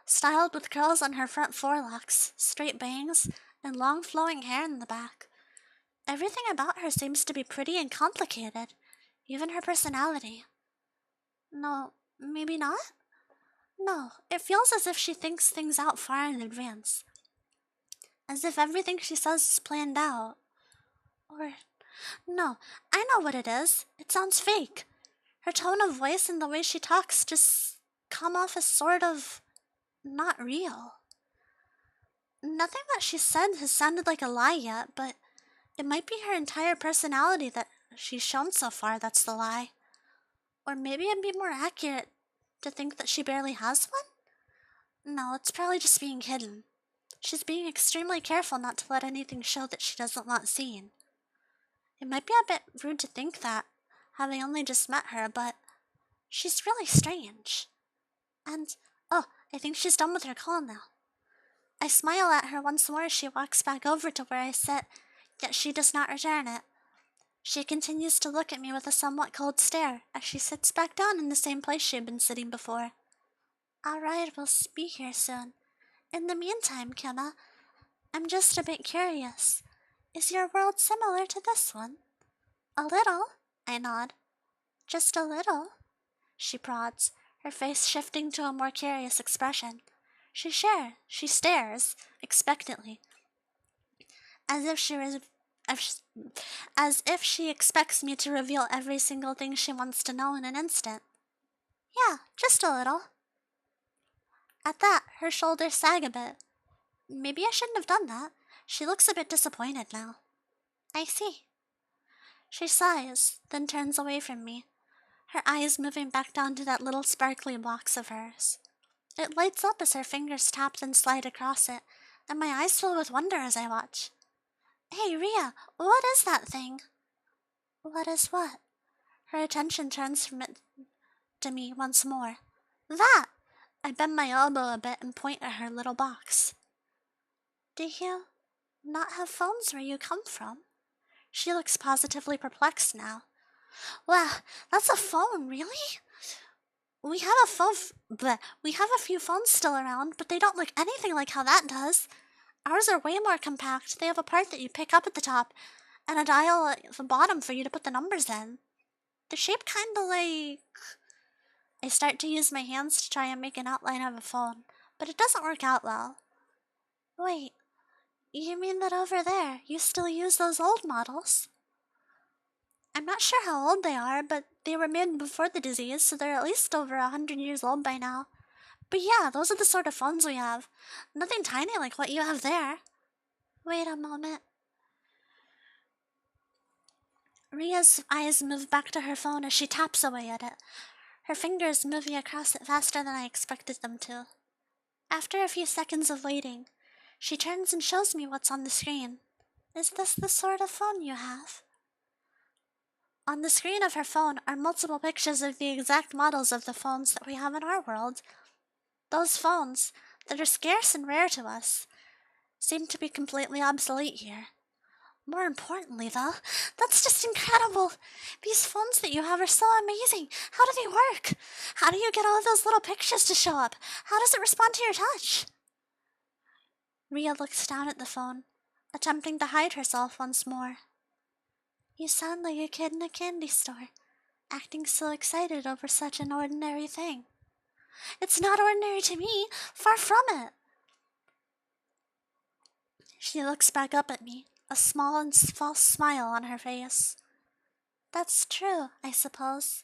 Styled with curls on her front forelocks, straight bangs, and long flowing hair in the back. Everything about her seems to be pretty and complicated, even her personality. No, maybe not? No, it feels as if she thinks things out far in advance. As if everything she says is planned out. Or, no, I know what it is. It sounds fake. Her tone of voice and the way she talks just come off as sort of not real. Nothing that she said has sounded like a lie yet, but it might be her entire personality that she's shown so far that's the lie. Or maybe it'd be more accurate to think that she barely has one? No, it's probably just being hidden. She's being extremely careful not to let anything show that she doesn't want seen. It might be a bit rude to think that, having only just met her, but she's really strange. And, oh, I think she's done with her call now. I smile at her once more as she walks back over to where I sit, yet she does not return it. She continues to look at me with a somewhat cold stare as she sits back down in the same place she had been sitting before. Alright, we'll be here soon. In the meantime, Kemma, I'm just a bit curious. Is your world similar to this one? A little, I nod. Just a little, she prods, her face shifting to a more curious expression. She stares, expectantly, as if she expects me to reveal every single thing she wants to know in an instant. Yeah, just a little. At that, her shoulders sag a bit. Maybe I shouldn't have done that. She looks a bit disappointed now. I see. She sighs, then turns away from me, her eyes moving back down to that little sparkly box of hers. It lights up as her fingers tap and slide across it, and my eyes fill with wonder as I watch. Hey, Ria, what is that thing? What is what? Her attention turns from it to me once more. That! I bend my elbow a bit and point at her little box. Do you not have phones where you come from? She looks positively perplexed now. Well, that's a phone, really? We have a few phones still around, but they don't look anything like how that does. Ours are way more compact. They have a part that you pick up at the top, and a dial at the bottom for you to put the numbers in. They're shaped kinda like... I start to use my hands to try and make an outline of a phone, but it doesn't work out well. Wait, you mean that over there, you still use those old models? I'm not sure how old they are, but they were made before the disease, so they're at least over 100 years old by now. But yeah, those are the sort of phones we have. Nothing tiny like what you have there. Wait a moment. Ria's eyes move back to her phone as she taps away at it, her fingers moving across it faster than I expected them to. After a few seconds of waiting, she turns and shows me what's on the screen. Is this the sort of phone you have? On the screen of her phone are multiple pictures of the exact models of the phones that we have in our world. Those phones, that are scarce and rare to us, seem to be completely obsolete here. More importantly, though, that's just incredible. These phones that you have are so amazing. How do they work? How do you get all of those little pictures to show up? How does it respond to your touch? Ria looks down at the phone, attempting to hide herself once more. You sound like a kid in a candy store, acting so excited over such an ordinary thing. It's not ordinary to me, far from it. She looks back up at me, a small and false smile on her face. That's true, I suppose.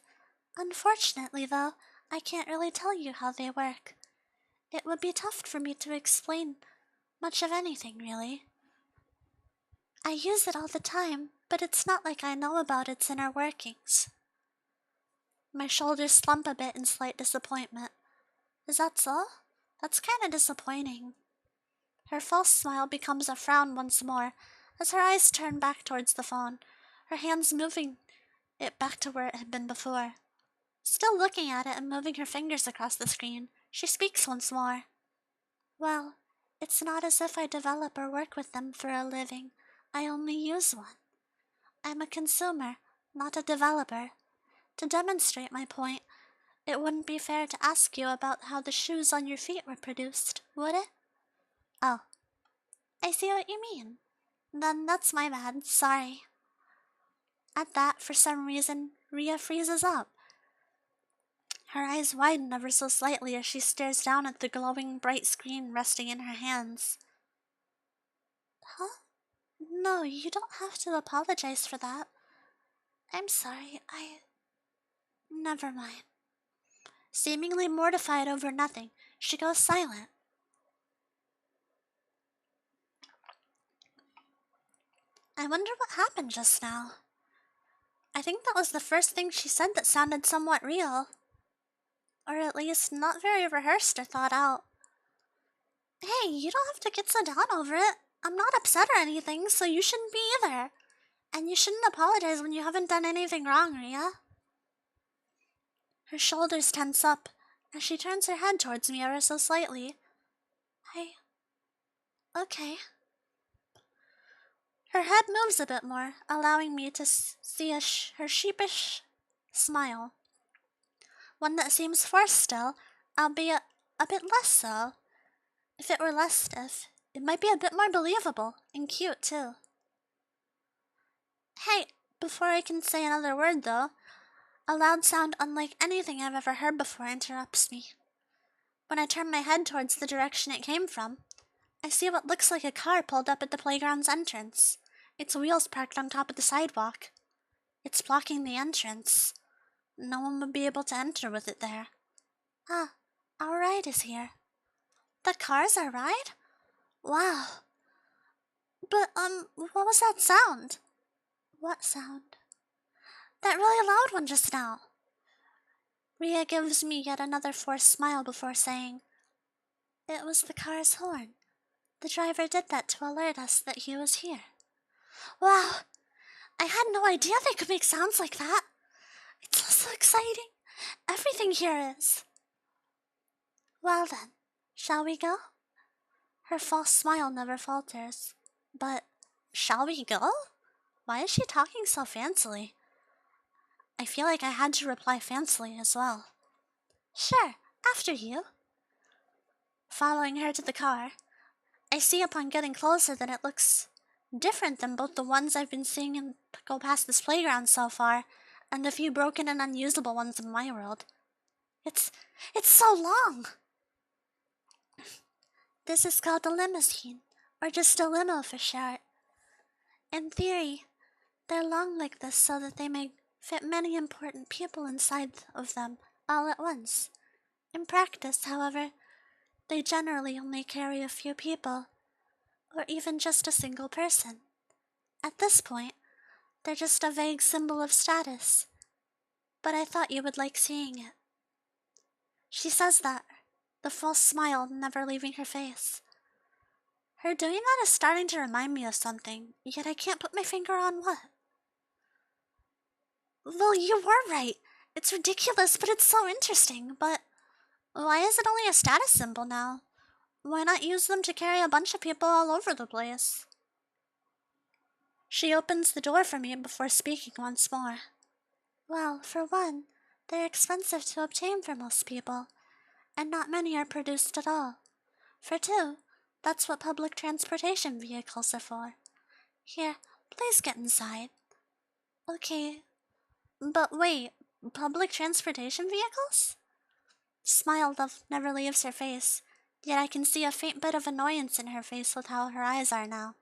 Unfortunately, though, I can't really tell you how they work. It would be tough for me to explain much of anything, really. I use it all the time, but it's not like I know about its inner workings. My shoulders slump a bit in slight disappointment. Is that so? That's kinda disappointing. Her false smile becomes a frown once more, as her eyes turn back towards the phone, her hands moving it back to where it had been before. Still looking at it and moving her fingers across the screen, she speaks once more. Well, it's not as if I develop or work with them for a living. I only use one. I'm a consumer, not a developer. To demonstrate my point,
It wouldn't be fair to ask you about how the shoes on your feet were produced, would it? Oh, I see what you mean. Then that's my bad, sorry. At that, for some reason, Ria freezes up. Her eyes widen ever so slightly as she stares down at the glowing bright screen resting in her hands. Huh? No, you don't have to apologize for that. I'm sorry, Never mind. Seemingly mortified over nothing, she goes silent. I wonder what happened just now. I think that was the first thing she said that sounded somewhat real. Or at least not very rehearsed or thought out. Hey, you don't have to get so down over it. I'm not upset or anything, so you shouldn't be either. And you shouldn't apologize when you haven't done anything wrong, Ria. Her shoulders tense up as she turns her head towards me ever so slightly. Okay. Her head moves a bit more, allowing me to see her sheepish smile. One that seems forced still, albeit a bit less so. If it were less stiff, it might be a bit more believable and cute too. Hey, before I can say another word though, a loud sound unlike anything I've ever heard before interrupts me. When I turn my head towards the direction it came from, I see what looks like a car pulled up at the playground's entrance, its wheels parked on top of the sidewalk. It's blocking the entrance. No one would be able to enter with it there. Ah, our ride is here. The car's our ride? Wow. But, what was that sound? What sound? That really loud one just now. Ria gives me yet another forced smile before saying, It was the car's horn. The driver did that to alert us that he was here. Wow, I had no idea they could make sounds like that. It's so exciting. Everything here is. Well then, shall we go? Her false smile never falters. But, shall we go? Why is she talking so fancily? I feel like I had to reply fancily as well. Sure, after you. Following her to the car, I see upon getting closer that it looks different than both the ones I've been seeing go past this playground so far, and the few broken and unusable ones in my world. It's so long! This is called a limousine, or just a limo for short. In theory, they're long like this so that they may fit many important people inside of them all at once. In practice, however, they generally only carry a few people, or even just a single person. At this point, they're just a vague symbol of status, but I thought you would like seeing it. She says that, the false smile never leaving her face. Her doing that is starting to remind me of something, yet I can't put my finger on what. Well, you were right. It's ridiculous, but it's so interesting. But why is it only a status symbol now? Why not use them to carry a bunch of people all over the place? She opens the door for me before speaking once more. Well, for one, they're expensive to obtain for most people, and not many are produced at all. For two, that's what public transportation vehicles are for. Here, please get inside. Okay, but wait, public transportation vehicles? Smile never leaves her face, yet I can see a faint bit of annoyance in her face with how her eyes are now.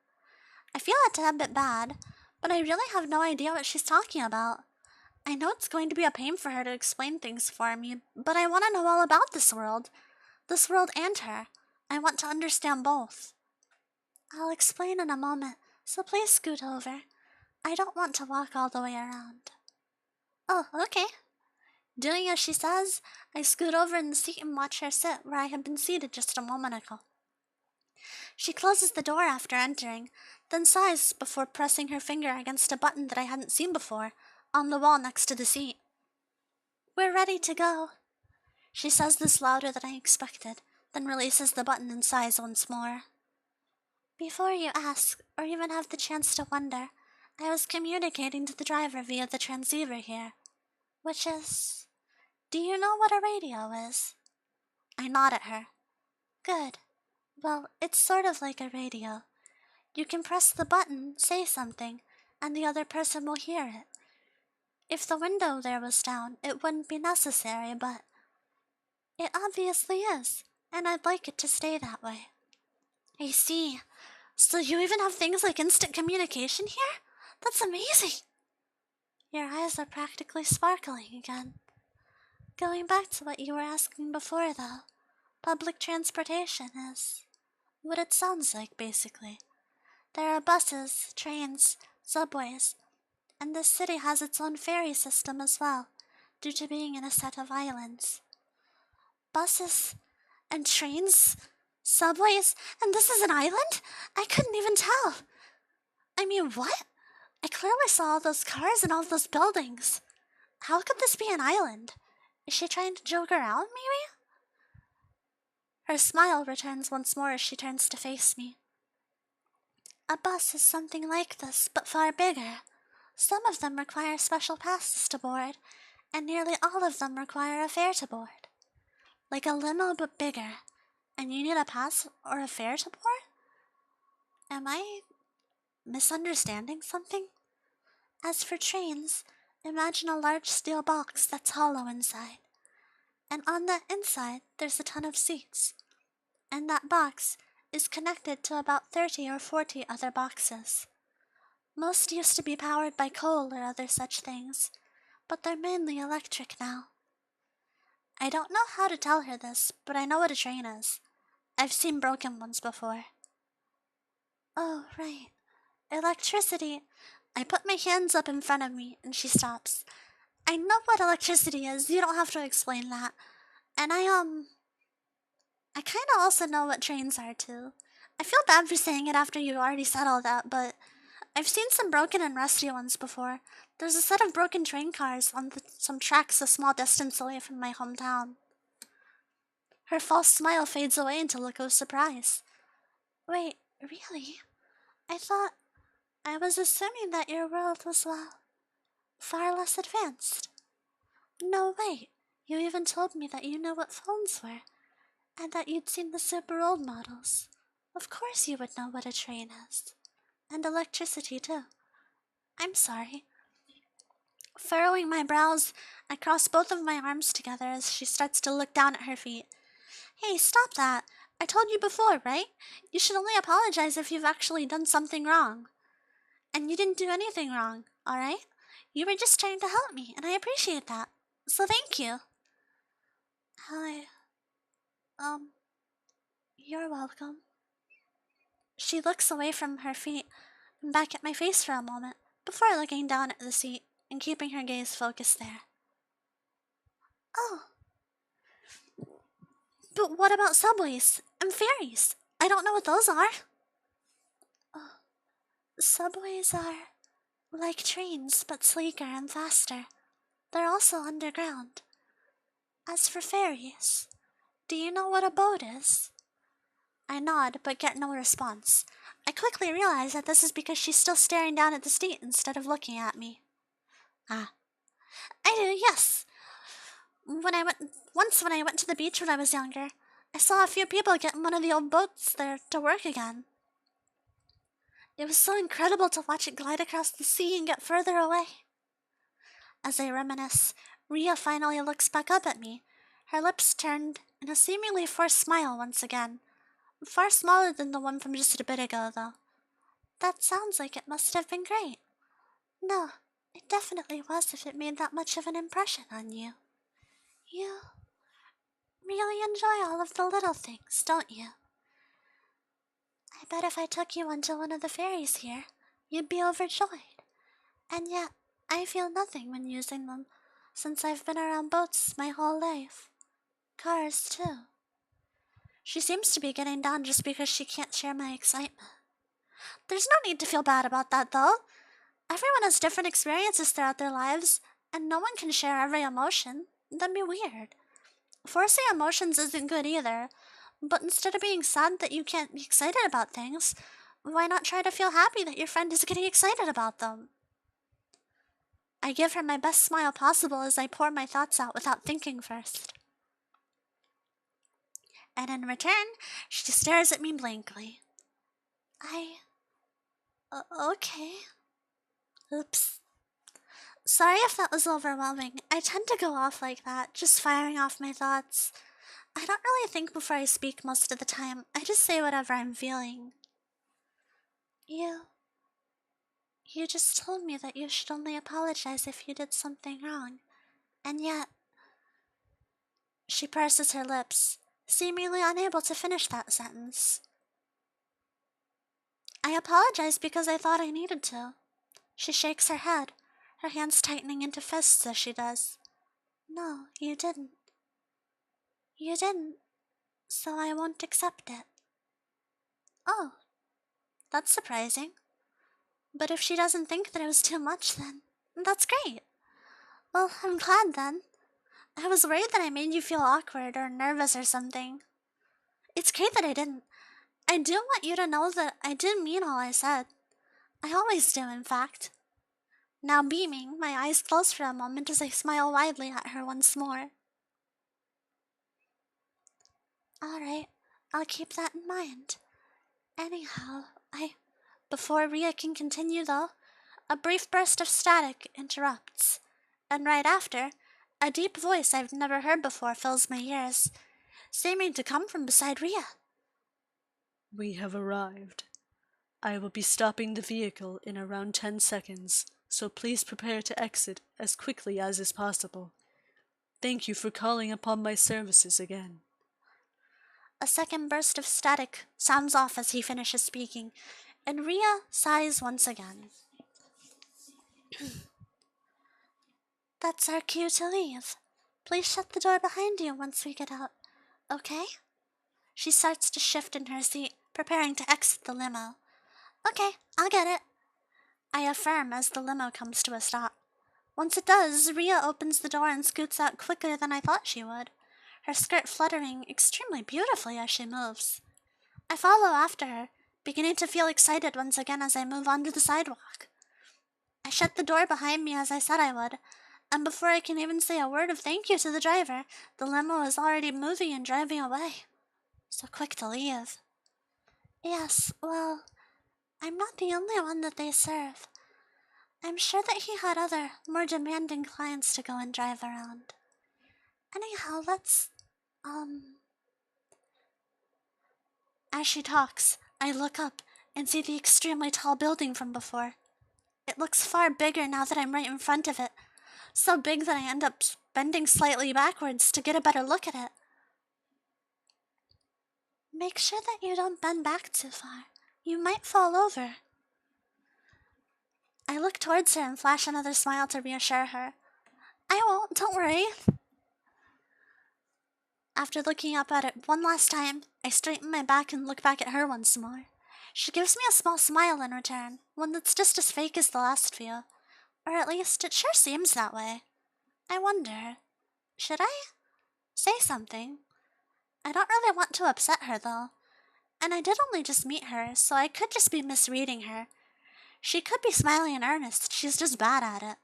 I feel a tad bit bad, but I really have no idea what she's talking about. I know it's going to be a pain for her to explain things for me, but I want to know all about this world and her. I want to understand both. I'll explain in a moment, so please scoot over. I don't want to walk all the way around. Oh, okay. Doing as she says, I scoot over in the seat and watch her sit where I had been seated just a moment ago. She closes the door after entering, then sighs before pressing her finger against a button that I hadn't seen before, on the wall next to the seat. We're ready to go. She says this louder than I expected, then releases the button and sighs once more. Before you ask, or even have the chance to wonder, I was communicating to the driver via the transceiver here, which is Do you know what a radio is? I nod at her. Good. Well, it's sort of like a radio. You can press the button, say something, and the other person will hear it. If the window there was down, it wouldn't be necessary, but it obviously is, and I'd like it to stay that way. I see. So you even have things like instant communication here? That's amazing! Your eyes are practically sparkling again. Going back to what you were asking before, though, public transportation is what it sounds like, basically. There are buses, trains, subways, and this city has its own ferry system as well, due to being in a set of islands. Buses and trains, subways, and this is an island? I couldn't even tell. I mean, what? I clearly saw all those cars and all those buildings. How could this be an island? Is she trying to joke around, maybe? Her smile returns once more as she turns to face me. A bus is something like this, but far bigger. Some of them require special passes to board, and nearly all of them require a fare to board. Like a limo, but bigger. And you need a pass or a fare to board? Am I misunderstanding something? As for trains, imagine a large steel box that's hollow inside. And on that inside, there's a ton of seats. And that box is connected to about 30 or 40 other boxes. Most used to be powered by coal or other such things, but they're mainly electric now. I don't know how to tell her this, but I know what a train is. I've seen broken ones before. Oh, right. Electricity. I put my hands up in front of me, and she stops. I know what electricity is, you don't have to explain that. And I kinda also know what trains are, too. I feel bad for saying it after you already said all that, but I've seen some broken and rusty ones before. There's a set of broken train cars on some tracks a small distance away from my hometown. Her false smile fades away into a look of surprise. Wait, really? I was assuming that your world was, well, far less advanced. No, wait. You even told me that you knew what phones were, and that you'd seen the super old models. Of course you would know what a train is. And electricity, too. I'm sorry. Furrowing my brows, I cross both of my arms together as she starts to look down at her feet. Hey, stop that. I told you before, right? You should only apologize if you've actually done something wrong. And you didn't do anything wrong, alright? You were just trying to help me, and I appreciate that. So thank you. Hi. You're welcome. She looks away from her feet and back at my face for a moment, before looking down at the seat and keeping her gaze focused there. Oh. But what about subways and ferries? I don't know what those are. Oh. Subways are like trains, but sleeker and faster. They're also underground. As for ferries, do you know what a boat is? I nod, but get no response. I quickly realize that this is because she's still staring down at the seat instead of looking at me. Ah. I do, yes. When I went to the beach when I was younger, I saw a few people get in one of the old boats there to work again. It was so incredible to watch it glide across the sea and get further away. As I reminisce, Ria finally looks back up at me, her lips turned in a seemingly forced smile once again. Far smaller than the one from just a bit ago, though. That sounds like it must have been great. No, it definitely was if it made that much of an impression on you. You really enjoy all of the little things, don't you? I bet if I took you onto one of the ferries here, you'd be overjoyed. And yet, I feel nothing when using them, since I've been around boats my whole life. Cars, too. She seems to be getting down just because she can't share my excitement. There's no need to feel bad about that, though. Everyone has different experiences throughout their lives, and no one can share every emotion. That'd be weird. Forcing emotions isn't good either, but instead of being sad that you can't be excited about things, why not try to feel happy that your friend is getting excited about them? I give her my best smile possible as I pour my thoughts out without thinking first. And in return, she stares at me blankly. Okay. Oops. Sorry if that was overwhelming. I tend to go off like that, just firing off my thoughts. I don't really think before I speak most of the time. I just say whatever I'm feeling. You just told me that you should only apologize if you did something wrong. And yet... She purses her lips, seemingly unable to finish that sentence. I apologize because I thought I needed to. She shakes her head, her hands tightening into fists as she does. No, you didn't. You didn't, so I won't accept it. Oh, that's surprising. But if she doesn't think that it was too much, then that's great. Well, I'm glad then. I was worried that I made you feel awkward or nervous or something. It's great that I didn't. I do want you to know that I did mean all I said. I always do, in fact. Now beaming, my eyes close for a moment as I smile widely at her once more. Alright, I'll keep that in mind. Anyhow, Before Ria can continue though, a brief burst of static interrupts. And right after, a deep voice I've never heard before fills my ears, seeming to come from beside Ria.
We have arrived. I will be stopping the vehicle in around 10 seconds, so please prepare to exit as quickly as is possible. Thank you for calling upon my services again.
A second burst of static sounds off as he finishes speaking, and Ria sighs once again. That's our cue to leave. Please shut the door behind you once we get out, okay? She starts to shift in her seat, preparing to exit the limo. Okay, I'll get it. I affirm as the limo comes to a stop. Once it does, Ria opens the door and scoots out quicker than I thought she would, her skirt fluttering extremely beautifully as she moves. I follow after her, beginning to feel excited once again as I move onto the sidewalk. I shut the door behind me as I said I would, and before I can even say a word of thank you to the driver, the limo is already moving and driving away. So quick to leave. Yes, well, I'm not the only one that they serve. I'm sure that he had other, more demanding clients to go and drive around. Anyhow, As she talks, I look up and see the extremely tall building from before. It looks far bigger now that I'm right in front of it, so big that I end up bending slightly backwards to get a better look at it. Make sure that you don't bend back too far. You might fall over. I look towards her and flash another smile to reassure her. I won't, don't worry. After looking up at it one last time, I straighten my back and look back at her once more. She gives me a small smile in return, one that's just as fake as the last few. Or at least, it sure seems that way. I wonder, should I say something? I don't really want to upset her, though. And I did only just meet her, so I could just be misreading her. She could be smiling in earnest, she's just bad at it.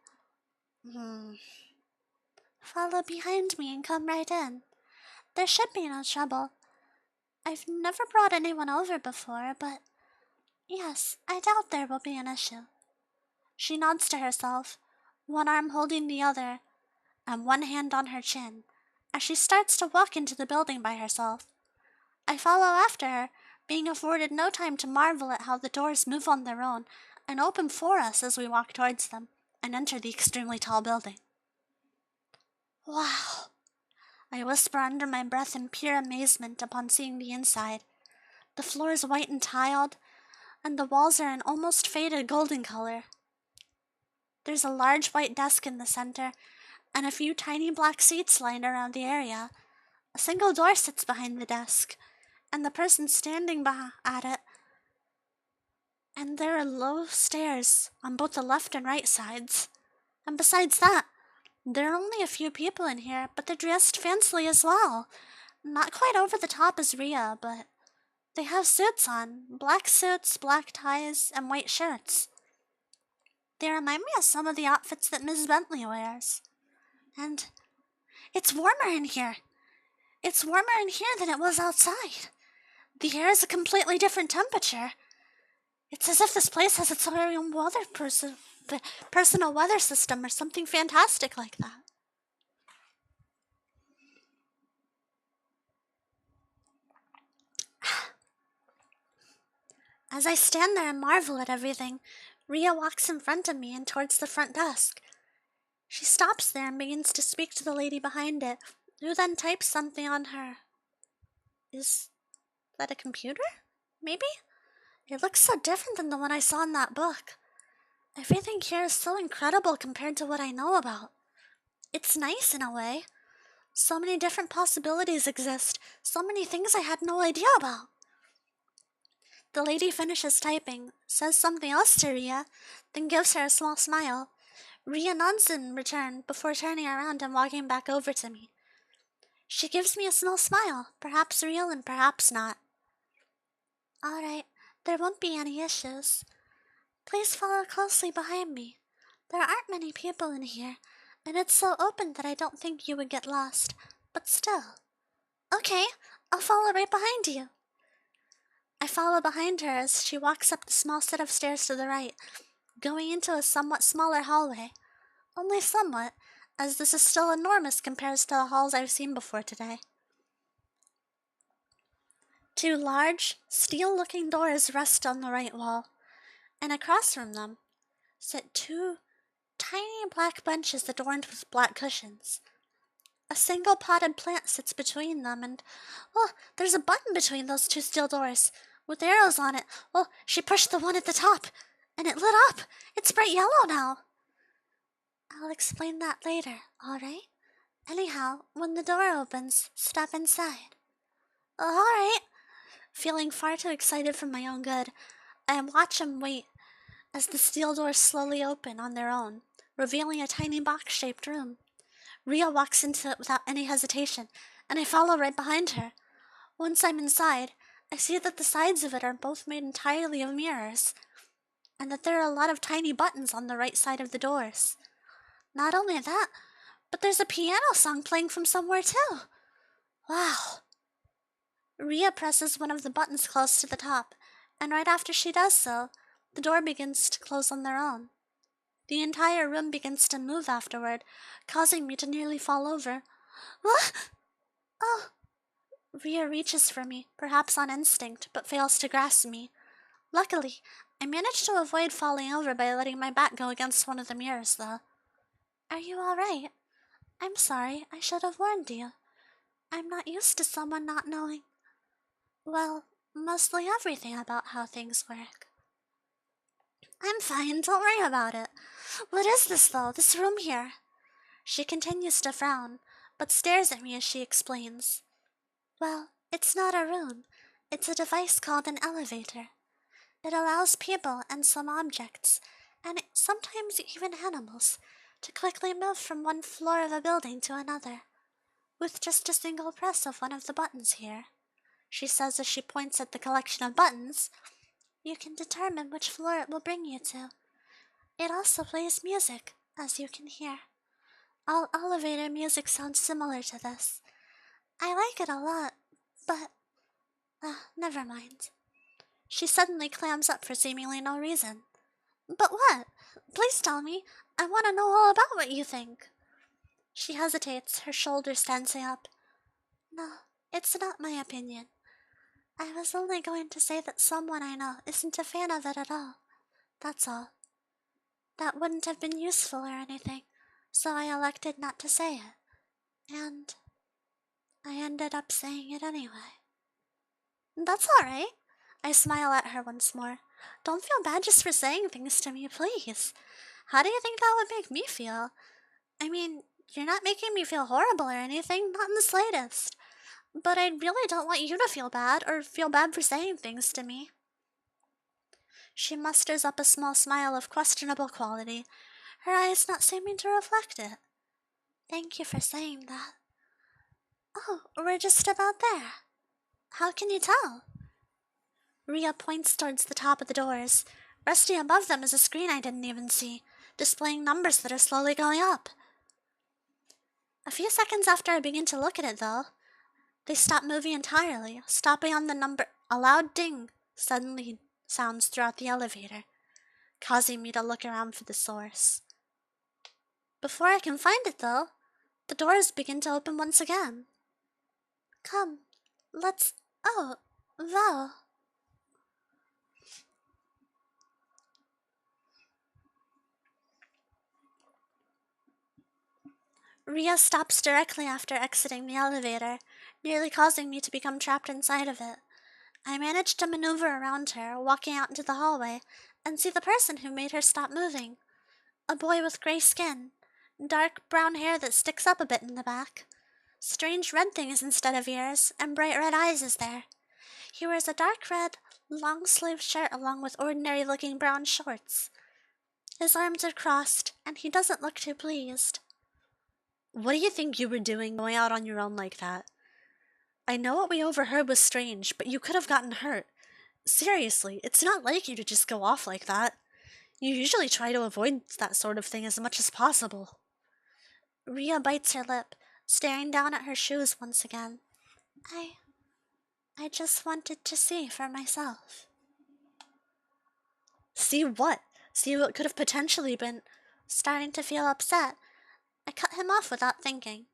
Follow behind me and come right in. There should be no trouble. I've never brought anyone over before, but yes, I doubt there will be an issue. She nods to herself, one arm holding the other, and one hand on her chin, as she starts to walk into the building by herself. I follow after her, being afforded no time to marvel at how the doors move on their own and open for us as we walk towards them and enter the extremely tall building. Wow! I whisper under my breath in pure amazement upon seeing the inside. The floor is white and tiled, and the walls are an almost faded golden color. There's a large white desk in the center, and a few tiny black seats lined around the area. A single door sits behind the desk, and the person standing at it. And there are low stairs on both the left and right sides. And besides that, there are only a few people in here, but they're dressed fancily as well. Not quite over the top as Ria, but they have suits on. Black suits, black ties, and white shirts. They remind me of some of the outfits that Miss Bentley wears. And it's warmer in here. It's warmer in here than it was outside. The air is a completely different temperature. It's as if this place has its own personal weather system or something fantastic like that. As I stand there and marvel at everything, Ria walks in front of me and towards the front desk. She stops there and begins to speak to the lady behind it, who then types something on her. Is that a computer? Maybe? It looks so different than the one I saw in that book. Everything here is so incredible compared to what I know about. It's nice in a way. So many different possibilities exist, so many things I had no idea about. The lady finishes typing, says something else to Ria, then gives her a small smile. Ria nods in return before turning around and walking back over to me. She gives me a small smile, perhaps real and perhaps not. All right, there won't be any issues. Please follow closely behind me. There aren't many people in here, and it's so open that I don't think you would get lost, but still. Okay, I'll follow right behind you. I follow behind her as she walks up the small set of stairs to the right, going into a somewhat smaller hallway. Only somewhat, as this is still enormous compared to the halls I've seen before today. Two large, steel-looking doors rest on the right wall, and across from them sit two tiny black benches adorned with black cushions. A single potted plant sits between them, and, oh, there's a button between those two steel doors, with arrows on it. Oh, she pushed the one at the top, and it lit up. It's bright yellow now. I'll explain that later, all right? Anyhow, when the door opens, step inside. All right. Feeling far too excited for my own good, I watch and wait as the steel doors slowly open on their own, revealing a tiny box-shaped room. Ria walks into it without any hesitation, and I follow right behind her. Once I'm inside, I see that the sides of it are both made entirely of mirrors, and that there are a lot of tiny buttons on the right side of the doors. Not only that, but there's a piano song playing from somewhere too. Wow. Ria presses one of the buttons close to the top, and right after she does so, the door begins to close on their own. The entire room begins to move afterward, causing me to nearly fall over. What? Oh. Ria reaches for me, perhaps on instinct, but fails to grasp me. Luckily, I manage to avoid falling over by letting my back go against one of the mirrors, though. Are you all right? I'm sorry, I should have warned you. I'm not used to someone not knowing. Well, mostly everything about how things work. I'm fine, don't worry about it. What is this, though, this room here? She continues to frown, but stares at me as she explains. Well, it's not a room. It's a device called an elevator. It allows people and some objects, and sometimes even animals, to quickly move from one floor of a building to another, with just a single press of one of the buttons here. She says as she points at the collection of buttons, you can determine which floor it will bring you to. It also plays music, as you can hear. All elevator music sounds similar to this. I like it a lot, but... never mind. She suddenly clams up for seemingly no reason. But what? Please tell me. I want to know all about what you think. She hesitates, her shoulders tensing up. No, it's not my opinion. I was only going to say that someone I know isn't a fan of it at all. That's all. That wouldn't have been useful or anything, so I elected not to say it. And I ended up saying it anyway. That's all right. I smile at her once more. Don't feel bad just for saying things to me, please. How do you think that would make me feel? I mean, you're not making me feel horrible or anything, not in the slightest. But I really don't want you to feel bad or feel bad for saying things to me. She musters up a small smile of questionable quality, her eyes not seeming to reflect it. Thank you for saying that. Oh, we're just about there. How can you tell? Ria points towards the top of the doors. Resting above them is a screen I didn't even see. displaying numbers that are slowly going up. A few seconds after I begin to look at it, though, they stop moving entirely, stopping on the number. A loud ding suddenly sounds throughout the elevator, causing me to look around for the source. Before I can find it, though, the doors begin to open once again. Come, let's. Oh, wow. Ria stops directly after exiting the elevator, nearly causing me to become trapped inside of it. I manage to maneuver around her, walking out into the hallway, and see the person who made her stop moving. A boy with gray skin, dark brown hair that sticks up a bit in the back, strange red things instead of ears, and bright red eyes is there. He wears a dark red, long-sleeved shirt along with ordinary-looking brown shorts. His arms are crossed, and he doesn't look too pleased.
What do you think you were doing going out on your own like that? I know what we overheard was strange, but you could have gotten hurt. Seriously, it's not like you to just go off like that. You usually try to avoid that sort of thing as much as possible.
Ria bites her lip, staring down at her shoes once again. I just wanted to see for myself.
See what? See what could have potentially been.
Starting to feel upset, I cut him off without thinking.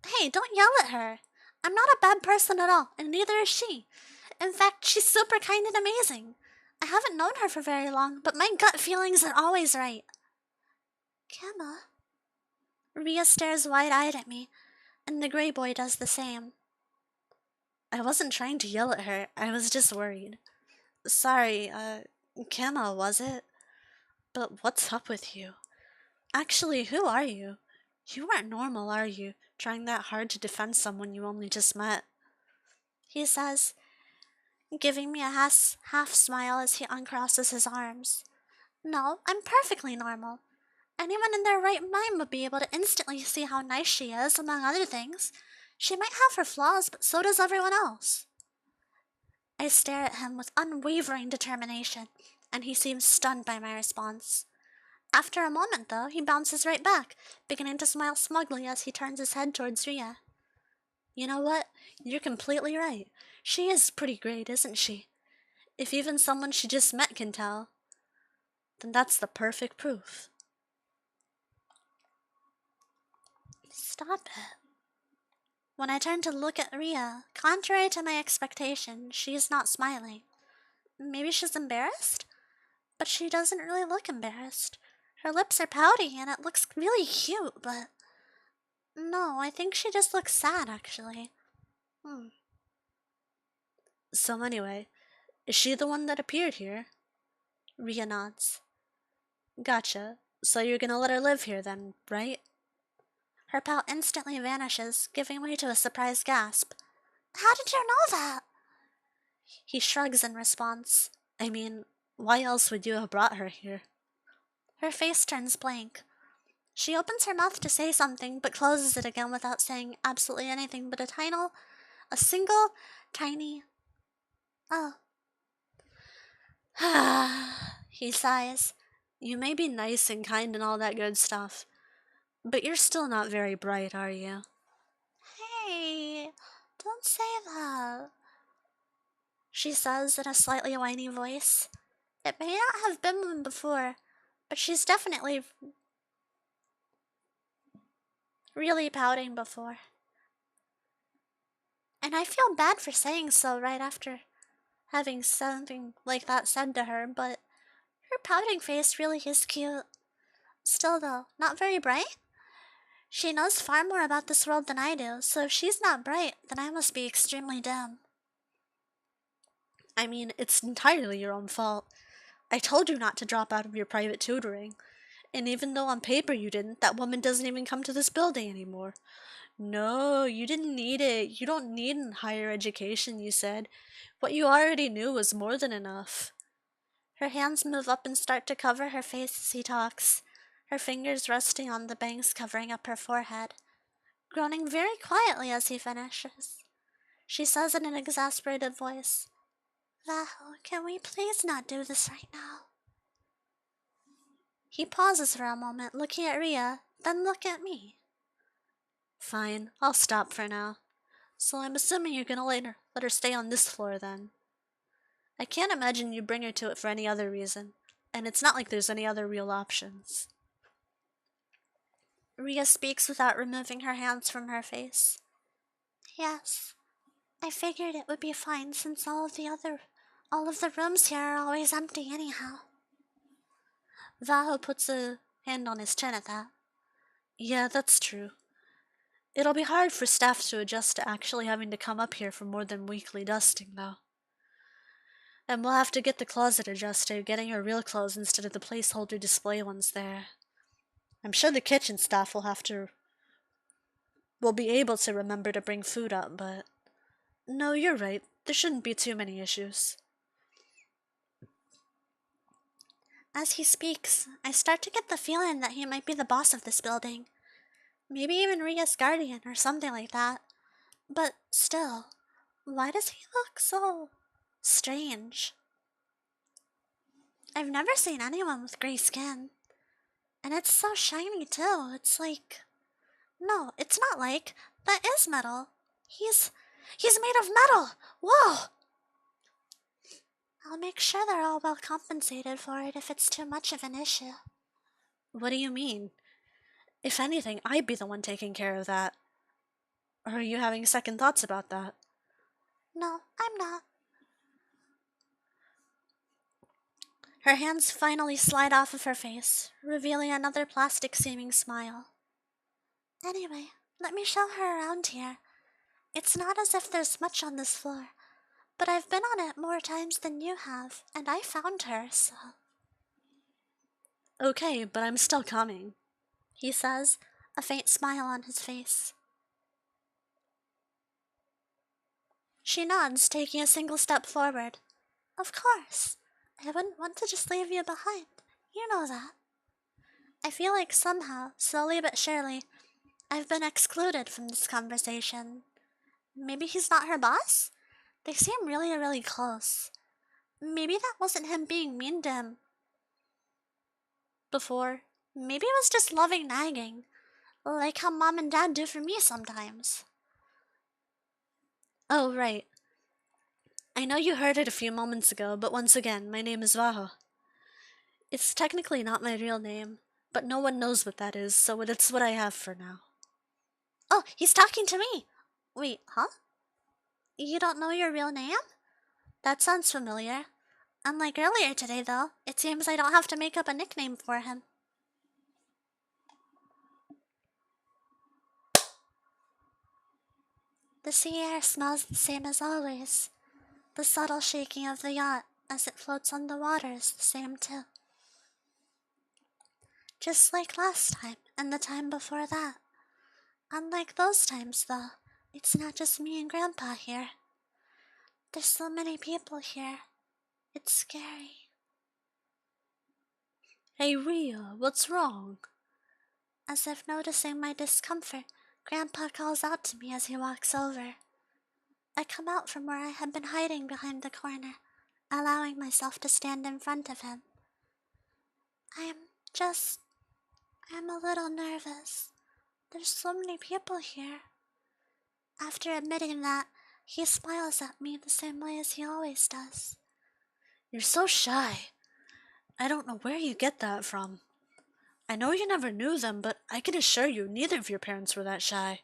Hey, don't yell at her. I'm not a bad person at all, and neither is she. In fact, she's super kind and amazing. I haven't known her for very long, but my gut feelings are always right. Kemma. Ria stares wide-eyed at me, and the gray boy does the same.
I wasn't trying to yell at her, I was just worried. Sorry, Kemma, was it? But what's up with you? Actually, who are you? You aren't normal, are you? Trying that hard to defend someone you only just met.
He says, giving me a half smile as he uncrosses his arms. No, I'm perfectly normal. Anyone in their right mind would be able to instantly see how nice she is, among other things. She might have her flaws, but so does everyone else. I stare at him with unwavering determination, and he seems stunned by my response. After a moment, though, he bounces right back, beginning to smile smugly as he turns his head towards Ria.
You know what? You're completely right. She is pretty great, isn't she? If even someone she just met can tell, then that's the perfect proof.
Stop it. When I turn to look at Ria, contrary to my expectation, she is not smiling. Maybe she's embarrassed? But she doesn't really look embarrassed. Her lips are pouty and it looks really cute, but... No, I think she just looks sad, actually.
So anyway, is she the one that appeared here?
Ria nods.
Gotcha. So you're gonna let her live here then, right?
Her pout instantly vanishes, giving way to a surprised gasp. How did you know that? He shrugs in response.
I mean, why else would you have brought her here?
Her face turns blank. She opens her mouth to say something, but closes it again without saying absolutely anything but a single, tiny, oh. He sighs.
You may be nice and kind and all that good stuff, but you're still not very bright, are you?
Hey, don't say that, she says in a slightly whiny voice. It may not have been one before, but she's definitely really pouting before. And I feel bad for saying so right after having something like that said to her, but her pouting face really is cute. Still though, not very bright? She knows far more about this world than I do, so if she's not bright, then I must be extremely dim.
I mean, it's entirely your own fault. I told you not to drop out of your private tutoring. And even though on paper you didn't, that woman doesn't even come to this building anymore. No, you didn't need it. You don't need higher education, you said. What you already knew was more than enough.
Her hands move up and start to cover her face as he talks, her fingers resting on the bangs covering up her forehead, groaning very quietly as he finishes. She says in an exasperated voice, Val, can we please not do this right now? He pauses for a moment, looking at Ria, then look at me.
Fine, I'll stop for now. So I'm assuming you're gonna let her stay on this floor then. I can't imagine you bring her to it for any other reason, and it's not like there's any other real options.
Ria speaks without removing her hands from her face. Yes, I figured it would be fine since all of the rooms here are always empty anyhow.
Vaho puts a hand on his chin at that. Yeah, that's true. It'll be hard for staff to adjust to actually having to come up here for more than weekly dusting, though. And we'll have to get the closet adjusted, getting her real clothes instead of the placeholder display ones there. I'm sure the kitchen staff will be able to remember to bring food up, but... No, you're right. There shouldn't be too many issues.
As he speaks, I start to get the feeling that he might be the boss of this building. Maybe even Ria's guardian or something like that. But still, why does he look so strange? I've never seen anyone with gray skin. And it's so shiny too. It's like... No, it's not like. That is metal. He's made of metal! Whoa! I'll make sure they're all well compensated for it if it's too much of an issue.
What do you mean? If anything, I'd be the one taking care of that. Or are you having second thoughts about that?
No, I'm not.
Her hands finally slide off of her face, revealing another plastic-seeming smile.
Anyway, let me show her around here. It's not as if there's much on this floor, but I've been on it more times than you have, and I found her, so...
Okay, but I'm still coming,
he says, a faint smile on his face. She nods, taking a single step forward. Of course. I wouldn't want to just leave you behind. You know that. I feel like somehow, slowly but surely, I've been excluded from this conversation. Maybe he's not her boss? They seem really, really close. Maybe that wasn't him being mean to him before. Maybe it was just loving nagging, like how mom and dad do for me sometimes.
Oh, right. I know you heard it a few moments ago, but once again, my name is Vaho. It's technically not my real name, but no one knows what that is, so it's what I have for now.
Oh, he's talking to me! Wait, huh? You don't know your real name? That sounds familiar. Unlike earlier today, though, it seems I don't have to make up a nickname for him. The sea air smells the same as always. The subtle shaking of the yacht as it floats on the water is the same too. Just like last time and the time before that. Unlike those times, though, it's not just me and Grandpa here. There's so many people here. It's scary.
Hey, Ria, what's wrong?
As if noticing my discomfort, Grandpa calls out to me as he walks over. I come out from where I had been hiding behind the corner, allowing myself to stand in front of him. I'm a little nervous. There's so many people here. After admitting that, he smiles at me the same way as he always does.
You're so shy. I don't know where you get that from. I know you never knew them, but I can assure you neither of your parents were that shy.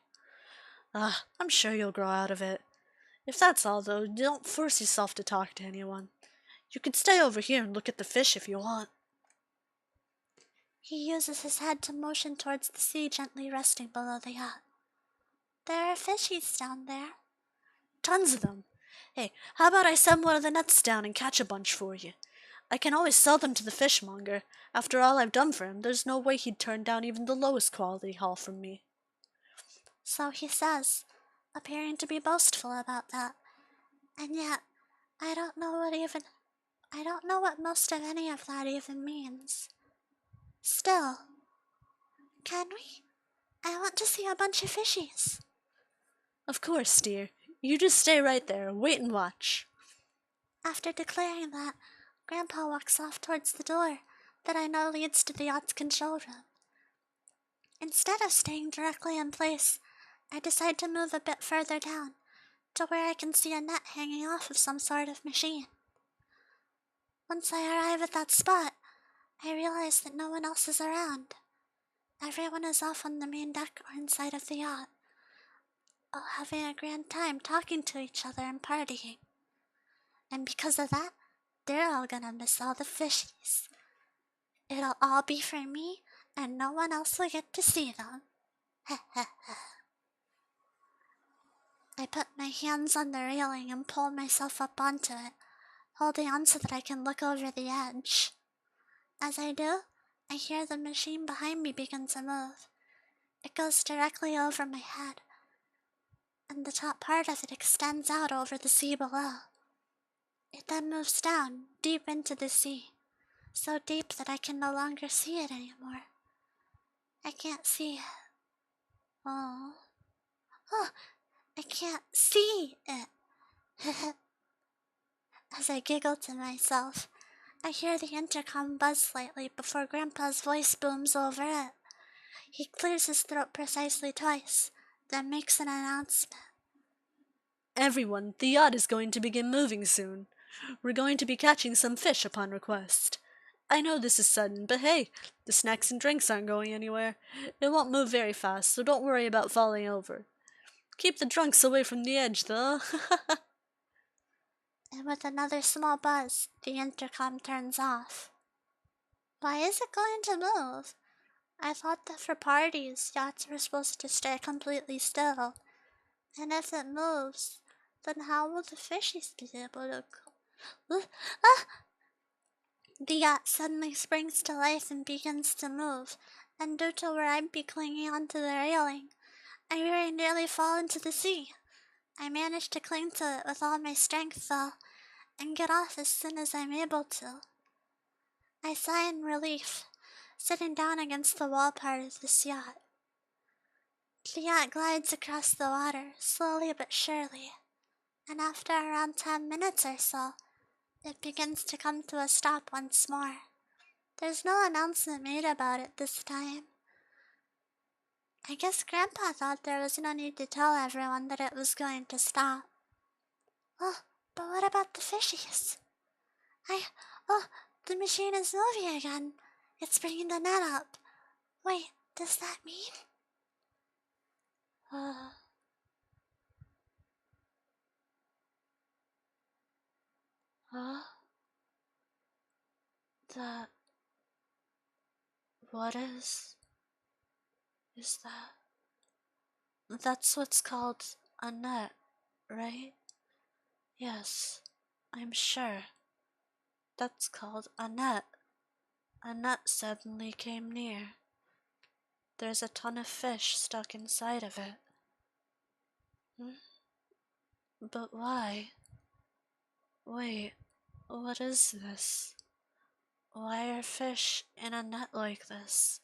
I'm sure you'll grow out of it. If that's all, though, don't force yourself to talk to anyone. You can stay over here and look at the fish if you want.
He uses his head to motion towards the sea gently resting below the yacht. There are fishies down there.
Tons of them. Hey, how about I send one of the nets down and catch a bunch for you? I can always sell them to the fishmonger. After all I've done for him, there's no way he'd turn down even the lowest quality haul from me.
So he says, appearing to be boastful about that. And yet, I don't know what most of any of that even means. Still, can we? I want to see a bunch of fishies.
Of course, dear. You just stay right there, wait and watch.
After declaring that, Grandpa walks off towards the door, that I know leads to the yacht's control room. Instead of staying directly in place, I decide to move a bit further down, to where I can see a net hanging off of some sort of machine. Once I arrive at that spot, I realize that no one else is around. Everyone is off on the main deck or inside of the yacht, all having a grand time talking to each other and partying. And because of that, they're all gonna miss all the fishies. It'll all be for me, and no one else will get to see them. I put my hands on the railing and pull myself up onto it, holding on so that I can look over the edge. As I do, I hear the machine behind me begin to move. It goes directly over my head, and the top part of it extends out over the sea below. It then moves down, deep into the sea, so deep that I can no longer see it anymore. I can't see it. Oh, I can't see it. As I giggle to myself, I hear the intercom buzz slightly before Grandpa's voice booms over it. He clears his throat precisely twice, then makes an announcement.
Everyone, the yacht is going to begin moving soon. We're going to be catching some fish upon request. I know this is sudden, but hey, the snacks and drinks aren't going anywhere. It won't move very fast, so don't worry about falling over. Keep the drunks away from the edge, though.
And with another small buzz, the intercom turns off. Why is it going to move? I thought that for parties, yachts were supposed to stay completely still. And if it moves, then how will the fishies be able to go? The yacht suddenly springs to life and begins to move, and due to where I'd be clinging onto the railing, I very nearly fall into the sea. I manage to cling to it with all my strength, though, and get off as soon as I'm able to. I sigh in relief, sitting down against the wall part of this yacht. The yacht glides across the water, slowly but surely, and after around 10 minutes or so, it begins to come to a stop once more. There's no announcement made about it this time. I guess Grandpa thought there was no need to tell everyone that it was going to stop. Oh, but what about the fishies? The machine is moving again. It's bringing the net up. Wait, does that mean?
That... What is that? That's what's called a net, right? Yes, I'm sure. That's called a net. A net suddenly came near. There's a ton of fish stuck inside of it. But why? Wait, what is this? Why are fish in a net like this?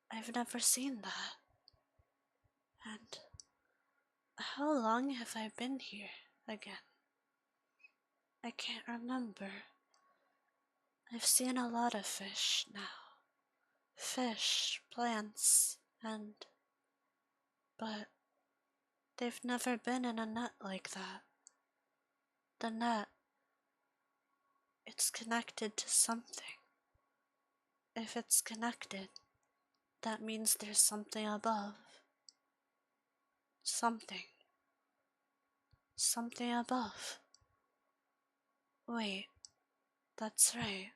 I've never seen that. And how long have I been here again? I can't remember. I've seen a lot of fish now. Fish, plants, but they've never been in a net like that. The net, it's connected to something. If it's connected, that means there's something above. Something above. Wait, that's right.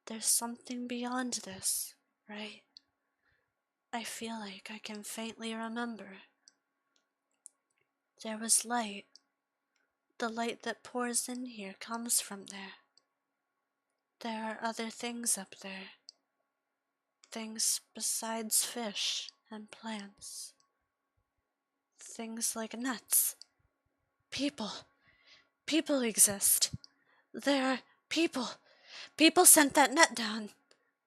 There's something beyond this, right? I feel like I can faintly remember. There was light. The light that pours in here comes from there. There are other things up there. Things besides fish and plants. Things like nets. People. People exist. There are people. People sent that net down.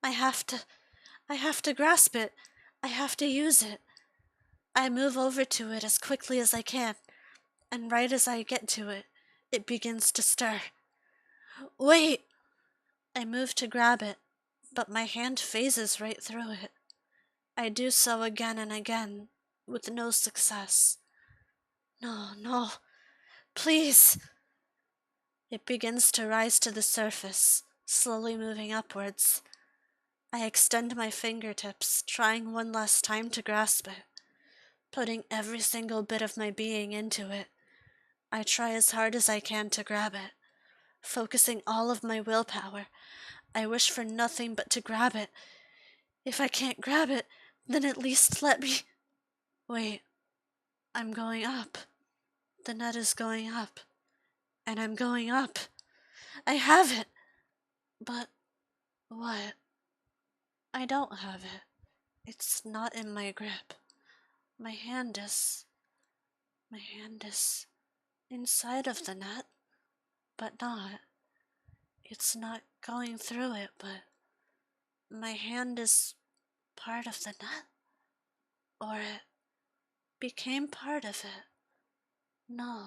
I have to grasp it. I have to use it. I move over to it as quickly as I can, and right as I get to it, it begins to stir. Wait! I move to grab it, but my hand phases right through it. I do so again and again, with no success. No, no, please! It begins to rise to the surface, slowly moving upwards. I extend my fingertips, trying one last time to grasp it, putting every single bit of my being into it. I try as hard as I can to grab it, focusing all of my willpower. I wish for nothing but to grab it. If I can't grab it, then at least let me... Wait, I'm going up. The net is going up. And I'm going up. I have it! But what? I don't have it. It's not in my grip. My hand is inside of the net, but not. It's not going through it, but my hand is part of the net? Or it became part of it? No,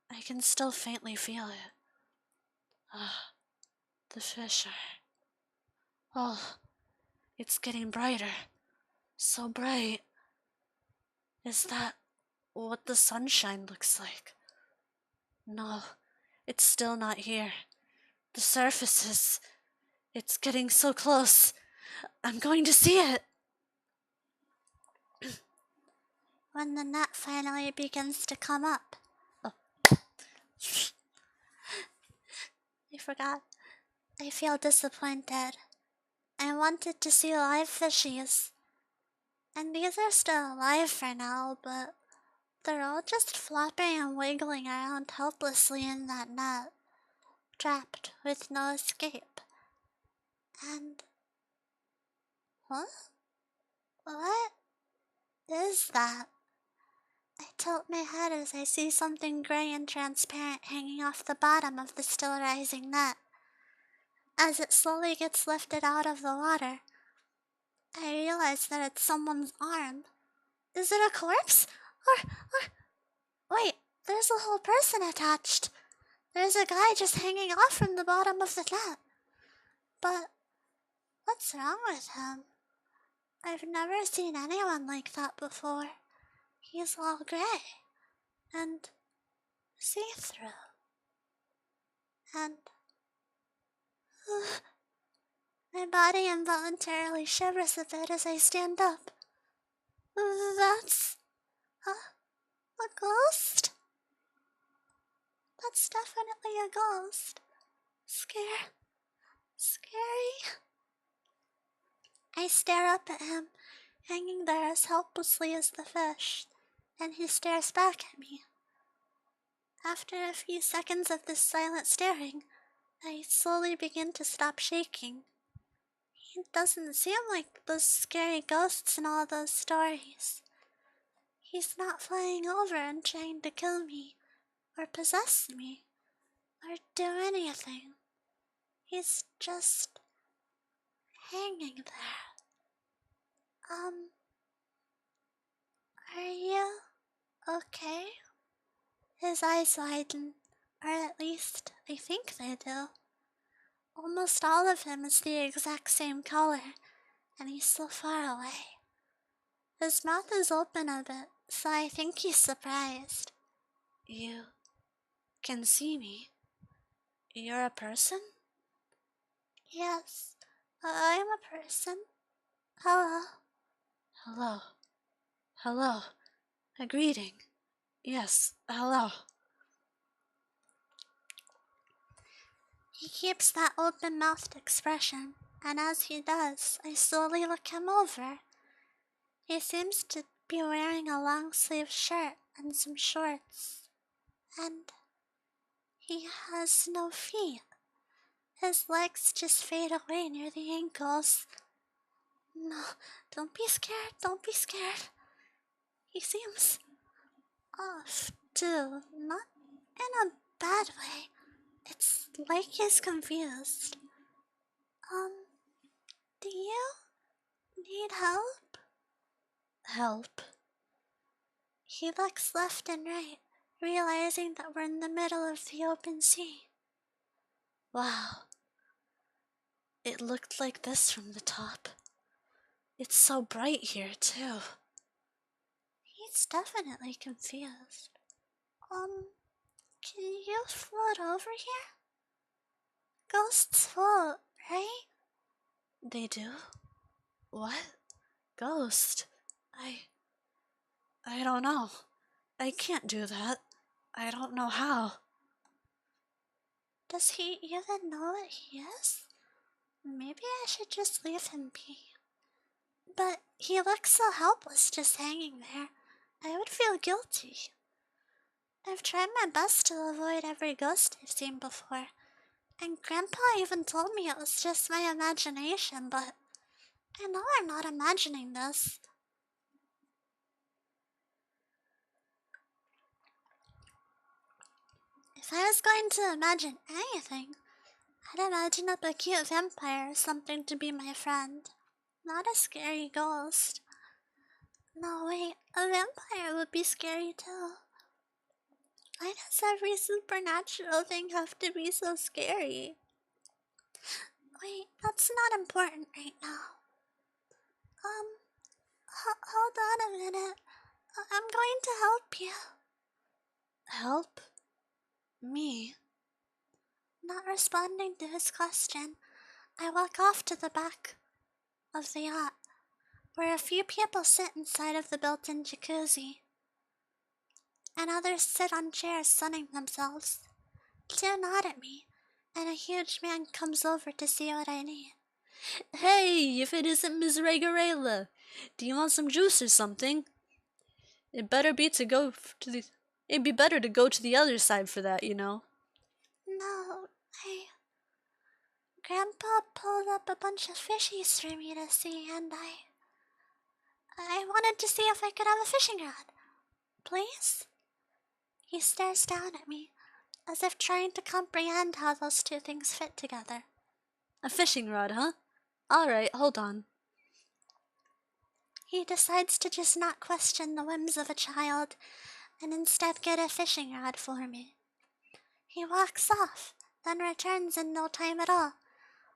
I can still faintly feel it. Ah, the fish are... Oh, it's getting brighter. So bright. Is that what the sunshine looks like? No, it's still not here. The surface is... It's getting so close. I'm going to see it.
When the net finally begins to come up. Oh. I forgot. I feel disappointed. I wanted to see live fishies. And these are still alive for now, but they're all just flopping and wiggling around helplessly in that net, trapped with no escape. And... What? What is that? I tilt my head as I see something gray and transparent hanging off the bottom of the still rising net. As it slowly gets lifted out of the water, I realize that it's someone's arm. Is it a corpse? Wait, there's a whole person attached. There's a guy just hanging off from the bottom of the net. But what's wrong with him? I've never seen anyone like that before. He's all gray and see-through. And my body involuntarily shivers a bit as I stand up. That's a ghost? That's definitely a ghost. Scary. I stare up at him, hanging there as helplessly as the fish, and he stares back at me. After a few seconds of this silent staring, I slowly begin to stop shaking. He doesn't seem like those scary ghosts in all those stories. He's not flying over and trying to kill me, or possess me, or do anything. He's just hanging there. Are you okay? His eyes widen, or at least I think they do. Almost all of him is the exact same color, and he's so far away. His mouth is open a bit, so I think he's surprised.
You can see me. You're a person?
Yes, I'm a person. Hello.
Hello. A greeting. Yes, hello.
He keeps that open-mouthed expression, and as he does, I slowly look him over. He seems to be wearing a long-sleeved shirt and some shorts, and he has no feet. His legs just fade away near the ankles. No, don't be scared. He seems off, too, not in a bad way. It's like he's confused. Do you need help?
Help?
He looks left and right, realizing that we're in the middle of the open sea.
Wow. It looked like this from the top. It's so bright here, too.
He's definitely confused. Can you float over here? Ghosts float, right?
They do? What? Ghost? I don't know. I can't do that. I don't know how.
Does he even know what he is? Maybe I should just leave him be. But he looks so helpless just hanging there. I would feel guilty. I've tried my best to avoid every ghost I've seen before, and Grandpa even told me it was just my imagination, but I know I'm not imagining this. If I was going to imagine anything, I'd imagine up a cute vampire or something to be my friend, not a scary ghost. No, wait, a vampire would be scary too. Why does every supernatural thing have to be so scary? Wait, that's not important right now. Hold on a minute. I'm going to help you.
Help? Me?
Not responding to his question, I walk off to the back of the yacht, where a few people sit inside of the built-in jacuzzi, and others sit on chairs sunning themselves. Two nod at me, and a huge man comes over to see what I need.
Hey, if it isn't Ms. Regarela, do you want some juice or something? It'd be better to go to the other side for that, you know.
No, Grandpa pulled up a bunch of fishies for me to see, and I wanted to see if I could have a fishing rod. Please? He stares down at me, as if trying to comprehend how those two things fit together.
A fishing rod, huh? Alright, hold on.
He decides to just not question the whims of a child, and instead get a fishing rod for me. He walks off, then returns in no time at all,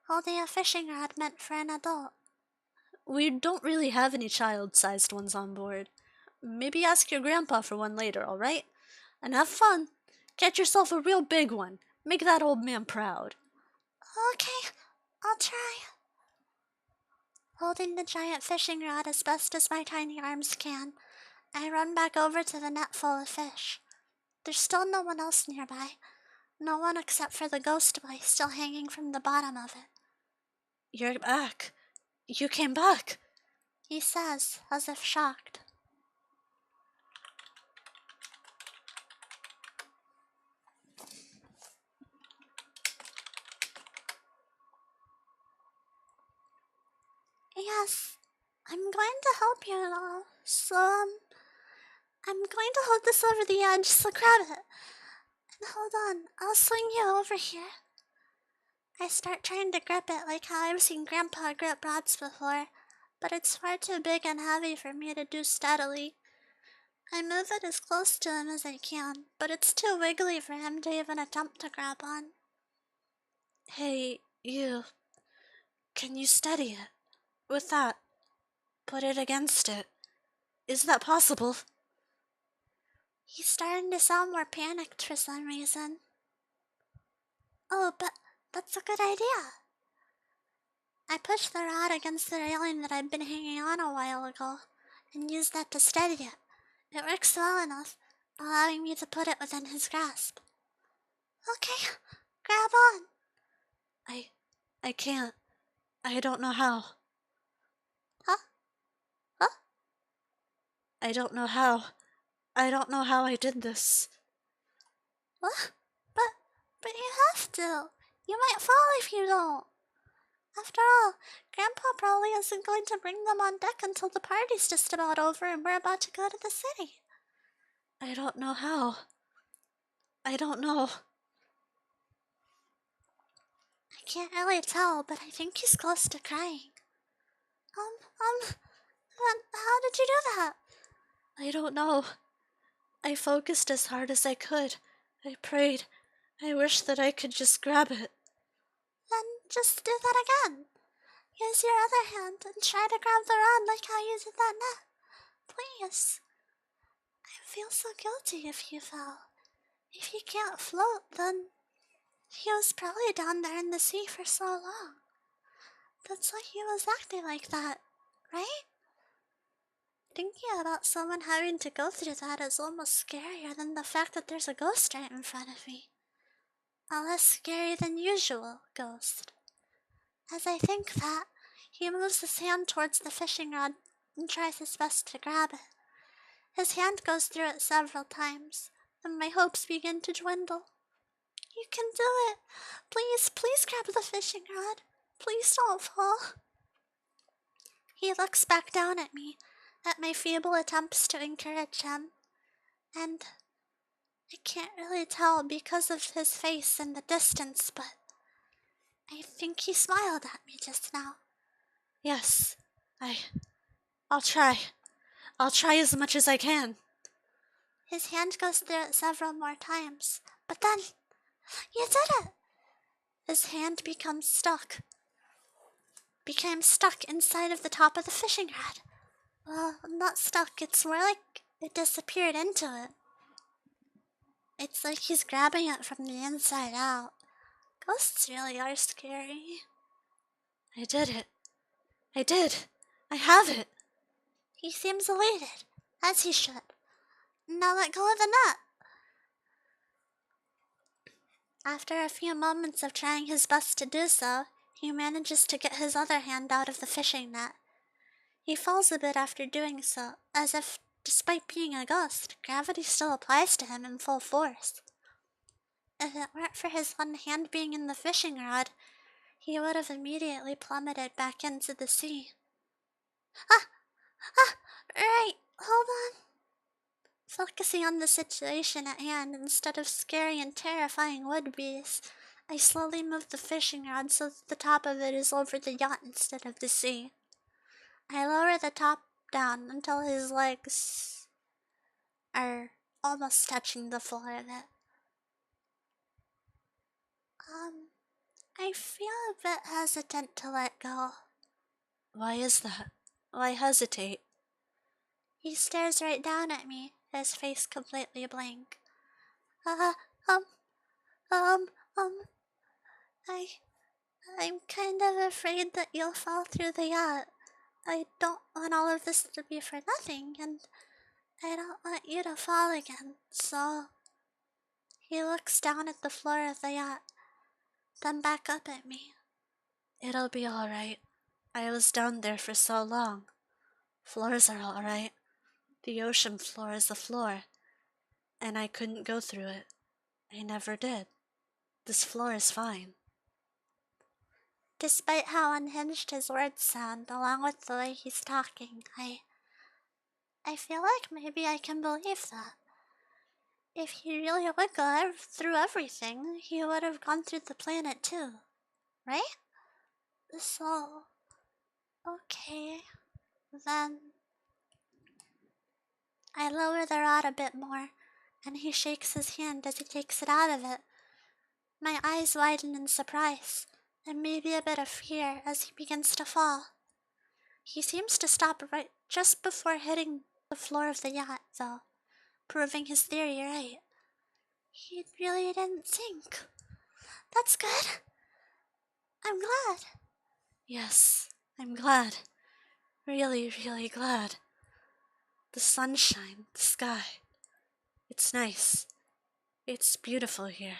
holding a fishing rod meant for an adult.
We don't really have any child-sized ones on board. Maybe ask your grandpa for one later, alright? And have fun. Get yourself a real big one. Make that old man proud.
Okay, I'll try. Holding the giant fishing rod as best as my tiny arms can, I run back over to the net full of fish. There's still no one else nearby. No one except for the ghost boy still hanging from the bottom of it.
You're back. You came back,
He says, as if shocked. Yes, I'm going to help you now. So, I'm going to hold this over the edge, so grab it. And hold on, I'll swing you over here. I start trying to grip it like how I've seen Grandpa grip rods before, but it's far too big and heavy for me to do steadily. I move it as close to him as I can, but it's too wiggly for him to even attempt to grab on.
Hey, you. Can you steady it? With that. Put it against it. Is that possible?
He's starting to sound more panicked for some reason. Oh, but that's a good idea. I push the rod against the railing that I'd been hanging on a while ago, and use that to steady it. It works well enough, allowing me to put it within his grasp. Okay, grab on.
I can't. I don't know how.
Huh? Huh?
I don't know how. I don't know how I did this.
What? But you have to. You might fall if you don't. After all, Grandpa probably isn't going to bring them on deck until the party's just about over and we're about to go to the city.
I don't know how. I don't know.
I can't really tell, but I think he's close to crying. How did you do that?
I don't know. I focused as hard as I could. I prayed. I wished that I could just grab it.
Then Just do that again. Use your other hand and try to grab the rod like how you did that net. Please. I feel so guilty if you fell. If he can't float, then he was probably down there in the sea for so long. That's why he was acting like that, right? Thinking about someone having to go through that is almost scarier than the fact that there's a ghost right in front of me. A less scary than usual ghost. As I think that, he moves his hand towards the fishing rod and tries his best to grab it. His hand goes through it several times, and my hopes begin to dwindle. You can do it! Please, please grab the fishing rod. Please don't fall. He looks back down at me, at my feeble attempts to encourage him, and I can't really tell because of his face and the distance, but I think he smiled at me just now.
Yes, I'll try. I'll try as much as I can.
His hand goes through it several more times, but then, you did it! His hand became stuck inside of the top of the fishing rod. Well, not stuck, it's more like it disappeared into it. It's like he's grabbing it from the inside out. Ghosts really are scary.
I did it. I did. I have it.
He seems elated, as he should. Now let go of the net. After a few moments of trying his best to do so, he manages to get his other hand out of the fishing net. He falls a bit after doing so, as if, despite being a ghost, gravity still applies to him in full force. If it weren't for his one hand being in the fishing rod, he would have immediately plummeted back into the sea. Right, hold on. Focusing on the situation at hand instead of scary and terrifying would-bes, I slowly move the fishing rod so that the top of it is over the yacht instead of the sea. I lower the top down until his legs are almost touching the floor of it. I feel a bit hesitant to let go.
Why is that? Why hesitate?
He stares right down at me, his face completely blank. I'm kind of afraid that you'll fall through the yacht. I don't want all of this to be for nothing, and I don't want you to fall again, so... He looks down at the floor of the yacht, then back up at me.
It'll be alright. I was down there for so long. Floors are alright. The ocean floor is the floor, and I couldn't go through it. I never did. This floor is fine.
Despite how unhinged his words sound, along with the way he's talking, I feel like maybe I can believe that. If he really would go through everything, he would have gone through the planet too, right? So, okay, then... I lower the rod a bit more, and he shakes his hand as he takes it out of it. My eyes widen in surprise, and maybe a bit of fear as he begins to fall. He seems to stop right just before hitting the floor of the yacht, though, proving his theory right. He really didn't sink. That's good. I'm glad.
Yes, I'm glad. Really, really glad. The sunshine, the sky. It's nice. It's beautiful here.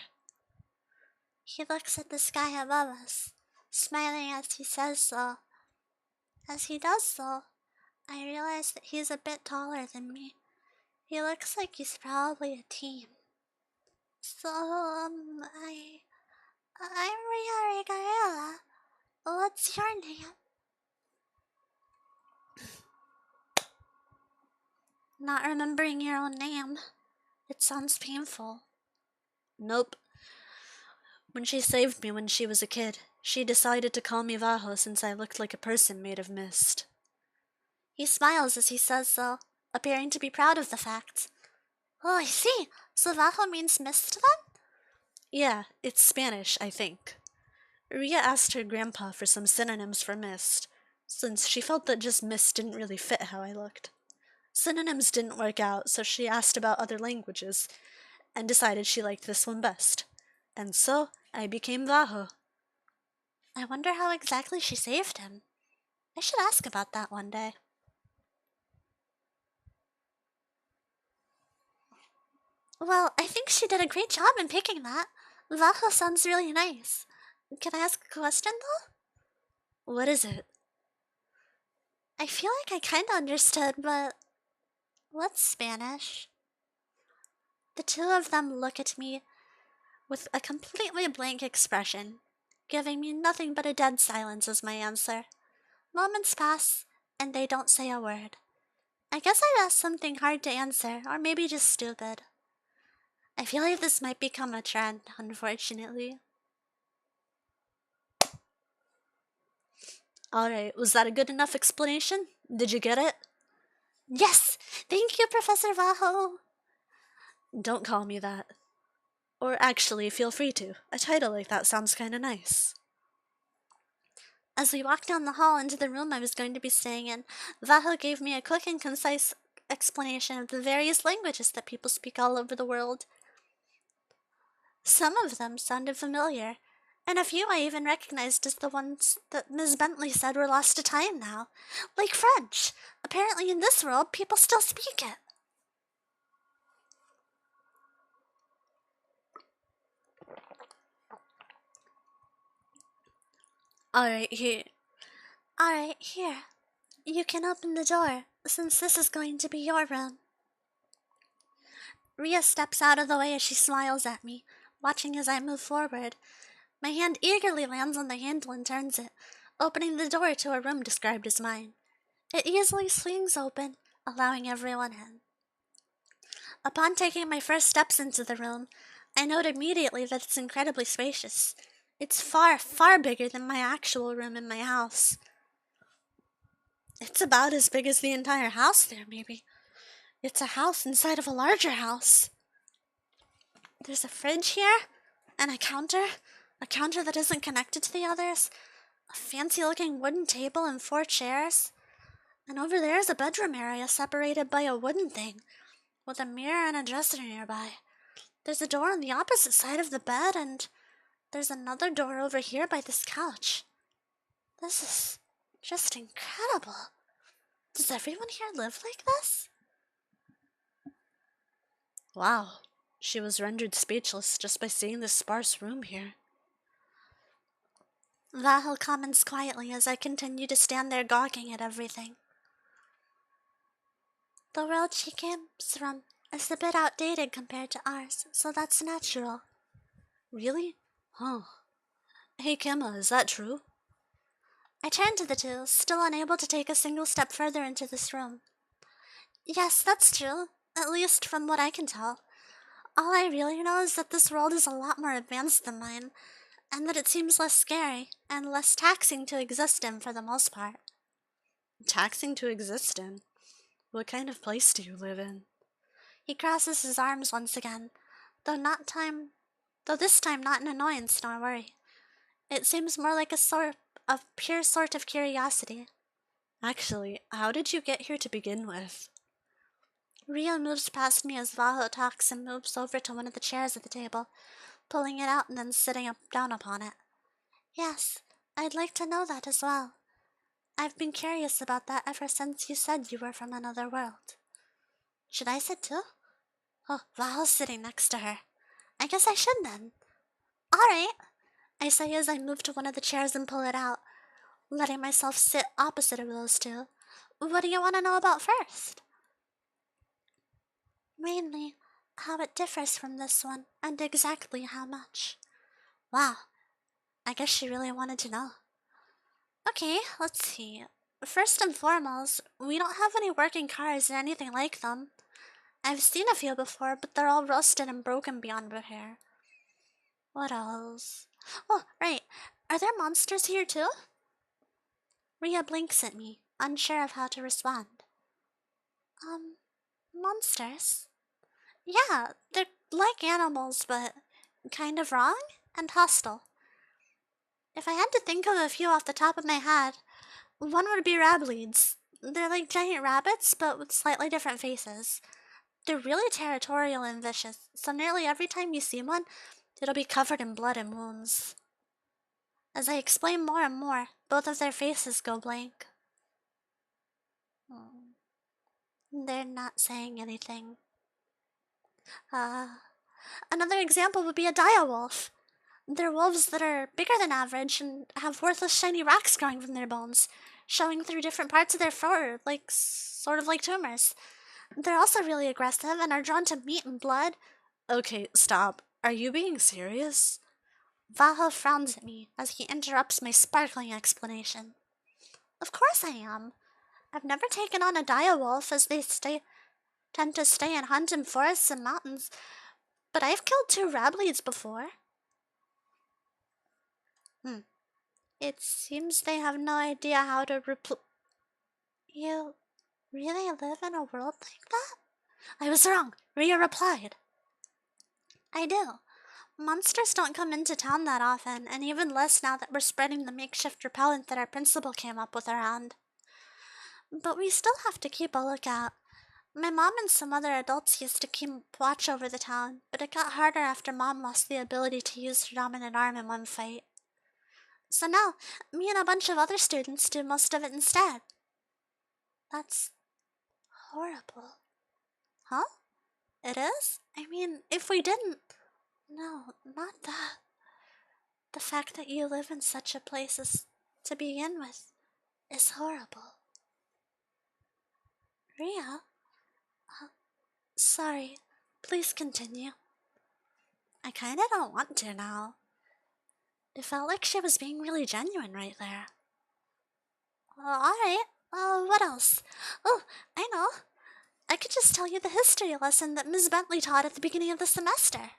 He looks at the sky above us, smiling as he says so. As he does so, I realize that he's a bit taller than me. He looks like he's probably a teen. So, I'm Ria Regarela. What's your name? Not remembering your own name. It sounds painful.
Nope. When she saved me when she was a kid, she decided to call me Vaho since I looked like a person made of mist.
He smiles as he says so, appearing to be proud of the fact. Oh, I see. So Vaho means mist then?
Yeah, it's Spanish, I think. Ria asked her grandpa for some synonyms for mist, since she felt that just mist didn't really fit how I looked. Synonyms didn't work out, so she asked about other languages, and decided she liked this one best. And so, I became Vaho.
I wonder how exactly she saved him. I should ask about that one day. Well, I think she did a great job in picking that. Vaho sounds really nice. Can I ask a question, though?
What is it?
I feel like I kinda understood, but what's Spanish? The two of them look at me with a completely blank expression, giving me nothing but a dead silence as my answer. Moments pass, and they don't say a word. I guess I'd asked something hard to answer, or maybe just stupid. I feel like this might become a trend, unfortunately.
Alright, was that a good enough explanation? Did you get it?
Yes! Thank you, Professor Vaho!
Don't call me that. Or actually, feel free to. A title like that sounds kinda nice.
As we walked down the hall into the room I was going to be staying in, Vaho gave me a quick and concise explanation of the various languages that people speak all over the world. Some of them sounded familiar, and a few I even recognized as the ones that Ms. Bentley said were lost to time now. Like French. Apparently in this world, people still speak it.
Alright, here.
Alright, here. You can open the door, since this is going to be your room. Ria steps out of the way as she smiles at me, watching as I move forward. My hand eagerly lands on the handle and turns it, opening the door to a room described as mine. It easily swings open, allowing everyone in. Upon taking my first steps into the room, I note immediately that it's incredibly spacious. It's far, far bigger than my actual room in my house. It's about as big as the entire house there, maybe. It's a house inside of a larger house. There's a fridge here, and a counter that isn't connected to the others, a fancy-looking wooden table and 4 chairs, and over there is a bedroom area separated by a wooden thing, with a mirror and a dresser nearby. There's a door on the opposite side of the bed, and there's another door over here by this couch. This is just incredible. Does everyone here live like this?
Wow, she was rendered speechless just by seeing this sparse room here.
Vahel comments quietly as I continue to stand there gawking at everything. The world she comes from is a bit outdated compared to ours, so that's natural.
Really? Huh. Hey, Kemma, is that true?
I turn to the two, still unable to take a single step further into this room. Yes, that's true, at least from what I can tell. All I really know is that this world is a lot more advanced than mine, and that it seems less scary and less taxing to exist in for the most part.
Taxing to exist in? What kind of place do you live in?
He crosses his arms once again, though this time not in annoyance nor worry. It seems more like a pure sort of curiosity.
Actually, how did you get here to begin with?
Ria moves past me as Vaho talks and moves over to one of the chairs at the table, pulling it out and then sitting down upon it. Yes, I'd like to know that as well. I've been curious about that ever since you said you were from another world. Should I sit too? Oh, Vaho's sitting next to her. I guess I should then. Alright, I say as I move to one of the chairs and pull it out, letting myself sit opposite of those two. What do you want to know about first? Mainly, how it differs from this one, and exactly how much. Wow, I guess she really wanted to know. Okay, let's see. First and foremost, we don't have any working cars or anything like them. I've seen a few before, but they're all rusted and broken beyond repair. What else? Oh, right. Are there monsters here too? Ria blinks at me, unsure of how to respond. Monsters? Yeah, they're like animals, but kind of wrong and hostile. If I had to think of a few off the top of my head, one would be rableeds. They're like giant rabbits, but with slightly different faces. They're really territorial and vicious, so nearly every time you see one, it'll be covered in blood and wounds. As I explain more and more, both of their faces go blank. They're not saying anything. Another example would be a direwolf. They're wolves that are bigger than average and have worthless shiny rocks growing from their bones, showing through different parts of their fur, like sort of like tumors. They're also really aggressive and are drawn to meat and blood.
Okay, stop. Are you being serious?
Vaha frowns at me as he interrupts my sparkling explanation. Of course I am. I've never taken on a direwolf as they tend to stay and hunt in forests and mountains, but I've killed 2 rableeds before. It seems they have no idea how to You really live in a world like that? I was wrong. Ria replied. I do. Monsters don't come into town that often, and even less now that we're spreading the makeshift repellent that our principal came up with around. But we still have to keep a lookout. My mom and some other adults used to keep watch over the town, but it got harder after Mom lost the ability to use her dominant arm in one fight. So now, me and a bunch of other students do most of it instead. That's horrible. Huh? It is? I mean, if we didn't... No, not that. The fact that you live in such a place to begin with, is horrible. Ria? Sorry. Please continue. I kinda don't want to now. It felt like she was being really genuine right there. Alright. What else? Oh, I know. I could just tell you the history lesson that Ms. Bentley taught at the beginning of the semester.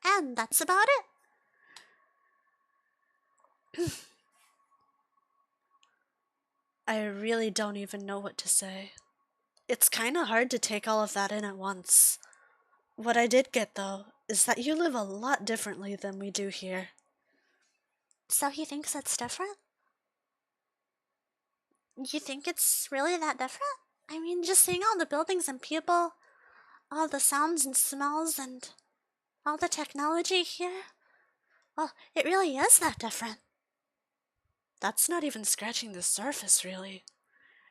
And that's about it.
I really don't even know what to say. It's kinda hard to take all of that in at once. What I did get, though, is that you live a lot differently than we do here.
So he thinks it's different? You think it's really that different? I mean, just seeing all the buildings and people, all the sounds and smells, and all the technology here. Well, it really is that different.
That's not even scratching the surface, really.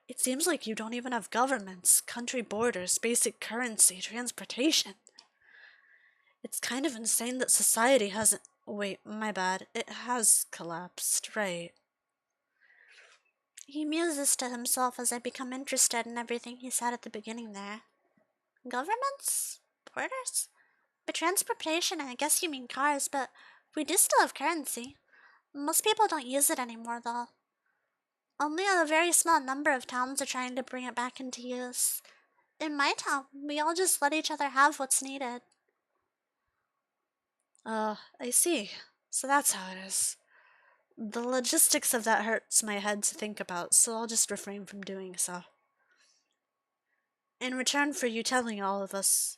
It seems like you don't even have governments, country borders, basic currency, transportation. It's kind of insane that society hasn't... Wait, my bad. It has collapsed, right?
He muses to himself as I become interested in everything he said at the beginning there. Governments? Borders? By transportation, I guess you mean cars, but we do still have currency. Most people don't use it anymore, though. Only a very small number of towns are trying to bring it back into use. In my town, we all just let each other have what's needed.
I see. So that's how it is. The logistics of that hurts my head to think about, so I'll just refrain from doing so. In return for you telling us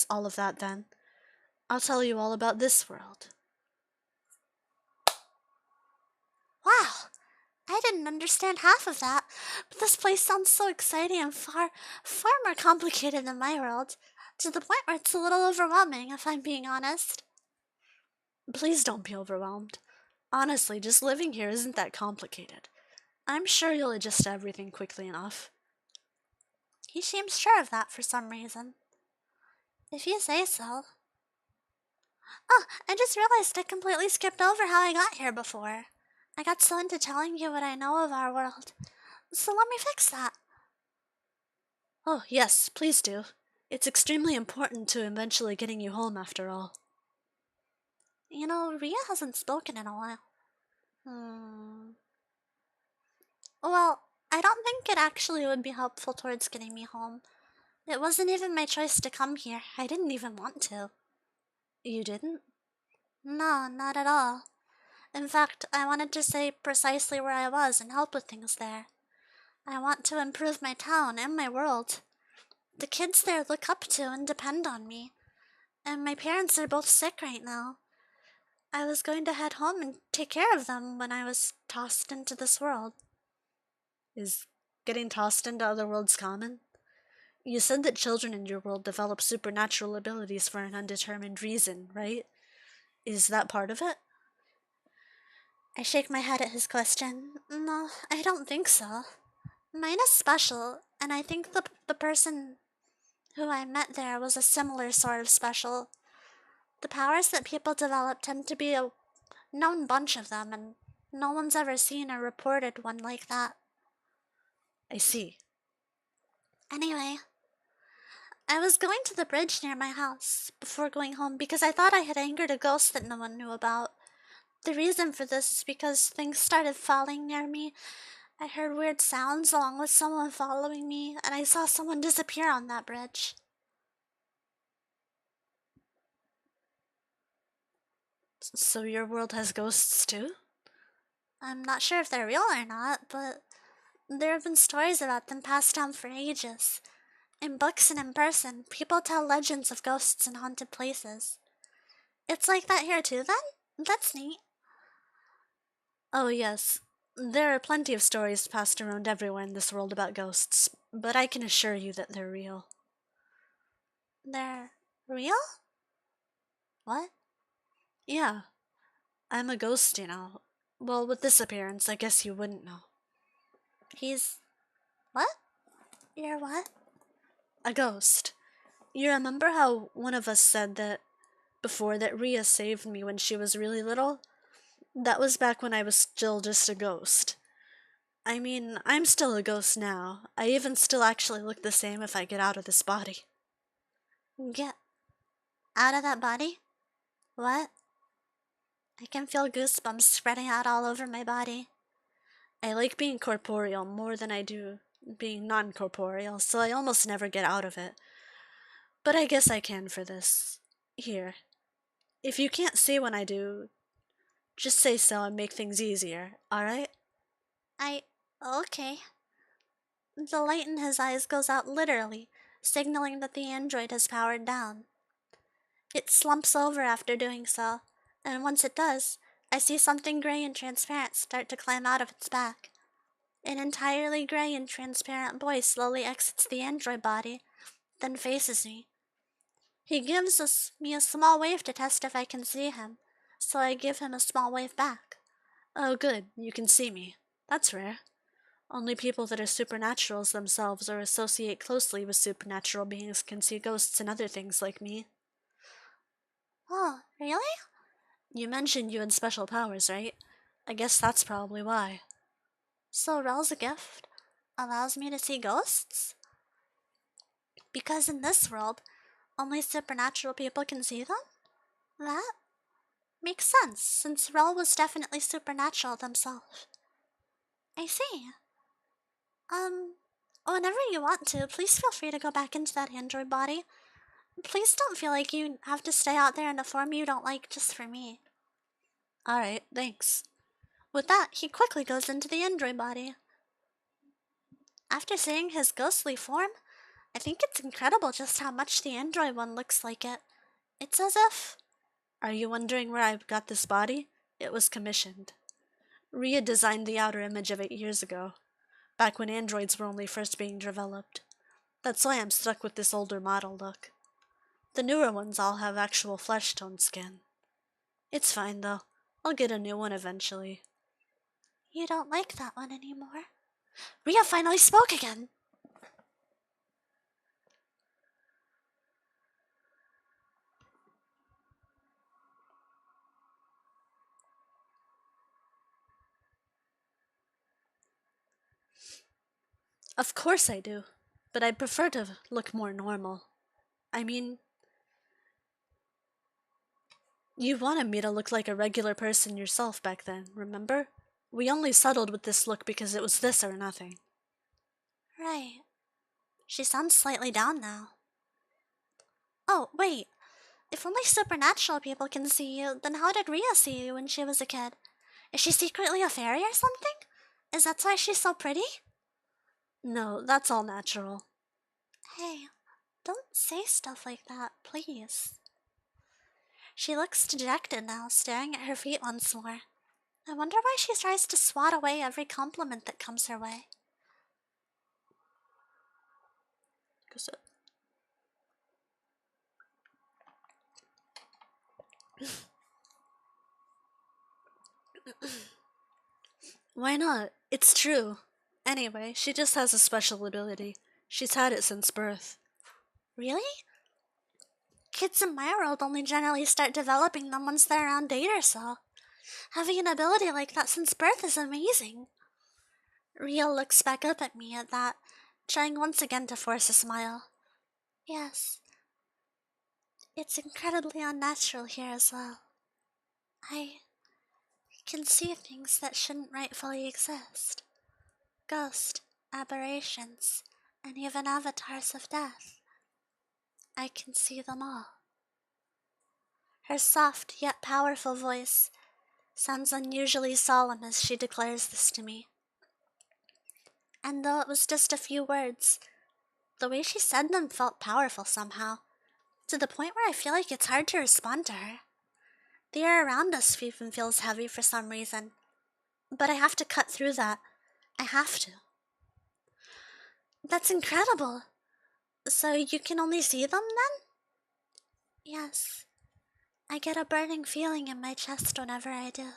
all of that then, I'll tell you all about this world.
Wow! I didn't understand half of that, but this place sounds so exciting and far more complicated than my world, to the point where it's a little overwhelming, if I'm being honest.
Please don't be overwhelmed. Honestly, just living here isn't that complicated. I'm sure you'll adjust to everything quickly enough.
He seems sure of that for some reason. If you say so. Oh, I just realized I completely skipped over how I got here before. I got so into telling you what I know of our world. So let me fix that.
Oh, yes, please do. It's extremely important to eventually getting you home after all.
You know, Ria hasn't spoken in a while. Well, I don't think it actually would be helpful towards getting me home. It wasn't even my choice to come here. I didn't even want to.
You didn't?
No, not at all. In fact, I wanted to stay precisely where I was and help with things there. I want to improve my town and my world. The kids there look up to and depend on me. And my parents are both sick right now. I was going to head home and take care of them when I was tossed into this world.
Is getting tossed into other worlds common? You said that children in your world develop supernatural abilities for an undetermined reason, right? Is that part of it?
I shake my head at his question. No, I don't think so. Mine is special, and I think the person who I met there was a similar sort of special. The powers that people develop tend to be a known bunch of them, and no one's ever seen or reported one like that.
I see.
Anyway, I was going to the bridge near my house before going home because I thought I had angered a ghost that no one knew about. The reason for this is because things started falling near me. I heard weird sounds along with someone following me, and I saw someone disappear on that bridge.
So your world has ghosts too?
I'm not sure if they're real or not, but there have been stories about them passed down for ages. In books and in person, people tell legends of ghosts in haunted places. It's like that here too, then? That's neat.
Oh, yes. There are plenty of stories passed around everywhere in this world about ghosts, but I can assure you that they're real.
They're real? What?
Yeah, I'm a ghost, you know. Well, with this appearance, I guess you wouldn't know.
He's. What? You're what?
A ghost. You remember how one of us said that before that Rhea saved me when she was really little? That was back when I was still just a ghost. I mean, I'm still a ghost now. I even still actually look the same if I get out of this body.
Get out of that body? What? I can feel goosebumps spreading out all over my body.
I like being corporeal more than I do being non-corporeal, so I almost never get out of it. But I guess I can for this. Here. If you can't see when I do, just say so and make things easier, alright?
Okay. The light in his eyes goes out literally, signaling that the android has powered down. It slumps over after doing so, and once it does, I see something gray and transparent start to climb out of its back. An entirely gray and transparent boy slowly exits the android body, then faces me. He gives me a small wave to test if I can see him, so I give him a small wave back.
Oh, good, you can see me. That's rare. Only people that are supernaturals themselves or associate closely with supernatural beings can see ghosts and other things like me.
Oh, really?
You mentioned you had special powers, right? I guess that's probably why.
So Rel's gift allows me to see ghosts? Because in this world, only supernatural people can see them? That makes sense, since Rel was definitely supernatural themselves. I see. Whenever you want to, please feel free to go back into that android body. Please don't feel like you have to stay out there in a form you don't like just for me.
Alright, thanks.
With that, he quickly goes into the android body. After seeing his ghostly form, I think it's incredible just how much the android one looks like it. It's as if...
Are you wondering where I got this body? It was commissioned. Rhea designed the outer image of it years ago, back when androids were only first being developed. That's why I'm stuck with this older model look. The newer ones all have actual flesh-toned skin. It's fine though. I'll get a new one eventually.
You don't like that one anymore? Rhea finally spoke again!
Of course I do, but I prefer to look more normal. I mean, you wanted me to look like a regular person yourself back then, remember? We only settled with this look because it was this or nothing.
Right. She sounds slightly down now. Oh, wait. If only supernatural people can see you, then how did Rhea see you when she was a kid? Is she secretly a fairy or something? Is that why she's so pretty?
No, that's all natural.
Hey, don't say stuff like that, please. She looks dejected now, staring at her feet once more. I wonder why she tries to swat away every compliment that comes her way.
Why not? It's true. Anyway, she just has a special ability. She's had it since birth.
Really? Kids in my world only generally start developing them once they're around 8 or so. Having an ability like that since birth is amazing. Rio looks back up at me at that, trying once again to force a smile. Yes. It's incredibly unnatural here as well. I can see things that shouldn't rightfully exist. Ghost, aberrations, and even avatars of death. I can see them all. Her soft yet powerful voice sounds unusually solemn as she declares this to me. And though it was just a few words, the way she said them felt powerful somehow, to the point where I feel like it's hard to respond to her. The air around us even feels heavy for some reason, but I have to cut through that. I have to. That's incredible. So you can only see them then? Yes. I get a burning feeling in my chest whenever I do.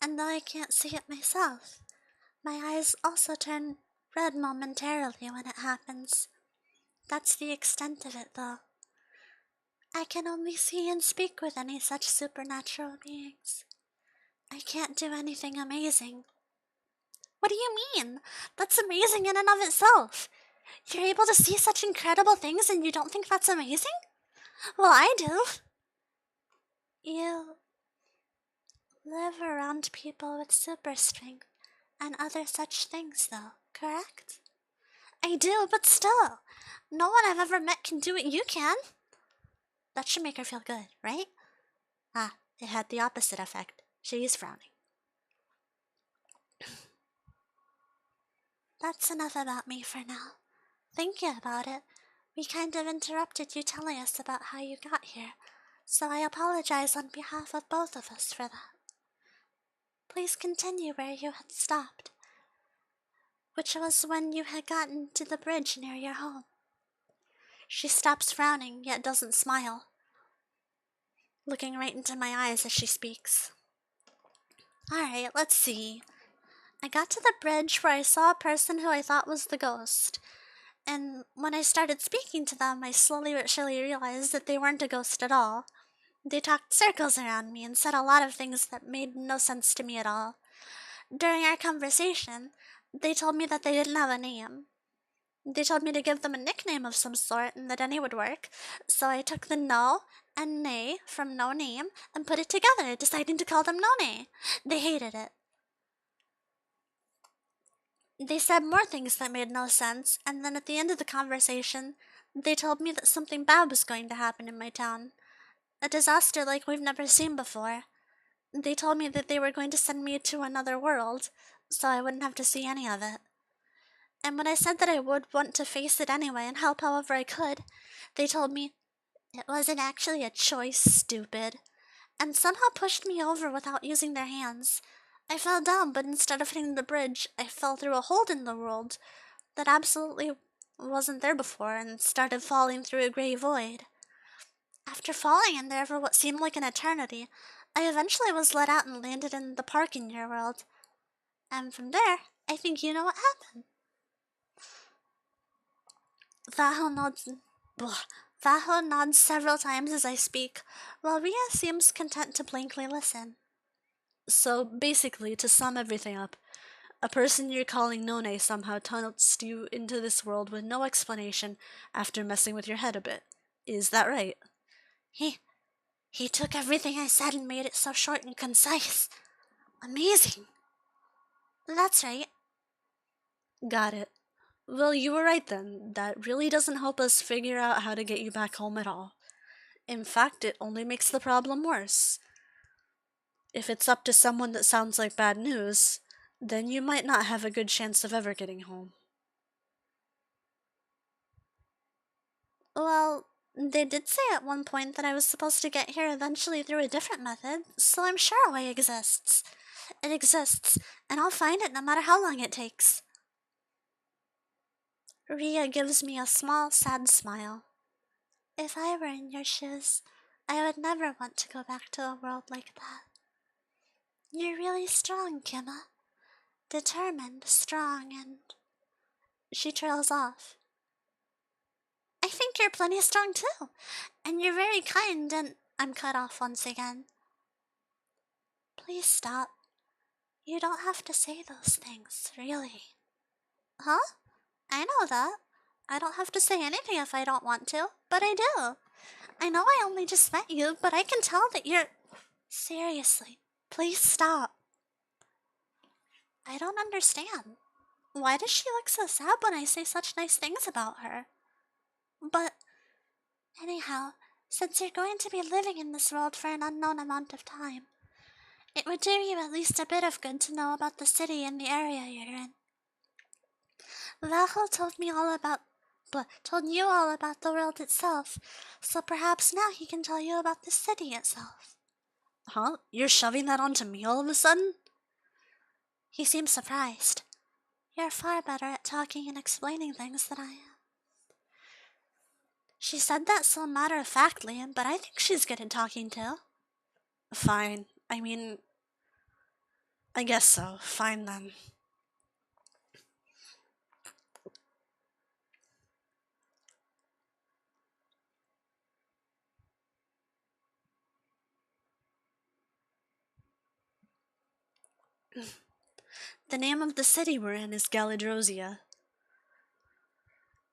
And though I can't see it myself, my eyes also turn red momentarily when it happens. That's the extent of it, though. I can only see and speak with any such supernatural beings. I can't do anything amazing. What do you mean? That's amazing in and of itself. You're able to see such incredible things and you don't think that's amazing? Well, I do. You live around people with super strength and other such things, though, correct? I do, but still, no one I've ever met can do what you can. That should make her feel good, right? Ah, it had the opposite effect. She is frowning. That's enough about me for now. Thinking about it, we kind of interrupted you telling us about how you got here, so I apologize on behalf of both of us for that. Please continue where you had stopped, which was when you had gotten to the bridge near your home. She stops frowning, yet doesn't smile, looking right into my eyes as she speaks. Alright, let's see. I got to the bridge where I saw a person who I thought was the ghost. And when I started speaking to them, I slowly but surely realized that they weren't a ghost at all. They talked circles around me and said a lot of things that made no sense to me at all. During our conversation, they told me that they didn't have a name. They told me to give them a nickname of some sort and that any would work, so I took the no and nay from no name and put it together, deciding to call them None. They hated it. They said more things that made no sense, and then at the end of the conversation, they told me that something bad was going to happen in my town. A disaster like we've never seen before. They told me that they were going to send me to another world, so I wouldn't have to see any of it. And when I said that I would want to face it anyway and help however I could, they told me it wasn't actually a choice, stupid, and somehow pushed me over without using their hands. I fell down, but instead of hitting the bridge, I fell through a hole in the world that absolutely wasn't there before and started falling through a gray void. After falling in there for what seemed like an eternity, I eventually was let out and landed in the park in your world. And from there, I think you know what happened. Vaho nods several times as I speak, while Ria seems content to blankly listen.
So basically, to sum everything up, a person you're calling None somehow tunnels you into this world with no explanation after messing with your head a bit. Is that right?
He took everything I said and made it so short and concise. Amazing. That's right.
Got it. Well, you were right then. That really doesn't help us figure out how to get you back home at all. In fact, it only makes the problem worse. If it's up to someone that sounds like bad news, then you might not have a good chance of ever getting home.
Well, They did say at one point that I was supposed to get here eventually through a different method, so I'm sure a way exists. It exists, and I'll find it no matter how long it takes. Ria gives me a small, sad smile. If I were in your shoes, I would never want to go back to a world like that. You're really strong, Kimma. Determined, strong, and... She trails off. I think you're plenty strong too, and you're very kind, and I'm cut off once again. Please stop. You don't have to say those things, really. Huh? I know that. I don't have to say anything if I don't want to, but I do. I know I only just met you, but I can tell that you're... Seriously, please stop. I don't understand. Why does she look so sad when I say such nice things about her? But, anyhow, since you're going to be living in this world for an unknown amount of time, it would do you at least a bit of good to know about the city and the area you're in. Valho told you all about the world itself, so perhaps now he can tell you about the city itself.
Huh? You're shoving that onto me all of a sudden?
He seems surprised. You're far better at talking and explaining things than I am. She said that so matter-of-factly, but I think she's good at talking too.
Fine. I mean, I guess so. Fine then. The name of the city we're in is Galadrosia,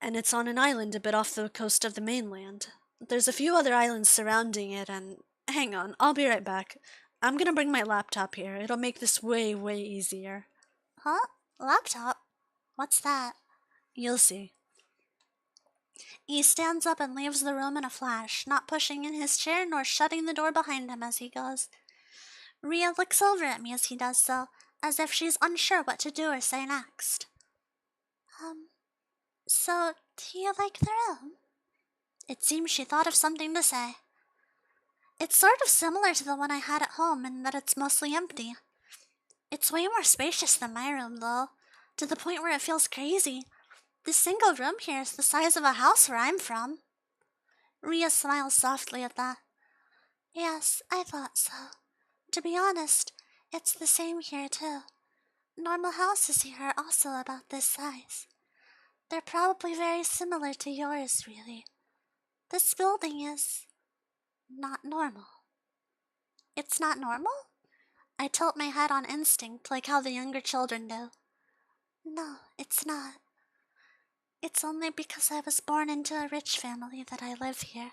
and it's on an island a bit off the coast of the mainland. There's a few other islands surrounding it, and... Hang on, I'll be right back. I'm gonna bring my laptop here. It'll make this way, way easier.
Huh? Laptop? What's that?
You'll see.
He stands up and leaves the room in a flash, not pushing in his chair nor shutting the door behind him as he goes. Ria looks over at me as he does so, as if she's unsure what to do or say next. So, do you like the room? It seems she thought of something to say. It's sort of similar to the one I had at home in that it's mostly empty. It's way more spacious than my room, though, to the point where it feels crazy. This single room here is the size of a house where I'm from. Ria smiles softly at that. Yes, I thought so. To be honest, it's the same here, too. Normal houses here are also about this size. They're probably very similar to yours, really. This building is... not normal. It's not normal? I tilt my head on instinct, like how the younger children do. No, it's not. It's only because I was born into a rich family that I live here.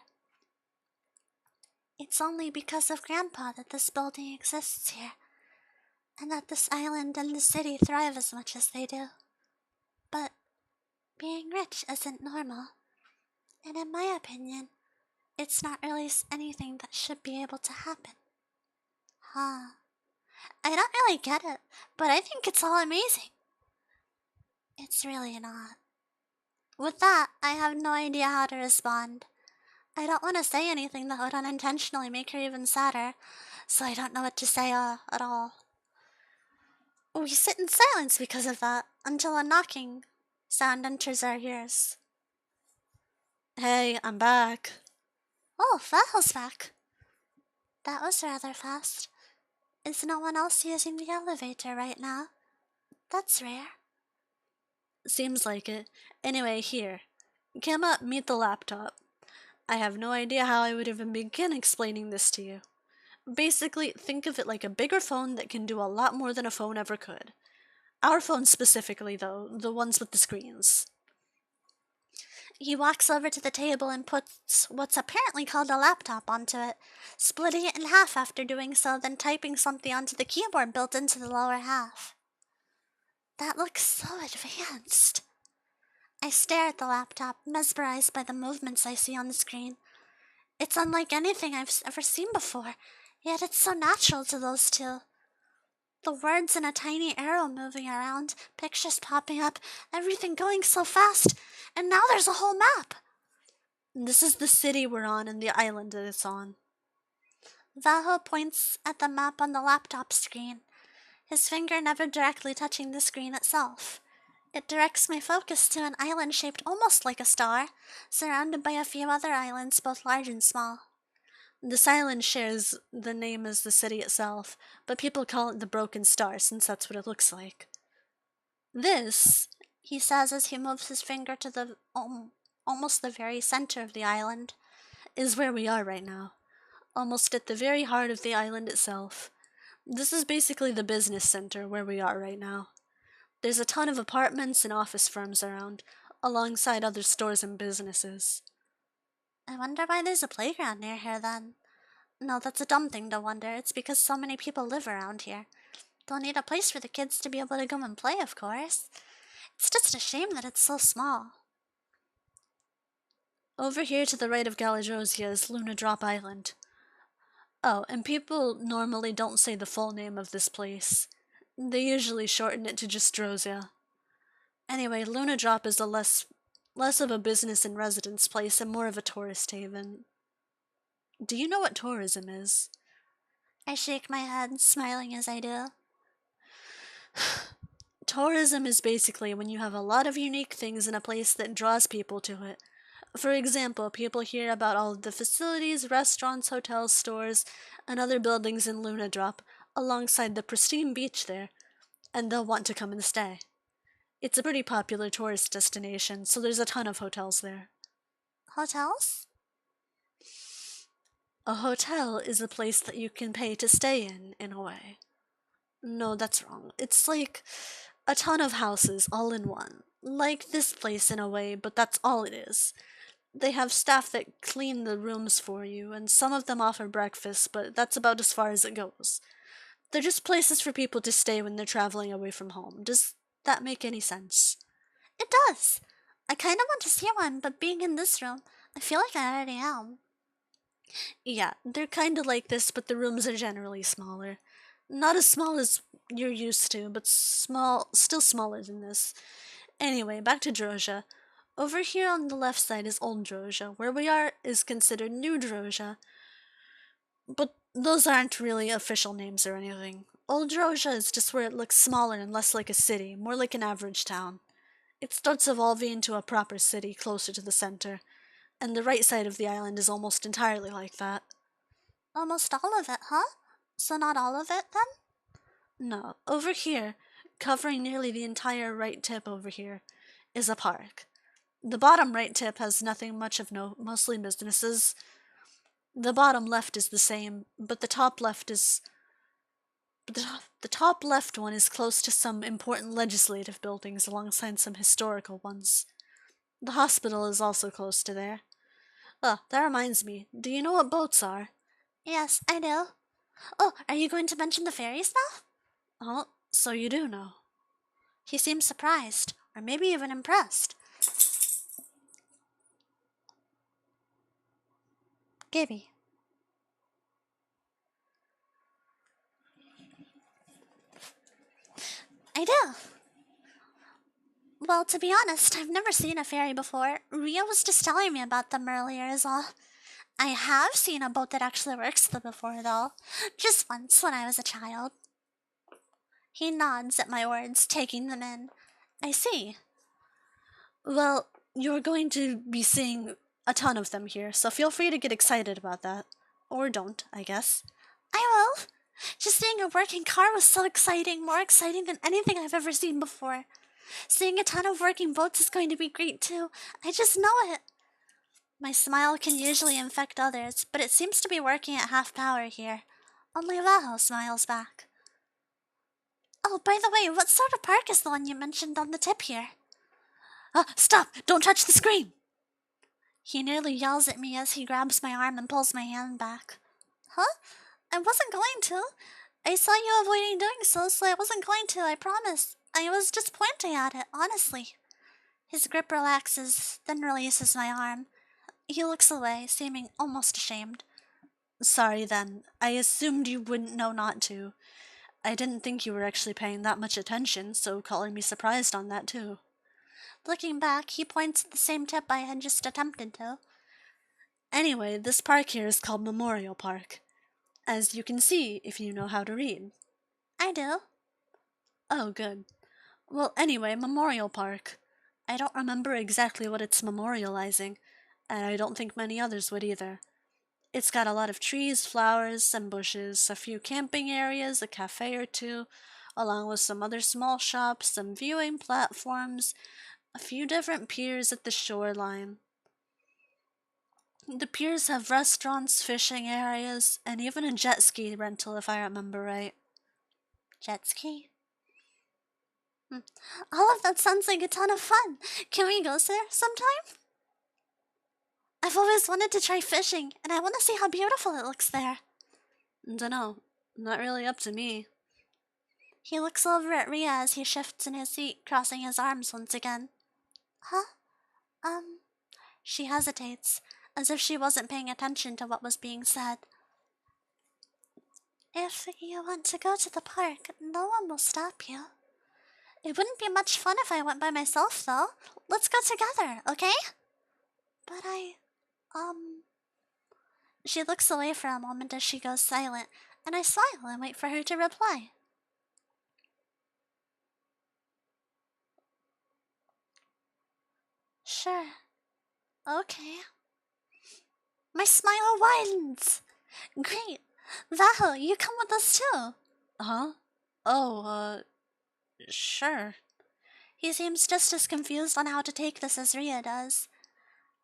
It's only because of Grandpa that this building exists here, and that this island and the city thrive as much as they do. But being rich isn't normal, and in my opinion, it's not really anything that should be able to happen. Huh. I don't really get it, but I think it's all amazing. It's really not. With that, I have no idea how to respond. I don't want to say anything that would unintentionally make her even sadder, so I don't know what to say at all. We sit in silence because of that, until a knocking sound enters our ears.
Hey, I'm back.
Oh, Val's back. That was rather fast. Is no one else using the elevator right now? That's rare.
Seems like it. Anyway, here. Gemma, meet the laptop. I have no idea how I would even begin explaining this to you. Basically, think of it like a bigger phone that can do a lot more than a phone ever could. Our phones specifically, though, the ones with the screens.
He walks over to the table and puts what's apparently called a laptop onto it, splitting it in half after doing so, then typing something onto the keyboard built into the lower half. That looks so advanced. I stare at the laptop, mesmerized by the movements I see on the screen. It's unlike anything I've ever seen before, yet it's so natural to those two. The words and a tiny arrow moving around, pictures popping up, everything going so fast, and now there's a whole map.
This is the city we're on and the island that it's on.
Vaho points at the map on the laptop screen, his finger never directly touching the screen itself. It directs my focus to an island shaped almost like a star, surrounded by a few other islands, both large and small.
This island shares the name as the city itself, but people call it the Broken Star since that's what it looks like.
This, he says as he moves his finger to the almost the very center of the island,
is where we are right now, almost at the very heart of the island itself. This is basically the business center where we are right now. There's a ton of apartments and office firms around, alongside other stores and businesses.
I wonder why there's a playground near here then. No, that's a dumb thing to wonder. It's because so many people live around here. They'll need a place for the kids to be able to go and play, of course. It's just a shame that it's so small.
Over here to the right of Galadrosia is Luna Drop Island. Oh, and people normally don't say the full name of this place. They usually shorten it to just Drosia. Anyway, Luna Drop is a less of a business and residence place and more of a tourist haven. Do you know what tourism is?
I shake my head, smiling as I do.
Tourism is basically when you have a lot of unique things in a place that draws people to it. For example, people hear about all of the facilities, restaurants, hotels, stores, and other buildings in Luna Drop alongside the pristine beach there, and they'll want to come and stay. It's a pretty popular tourist destination, so there's a ton of hotels there.
Hotels?
A hotel is a place that you can pay to stay in a way. No, that's wrong. It's like a ton of houses all in one. Like this place in a way, but that's all it is. They have staff that clean the rooms for you, and some of them offer breakfast, but that's about as far as it goes. They're just places for people to stay when they're traveling away from home. Does that make any sense?
It does. I kind of want to see one, but being in this room, I feel like I already am.
Yeah, they're kind of like this, but the rooms are generally smaller. Not as small as you're used to, but still smaller than this. Anyway, back to Drosia. Over here on the left side is Old Drosia. Where we are is considered New Drosia. But those aren't really official names or anything. Old Drosia is just where it looks smaller and less like a city, more like an average town. It starts evolving into a proper city closer to the center, and the right side of the island is almost entirely like that.
Almost all of it, huh? So not all of it, then?
No, over here, covering nearly the entire right tip over here, is a park. The bottom right tip has nothing much of note, mostly businesses. The bottom left is the same, but the top left one is close to some important legislative buildings alongside some historical ones. The hospital is also close to there. Oh, that reminds me. Do you know what boats are?
Yes, I do. Oh, are you going to mention the fairies now?
Oh, so you do know.
He seems surprised, or maybe even impressed. Gibby. I do. Well, to be honest, I've never seen a fairy before. Ria was just telling me about them earlier is all. I have seen a boat that actually works though before, though. Just once when I was a child. He nods at my words, taking them in. I see.
Well, you're going to be seeing a ton of them here, so feel free to get excited about that. Or don't, I guess.
I will. Just seeing a working car was so exciting, more exciting than anything I've ever seen before. Seeing a ton of working boats is going to be great too. I just know it. My smile can usually infect others, but it seems to be working at half power here. Only Vaho smiles back. Oh, by the way, what sort of park is the one you mentioned on the tip here?
Stop! Don't touch the screen!
He nearly yells at me as he grabs my arm and pulls my hand back. Huh? I wasn't going to. I saw you avoiding doing so I wasn't going to, I promise. I was just pointing at it, honestly. His grip relaxes, then releases my arm. He looks away, seeming almost ashamed.
Sorry then. I assumed you wouldn't know not to. I didn't think you were actually paying that much attention, so calling me surprised on that too.
Looking back, he points at the same tip I had just attempted to.
Anyway, this park here is called Memorial Park, as you can see if you know how to read.
I do.
Oh, good. Well, anyway, Memorial Park. I don't remember exactly what it's memorializing, and I don't think many others would either. It's got a lot of trees, flowers, some bushes, a few camping areas, a cafe or two, along with some other small shops, some viewing platforms, a few different piers at the shoreline. The piers have restaurants, fishing areas, and even a jet ski rental if I remember right.
Jet ski? All of that sounds like a ton of fun. Can we go there sometime? I've always wanted to try fishing, and I want to see how beautiful it looks there.
Dunno, not really up to me.
He looks over at Ria as he shifts in his seat, crossing his arms once again. Huh? She hesitates, as if she wasn't paying attention to what was being said. If you want to go to the park, no one will stop you. It wouldn't be much fun if I went by myself, though. Let's go together, okay? But She looks away for a moment as she goes silent, and I smile and wait for her to reply. Sure. Okay. My smile widens. Great. Vaho, you come with us too.
Huh? Oh, sure.
He seems just as confused on how to take this as Ria does.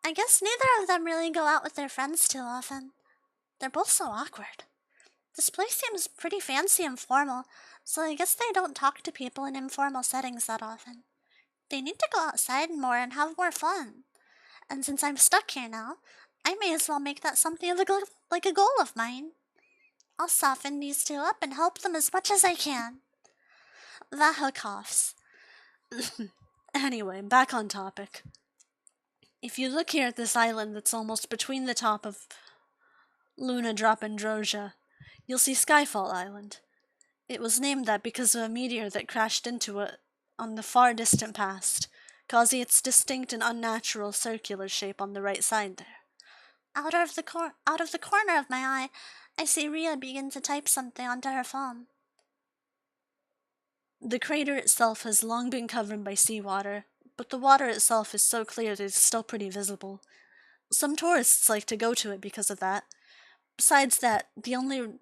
I guess neither of them really go out with their friends too often. They're both so awkward. This place seems pretty fancy and formal, so I guess they don't talk to people in informal settings that often. They need to go outside more and have more fun. And since I'm stuck here now, I may as well make that something of like a goal of mine. I'll soften these two up and help them as much as I can. Vaho coughs.
Anyway, back on topic. If you look here at this island that's almost between the top of Luna Drop and Droja, you'll see Skyfall Island. It was named that because of a meteor that crashed into it on the far distant past, causing its distinct and unnatural circular shape on the right side there.
Out of the corner of my eye, I see Ria begin to type something onto her phone.
The crater itself has long been covered by seawater, but the water itself is so clear that it's still pretty visible. Some tourists like to go to it because of that. Besides that, the only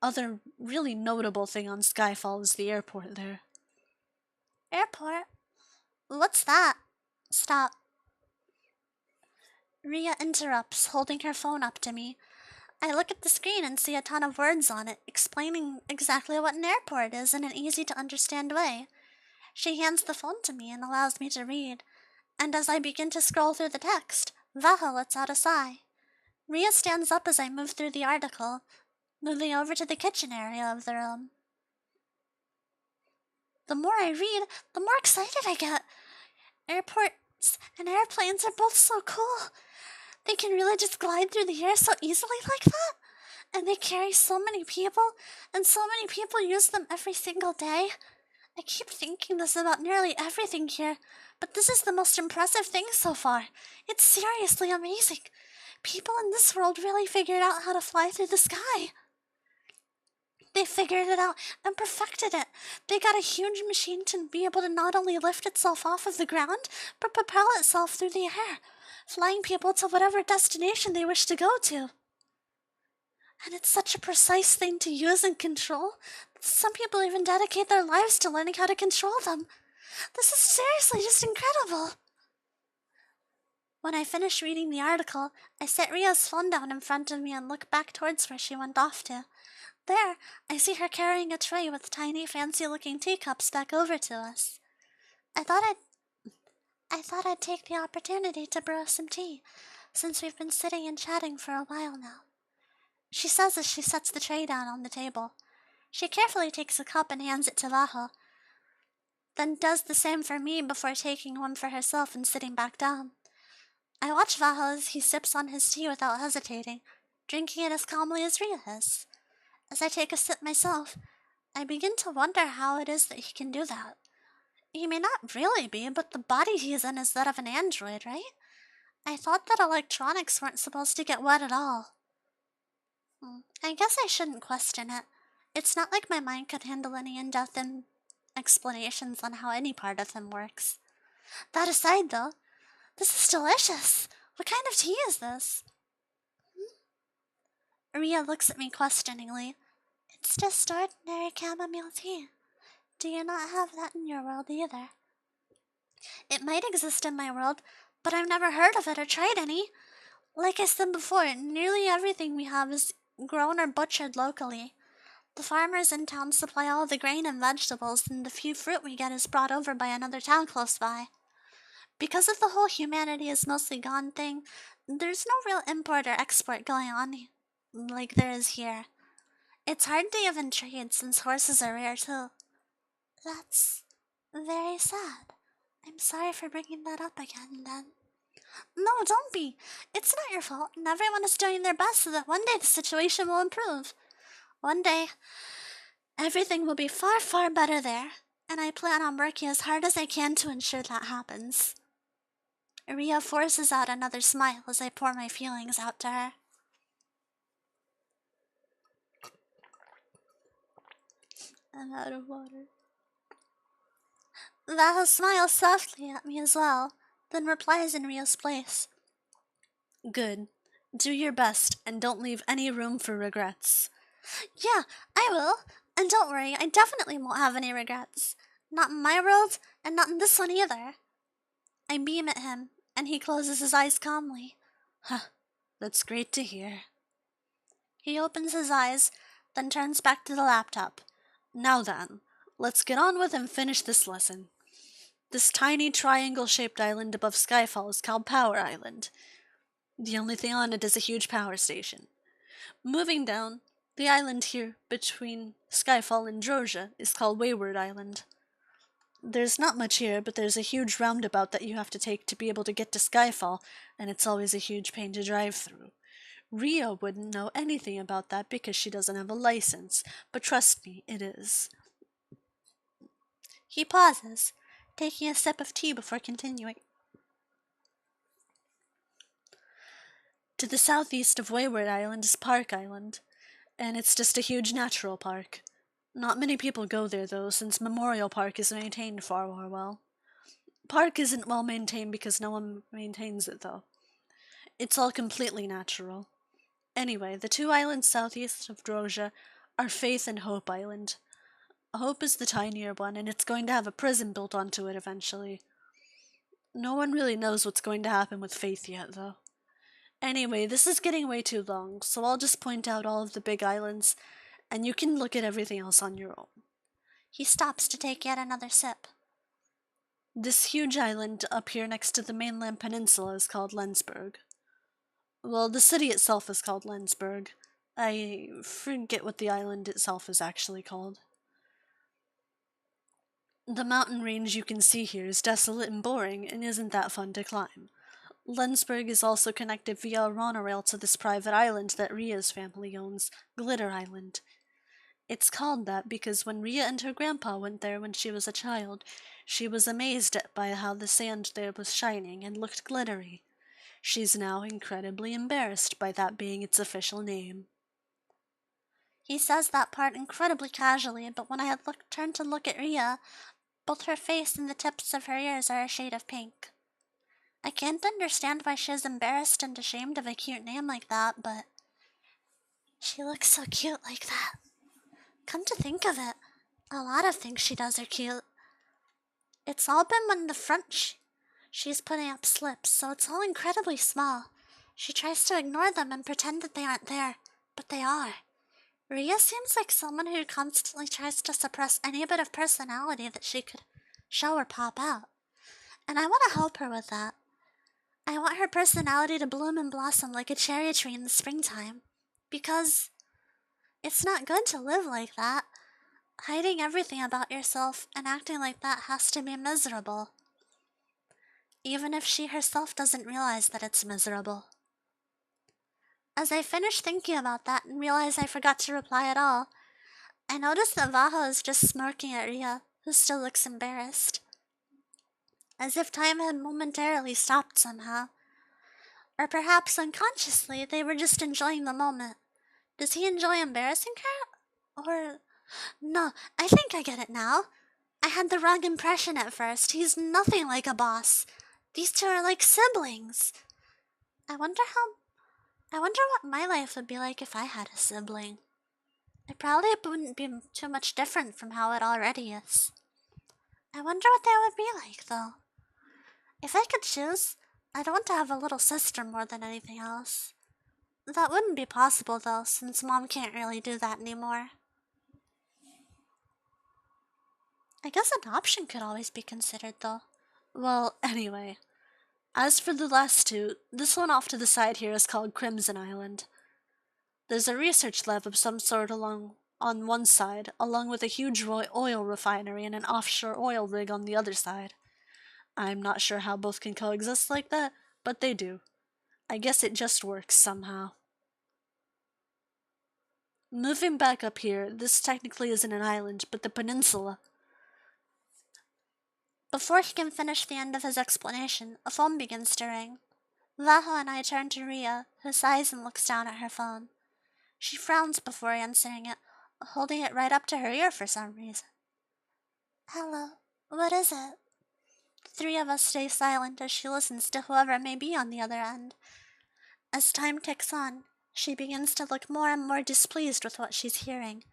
other really notable thing on Skyfall is the airport there.
Airport? What's that? Stop. Ria interrupts, holding her phone up to me. I look at the screen and see a ton of words on it, explaining exactly what an airport is in an easy-to-understand way. She hands the phone to me and allows me to read, and as I begin to scroll through the text, Vaho lets out a sigh. Ria stands up as I move through the article, moving over to the kitchen area of the room. The more I read, the more excited I get. Airports and airplanes are both so cool. They can really just glide through the air so easily like that. And they carry so many people, and so many people use them every single day. I keep thinking this about nearly everything here, but this is the most impressive thing so far. It's seriously amazing. People in this world really figured out how to fly through the sky. They figured it out and perfected it. They got a huge machine to be able to not only lift itself off of the ground, but propel itself through the air, flying people to whatever destination they wish to go to. And it's such a precise thing to use and control that some people even dedicate their lives to learning how to control them. This is seriously just incredible. When I finish reading the article, I set Ria's phone down in front of me and look back towards where she went off to. There, I see her carrying a tray with tiny, fancy-looking teacups back over to us. I thought I'd take the opportunity to brew some tea, since we've been sitting and chatting for a while now. She says as she sets the tray down on the table. She carefully takes a cup and hands it to Vaho, then does the same for me before taking one for herself and sitting back down. I watch Vaho as he sips on his tea without hesitating, drinking it as calmly as Ria is. As I take a sip myself, I begin to wonder how it is that he can do that. He may not really be, but the body he is in is that of an android, right? I thought that electronics weren't supposed to get wet at all. I guess I shouldn't question it. It's not like my mind could handle any in-depth explanations on how any part of him works. That aside, though, this is delicious. What kind of tea is this? Ria looks at me questioningly. It's just ordinary chamomile tea. Do you not have that in your world either? It might exist in my world, but I've never heard of it or tried any. Like I said before, nearly everything we have is grown or butchered locally. The farmers in town supply all the grain and vegetables, and the few fruit we get is brought over by another town close by. Because of the whole humanity is mostly gone thing, there's no real import or export going on like there is here. It's hard to even trade since horses are rare too. That's very sad. I'm sorry for bringing that up again, then. No, don't be. It's not your fault, and everyone is doing their best so that one day the situation will improve. One day, everything will be far, far better there, and I plan on working as hard as I can to ensure that happens. Ria forces out another smile as I pour my feelings out to her. I'm out of water. Vaho smiles softly at me as well, then replies in Ria's place.
Good. Do your best, and don't leave any room for regrets.
Yeah, I will. And don't worry, I definitely won't have any regrets. Not in my world, and not in this one either. I beam at him, and he closes his eyes calmly.
That's great to hear.
He opens his eyes, then turns back to the laptop.
Now then, let's get on with and finish this lesson. This tiny triangle-shaped island above Skyfall is called Power Island. The only thing on it is a huge power station. Moving down, the island here between Skyfall and Drosia is called Wayward Island. There's not much here, but there's a huge roundabout that you have to take to be able to get to Skyfall, and it's always a huge pain to drive through. Ria wouldn't know anything about that because she doesn't have a license, but trust me, it is.
He pauses, taking a sip of tea before continuing.
To the southeast of Wayward Island is Park Island, and it's just a huge natural park. Not many people go there, though, since Memorial Park is maintained far more well. Park isn't well maintained because no one maintains it, though. It's all completely natural. Anyway, the two islands southeast of Drosia are Faith and Hope Island. Hope is the tinier one, and it's going to have a prison built onto it eventually. No one really knows what's going to happen with Faith yet, though. Anyway, this is getting way too long, so I'll just point out all of the big islands, and you can look at everything else on your own.
He stops to take yet another sip.
This huge island up here next to the mainland peninsula is called Lensburg. Well, the city itself is called Lensburg. I forget what the island itself is actually called. The mountain range you can see here is desolate and boring and isn't that fun to climb. Lensburg is also connected via a monorail to this private island that Ria's family owns, Glitter Island. It's called that because when Ria and her grandpa went there when she was a child, she was amazed by how the sand there was shining and looked glittery. She's now incredibly embarrassed by that being its official name.
He says that part incredibly casually, but when I had turned to look at Ria, both her face and the tips of her ears are a shade of pink. I can't understand why she is embarrassed and ashamed of a cute name like that, but she looks so cute like that. Come to think of it, a lot of things she does are cute. It's all been when the front she's putting up slips, so it's all incredibly small. She tries to ignore them and pretend that they aren't there, but they are. Ria seems like someone who constantly tries to suppress any bit of personality that she could show or pop out. And I want to help her with that. I want her personality to bloom and blossom like a cherry tree in the springtime. Because it's not good to live like that. Hiding everything about yourself and acting like that has to be miserable. Even if she herself doesn't realize that it's miserable. As I finish thinking about that and realize I forgot to reply at all, I notice that Vaho is just smirking at Ria, who still looks embarrassed. As if time had momentarily stopped somehow. Or perhaps unconsciously, they were just enjoying the moment. Does he enjoy embarrassing her? Or. No, I think I get it now. I had the wrong impression at first. He's nothing like a boss. These two are like siblings. I wonder what my life would be like if I had a sibling. It probably wouldn't be too much different from how it already is. I wonder what that would be like, though. If I could choose, I'd want to have a little sister more than anything else. That wouldn't be possible, though, since Mom can't really do that anymore. I guess adoption could always be considered, though.
Well, anyway, as for the last two, this one off to the side here is called Crimson Island. There's a research lab of some sort on one side, along with a huge oil refinery and an offshore oil rig on the other side. I'm not sure how both can coexist like that, but they do. I guess it just works somehow. Moving back up here, this technically isn't an island, but the peninsula.
Before he can finish the end of his explanation, a phone begins to ring. Vaho and I turn to Ria, who sighs and looks down at her phone. She frowns before answering it, holding it right up to her ear for some reason. Hello, what is it? The three of us stay silent as she listens to whoever may be on the other end. As time ticks on, she begins to look more and more displeased with what she's hearing.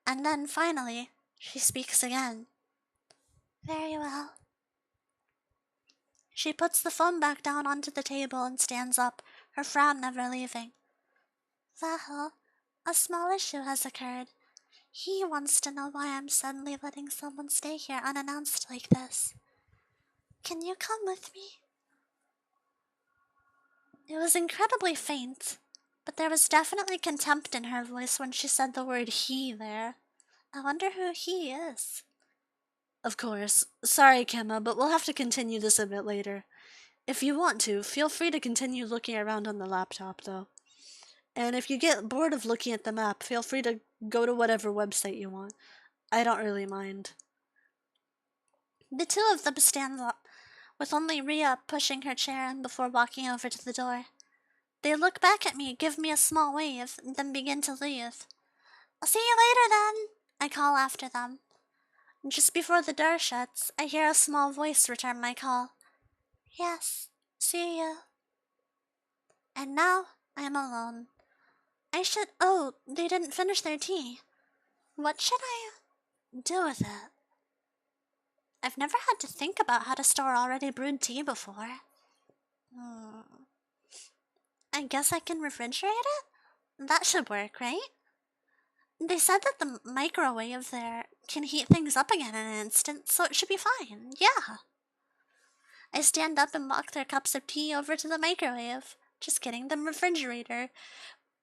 And then, finally, she speaks again. Very well. She puts the phone back down onto the table and stands up, her frown never leaving. Vaho, a small issue has occurred. He wants to know why I'm suddenly letting someone stay here unannounced like this. Can you come with me? It was incredibly faint, but there was definitely contempt in her voice when she said the word he there. I wonder who he is.
Of course. Sorry, Kemma, but we'll have to continue this a bit later. If you want to, feel free to continue looking around on the laptop, though. And if you get bored of looking at the map, feel free to go to whatever website you want. I don't really mind.
The two of them stand up, with only Ria pushing her chair in before walking over to the door. They look back at me, give me a small wave, then begin to leave. I'll see you later then, I call after them. Just before the door shuts, I hear a small voice return my call. Yes, see you. And now I am alone. Oh, they didn't finish their tea. What should I do with it? I've never had to think about how to store already brewed tea before. I guess I can refrigerate it? That should work, right? They said that the microwave there can heat things up again in an instant, so it should be fine. Yeah. I stand up and walk their cups of tea over to the microwave, just getting the refrigerator,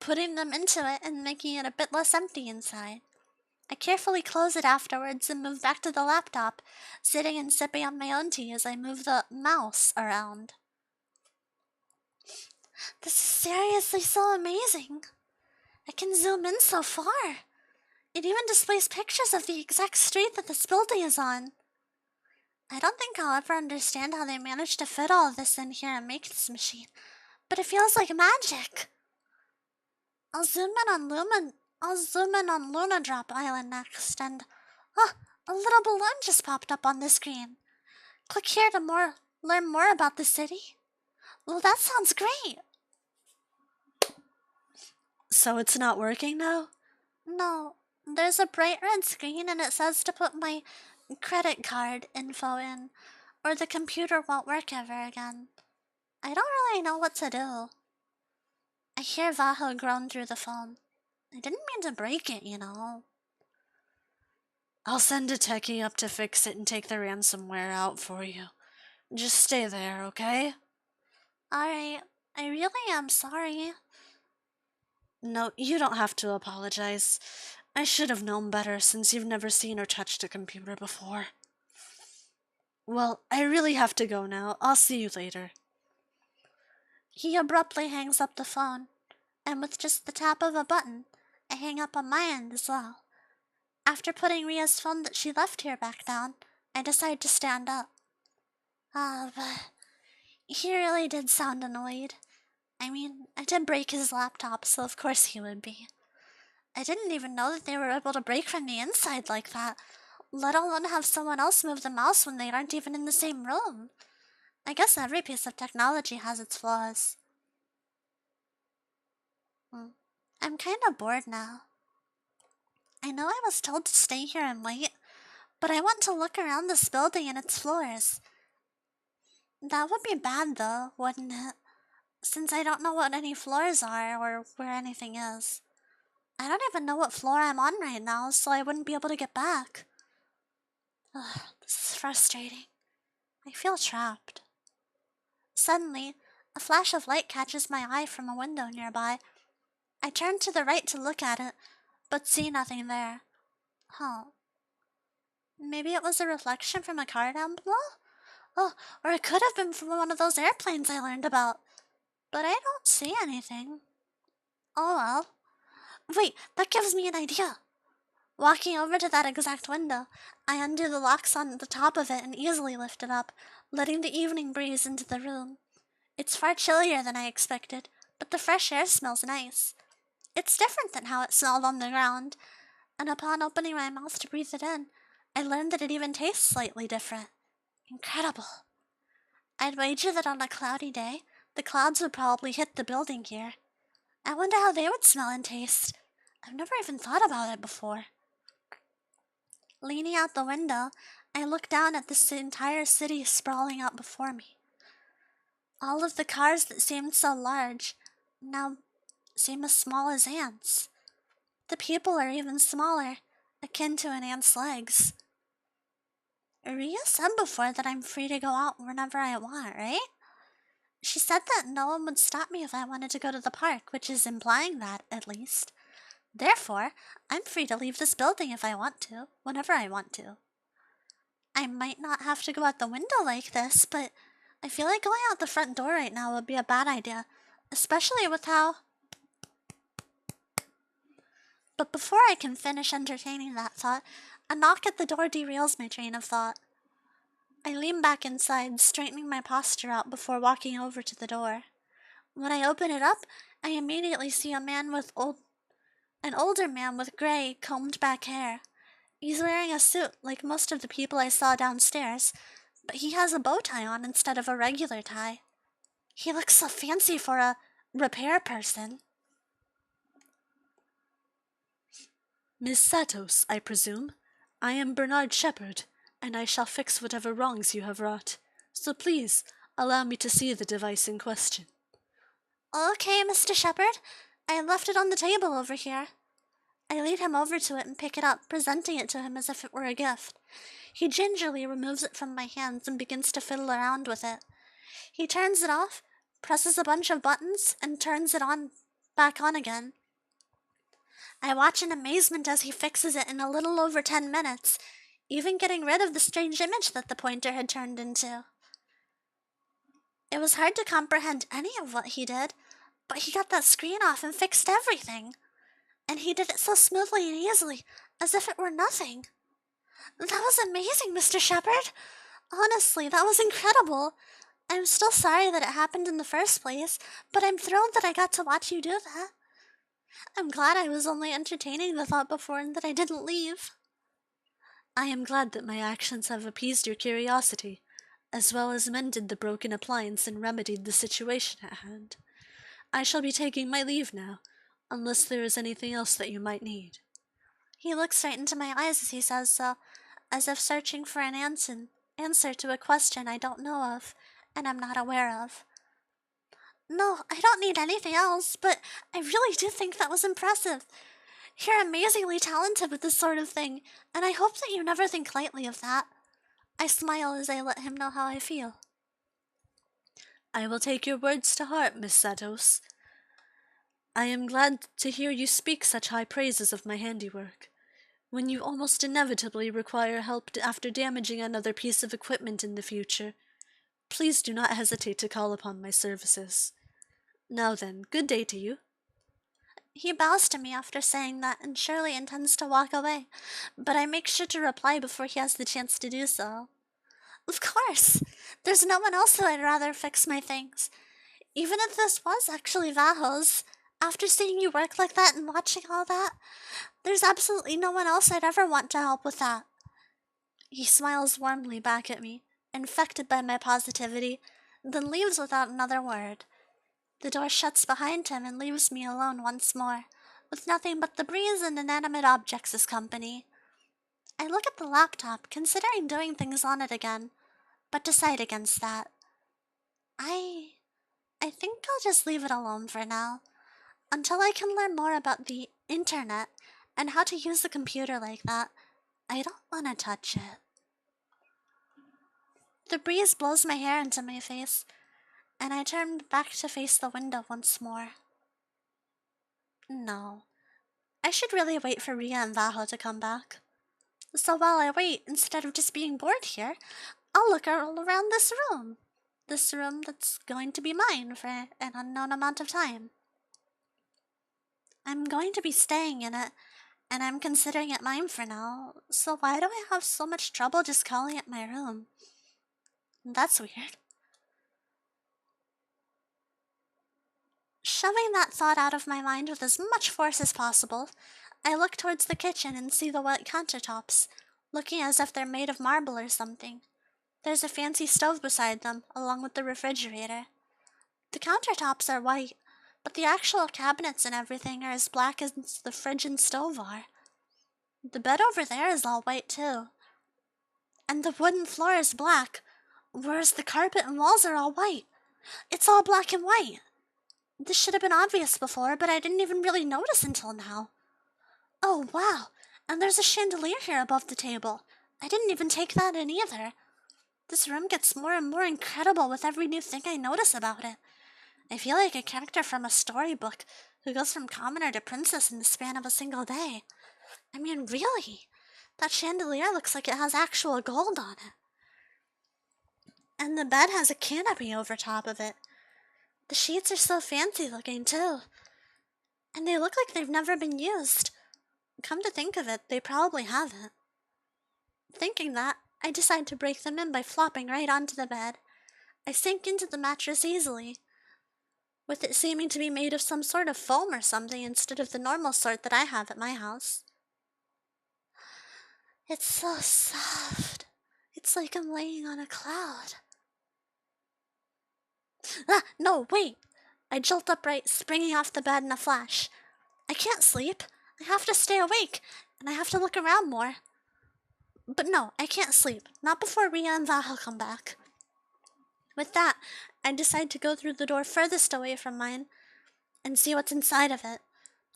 putting them into it and making it a bit less empty inside. I carefully close it afterwards and move back to the laptop, sitting and sipping on my own tea as I move the mouse around. This is seriously so amazing. I can zoom in so far. It even displays pictures of the exact street that this building is on. I don't think I'll ever understand how they managed to fit all of this in here and make this machine, but it feels like magic. I'll zoom in on Luna Drop Island next, and a little balloon just popped up on the screen. Click here to learn more about the city. Well, that sounds great.
So it's not working now?
No, there's a bright red screen and it says to put my credit card info in, or the computer won't work ever again. I don't really know what to do. I hear Vaho groan through the phone. I didn't mean to break it, you know.
I'll send a techie up to fix it and take the ransomware out for you. Just stay there, okay?
Alright, I really am sorry.
No, you don't have to apologize. I should have known better since you've never seen or touched a computer before. Well, I really have to go now. I'll see you later.
He abruptly hangs up the phone, and with just the tap of a button, I hang up on my end as well. After putting Ria's phone that she left here back down, I decide to stand up. But he really did sound annoyed. I mean, I did break his laptop, so of course he would be. I didn't even know that they were able to break from the inside like that, let alone have someone else move the mouse when they aren't even in the same room. I guess every piece of technology has its flaws. I'm kinda bored now. I know I was told to stay here and wait, but I want to look around this building and its floors. That would be bad though, wouldn't it? Since I don't know what any floors are or where anything is. I don't even know what floor I'm on right now, so I wouldn't be able to get back. Ugh, this is frustrating. I feel trapped. Suddenly, a flash of light catches my eye from a window nearby. I turn to the right to look at it, but see nothing there. Huh. Maybe it was a reflection from a car down below? Oh, or it could have been from one of those airplanes I learned about. But I don't see anything. Oh well. Wait, that gives me an idea. Walking over to that exact window, I undo the locks on the top of it and easily lift it up, letting the evening breeze into the room. It's far chillier than I expected, but the fresh air smells nice. It's different than how it smelled on the ground, and upon opening my mouth to breathe it in, I learned that it even tastes slightly different. Incredible. I'd wager that on a cloudy day, the clouds would probably hit the building here. I wonder how they would smell and taste. I've never even thought about it before. Leaning out the window, I look down at this entire city sprawling out before me. All of the cars that seemed so large now seem as small as ants. The people are even smaller, akin to an ant's legs. Ria said before that I'm free to go out whenever I want, right? She said that no one would stop me if I wanted to go to the park, which is implying that, at least. Therefore, I'm free to leave this building if I want to, whenever I want to. I might not have to go out the window like this, but I feel like going out the front door right now would be a bad idea, especially with how... But before I can finish entertaining that thought, a knock at the door derails my train of thought. I lean back inside, straightening my posture out before walking over to the door. When I open it up, I immediately see an older man with gray, combed back hair. He's wearing a suit like most of the people I saw downstairs, but he has a bow tie on instead of a regular tie. He looks so fancy for a repair person.
Miss Satos, I presume? I am Bernard Shepherd, and I shall fix whatever wrongs you have wrought. So please, allow me to see the device in question.
Okay, Mr. Shepherd. I left it on the table over here. I lead him over to it and pick it up, presenting it to him as if it were a gift. He gingerly removes it from my hands and begins to fiddle around with it. He turns it off, presses a bunch of buttons, and turns it back on again. I watch in amazement as he fixes it in a little over 10 minutes, even getting rid of the strange image that the pointer had turned into. It was hard to comprehend any of what he did, but he got that screen off and fixed everything. And he did it so smoothly and easily, as if it were nothing. That was amazing, Mr. Shepherd. Honestly, that was incredible. I'm still sorry that it happened in the first place, but I'm thrilled that I got to watch you do that. I'm glad I was only entertaining the thought before and that I didn't leave.
I am glad that my actions have appeased your curiosity, as well as mended the broken appliance and remedied the situation at hand. I shall be taking my leave now, unless there is anything else that you might need.
He looks right into my eyes as he says so, as if searching for an answer to a question I don't know of, and I'm not aware of. No, I don't need anything else, but I really do think that was impressive. You're amazingly talented with this sort of thing, and I hope that you never think lightly of that. I smile as I let him know how I feel.
I will take your words to heart, Miss Satos. I am glad to hear you speak such high praises of my handiwork. When you almost inevitably require help after damaging another piece of equipment in the future, please do not hesitate to call upon my services. Now then, good day to you.
He bows to me after saying that and surely intends to walk away, but I make sure to reply before he has the chance to do so. Of course! There's no one else who I'd rather fix my things. Even if this was actually Vaho's, after seeing you work like that and watching all that, there's absolutely no one else I'd ever want to help with that. He smiles warmly back at me, infected by my positivity, then leaves without another word. The door shuts behind him and leaves me alone once more, with nothing but the breeze and inanimate objects as company. I look at the laptop, considering doing things on it again, but decide against that. I think I'll just leave it alone for now, until I can learn more about the internet and how to use the computer like that. I don't want to touch it. The breeze blows my hair into my face, and I turn back to face the window once more. No, I should really wait for Ria and Vaho to come back. So while I wait, instead of just being bored here, I'll look all around this room. This room that's going to be mine for an unknown amount of time. I'm going to be staying in it, and I'm considering it mine for now, so why do I have so much trouble just calling it my room? That's weird. Shoving that thought out of my mind with as much force as possible, I look towards the kitchen and see the white countertops, looking as if they're made of marble or something. There's a fancy stove beside them, along with the refrigerator. The countertops are white, but the actual cabinets and everything are as black as the fridge and stove are. The bed over there is all white too. And the wooden floor is black, whereas the carpet and walls are all white. It's all black and white. This should have been obvious before, but I didn't even really notice until now. Oh wow, and there's a chandelier here above the table. I didn't even take that in either. This room gets more and more incredible with every new thing I notice about it. I feel like a character from a storybook who goes from commoner to princess in the span of a single day. I mean, really? That chandelier looks like it has actual gold on it. And the bed has a canopy over top of it. The sheets are so fancy looking too. And they look like they've never been used. Come to think of it, they probably haven't. Thinking that, I decide to break them in by flopping right onto the bed. I sink into the mattress easily, with it seeming to be made of some sort of foam or something instead of the normal sort that I have at my house. It's so soft. It's like I'm laying on a cloud. Ah, no, wait! I jolt upright, springing off the bed in a flash. I can't sleep. I have to stay awake, and I have to look around more. But no, I can't sleep. Not before Ria and Vaho come back. With that, I decide to go through the door furthest away from mine and see what's inside of it.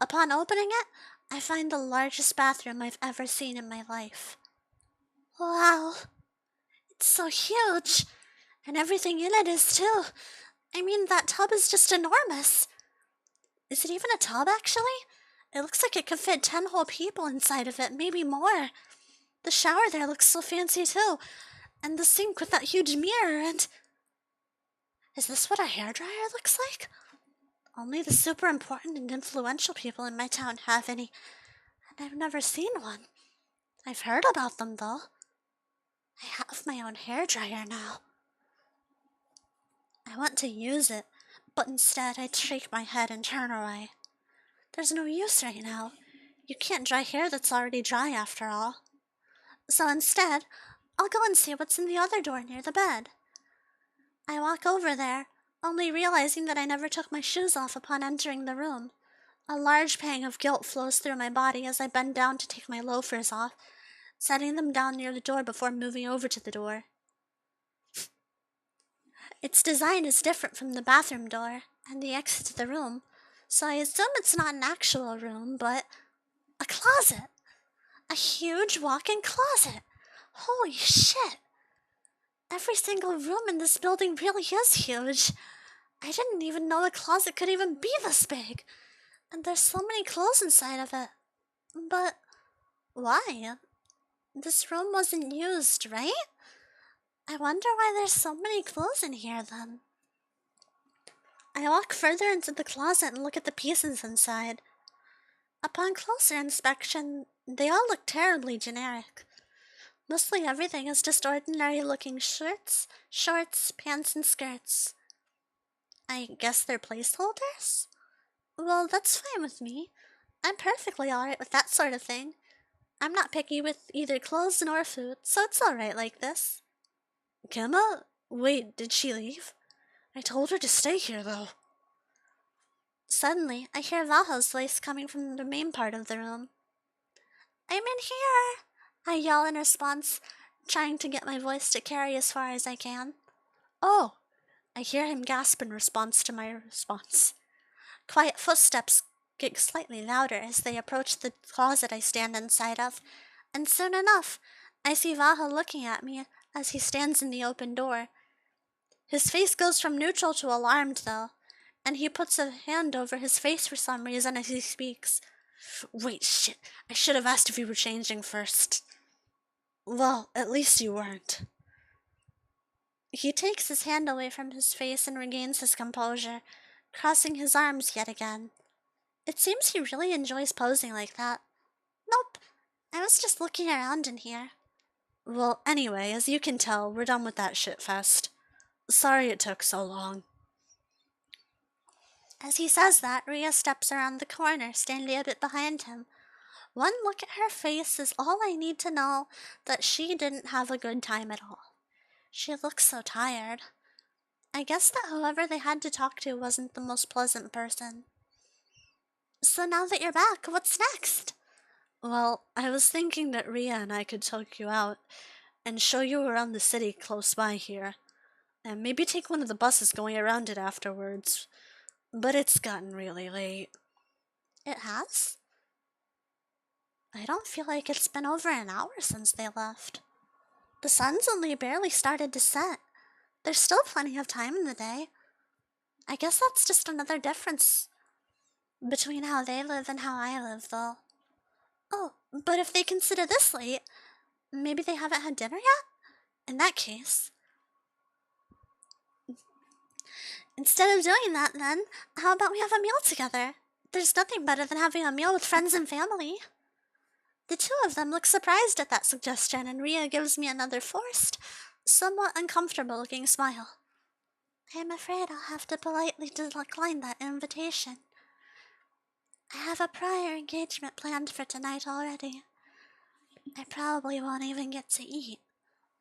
Upon opening it, I find the largest bathroom I've ever seen in my life. Wow, it's so huge, and everything in it is too. I mean, that tub is just enormous. Is it even a tub, actually? It looks like it could fit 10 whole people inside of it, maybe more. The shower there looks so fancy too, and the sink with that huge mirror and... Is this what a hairdryer looks like? Only the super important and influential people in my town have any, and I've never seen one. I've heard about them though. I have my own hairdryer now. I want to use it, but instead I shake my head and turn away. There's no use right now. You can't dry hair that's already dry after all. So instead, I'll go and see what's in the other door near the bed. I walk over there, only realizing that I never took my shoes off upon entering the room. A large pang of guilt flows through my body as I bend down to take my loafers off, setting them down near the door before moving over to the door. Its design is different from the bathroom door and the exit to the room, so I assume it's not an actual room, but a closet. A huge walk-in closet. Holy shit. Every single room in this building really is huge. I didn't even know a closet could even be this big. And there's so many clothes inside of it. But why? This room wasn't used, right? I wonder why there's so many clothes in here then. I walk further into the closet and look at the pieces inside. Upon closer inspection, they all look terribly generic. Mostly everything is just ordinary looking shirts, shorts, pants, and skirts. I guess they're placeholders? Well, that's fine with me. I'm perfectly alright with that sort of thing. I'm not picky with either clothes nor food, so it's alright like this.
Gemma? Wait, did she leave? I told her to stay here, though.
Suddenly, I hear Valho's voice coming from the main part of the room. I'm in here! I yell in response, trying to get my voice to carry as far as I can.
Oh! I hear him gasp in response to my response.
Quiet footsteps get slightly louder as they approach the closet I stand inside of, and soon enough, I see Valho looking at me as he stands in the open door. His face goes from neutral to alarmed, though, and he puts a hand over his face for some reason as he speaks.
Wait, shit. I should have asked if you were changing first. Well, at least you weren't.
He takes his hand away from his face and regains his composure, crossing his arms yet again. It seems he really enjoys posing like that. Nope, I was just looking around in here.
Well, anyway, as you can tell, we're done with that shit fest. Sorry it took so long.
As he says that, Rhea steps around the corner, standing a bit behind him. One look at her face is all I need to know that she didn't have a good time at all. She looks so tired. I guess that whoever they had to talk to wasn't the most pleasant person. So now that you're back, what's next?
Well, I was thinking that Rhea and I could take you out and show you around the city close by here, and maybe take one of the buses going around it afterwards. But it's gotten really late.
It has? I don't feel like it's been over an hour since they left. The sun's only barely started to set. There's still plenty of time in the day. I guess that's just another difference between how they live and how I live, though. Oh, but if they consider this late, maybe they haven't had dinner yet? In that case. Instead of doing that, then, how about we have a meal together? There's nothing better than having a meal with friends and family. The two of them look surprised at that suggestion, and Rhea gives me another forced, somewhat uncomfortable-looking smile. I'm afraid I'll have to politely decline that invitation. I have a prior engagement planned for tonight already. I probably won't even get to eat.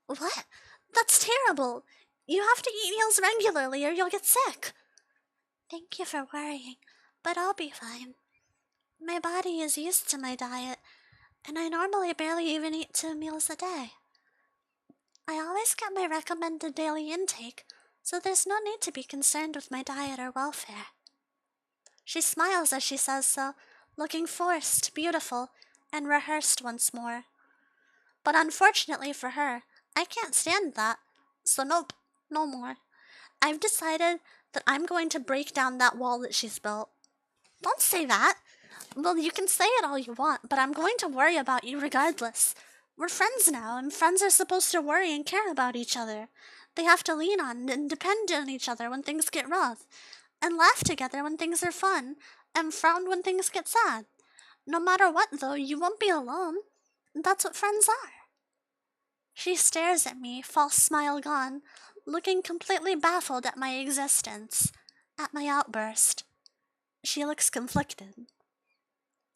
What? That's terrible! You have to eat meals regularly or you'll get sick. Thank you for worrying, but I'll be fine. My body is used to my diet, and I normally barely even eat 2 meals a day. I always get my recommended daily intake, so there's no need to be concerned with my diet or welfare. She smiles as she says so, looking forced, beautiful, and rehearsed once more. But unfortunately for her, I can't stand that, so nope, no more. I've decided that I'm going to break down that wall that she's built. Don't say that. Well, you can say it all you want, but I'm going to worry about you regardless. We're friends now, and friends are supposed to worry and care about each other. They have to lean on and depend on each other when things get rough, and laugh together when things are fun, and frown when things get sad. No matter what, though, you won't be alone. That's what friends are. She stares at me, false smile gone, looking completely baffled at my existence, at my outburst. She looks conflicted.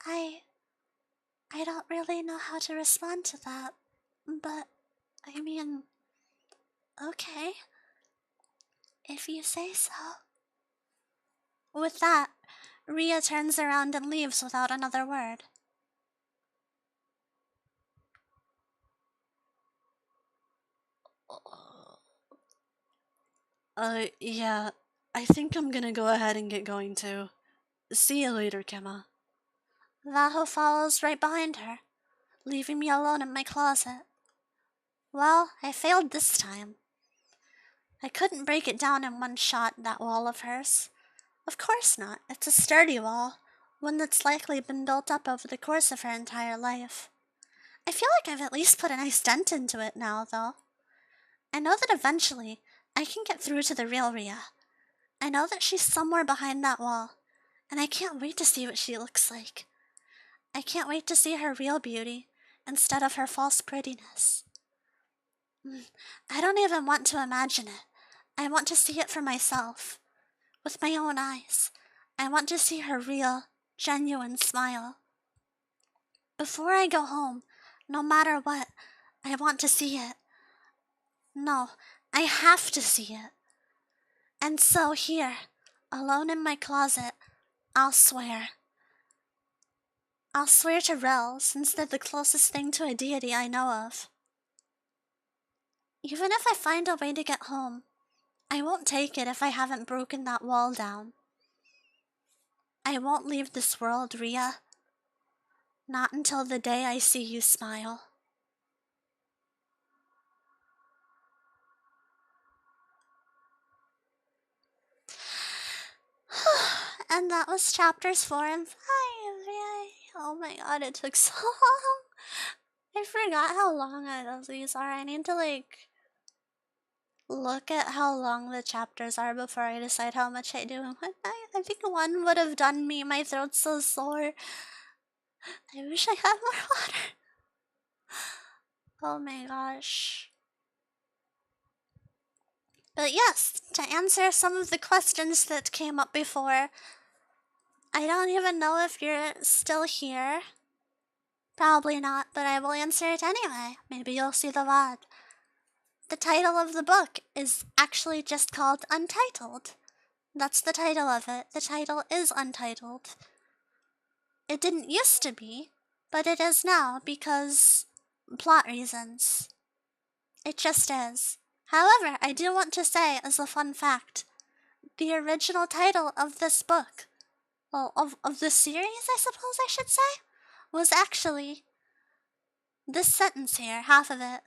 I don't really know how to respond to that, but, I mean, okay, if you say so. With that, Rhea turns around and leaves without another word.
Yeah, I think I'm gonna go ahead and get going too. See you later, Gemma.
Valho follows right behind her, leaving me alone in my closet. Well, I failed this time. I couldn't break it down in one shot, that wall of hers. Of course not. It's a sturdy wall, one that's likely been built up over the course of her entire life. I feel like I've at least put a nice dent into it now, though. I know that eventually I can get through to the real Rhea. I know that she's somewhere behind that wall, and I can't wait to see what she looks like. I can't wait to see her real beauty instead of her false prettiness. I don't even want to imagine it. I want to see it for myself. with my own eyes. I want to see her real, genuine smile. Before I go home, no matter what, I want to see it. No, I have to see it. And so here, alone in my closet, I'll swear. I'll swear to Rel, since they're the closest thing to a deity I know of. Even if I find a way to get home, I won't take it if I haven't broken that wall down. I won't leave this world, Ria. Not until the day I see you smile. And that was chapters 4 and 5. Yay. Oh my god, it took so long. I forgot how long these are. I need to look at how long the chapters are before I decide how much I do and what night. I think one would have done me. My throat's so sore. I wish I had more water. Oh my gosh. But yes, to answer some of the questions that came up before, I don't even know if you're still here. Probably not, but I will answer it anyway. Maybe you'll see the VOD. The title of the book is actually just called Untitled. That's the title of it. The title is Untitled. It didn't used to be, but it is now because plot reasons. It just is. However, I do want to say as a fun fact, the original title of this book, well, of this series, I suppose I should say, was actually this sentence here, half of it.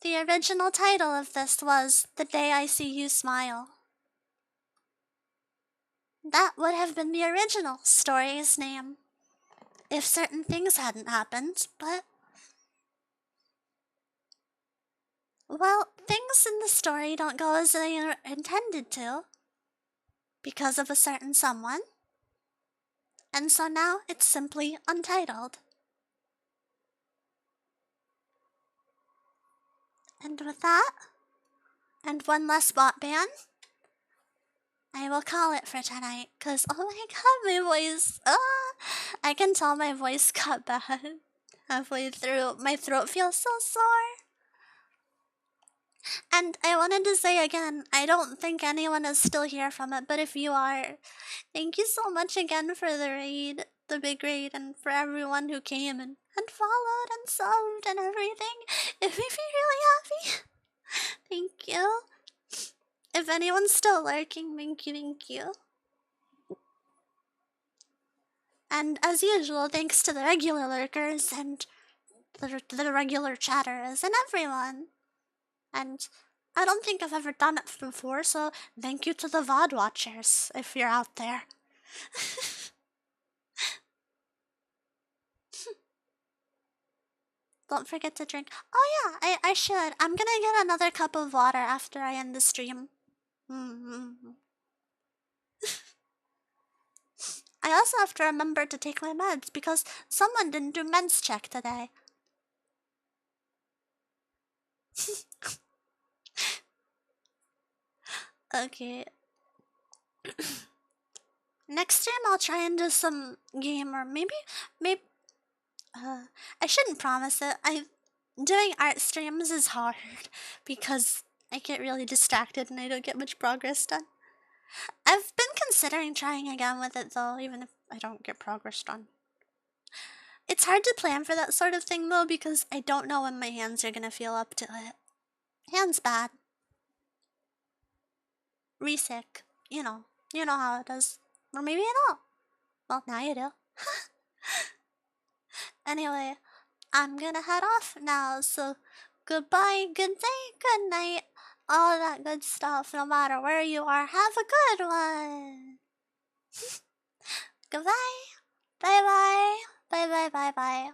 The original title of this was The Day I See You Smile. That would have been the original story's name, if certain things hadn't happened, but well, things in the story don't go as they are intended to, because of a certain someone, and so now it's simply Untitled. And with that, and one less bot ban, I will call it for tonight, cause oh my god, my voice, I can tell my voice got bad halfway through. My throat feels so sore. And I wanted to say again, I don't think anyone is still here from it, but if you are, thank you so much again for the raid, the big raid, and for everyone who came and followed and subbed and everything. It made me really happy. Thank you. If anyone's still lurking, thank you. And as usual, thanks to the regular lurkers and the regular chatters and everyone. And I don't think I've ever done it before, so thank you to the VOD watchers, if you're out there. Don't forget to drink. Oh yeah, I should. I'm gonna get another cup of water after I end the stream. I also have to remember to take my meds because someone didn't do meds check today. Okay. Next time I'll try and do some game or maybe I shouldn't promise it. Doing art streams is hard because I get really distracted and I don't get much progress done. I've been considering trying again with it though, even if I don't get progress done. It's hard to plan for that sort of thing though because I don't know when my hands are gonna feel up to it. Hands bad. Re-sick. You know how it is. Or maybe you don't. Well, now you do. Anyway, I'm gonna head off now, so goodbye, good day, good night, all that good stuff, no matter where you are. Have a good one. Goodbye. Bye bye. Bye bye bye bye.